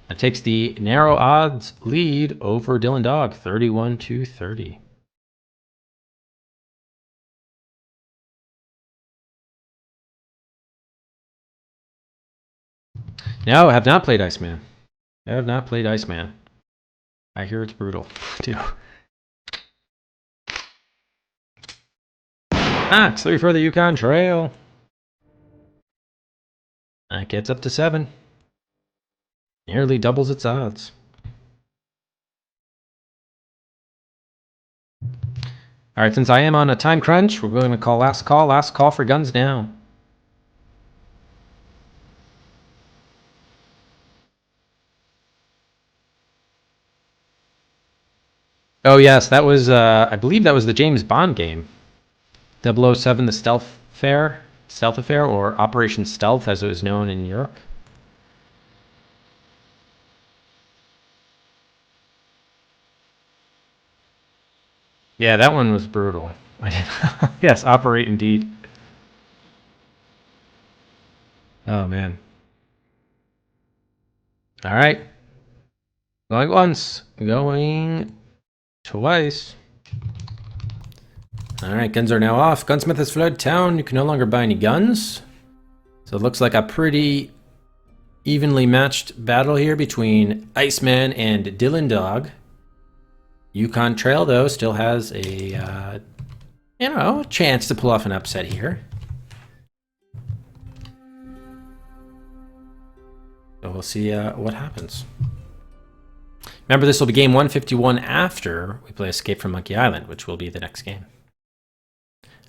That takes the narrow odds lead over Dylan Dog, 31-30. No, I have not played Iceman. I have not played Iceman. I hear it's brutal, too. It's 3 for the Yukon Trail. That gets up to 7. Nearly doubles its odds. Alright, since I am on a time crunch, we're going to call last call. Last call for guns now. Oh yes, that was, I believe that was the James Bond game. 007, the Stealth Affair, or Operation Stealth as it was known in Europe. Yeah, that one was brutal. Yes, Operate indeed. Oh man. Alright. Going once, going twice. Alright, guns are now off. Gunsmith has fled town. You can no longer buy any guns. So it looks like a pretty evenly matched battle here between Iceman and Dylan Dog. Yukon Trail, though, still has a, chance to pull off an upset here. So we'll see what happens. Remember, this will be game 151 after we play Escape from Monkey Island, which will be the next game.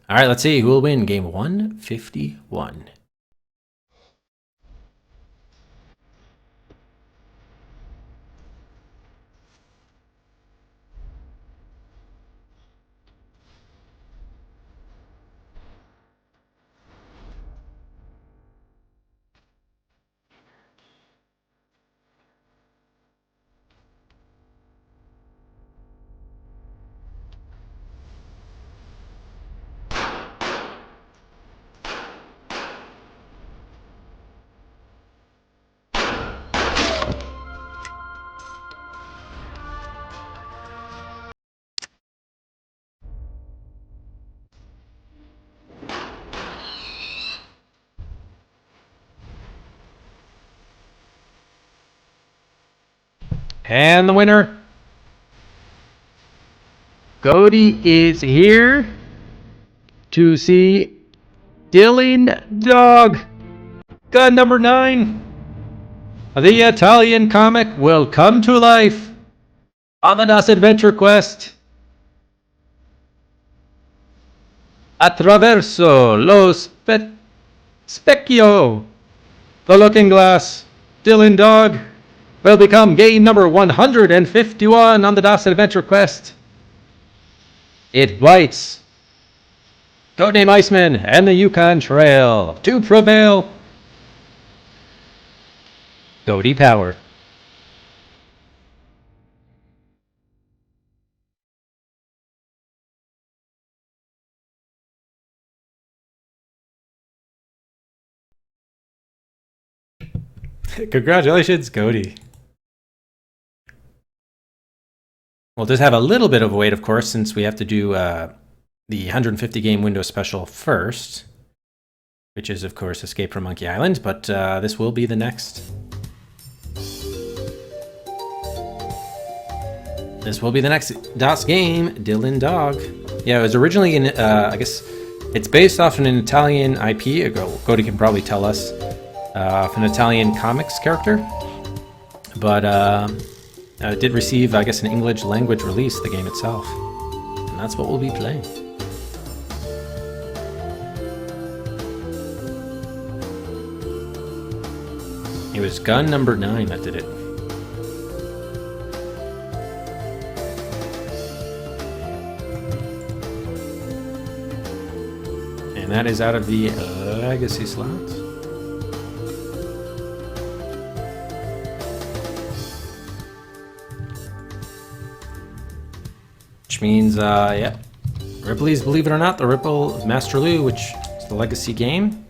All right, let's see who will win game 151. And the winner, Cody, is here to see Dylan Dog. Gun number 9. The Italian comic will come to life on the NAS Adventure Quest. Attraverso lo specchio. The Looking Glass. Dylan Dog will become game number 151 on the Dawson Adventure Quest. It bites. Codename Iceman and the Yukon Trail to prevail. Goatee power. Congratulations, Cody. We'll just have a little bit of a wait, of course, since we have to do the 150 game window special first, which is, of course, Escape from Monkey Island, but this will be the next. This will be the next DOS game, Dylan Dog. Yeah, it was originally in, I guess, it's based off an Italian IP. Cody can probably tell us. Of an Italian comics character. But it did receive, I guess, an English language release, the game itself. And that's what we'll be playing. It was gun number 9 that did it. And that is out of the legacy slots. Which means, yeah, Ripley's Believe It or Not, the Ripple of Master Lu, which is the legacy game.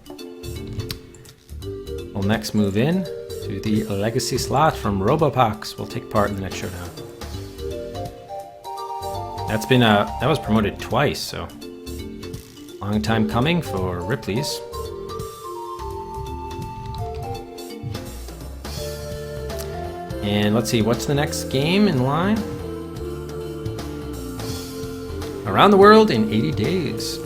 We'll next move in to the legacy slot from Robopox. We'll take part in the next showdown. That's been, that was promoted twice, so long time coming for Ripley's. And let's see, what's the next game in line? Around the World in 80 Days.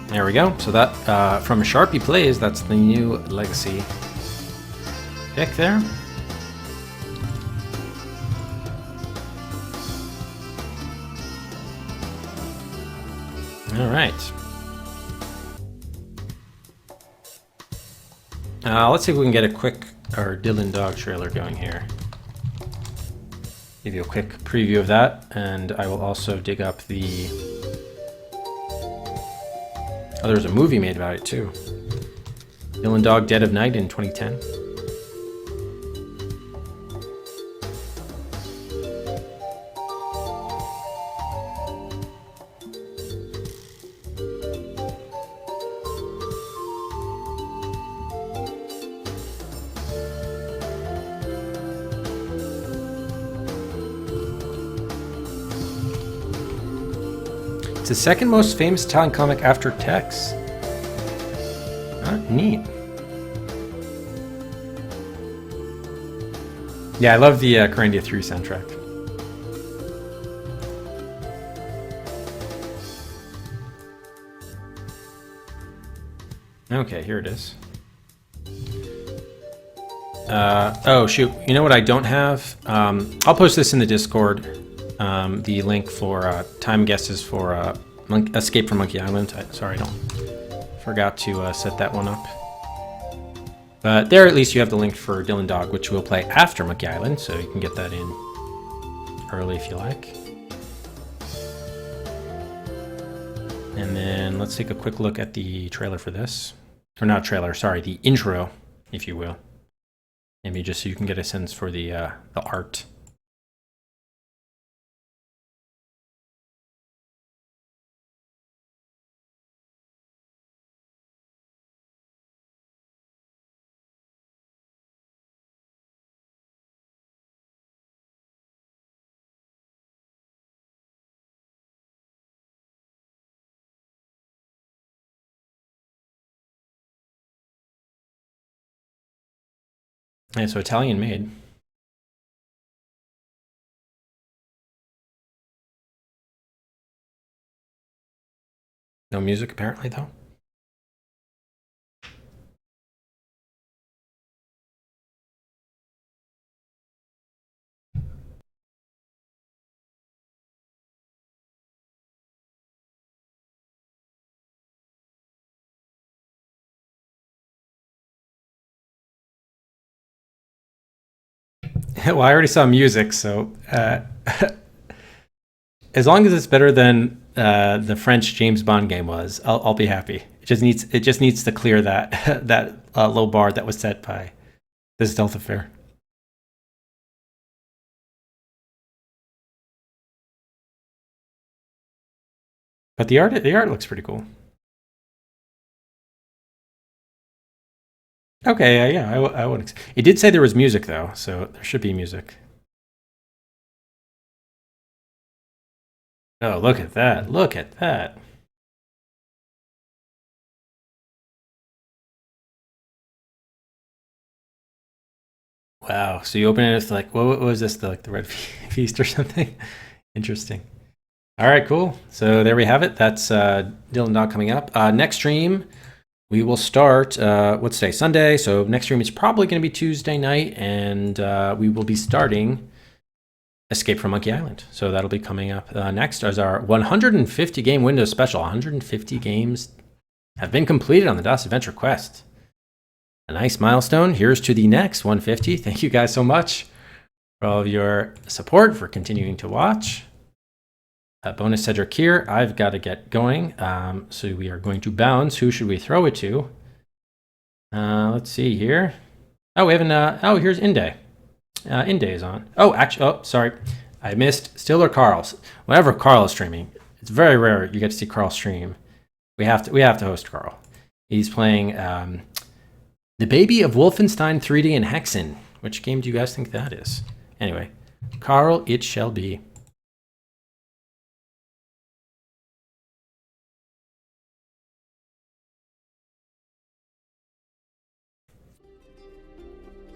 There we go. So that, from Sharpie Plays, that's the new legacy pick there. All right. Let's see if we can get a quick Dylan Dog trailer going here. Give you a quick preview of that, and I will also dig up the... Oh, there's a movie made about it too. Dylan Dog Dead of Night in 2010. It's the second most famous Italian comic after Tex. Neat. Yeah, I love the Carandia 3 soundtrack. Okay, here it is. Oh, shoot. You know what I don't have? I'll post this in the Discord. The link for time guesses for Escape from Monkey Island. Sorry, I forgot to set that one up. But there at least you have the link for Dylan Dog, which we'll play after Monkey Island, so you can get that in early if you like. And then let's take a quick look at the trailer for this. Or not trailer, sorry, the intro, if you will. Maybe just so you can get a sense for the art. Yeah, so Italian made. No music apparently though. Well, I already saw music, so as long as it's better than the French James Bond game was, I'll be happy. It just needs to clear that that low bar that was set by this Stealth Affair. But the art looks pretty cool. Okay, yeah, I would. It did say there was music though, so there should be music. Oh, look at that! Look at that! Wow. So you open it, it's like, what was this? The Red Feast or something? Interesting. All right, cool. So there we have it. That's Dylan Dog coming up. Next stream, we will start, what's today? Sunday. So next stream is probably going to be Tuesday night, and we will be starting Escape from Monkey Island. So that'll be coming up next as our 150 game Windows special. 150 games have been completed on the DOS Adventure Quest. A nice milestone. Here's to the next 150. Thank you guys so much for all of your support, for continuing to watch. Bonus Cedric here. I've got to get going. So we are going to bounce. Who should we throw it to? Let's see here. Oh, we haven't. Oh, here's Inde. Inde is on. Oh, actually, oh, sorry. I missed Still or Carl's. Whenever Carl is streaming, it's very rare you get to see Carl stream. We have to host Carl. He's playing The Baby of Wolfenstein 3D and Hexen. Which game do you guys think that is? Anyway, Carl, it shall be.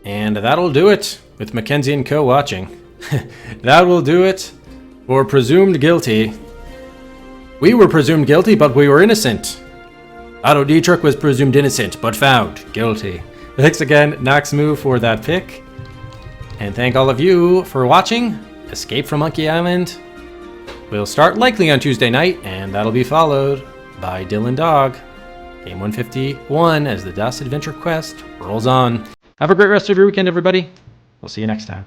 And that'll do it with Mackenzie and Co. watching. That will do it for Presumed Guilty. We were presumed guilty, but we were innocent. Otto Dietrich was presumed innocent, but found guilty. Thanks again, Naxmu, for that pick. And thank all of you for watching Escape from Monkey Island. We'll start likely on Tuesday night, and that'll be followed by Dylan Dog. Game 151 as the DOS Adventure Quest rolls on. Have a great rest of your weekend, everybody. We'll see you next time.